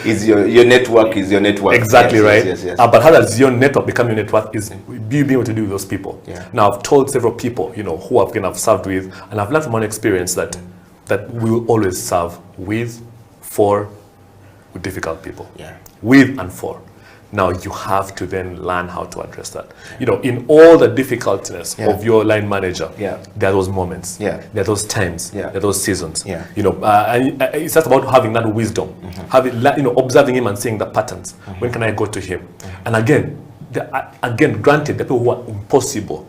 is your network is your network. Exactly, right. Yes. But how does your network become your net worth? Is being able to do with those people. Now, I've told several people, who I've served with, and I've learned from my experience that we will always serve with difficult people. With and for. Now you have to then learn how to address that. In all the difficulties of your line manager, there are those moments, there are those times, there are those seasons. And it's just about having that wisdom, observing him and seeing the patterns. When can I go to him? And again, granted, the people who are impossible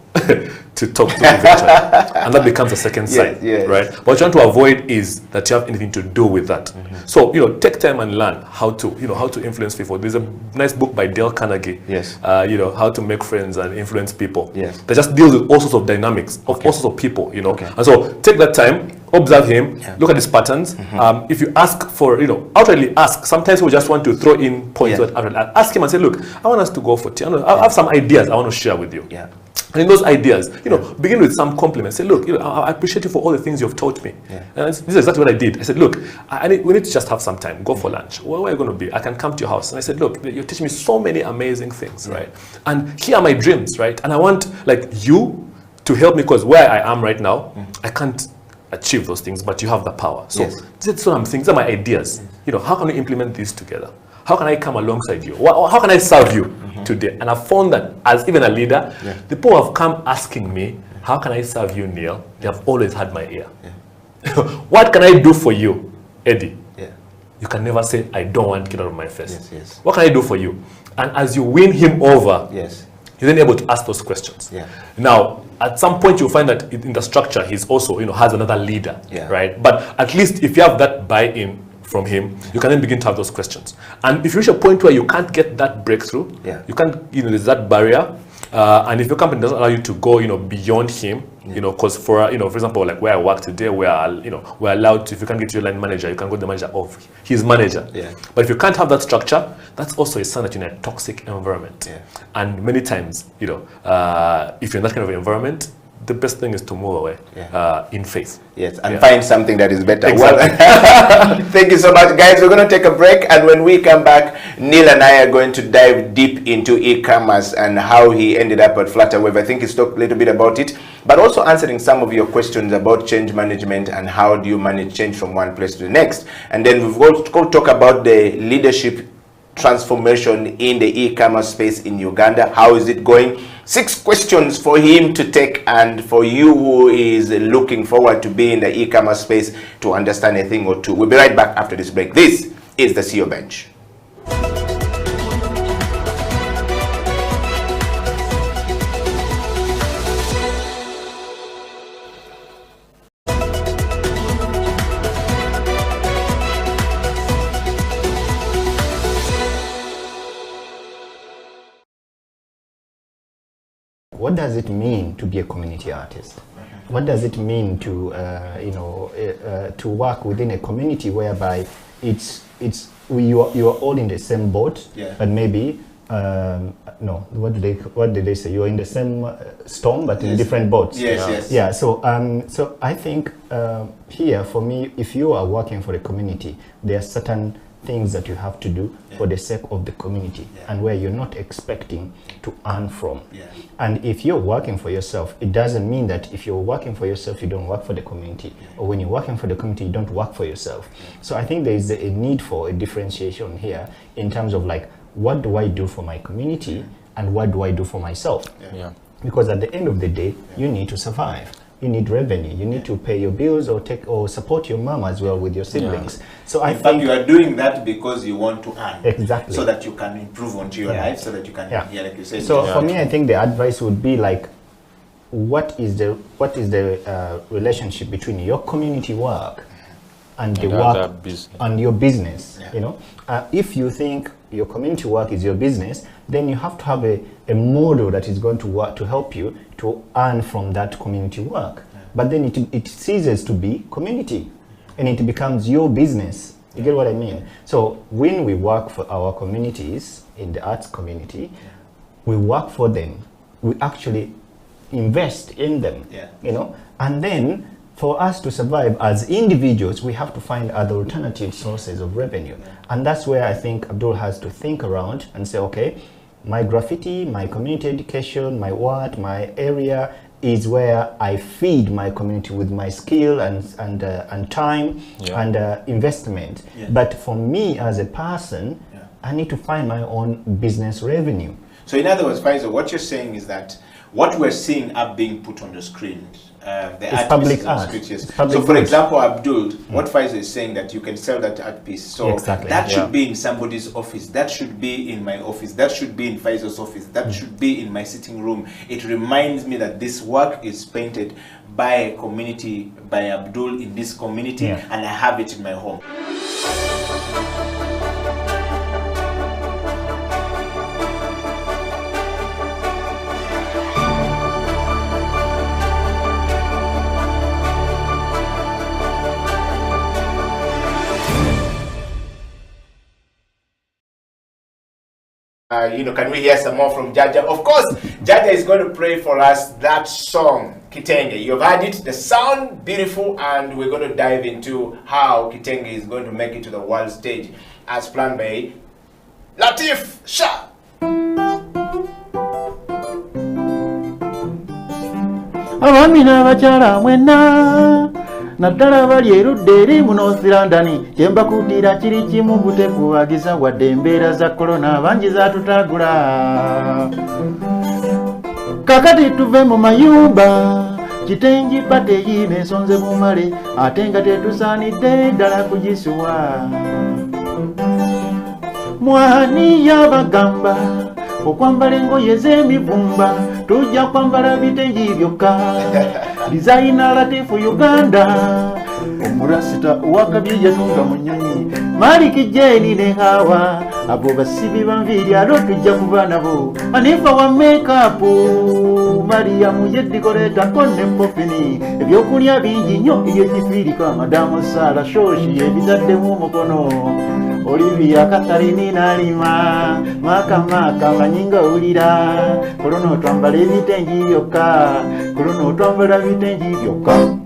to talk to eventually, and that becomes a second side, right? What you're trying to avoid is that you have anything to do with that. So take time and learn how to influence people. There's a nice book by Dale Carnegie, how to make friends and influence people. That just deals with all sorts of dynamics of all sorts of people, And so take that time, observe him, look at his patterns. If you ask for, outwardly ask, sometimes we just want to throw in points. Ask him and say, look, I want us to go for tea. I have some ideas I want to share with you. And in those ideas, begin with some compliments. Say, look, I appreciate you for all the things you've taught me. And this is exactly what I did. I said, look, we need to just have some time. Go for lunch. Where are you going to be? I can come to your house. And I said, look, you're teaching me so many amazing things, right? And here are my dreams, right? And I want you to help me, because where I am right now, I can't achieve those things, but you have the power. So that's what I'm thinking. These are my ideas. How can we implement these together? How can I come alongside you? How can I serve you today? And I've found that as even a leader, the people who have come asking me, how can I serve you, Neil? They have always had my ear. What can I do for you, Eddie? You can never say, I don't want to get out of my face. What can I do for you? And as you win him over, you're then able to ask those questions. Now, at some point you'll find that in the structure, he's also, has another leader, right? But at least if you have that buy-in from him, you can then begin to have those questions. And if you reach a point where you can't get that breakthrough, you can't, there's that barrier, and if your company doesn't allow you to go, beyond him, because for example, like where I work today, we're allowed to, if you can't get your line manager, you can go to the manager of his manager. But if you can't have that structure, that's also a sign that you're in a toxic environment. And many times, if you're in that kind of environment, the best thing is to move away in faith. And find something that is better. Exactly. Well, thank you so much, guys. We're going to take a break, and when we come back, Neil and I are going to dive deep into e-commerce and how he ended up at Flutterwave. I think he's talked a little bit about it, but also answering some of your questions about change management and how do you manage change from one place to the next. And then we've got to talk about the leadership transformation in the e-commerce space in Uganda. How is it going? 6 questions for him to take, and for you who is looking forward to be in the e-commerce space to understand a thing or two. We'll be right back after this break. This is the CEO Bench. What does it mean to be a community artist? What does it mean to to work within a community whereby you are all in the same boat, but maybe no, what did they say? You are in the same storm, but in different boats. Yeah. So I think here for me, if you are working for a community, there are certain things that you have to do for the sake of the community, and where you're not expecting to earn from. And if you're working for yourself, it doesn't mean that if you're working for yourself, you don't work for the community, or when you're working for the community, you don't work for yourself. So I think there is a need for a differentiation here in terms of like, what do I do for my community and what do I do for myself? Because at the end of the day, you need to survive. You need revenue. You need to pay your bills or support your mom as well with your siblings. So I think you are doing that because you want to earn. Exactly. So that you can improve onto your life, so that you can, like you said. So for me, I think the advice would be like, what is the relationship between your community work and the work and your business? If you think your community work is your business, then you have to have a model that is going to work to help you to earn from that community work. But then it ceases to be community and it becomes your business. You get what I mean? So when we work for our communities in the arts community, we work for them. We actually invest in them, and then for us to survive as individuals, we have to find other alternative sources of revenue. And that's where I think Abdul has to think around and say, okay, my graffiti, my community education, my art, my area is where I feed my community with my skill and time and investment. But for me as a person, I need to find my own business revenue. So in other words, Faisal, what you're saying is that what we're seeing are being put on the screen. It's public art. So for example, Abdul, what Faisal is saying, that you can sell that art piece. So that should be in somebody's office. That should be in my office. That should be in Faisal's office. That should be in my sitting room. It reminds me that this work is painted by a community, by Abdul in this community, and I have it in my home. Can we hear some more from Jaja? Of course, Jaja is going to play for us that song, Kitenge. You've heard it, the sound, beautiful, and we're going to dive into how Kitenge is going to make it to the world stage as planned by Latif Shah. Abami n'abakyala mwenna naddala bali erudda eri mu North London kyembakutira kiri kimu butekubagiza wadde embeera za korona bangi zatutagula kakati tuve mu mayumba kitengi pate yine ensonze bumale ate nga tetusaanidde ddala kugisuwa mwani yabagamba okwambala engoye z'emivumba tujja kwambala bitengi byokka dizayina Latifu Uganda omurasita owakabye yatunga mu nnyonyi Maliki Jeni ne Hawa abo basibi banviri alo tujja kuba nabo Anifa wa makeup Mariamu yedikoleta konne popini ebyokulya bingi nnyo ebyekifiirika Madamu Sara Shoshi ebitaddemu umukono Olivia Katarini Nalima Maka manyinga ulira Kulono twambala ebitengi byokka Kulono twambala bitengi byokka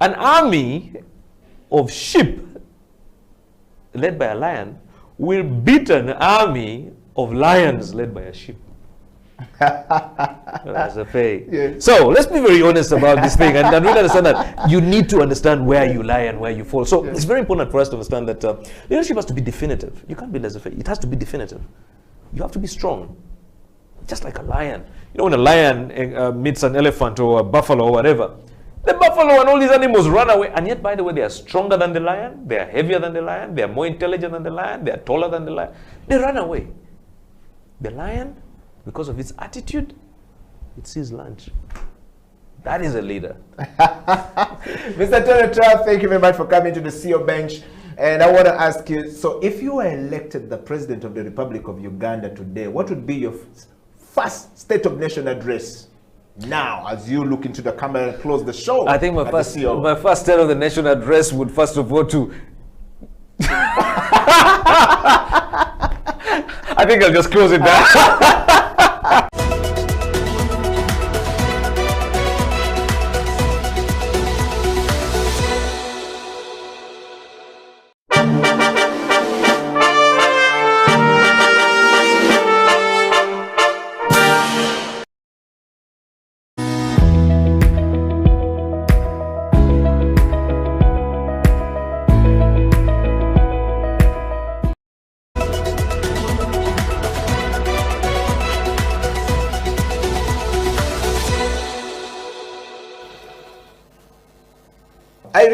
An army of sheep led by a lion will beat an army of lions led by a sheep. That's a fake. Yeah. So let's be very honest about this thing and really understand that you need to understand where you lie and where you fall. So it's very important for us to understand that leadership has to be definitive. You can't be laissez-faire. It has to be definitive. You have to be strong, just like a lion. You know, when a lion meets an elephant or a buffalo or whatever, the buffalo and all these animals run away. And yet, by the way, they are stronger than the lion. They are heavier than the lion. They are more intelligent than the lion. They are taller than the lion. They run away. The lion, because of its attitude, it sees lunch. That is a leader. Mr. Tonatra, thank you very much for coming to the CEO bench. And I want to ask you, so if you were elected the President of the Republic of Uganda today, what would be your first State of Nation address? Now, as you look into the camera and close the show. I think my first State of the Nation address would first of all to... I think I'll just close it down.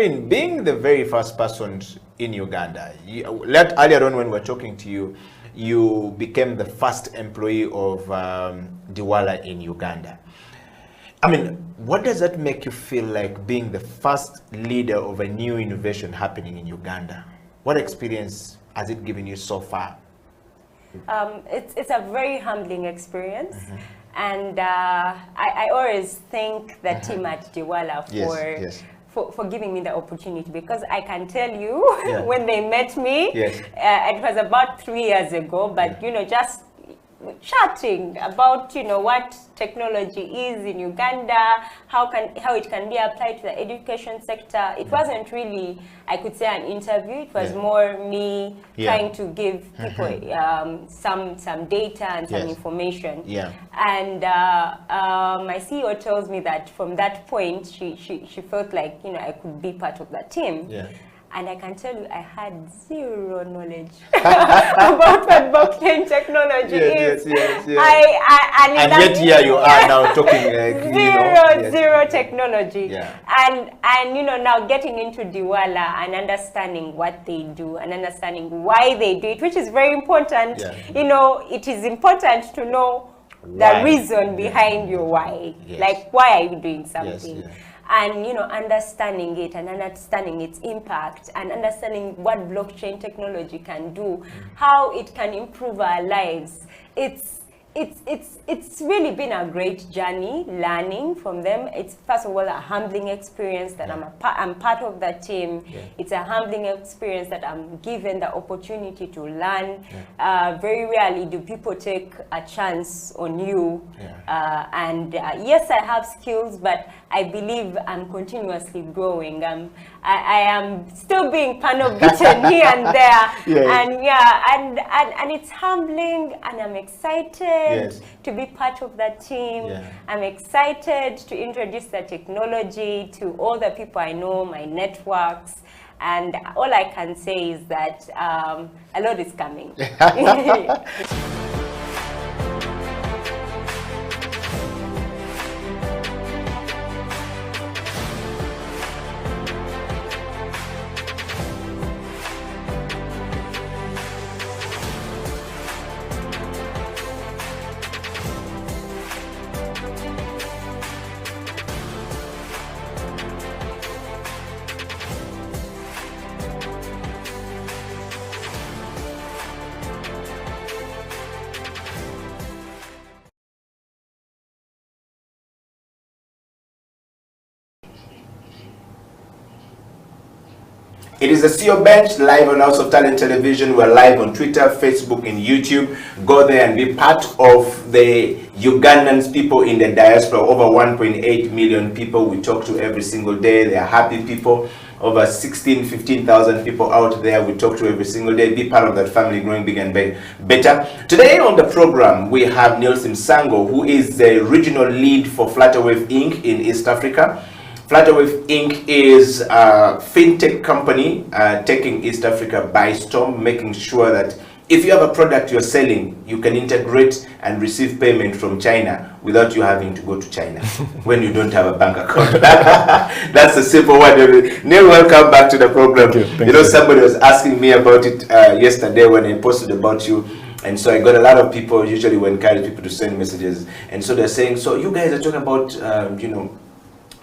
Irene, being the very first person in Uganda, earlier on when we were talking to you, you became the first employee of Diwala in Uganda. I mean, what does that make you feel like being the first leader of a new innovation happening in Uganda? What experience has it given you so far? It's a very humbling experience. And I always thank the team at Diwala for giving me the opportunity, because I can tell you when they met me, it was about 3 years ago, but you know, just chatting about, you know, what technology is in Uganda, how it can be applied to the education sector. It wasn't really, I could say, an interview. It was more me trying to give people some data and some information. And my CEO tells me that from that point, she felt like, you know, I could be part of that team. And I can tell you, I had zero knowledge about what blockchain technology is. And yet here you are now talking like, zero technology. And you know, now getting into Diwala and understanding what they do and understanding why they do it, which is very important. You know, it is important to know the reason behind your why. Like, why are you doing something? And you know, understanding it and understanding its impact and understanding what blockchain technology can do, how it can improve our lives. It's really been a great journey learning from them. It's first of all a humbling experience that I'm part of that team. It's a humbling experience that I'm given the opportunity to learn. Very rarely do people take a chance on you. And yes, I have skills, but I believe I'm continuously growing. I am still being beaten here and there. And it's humbling, and I'm excited to be part of that team. I'm excited to introduce the technology to all the people I know, my networks. And all I can say is that a lot is coming. It is the CEO Bench, live on House of Talent Television. We're live on Twitter, Facebook, and YouTube. Go there and be part of the Ugandans, people in the diaspora. Over 1.8 million people we talk to every single day. They are happy people. Over 15,000 people out there we talk to every single day. Be part of that family growing big and better. Today on the program, we have Nelson Sango, who is the regional lead for Flutterwave Inc. in East Africa. Flutterwave Inc. is a fintech company taking East Africa by storm, making sure that if you have a product you're selling, you can integrate and receive payment from China without you having to go to China when you don't have a bank account. That's a simple one. Neil, welcome back to the program. You know, somebody was asking me about it yesterday when I posted about you. And so I got a lot of people, usually we encourage people to send messages. And so they're saying, so you guys are talking about, you know,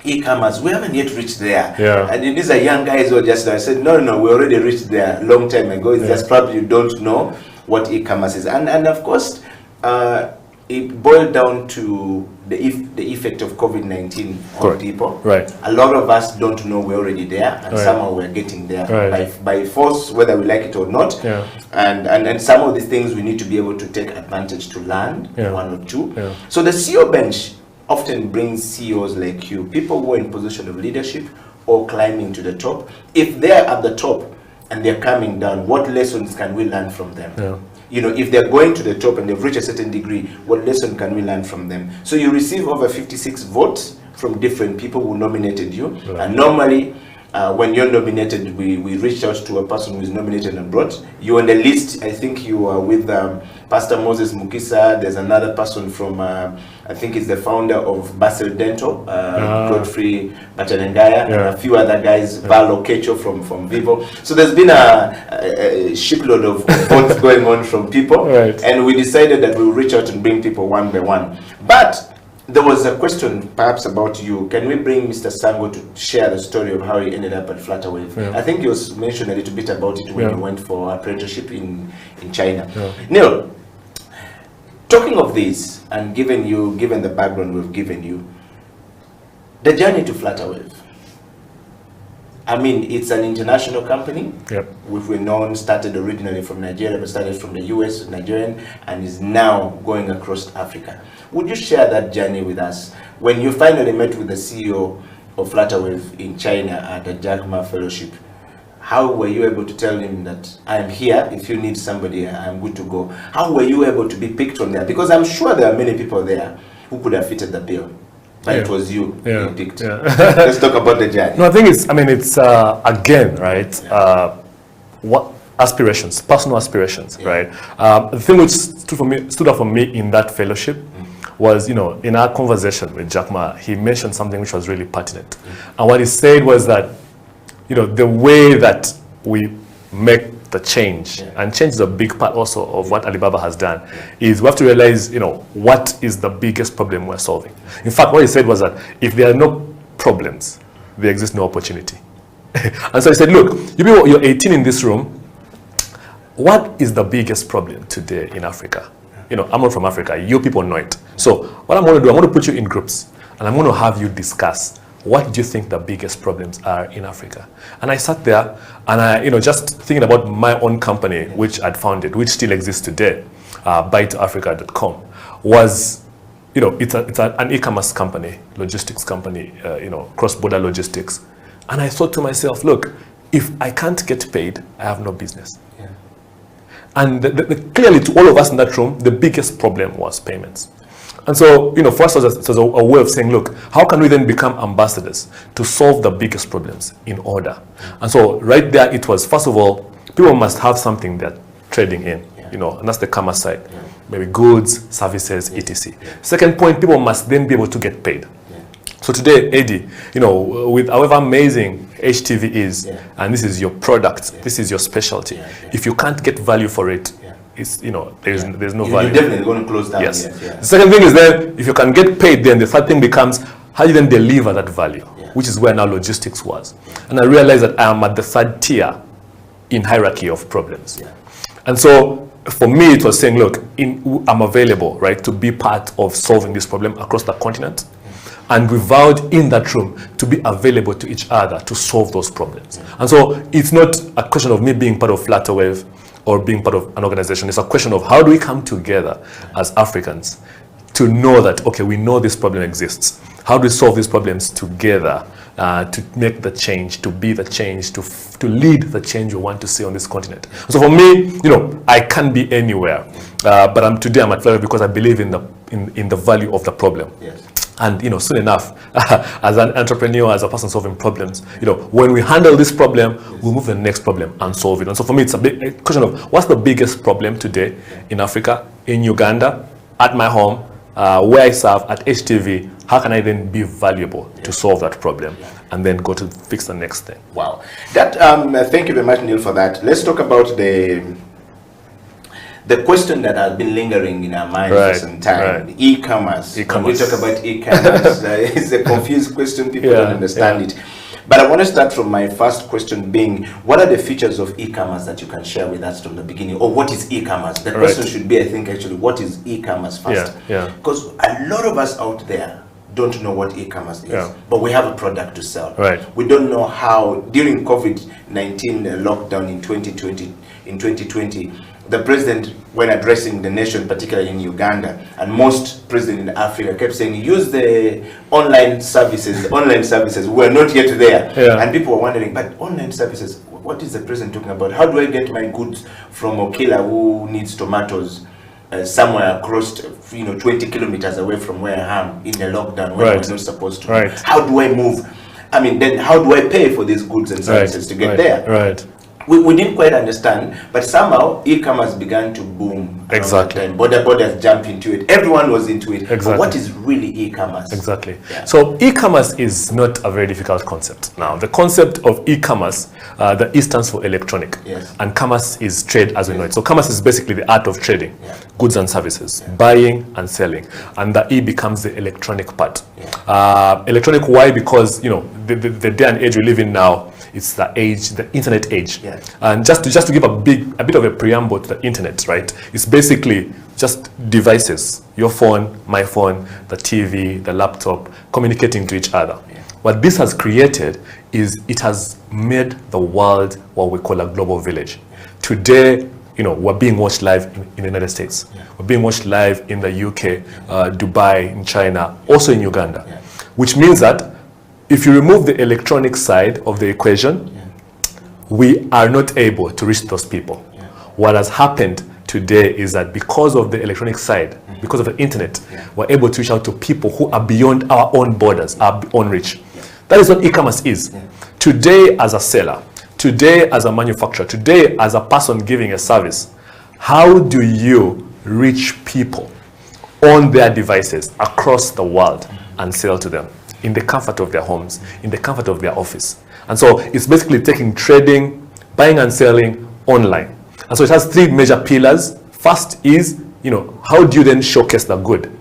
e-commerce. We haven't yet reached there. And these are young guys who are just, I said, no, we already reached there a long time ago. It's just probably you don't know what e-commerce is. And of course, it boiled down to the effect of COVID-19 on people. A lot of us don't know we're already there, and somehow we're getting there by force, whether we like it or not. And some of these things we need to be able to take advantage to learn, one or two. So the CEO Bench often brings CEOs like you, people who are in position of leadership or climbing to the top. If they're at the top and they're coming down, what lessons can we learn from them? You know, if they're going to the top and they've reached a certain degree, what lesson can we learn from them? So you receive over 56 votes from different people who nominated you. And normally, when you're nominated, we reached out to a person who is nominated and brought. You're on the list. I think you are with Pastor Moses Mukisa. There's another person from, I think he's the founder of Basel Dental, Godfrey Bachanengaya, and a few other guys, Val Okecho from Vivo. So there's been a shipload of votes going on from people. And we decided that we'll reach out and bring people one by one. But there was a question perhaps about you. Can we bring Mr. Sango to share the story of how he ended up at Flutterwave? I think you mentioned a little bit about it when you went for apprenticeship in China. Neil, talking of this, and given the background we've given you, the journey to Flutterwave. I mean, it's an international company. We're known, started originally from Nigeria, but started from the US, Nigerian, and is now going across Africa. Would you share that journey with us? When you finally met with the CEO of Flutterwave in China at the Jack Ma Fellowship, how were you able to tell him that I'm here, if you need somebody, I'm good to go? How were you able to be picked from there? Because I'm sure there are many people there who could have fitted the bill. But it was you being picked. Let's talk about the journey. No, I think it's again, right? What aspirations, personal aspirations, right? The thing which stood out for me in that fellowship was, in our conversation with Jack Ma, he mentioned something which was really pertinent. And what he said was that, the way that we make the change, and change is a big part also of what Alibaba has done, is we have to realize, what is the biggest problem we're solving. In fact, what he said was that if there are no problems, there exists no opportunity. And so he said, look, you're 18 in this room. What is the biggest problem today in Africa? I'm not from Africa. You people know it. So what I'm going to do, I'm going to put you in groups, and I'm going to have you discuss what do you think the biggest problems are in Africa? And I sat there and I, just thinking about my own company, which I'd founded, which still exists today, byteafrica.com, was, it's an e-commerce company, logistics company, cross-border logistics. And I thought to myself, look, if I can't get paid, I have no business. And clearly to all of us in that room, the biggest problem was payments. And so, for us, it was a way of saying, look, how can we then become ambassadors to solve the biggest problems in order? And so right there, it was, first of all, people must have something they're trading in, and that's the commerce side. Maybe goods, services, etc. Second point, people must then be able to get paid. So today, Eddie, with however amazing HTV is, and this is your product, this is your specialty, if you can't get value for it, it's, there's no value. You're definitely going to close down. Yes. The second thing is then, if you can get paid, then the third thing becomes, how do you then deliver that value? Which is where now logistics was. And I realized that I am at the third tier in hierarchy of problems. And so, for me, it was saying, look, I'm available, right, to be part of solving this problem across the continent. And we vowed in that room to be available to each other to solve those problems. And so, it's not a question of me being part of Flutterwave or being part of an organization. It's a question of how do we come together as Africans to know that, okay, we know this problem exists. How do we solve these problems together to make the change, to be the change, to lead the change we want to see on this continent? So for me, I can't be anywhere, but today I'm at Flutterwave because I believe in the value of the problem. And soon enough, as an entrepreneur, as a person solving problems, when we handle this problem, we move to the next problem and solve it. And so for me, it's a question of what's the biggest problem today in Africa, in Uganda, at my home, where I serve, at HTV. How can I then be valuable to solve that problem and then go to fix the next thing? Wow. That thank you very much, Neil, for that. Let's talk about the question that has been lingering in our minds for some time, e-commerce. When we talk about e-commerce, it's a confused question, people don't understand it. But I want to start from my first question being, what are the features of e-commerce that you can share with us from the beginning? Or what is e-commerce? The question should be, I think, actually, what is e-commerce first? Because a lot of us out there don't know what e-commerce is, but we have a product to sell. We don't know how, during COVID-19 lockdown in 2020, the president, when addressing the nation, particularly in Uganda, and most presidents in Africa, kept saying, use the online services. We're not yet there. And people were wondering, but online services, what is the president talking about? How do I get my goods from Okila, who needs tomatoes, somewhere across 20 kilometers away from where I am in the lockdown when I was not supposed to? How do I move? I mean, then how do I pay for these goods and services to get there? Right. We didn't quite understand, but somehow e-commerce began to boom. Exactly. Borders jumped into it. Everyone was into it. Exactly. But what is really e-commerce? Exactly. Yeah. So e-commerce is not a very difficult concept. Now, the concept of e-commerce, the E stands for electronic, and commerce is trade as we know it. So commerce is basically the art of trading, goods and services, buying and selling, and the E becomes the electronic part. Electronic, why? Because the day and age we live in now, it's the age, the internet age. And just to give a bit of a preamble to the internet, right? It's basically just devices, your phone, my phone, the TV, the laptop, communicating to each other. What this has created is it has made the world what we call a global village. Today, we're being watched live in the United States. We're being watched live in the UK, Dubai, in China, also in Uganda. Which means that if you remove the electronic side of the equation, we are not able to reach those people. What has happened today is that because of the electronic side, because of the internet, we're able to reach out to people who are beyond our own borders, our own reach. That is what e-commerce is. Today as a seller, today as a manufacturer, today as a person giving a service, how do you reach people on their devices across the world and sell to them in the comfort of their homes, in the comfort of their office? And so it's basically taking trading, buying and selling online. And so it has three major pillars. First is, how do you then showcase the good?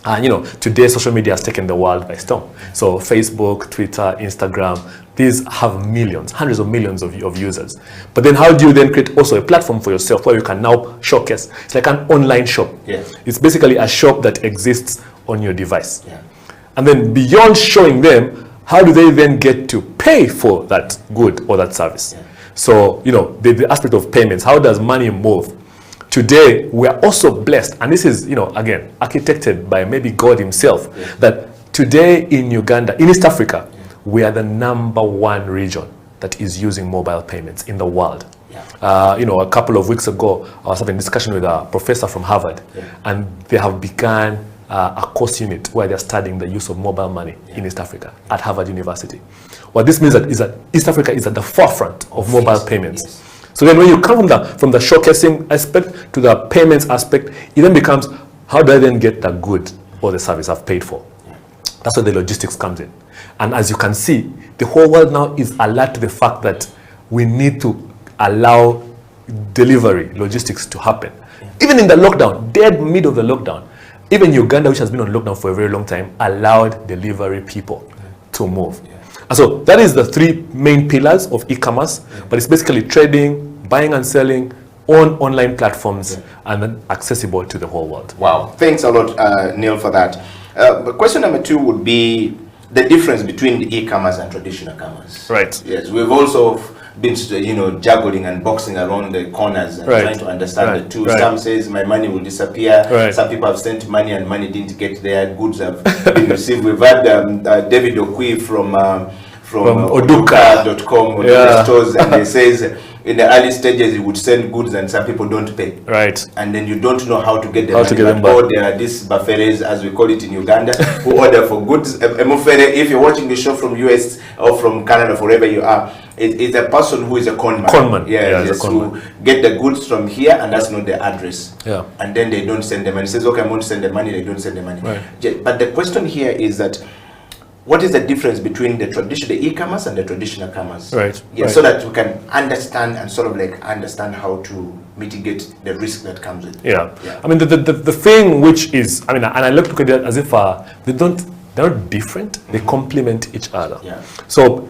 And today social media has taken the world by storm. So Facebook, Twitter, Instagram, these have millions, hundreds of millions of users. But then how do you then create also a platform for yourself where you can now showcase? It's like an online shop. It's basically a shop that exists on your device. And then beyond showing them, how do they then get to pay for that good or that service? So, the aspect of payments, how does money move? Today, we are also blessed, and this is, again, architected by maybe God himself, that today in Uganda, in East Africa, we are the #1 region that is using mobile payments in the world. A couple of weeks ago, I was having a discussion with a professor from Harvard, and they have begun a course unit where they're studying the use of mobile money in East Africa at Harvard University. What this means is that East Africa is at the forefront of mobile payments. So then when you come from the showcasing aspect to the payments aspect, it then becomes, how do I then get the good or the service I've paid for? That's where the logistics comes in. And as you can see, the whole world now is alert to the fact that we need to allow delivery, logistics to happen. Even in the lockdown, dead mid of the lockdown, even Uganda, which has been on lockdown for a very long time, allowed delivery people to move. And so that is the three main pillars of e-commerce, but it's basically trading, buying and selling on online platforms and then accessible to the whole world. Wow. Thanks a lot, Neil, for that. Question number 2 would be the difference between the e-commerce and traditional commerce. Right. Yes, we've also been, juggling and boxing around the corners and trying to understand the two. Some says my money will disappear. Some people have sent money and money didn't get there. Goods have been received. We've had David Okwi from Oduka.com or the stores, and he says in the early stages he would send goods and some people don't pay. Right. And then you don't know how to get them back. Or there are these bufferes, as we call it in Uganda, who order for goods. If you're watching the show from US or from Canada, wherever you are, it's a person who is a conman. Who get the goods from here, and that's not the address. And then they don't send them, and says, okay, I'm going to send the money. They don't send the money. But the question here is that, what is the difference between the e-commerce and the traditional commerce? So that we can understand and understand how to mitigate the risk that comes with it. I mean, the thing which is, and I look at it as if they're not different, they complement each other. So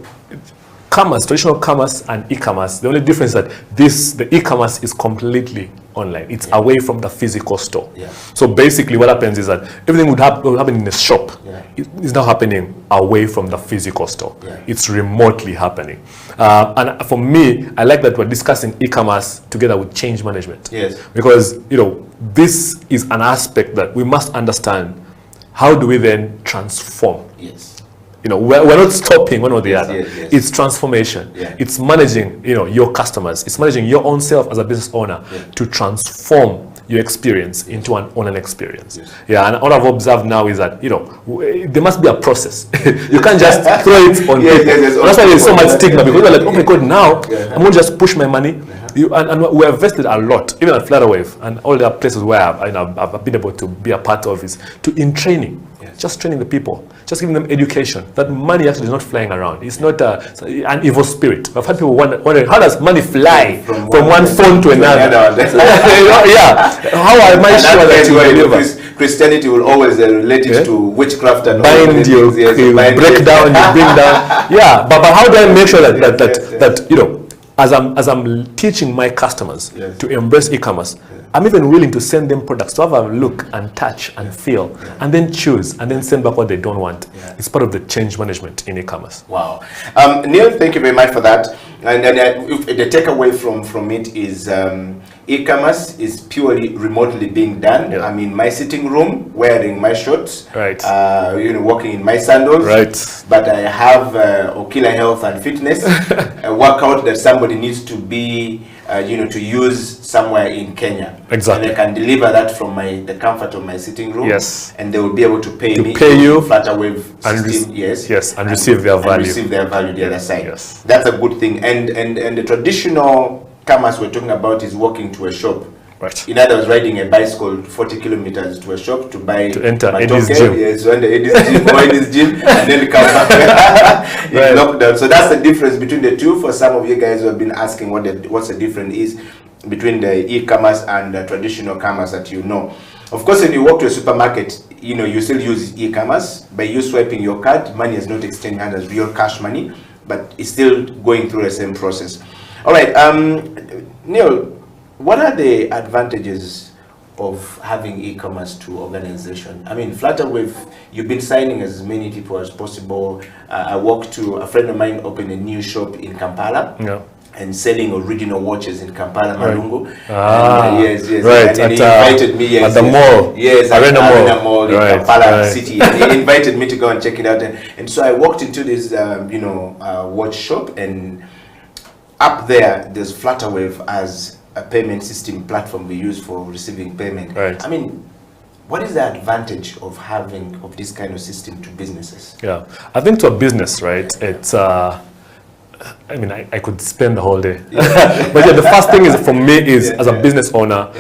commerce, traditional commerce and e-commerce, the only difference is that the e-commerce is completely online. It's away from the physical store. So basically what happens is that everything would happen in a shop. It's now happening away from the physical store. It's remotely happening. And for me, I like that we're discussing e-commerce together with change management. Because, this is an aspect that we must understand. How do we then transform? We're not stopping one or the other. It's transformation. It's managing, your customers. It's managing your own self as a business owner to transform your experience into an online experience. Yeah, and all I've observed now is that, you know, there must be a process. You can't just throw it on people. That's why there's so much stigma, because they're like, oh my God, now I'm going to just push my money. And we have invested a lot, even at Flutterwave and all the places where I've been able to be a part of, is in training. Just training the people, just giving them education that money actually is not flying around. It's not an evil spirit. I've had people wondering, how does money fly from one phone to another? Yeah, how am I sure that you deliver? Christianity will always relate it to witchcraft and bind you, break down, you bring down. Yeah, but how do I make sure that you know, as I'm teaching my customers to embrace e-commerce, I'm even willing to send them products to have a look and touch and feel, and then choose, and then send back what they don't want. It's part of the change management in e-commerce. Wow. Neil, thank you very much for that. And the takeaway from it is e-commerce is purely remotely being done. I'm in my sitting room wearing my shorts, you know, walking in my sandals. But I have Okila Health and Fitness, a workout that somebody needs to be, you know, to use somewhere in Kenya. Exactly. And I can deliver that from the comfort of my sitting room. Yes. And they will be able to pay me you Flutterwave system. And receive their value. And receive their value the other side. Yes. That's a good thing. And the traditional commerce we're talking about is walking to a shop. Right. In other words, riding a bicycle 40 kilometers to a shop to buy to enter matoke, Eddie's gym. Yes, to enter Eddie's gym or Eddie's gym, and then come back in lockdown. So that's the difference between the two. For some of you guys who have been asking what's the difference is between the e-commerce and the traditional commerce that you know. Of course, when you walk to a supermarket, you know, you still use e-commerce. By you swiping your card, money is not exchanged hand as real cash money, but it's still going through the same process. All right, Neil, what are the advantages of having e-commerce to organization? I mean, Flutterwave, you've been signing as many people as possible. I walked to a friend of mine opened a new shop in Kampala. And selling original watches in Kampala, Malungu. Yes. Right. And then he invited me. At the mall. Yes, at Arena Mall in Kampala City. And he invited me to go and check it out. And so I walked into this, you know, watch shop, and up there's Flutterwave as a payment system platform we use for receiving payment. I mean, what is the advantage of having this kind of system to businesses? Yeah, I think to a business, right, it's I mean, I could spend the whole day. But yeah, the first thing is for me is as a business owner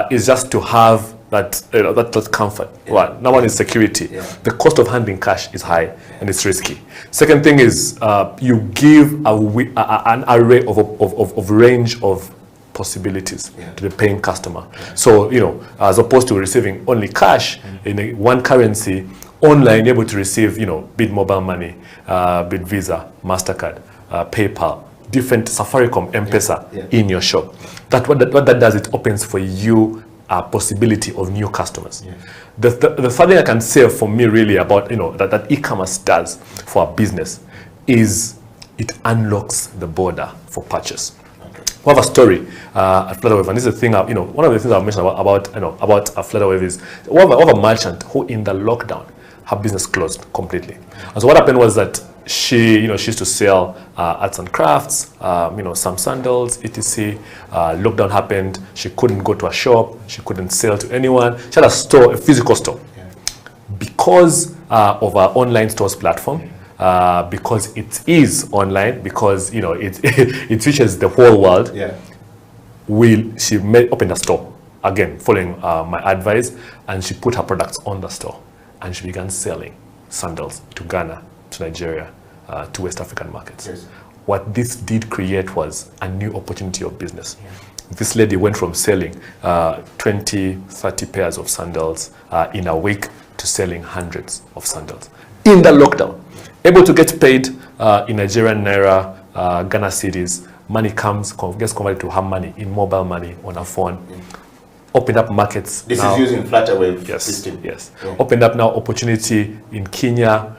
is just to have that that comfort. One, number one is security. The cost of handling cash is high and it's risky. Second thing is you give an array of range of possibilities to the paying customer. So, you know, as opposed to receiving only cash in one currency, online you're able to receive, you know, bit mobile money, bit Visa, MasterCard, PayPal, different Safaricom, M-Pesa in your shop. What that does, it opens for you a possibility of new customers. The third thing I can say for me really about, you know, that e-commerce does for a business is it unlocks the border for purchase. We have a story at Flutterwave, and this is the thing, you know, one of the things I've mentioned about Flutterwave is we have a merchant who in the lockdown, her business closed completely. And so what happened was that she used to sell arts and crafts, you know, some sandals, etc. Lockdown happened. She couldn't go to a shop. She couldn't sell to anyone. She had a store, a physical store. Because of our online stores platform, because it is online, because, you know, it reaches the whole world. She opened a store again, following my advice, and she put her products on the store, and she began selling sandals to Ghana, to Nigeria, to West African markets. What this did create was a new opportunity of business. This lady went from selling 20, 30 pairs of sandals in a week to selling hundreds of sandals in the lockdown. Able to get paid in Nigerian Naira, Ghana cedis. Money gets converted to her money in mobile money on her phone. Opened up markets. This is using Flutterwave system. Yes. Opened up now opportunity in Kenya.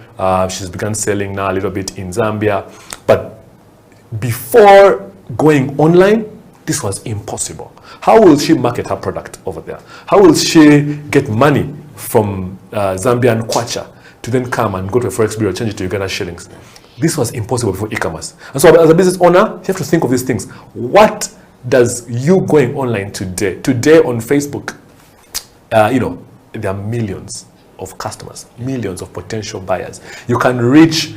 She's begun selling now a little bit in Zambia. But before going online, this was impossible. How will she market her product over there? How will she get money from Zambian kwacha to then come and go to a forex bureau, change it to Uganda shillings? This was impossible before e-commerce. And so as a business owner, you have to think of these things. What does you going online today on Facebook, there are millions of customers, millions of potential buyers. You can reach,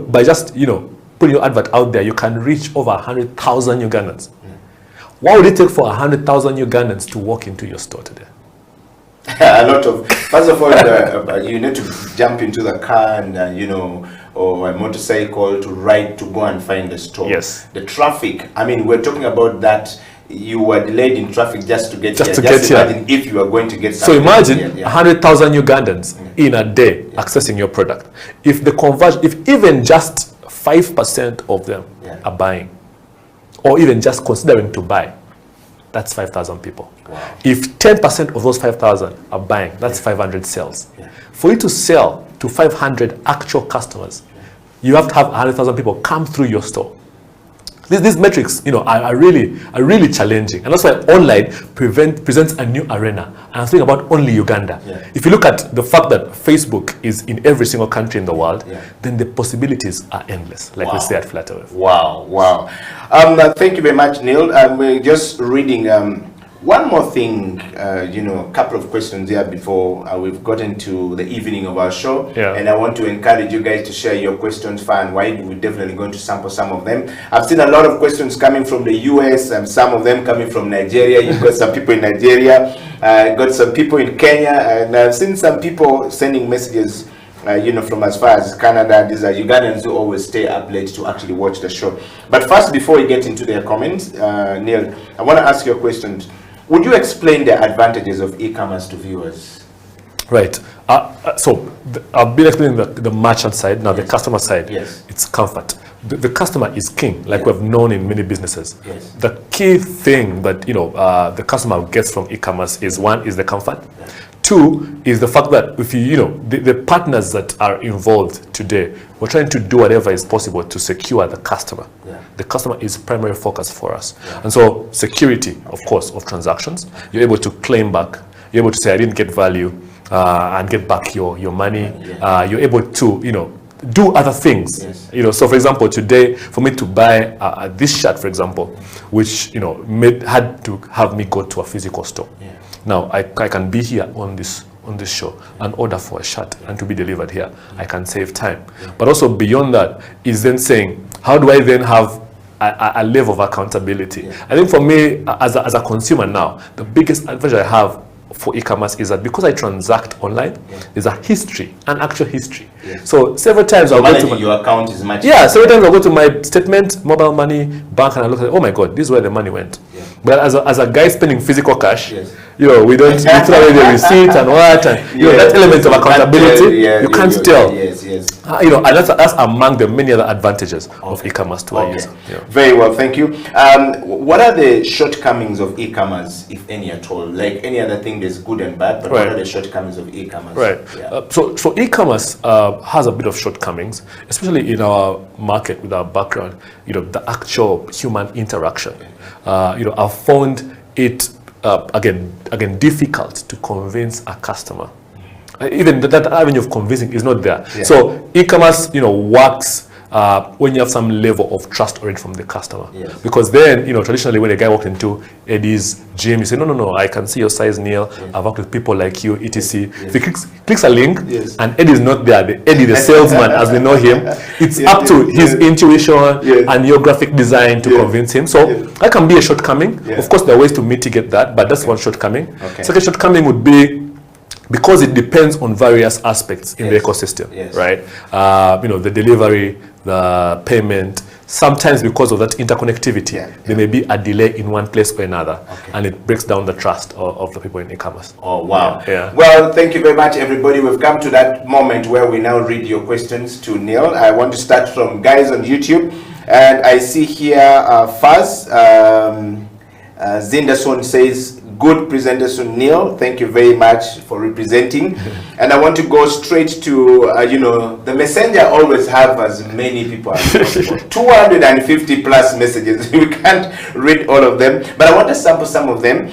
by just, putting your advert out there, you can reach over 100,000 Ugandans. What would it take for 100,000 Ugandans to walk into your store today? A lot of, first of all, you need to jump into the car and, or a motorcycle to ride to go and find the store. Yes. The traffic, I mean, we're talking about that you were delayed in traffic just to get here. Just imagine if you are going to get something. So imagine 100,000 Ugandans in a day accessing your product. If the conversion, if even just 5% of them are buying, or even just considering to buy, that's 5,000 people. Wow. If 10% of those 5,000 are buying, that's 500 sales. For you to sell to 500 actual customers, you have to have 100,000 people come through your store. These metrics, are really challenging, and that's why online presents a new arena. And I'm thinking about only Uganda. If you look at the fact that Facebook is in every single country in the world, then the possibilities are endless, like we say at Flutterwave. Wow. Thank you very much, Neil. We're just reading one more thing, a couple of questions here before we've gotten to the evening of our show. And I want to encourage you guys to share your questions far and wide. We're definitely going to sample some of them. I've seen a lot of questions coming from the US and some of them coming from Nigeria. You've got some people in Nigeria, got some people in Kenya, and I've seen some people sending messages from as far as Canada. These are Ugandans who always stay up late to actually watch the show. But first, before we get into their comments, Neil, I want to ask you a question. Would you explain the advantages of e-commerce to viewers? Right. So I've been explaining the merchant side. Now the customer side, it's comfort. The customer is king, like we have known in many businesses. The key thing that the customer gets from e-commerce is, one, is the comfort. Two is the fact that if the partners that are involved today, we're trying to do whatever is possible to secure the customer. The customer is primary focus for us. And so security, of course, of transactions. You're able to claim back. You're able to say, I didn't get value, and get back your money. You're able to, do other things. So for example, today, for me to buy this shirt, for example, which, had to have me go to a physical store. Now, I can be here on this show and order for a shirt and to be delivered here. I can save time. But also beyond that is then saying, how do I then have a level of accountability? I think for me, as a consumer now, the biggest advantage I have for e-commerce is that because I transact online, there's a history, an actual history. So several times I'll go to your account is much several times I'll go to my statement, mobile money, bank, and I look at, oh my God, this is where the money went. But as a guy spending physical cash, we throw away the receipt and what, and that element of accountability, you can't tell. And that's among the many other advantages of e-commerce to a user. Very well, thank you. What are the shortcomings of e-commerce, if any at all? Like any other thing, there's good and bad, but what are the shortcomings of e-commerce? So e-commerce has a bit of shortcomings, especially in our market with our background. The actual human interaction. I've found it again difficult to convince a customer. Even that avenue of convincing is not there. So e-commerce, works when you have some level of trust already from the customer. Because then, traditionally when a guy walked into Eddie's gym, you say, no, I can see your size, Neil. I've worked with people like you, etc. If he clicks a link and Eddie is not there, Eddie, the salesman, as we know him, it's up to his intuition and your graphic design to convince him. So that can be a shortcoming. Of course, there are ways to mitigate that, but that's one shortcoming. Second shortcoming would be, because it depends on various aspects in the ecosystem, right? The delivery, the payment, sometimes because of that interconnectivity, there may be a delay in one place or another, and it breaks down the trust of the people in e-commerce. Oh, wow. Well, thank you very much, everybody. We've come to that moment where we now read your questions to Neil. I want to start from guys on YouTube, and I see here first, Zinderson says, good presentation, Neil. Thank you very much for representing. And I want to go straight to, the messenger always have as many people as possible. 250 plus messages. We can't read all of them, but I want to sample some of them.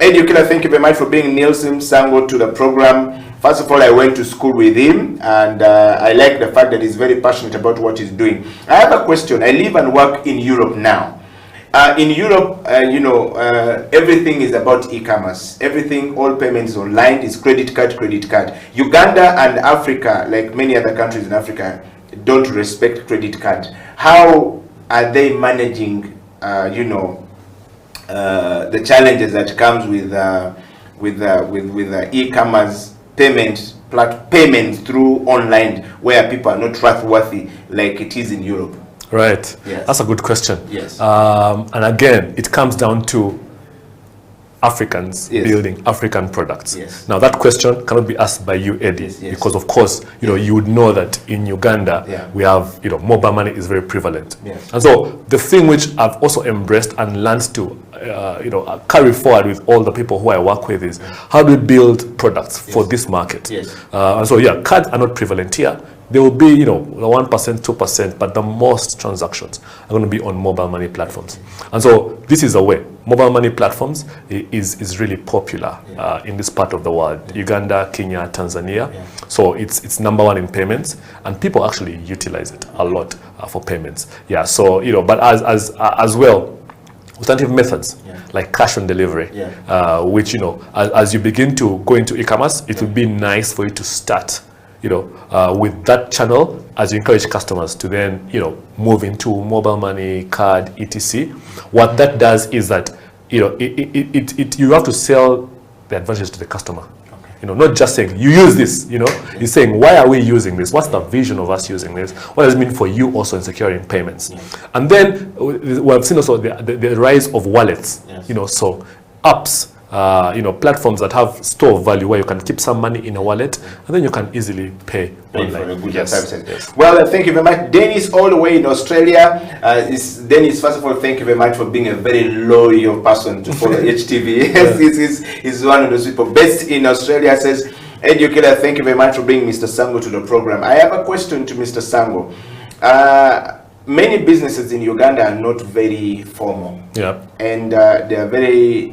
Eddie Ukila, thank you very much for bringing Nielsen Sango to the program. First of all, I went to school with him, and I like the fact that he's very passionate about what he's doing. I have a question. I live and work in Europe now. In Europe, everything is about e-commerce. Everything, all payments online is credit card, credit card. Uganda and Africa, like many other countries in Africa, don't respect credit card. How are they managing, the challenges that comes with e-commerce payments through online, where people are not trustworthy like it is in Europe? Right. Yes. That's a good question. Yes. And again, it comes down to Africans Yes. building African products. Yes. Now that question cannot be asked by you, Eddie, because of course, you would know that in Uganda, we have, mobile money is very prevalent. Yes. And so the thing which I've also embraced and learned to, carry forward with all the people who I work with is how do we build products for this market? Yes. And so cards are not prevalent here. There will be, 1%, 2%, but the most transactions are going to be on mobile money platforms. And so this is a way. Mobile money platforms is really popular in this part of the world. Uganda, Kenya, Tanzania. So it's number one in payments, and people actually utilize it a lot for payments. Yeah, so, but as well, alternative methods like cash on delivery, which, as you begin to go into e-commerce, it would be nice for you to start with that channel as you encourage customers to then, move into mobile money, card, etc. What that does is that, you have to sell the advantage to the customer. Not just saying, you use this, You're saying, why are we using this? What's the vision of us using this? What does it mean for you also in securing payments? And then we have seen also the rise of wallets, so apps, platforms that have store of value where you can keep some money in a wallet and then you can easily pay online. Yes. Well, thank you very much. Dennis, all the way in Australia. Dennis, first of all, thank you very much for being a very loyal person to follow HTV. He's one of those people based in Australia. Says, Educator, thank you very much for bringing Mr. Sango to the program. I have a question to Mr. Sango. Many businesses in Uganda are not very formal. And they are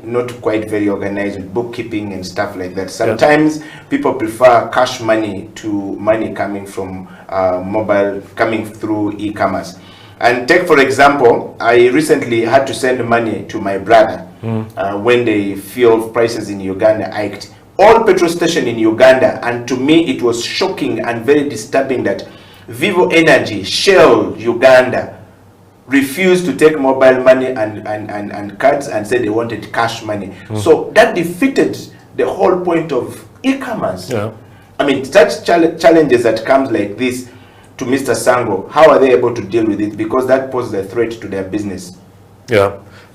not quite very organized with bookkeeping and stuff like that. Sometimes people prefer cash money to money coming from coming through e-commerce. And take, for example, I recently had to send money to my brother when the fuel prices in Uganda hiked. All petrol stations in Uganda, and to me it was shocking and very disturbing that Vivo Energy, Shell, Uganda refused to take mobile money and cards and said they wanted cash money. So that defeated the whole point of e-commerce. I mean, such challenges that comes like this to Mr. Sango, how are they able to deal with it? Because that poses a threat to their business.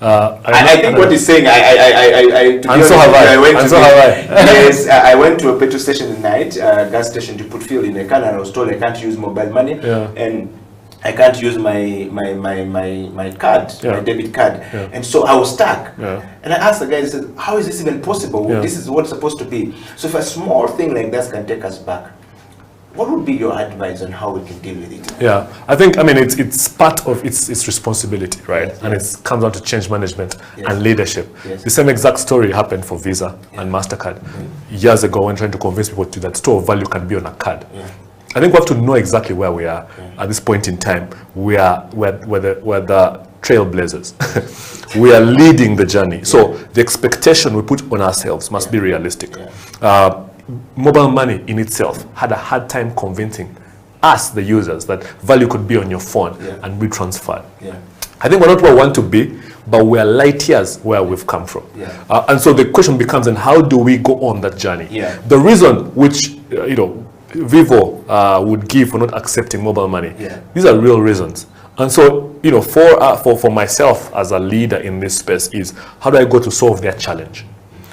I think what he's saying, I went to a petrol station at night, gas station, to put fuel in the car, and I was told I can't use mobile money, and I can't use my card, my debit card, and so I was stuck. And I asked the guy, I said, how is this even possible? This is what's supposed to be. So if a small thing like that can take us back, what would be your advice on how we can deal with it? I think, it's part of its responsibility, right? And it comes down to change management and leadership. The same exact story happened for Visa and MasterCard years ago when trying to convince people that store of value can be on a card. I think we have to know exactly where we are at this point in time. We're the trailblazers. We are leading the journey. So the expectation we put on ourselves must be realistic. Mobile money in itself had a hard time convincing us, the users, that value could be on your phone and be transferred. I think we're not where we want to be, but we're light years where we've come from. And so the question becomes, and how do we go on that journey? The reason which, Vivo would give for not accepting mobile money, these are real reasons. And so, for myself as a leader in this space is, how do I go to solve their challenge?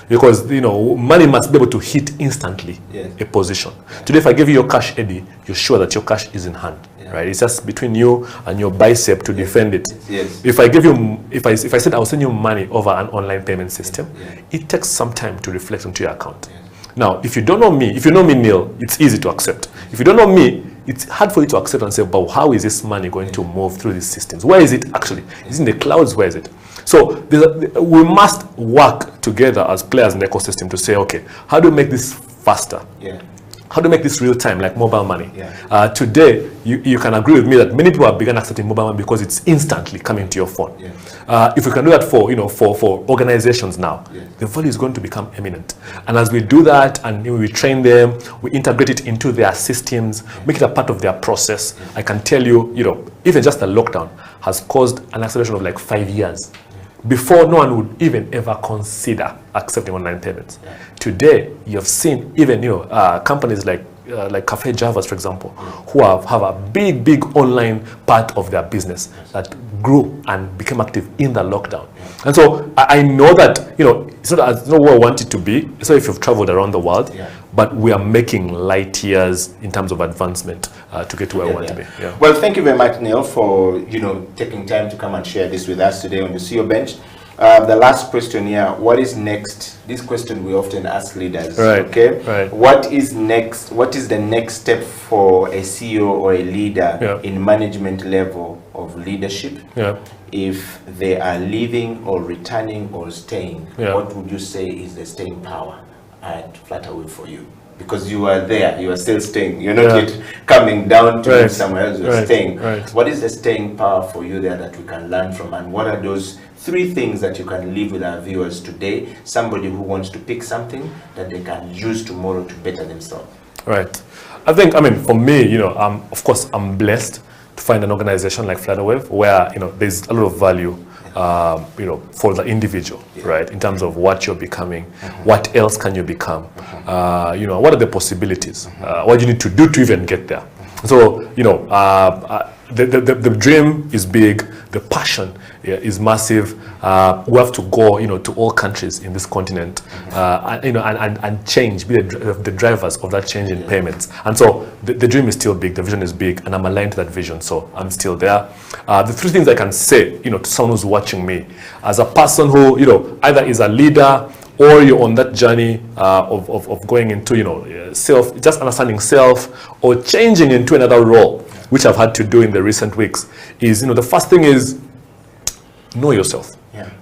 Because, money must be able to hit instantly a position. Today, if I give you your cash, Eddie, you're sure that your cash is in hand, right? It's just between you and your bicep to defend it. If I give you, if I said I'll send you money over an online payment system, it takes some time to reflect onto your account. Now, if you don't know me, if you know me, Neil, it's easy to accept. If you don't know me, it's hard for you to accept and say, but how is this money going to move through these systems? Where is it actually? Is it in the clouds? Where is it? So we must work together as players in the ecosystem to say, okay, how do we make this faster? how to make this real time, like mobile money. Today, you can agree with me that many people have begun accepting mobile money because it's instantly coming to your phone. If we can do that for organizations now, the value is going to become eminent. And as we do that, and we train them, we integrate it into their systems, make it a part of their process. I can tell you, even just the lockdown has caused an acceleration of like 5 years. Before, no one would even ever consider accepting online payments. Today, you have seen even companies like Cafe Javas, for example, who have a big online part of their business that grew and became active in the lockdown. And so I know that it's not where I want it to be. So if you've traveled around the world, but we are making light years in terms of advancement to get to where we want to be. Well, thank you very much, Neil, for taking time to come and share this with us today on the CEO Bench. The last question here, what is next? This question we often ask leaders. What is next? What is the next step for a CEO or a leader in management level of leadership? If they are leaving or returning or staying, what would you say is the staying power at Flutterwave for you? Because you are there, you are still staying. You're not yet coming down to somewhere else, you're staying. What is the staying power for you there that we can learn from? And what are those 3 things that you can leave with our viewers today? Somebody who wants to pick something that they can use tomorrow to better themselves. I think, for me, of course, I'm blessed to find an organization like Flutterwave where, there's a lot of value for the individual, right? In terms of what you're becoming, what else can you become? What are the possibilities? What do you need to do to even get there? So, the dream is big, the passion is massive. We have to go, to all countries in this continent, and change, be the drivers of that change in payments. And so the dream is still big, the vision is big, and I'm aligned to that vision, so I'm still there. The 3 things I can say, to someone who's watching me, as a person who, either is a leader or you're on that journey of going into, self, just understanding self, or changing into another role, which I've had to do in the recent weeks, is, the first thing is know yourself.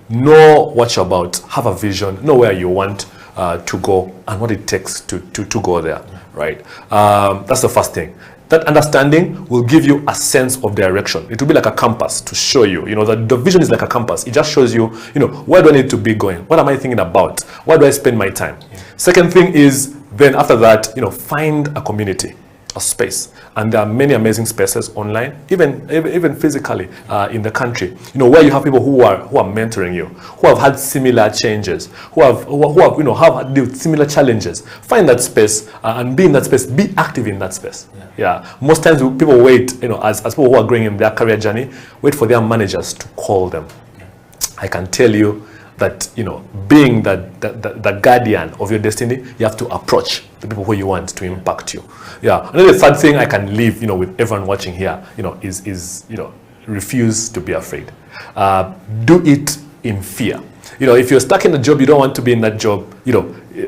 Know what you're about, have a vision, know where you want to go and what it takes to go there, right? That's the first thing. That understanding will give you a sense of direction. It will be like a compass to show you, the vision is like a compass. It just shows you, where do I need to be going? What am I thinking about? Where do I spend my time? Second thing is, then after that, find a community, a space. And there are many amazing spaces online, even physically in the country, where you have people who are mentoring you, who have had similar changes, who have dealt with similar challenges. Find that space and be in that space, be active in that space. Most times people wait, as people who are growing in their career journey, wait for their managers to call them. I can tell you that, being the guardian of your destiny, you have to approach the people who you want to impact you. And then the third thing I can leave, with everyone watching here, is refuse to be afraid. Do it in fear. If you're stuck in a job, you don't want to be in that job,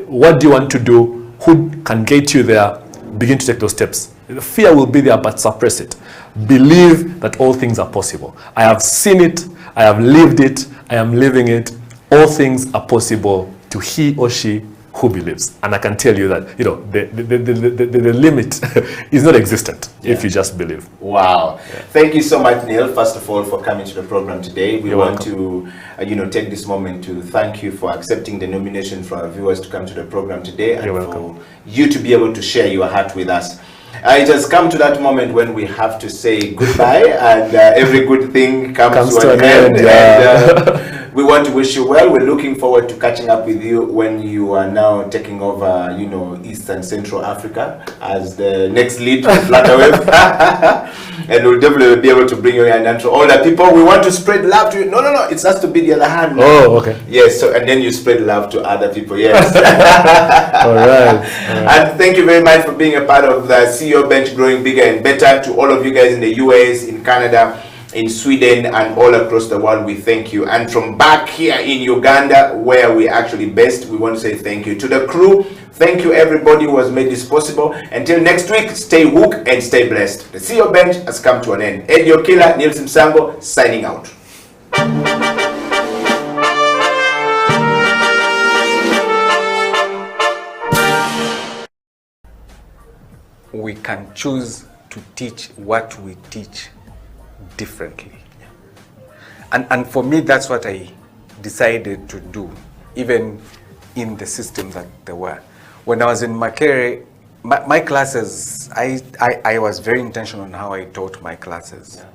what do you want to do? Who can get you there? Begin to take those steps. The fear will be there, but suppress it. Believe that all things are possible. I have seen it, I have lived it, I am living it. All things are possible to he or she who believes. And I can tell you that, the limit is not existent if you just believe. Wow. Thank you so much, Neil, first of all, for coming to the program today. We want to, take this moment to thank you for accepting the nomination from our viewers to come to the program today, and for you to be able to share your heart with us. It has come to that moment when we have to say goodbye, and every good thing comes to an end. And, we want to wish you well. We're looking forward to catching up with you when you are now taking over, East and Central Africa as the next lead for Flutterwave. And we'll definitely be able to bring you in. And to all the people, we want to spread love to you. No, it has to be the other hand. Oh, okay. Yes, so, and then you spread love to other people, yes. All right. And thank you very much for being a part of the CEO Bench Growing Bigger and Better. To all of you guys in the US, in Canada, in Sweden, and all across the world, we thank you. And from back here in Uganda, where we're actually based, we want to say thank you to the crew. Thank you everybody who has made this possible. Until next week, stay woke and stay blessed. The CEO Bench has come to an end. Eddie Okila, Niels Msango, signing out. we can choose to teach what we teach differently. And for me, that's what I decided to do, even in the system that there were. When I was in Makere, my classes, I was very intentional on how I taught my classes. Yeah.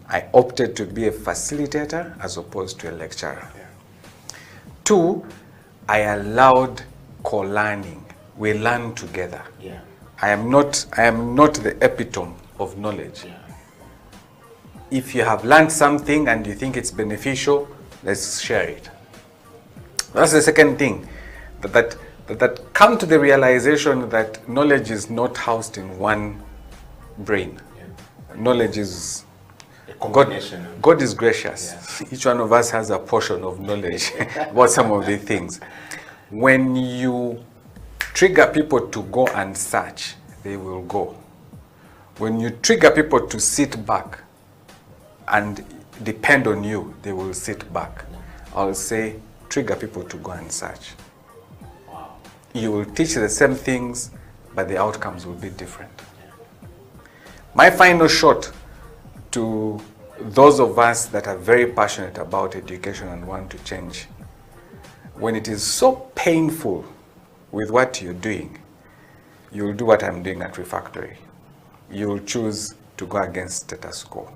I opted to be a facilitator as opposed to a lecturer. Yeah. 2, I allowed co-learning. We learn together. Yeah. I am not the epitome of knowledge. Yeah. If you have learned something and you think it's beneficial, let's share it. That's the second thing, that come to the realization that knowledge is not housed in one brain. Yeah. Knowledge is God is gracious. Yeah. Each one of us has a portion of knowledge about some of the things. When you trigger people to go and search, they will go. When you trigger people to sit back and depend on you, they will sit back. I'll say, trigger people to go and search. Wow. You will teach the same things, but the outcomes will be different. My final shot to those of us that are very passionate about education and want to change, when it is so painful with what you're doing, you'll do what I'm doing at Refactory. You'll choose to go against status quo.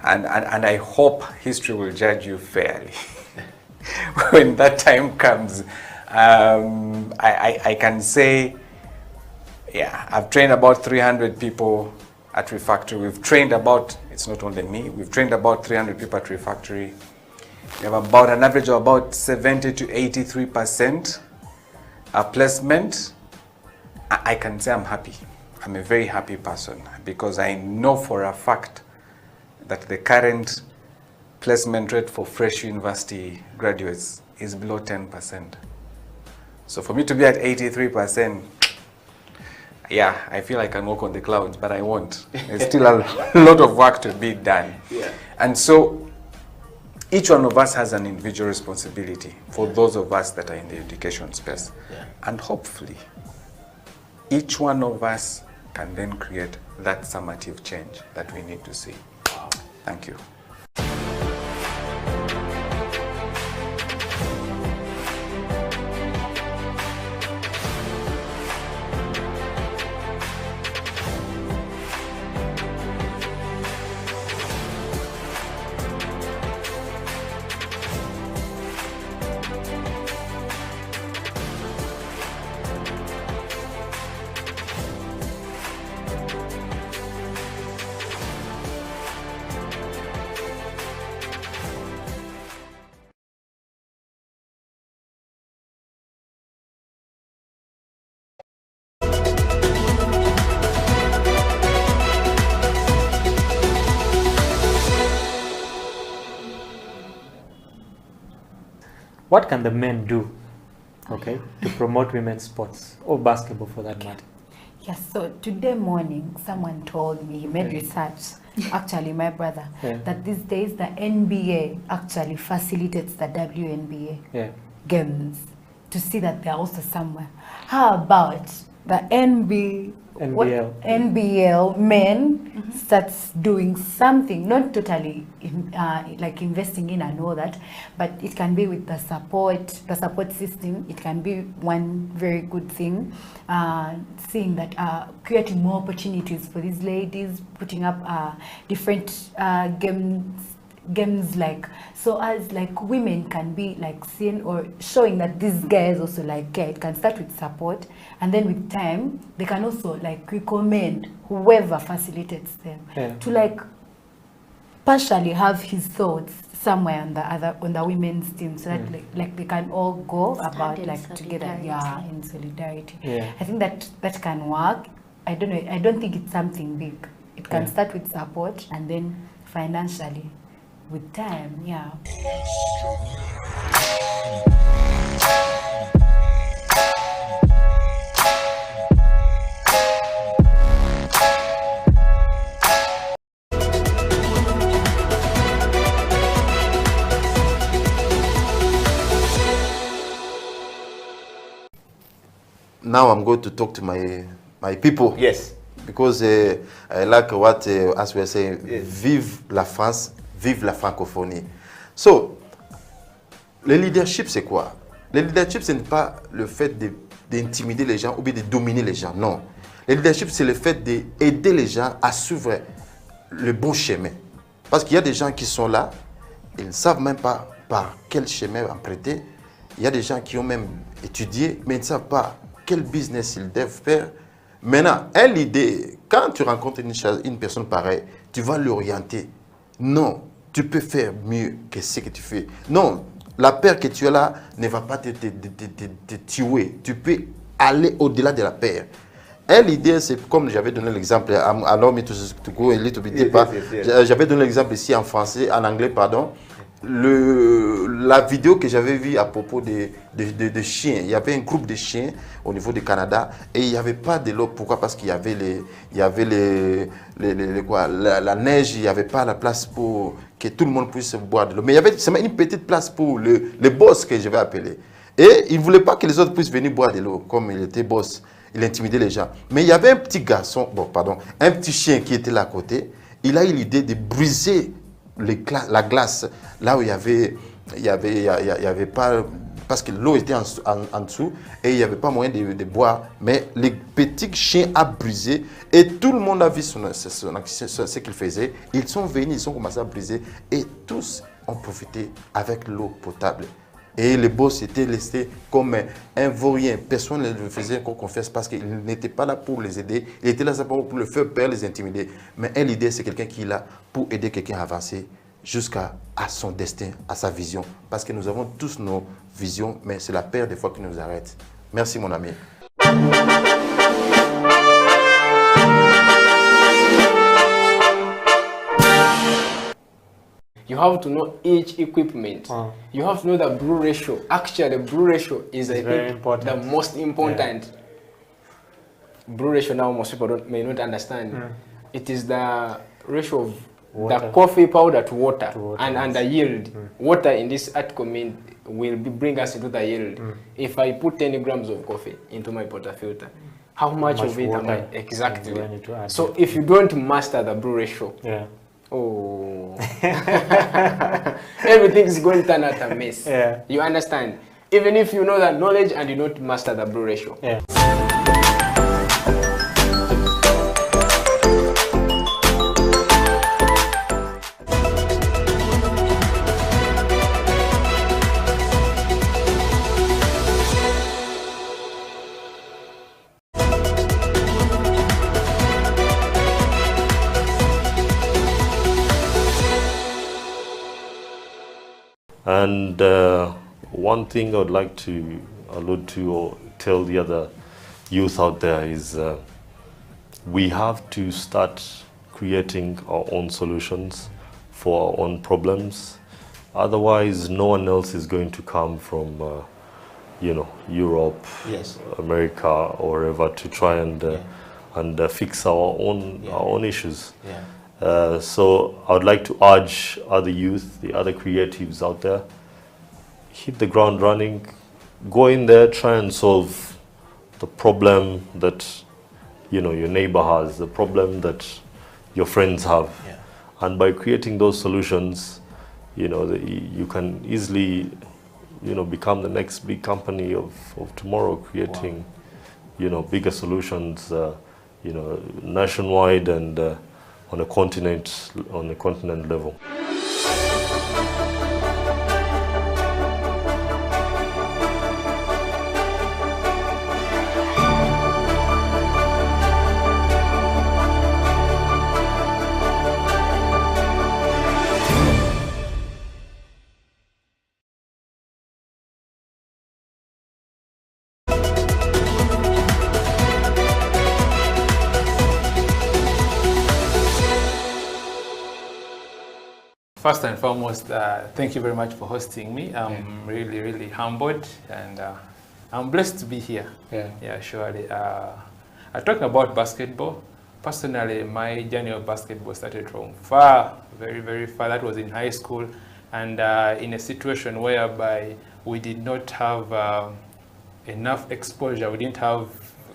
And I hope history will judge you fairly. When that time comes, I can say, yeah, I've trained about 300 people at Refactory. We've trained about, it's not only me, we've trained about 300 people at Refactory. We have about an average of about 70 to 83% placement. I can say I'm happy. I'm a very happy person because I know for a fact that the current placement rate for fresh university graduates is below 10%. So for me to be at 83%, yeah, I feel I can walk on the clouds, but I won't. There's still a lot of work to be done. Yeah. And so each one of us has an individual responsibility for those of us that are in the education space. Yeah. And hopefully, each one of us can then create that summative change that we need to see. Wow. Thank you. What can the men do, okay, to promote women's sports or basketball for that matter? Yes, so today morning, someone told me, he made research, actually my brother, that these days the NBA actually facilitates the WNBA games to see that they're also somewhere. How about the NBL men starts doing something, not totally like investing in and all that, but it can be with the support system. It can be one very good thing, seeing that creating more opportunities for these ladies, putting up different games like, so as like women can be like seen or showing that these guys also like care. It can start with support, and then with time they can also like recommend whoever facilitates them to like partially have his thoughts somewhere on the women's team, so that like they can all go about like together, in solidarity. I think that can work. I don't know, I don't think it's something big. It can start with support and then financially with time. Now I'm going to talk to my my people. Yes. Because I like what, as we are saying, yes. Vive la France, vive la francophonie. So, le leadership, c'est quoi? Le leadership, ce n'est pas le fait d'intimider les gens ou bien de dominer les gens, non. Le leadership, c'est le fait d'aider les gens à suivre le bon chemin. Parce qu'il y a des gens qui sont là, ils ne savent même pas par quel chemin emprunter. Il y a des gens qui ont même étudié, mais ils ne savent pas quel business ils doivent faire. Maintenant, l'idée, quand tu rencontres une personne pareille, tu vas l'orienter. Non, tu peux faire mieux que ce que tu fais. Non, la peur que tu as là ne va pas te tuer. Tu peux aller au-delà de la peur. L'idée, c'est comme j'avais donné l'exemple, j'avais donné l'exemple ici en français, en anglais, pardon. La vidéo que j'avais vue à propos de chiens, il y avait un groupe de chiens au niveau du Canada et il n'y avait pas de l'eau. Pourquoi? Parce qu'il y avait, la neige, il n'y avait pas la place pour que tout le monde puisse boire de l'eau. Mais il y avait seulement une petite place pour le boss que je vais appeler. Et il ne voulait pas que les autres puissent venir boire de l'eau, comme il était boss. Il intimidait les gens. Mais il y avait un petit garçon, un petit chien qui était là à côté. Il a eu l'idée de briser la glace, là où il y avait pas, parce que l'eau était en dessous et il n'y avait pas moyen de boire. Mais le petit chien a brisé et tout le monde a vu ce qu'il faisait. Ils sont venus, ils ont commencé à briser et tous ont profité avec l'eau potable. Et le boss était laissé comme un vaurien. Personne ne le faisait confiance parce qu'il n'était pas là pour les aider. Il était là pour le faire peur, les intimider. Mais l'idée, c'est quelqu'un qui est là pour aider quelqu'un à avancer jusqu'à son destin, à sa vision. Parce que nous avons tous nos visions, mais c'est la peur des fois qui nous arrête. Merci mon ami. You have to know each equipment. You have to know the brew ratio. Actually, brew ratio is the most important. Brew ratio now most people may not understand. It is the ratio of the coffee powder to water, and the yield. Water in this article will bring us into the yield. If I put 10 grams of coffee into my portafilter, how much of it am I exactly? So if you don't master the brew ratio, oh, everything is going to turn out a mess. You understand? Even if you know that knowledge and you don't master the brew ratio. And one thing I would like to allude to or tell the other youth out there is we have to start creating our own solutions for our own problems. Otherwise, no one else is going to come from, Europe, America, or wherever to try and fix our own issues. So I would like to urge other youth, the other creatives out there, hit the ground running, go in there, try and solve the problem that your neighbor has, the problem that your friends have. And by creating those solutions, you can easily become the next big company of tomorrow, creating bigger solutions nationwide and on a continent level. First and foremost, thank you very much for hosting me. I'm really, really humbled and I'm blessed to be here. Surely. Talking about basketball, personally, my journey of basketball started from far, very, very far. That was in high school and in a situation whereby we did not have enough exposure. We didn't have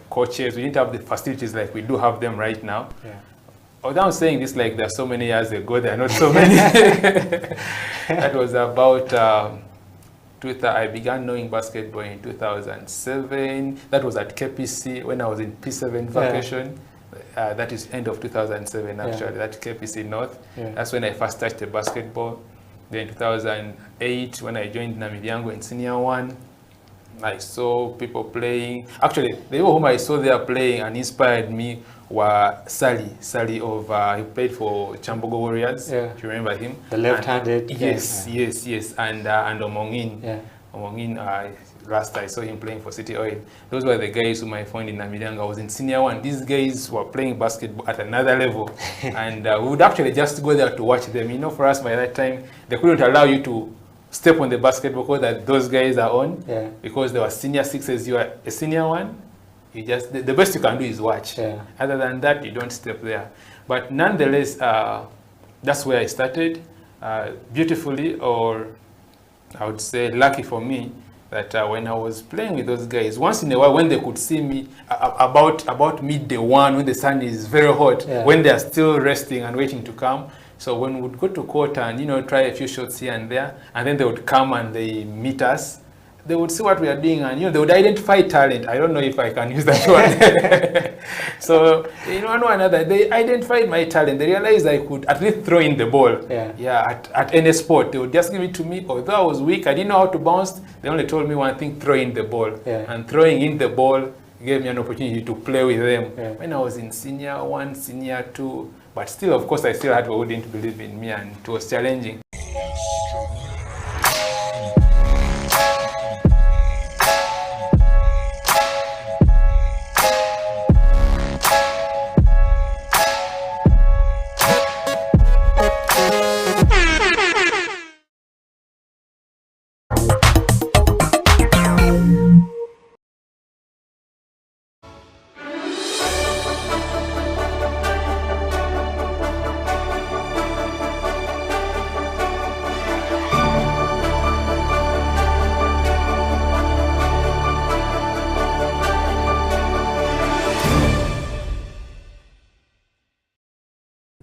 coaches. We didn't have the facilities like we do have them right now. Yeah. Although I'm saying this like there are so many years ago, there are not so many. That was about, I began knowing basketball in 2007. That was at KPC when I was in P7 vacation. That is end of 2007 actually, that KPC North. That's when I first touched the basketball. Then 2008 when I joined Namibyango in Senior 1. I saw people playing. Actually, the people whom I saw there playing and inspired me were Sally of, he played for Chambogo Warriors. Do you remember him? The left-handed. Yes. And Omongin. Omongin, last I saw him playing for City Oil. Those were the guys whom I found in Namibyango. I was in Senior 1. These guys were playing basketball at another level. And we would actually just go there to watch them. You know, for us by that time, they couldn't allow you to step on the basketball court that those guys are on, because they were senior 6s, you are a senior 1. You just, the best you can do is watch. Other than that, you don't step there. But nonetheless, that's where I started. Beautifully, or I would say lucky for me, that when I was playing with those guys, once in a while when they could see me about midday 1, when the sun is very hot, when they are still resting and waiting to come. So when we would go to court and, you know, try a few shots here and there, and then they would come and they meet us, they would see what we are doing, and, you know, they would identify talent. I don't know if I can use that one. So, you know, one or another, they identified my talent. They realized I could at least throw in the ball. At any sport. They would just give it to me. Although I was weak, I didn't know how to bounce. They only told me one thing: throw in the ball. And throwing in the ball gave me an opportunity to play with them. When I was in Senior 1, Senior 2, but still, of course, I still had people who didn't believe in me, and it was challenging.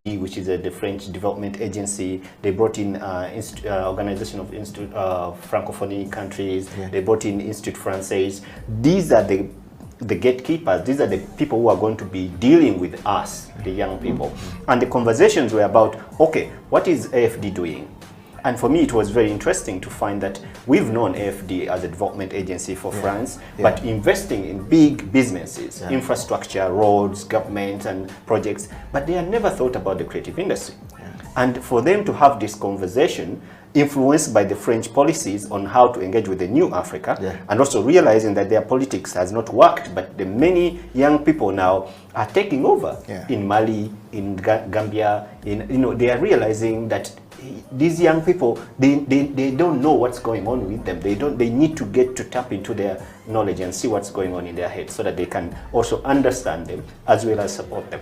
Which is the French development agency. They brought in Organization of Francophonie countries. They brought in Institut Français. These are the gatekeepers. These are the people who are going to be dealing with us, the young people. And the conversations were about, okay, what is AFD doing? And for me, it was very interesting to find that we've known AFD as a development agency for France, but investing in big businesses, infrastructure, roads, government, and projects, but they had never thought about the creative industry. And for them to have this conversation, influenced by the French policies on how to engage with the new Africa, and also realizing that their politics has not worked, but the many young people now are taking over in Mali, in Gambia, they are realizing that these young people, they don't know what's going on with them. They need to get to tap into their knowledge and see what's going on in their head, so that they can also understand them as well as support them.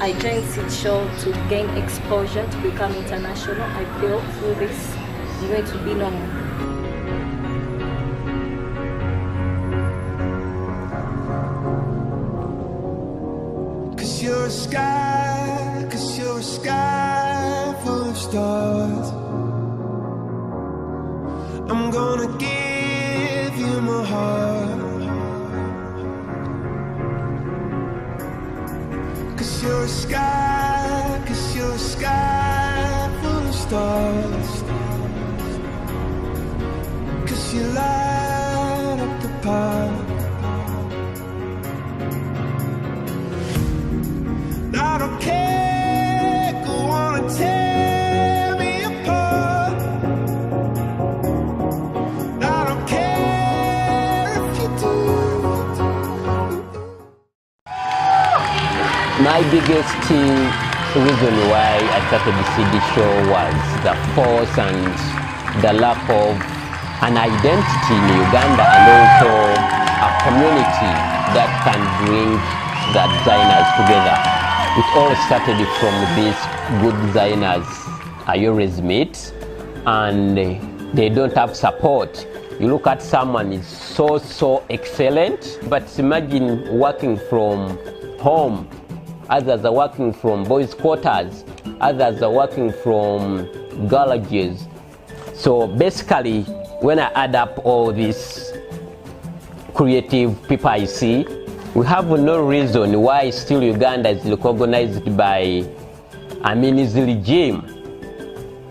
I joined Sitshol to gain exposure, to become international. I feel through this I'm going to be normal. Cause you're a sky full of stars. I'm gonna give you my heart. Cause you're a sky full of stars. Cause you light up the park. I don't care, go on and tear me apart. I don't care if you do. My biggest thing reason why I started the CD show was the force and the lack of an identity in Uganda, and also a community that can bring the designers together. It all started from these good designers I always meet, and they don't have support. You look at someone is so excellent, but imagine working from home. Others are working from boys' quarters. Others are working from garages. So basically, when I add up all these creative people I see, we have no reason why still Uganda is recognized by Amini's regime.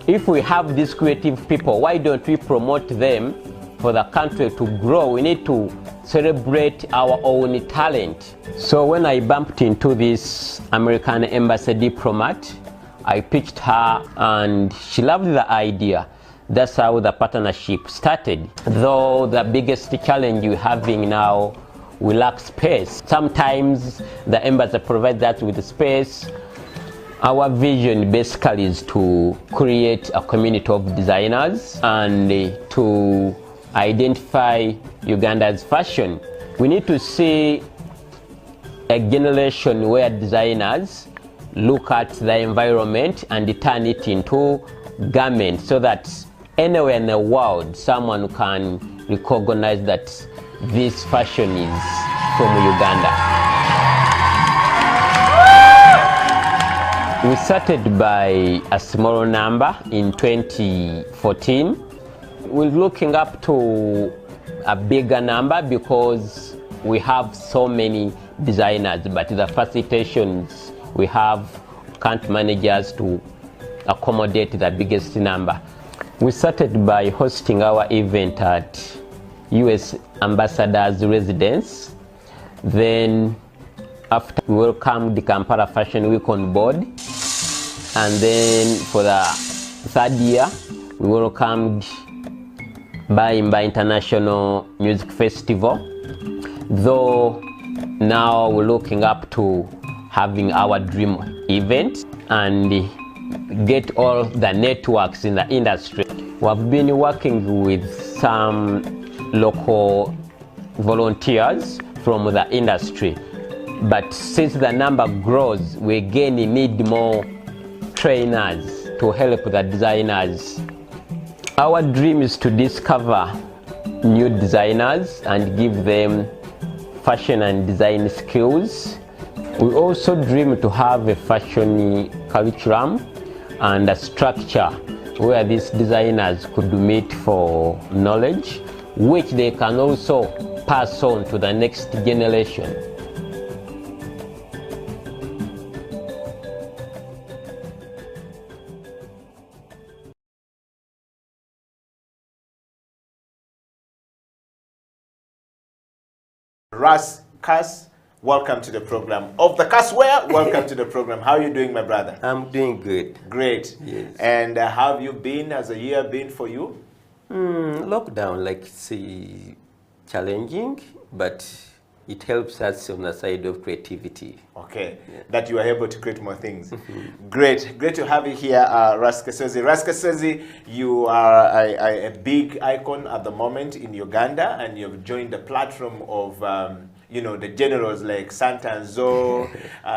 If we have these creative people, why don't we promote them for the country to grow? We need to celebrate our own talent. So when I bumped into this American embassy diplomat, I pitched her and she loved the idea. That's how the partnership started. Though the biggest challenge we're having now, we lack space. Sometimes the embassy provides us with space. Our vision basically is to create a community of designers and to identify Uganda's fashion. We need to see a generation where designers look at the environment and turn it into garments, so that anywhere in the world someone can recognize that this fashion is from Uganda. We started by a small number in 2014. We're looking up to a bigger number because we have so many designers, but the facilitations we have can't manage us to accommodate the biggest number. We started by hosting our event at US Ambassador's residence. Then after we welcomed the Kampala Fashion Week on board, and then for the third year we welcomed Bayimba International Music Festival. Though now we're looking up to having our dream event and get all the networks in the industry. We've been working with some local volunteers from the industry, but since the number grows, we again need more trainers to help the designers. Our dream is to discover new designers and give them fashion and design skills. We also dream to have a fashion curriculum and a structure where these designers could meet for knowledge, which they can also pass on to the next generation. Ras Kas, welcome to the program. Of the Kasware, welcome to the program. How are you doing, my brother? I'm doing good. Great. Yes. And how have you been? Has a year been for you? Lockdown, like, see, challenging, but it helps us on the side of creativity. Okay, yeah. That you are able to create more things. Great to have you here, Ras Kasozi. Ras Kasozi, you are a big icon at the moment in Uganda, and you've joined the platform of you know, the generals like Santanzo,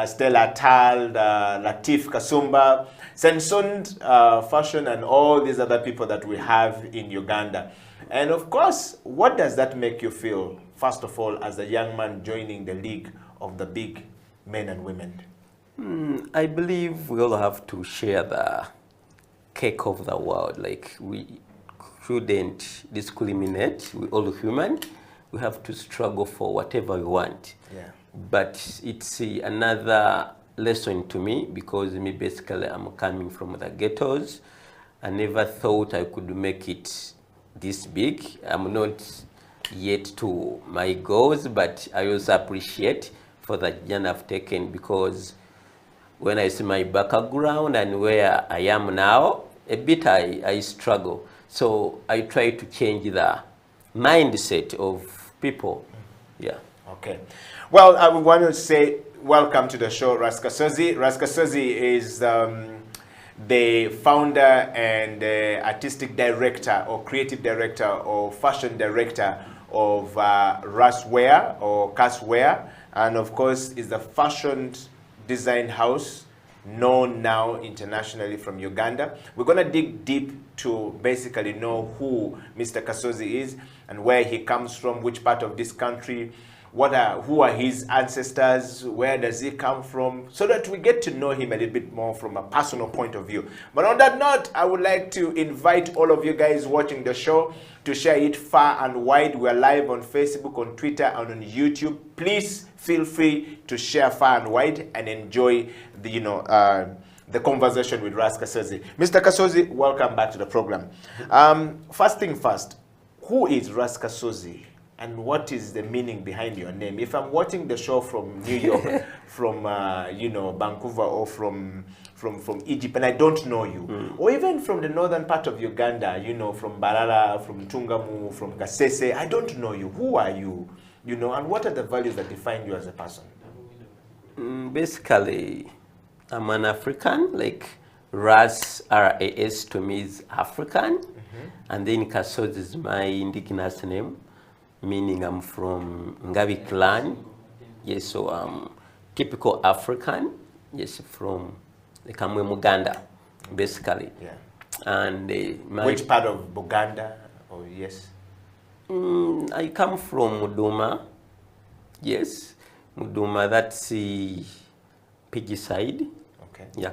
Stella Tal, Latif Kasumba, Sensund Fashion, and all these other people that we have in Uganda. And of course, what does that make you feel, first of all, as a young man joining the league of the big men and women? I believe we all have to share the cake of the world. Like, we shouldn't discriminate. We're all human. We have to struggle for whatever we want. Yeah. But it's another lesson to me, because me basically I'm coming from the ghettos. I never thought I could make it this big. I'm not yet to my goals, but I also appreciate for the journey I've taken, because when I see my background and where I am now, a bit I struggle. So I try to change the mindset of people. Yeah. Okay. Well, I want to say welcome to the show, Ras Kasozi. Ras Kasozi is the founder and artistic director or creative director or fashion director of Raswear or Kaswear, and of course is the fashion design house known now internationally from Uganda. We're going to dig deep to basically know who Mr. Kasozi is and where he comes from, which part of this country, who are his ancestors, where does he come from, so that we get to know him a little bit more from a personal point of view. But on that note, I would like to invite all of you guys watching the show to share it far and wide. We're live on Facebook, on Twitter, and on YouTube. Please feel free to share far and wide and enjoy the conversation with Ras Kasozi. Mr. Kasozi, welcome back to the program. First thing first, who is Ras Kasozi? And what is the meaning behind your name? If I'm watching the show from New York, from Vancouver, or from Egypt, and I don't know you, or even from the northern part of Uganda, from Barara, from Tungamu, from Kasese, I don't know you. Who are you? And what are the values that define you as a person? Basically, I'm an African. Like Ras, R-A-S to me is African, and then Kasozi is my indigenous name, meaning I'm from Ngabi clan. Yes, so I'm typical African. Yes, from the Kamwe Uganda, basically. Yeah. And which part of Uganda? Oh, yes. I come from Muduma. Yes, Muduma. That's the Pigi side. Okay. Yeah.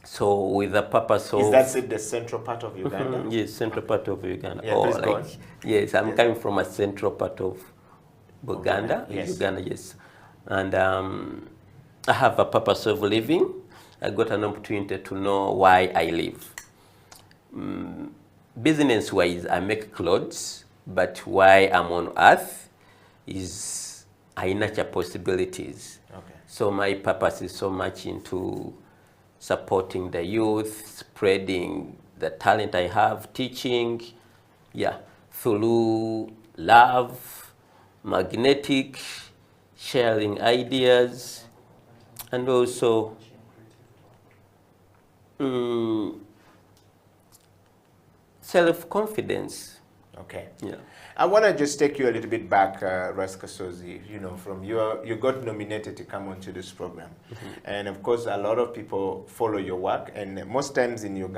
So with the purpose of... Is that the central part of Uganda? Yes, central part of Uganda. Yeah, please go on. Yes, I'm coming from a central part of Uganda. Yes. Uganda, yes. And I have a purpose of living. I got an opportunity to know why I live. Business-wise, I make clothes, but why I'm on earth is I nurture possibilities. Okay. So my purpose is so much into supporting the youth, spreading the talent I have, teaching, through love, magnetic, sharing ideas, and also self-confidence. Okay. Yeah. I want to just take you a little bit back, Ras Kasozi. From you got nominated to come onto this program, and of course, a lot of people follow your work, and most times in Uganda,